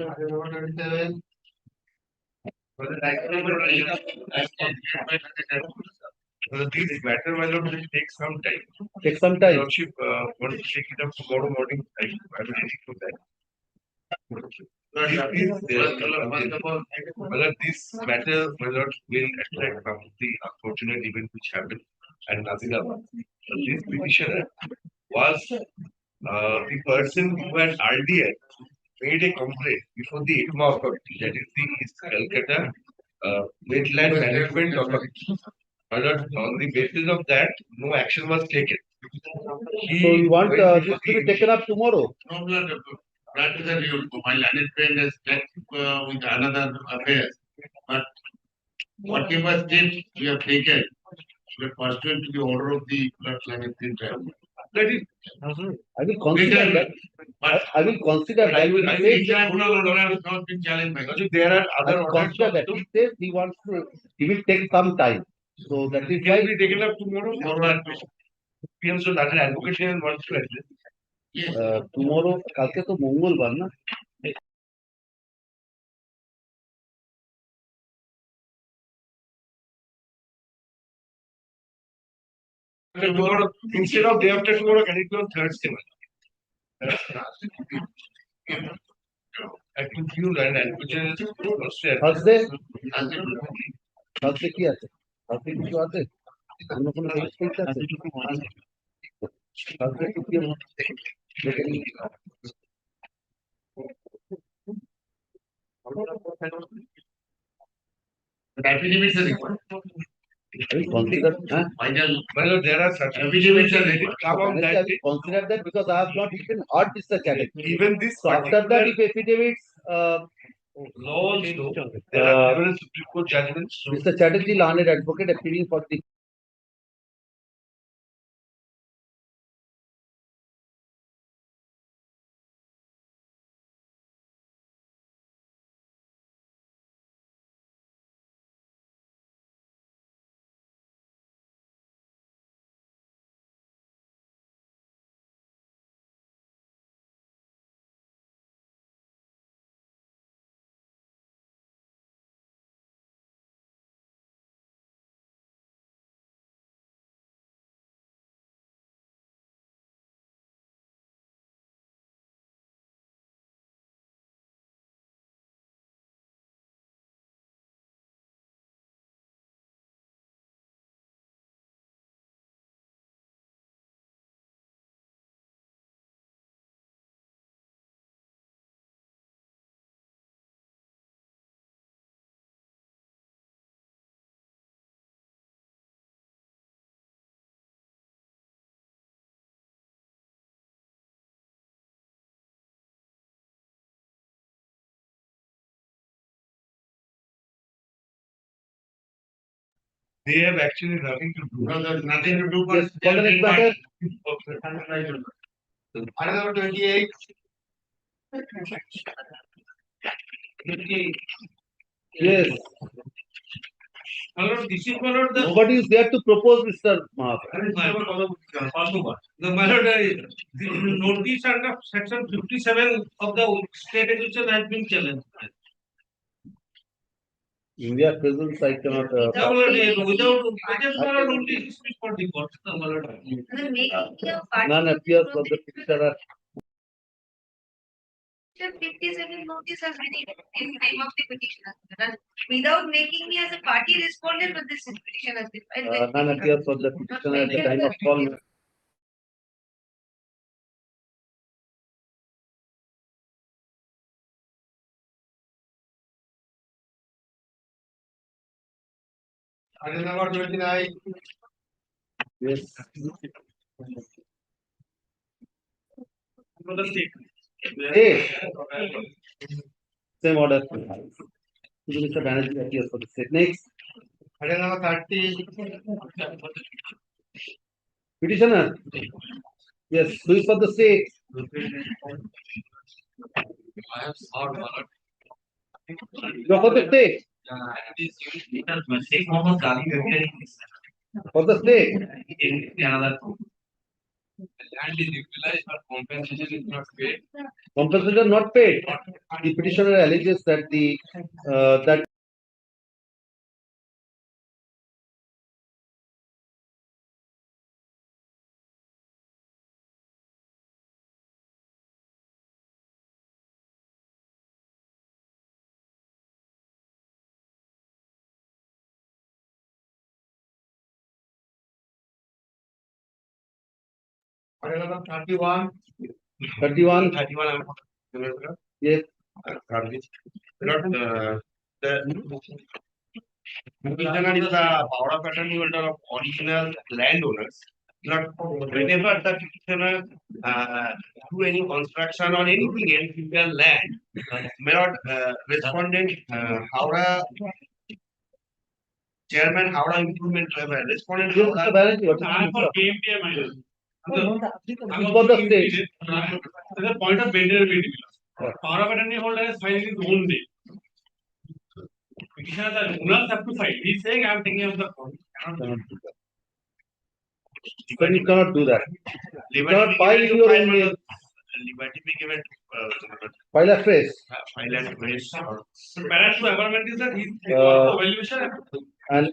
matter, my lord, will take some time. Take some time. Lordship, want to take it up tomorrow morning. I will take to that. Whether this matter, my lord, will attract from the unfortunate event which happened at Nazirabad. This petitioner was the person who had earlier made a complaint before the ITMA authority, that is the Calcutta Wetland Management Authority. But on the basis of that, no action was taken. So you want this to be taken up tomorrow? No, that is a review. My landed friend has left with another affairs. But whatever steps we have taken, we are pursuant to the order of the climate change. That is. I will consider that. I will consider that. I will international order has not been challenged by. There are I other will orders. consider that. He says he wants to. He will take some time. So that is Can why. be taken up tomorrow. PM so that an advocate wants to address. Yes. Tomorrow, কালকে তো মঙ্গলবার না? Tomorrow, instead of day after tomorrow, can it be on Thursday? I can feel that advocate. Thursday? Thursday কি আছে? Thursday কিছু আছে? অন্য কোনো date আছে? Thursday কি কি দেখে নিই। But affidavits are required. I will consider. Well, there are such affidavits are ready. Come on I that will day. consider that because I have not even heard this challenge. Even this. So after that, if affidavits, Law also, there are several Supreme Court judgments. So Mr. Chatterjee, learned advocate, appealing for the they have actually nothing to do. No, there's nothing to do. Yes, Congress matter. Another 28. Yes. This is followed the. Nobody is there to propose, Mr. Mahathir. The notice under section 57 of the state education has been challenged. In their presence, I cannot. Without notice for the court. None appears for the petitioner. 57 notice has been in time of the petitioner. Without making me as a party respondent, but this petition has been filed. None appears for the petitioner at the time of call. Item number 29. Yes. Hey. Same order. Mr. Banerjee appears for the state. Next. Item number 30. Petitioner. Yes, who is for the state? I have solved one. You're for the state. For the state. Land is utilized, but compensation is not paid. Compensation not paid. The petitioner alleges that that Paragraph 31. 31, 31 I'm yes, garbage. The petitioner is the power of attorney holder of original landowners. Not whenever the petitioner do any construction or anything else in their land, may not respondent Howrah Chairman Howrah Improvement respondent yes, Howrah Mr. Banerjee, what is I'm for the KMPI minor. It's for the state. The point of vendorability. Power of attorney holder is filing his own name. Petitioner, the owners have to file. He's saying I'm taking up the form. Cannot do that. Then you cannot do that. You Liberty cannot be file given in to your file own name, liberty be given file a phrase. file and raise. So balance to amendment is that he's valuation. And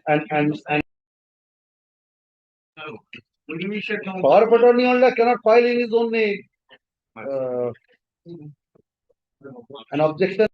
Valuation. power of attorney holder cannot file in his own name. An objection.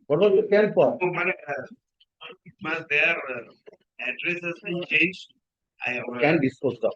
What was the can for? Their address has been changed. I Can disposed of.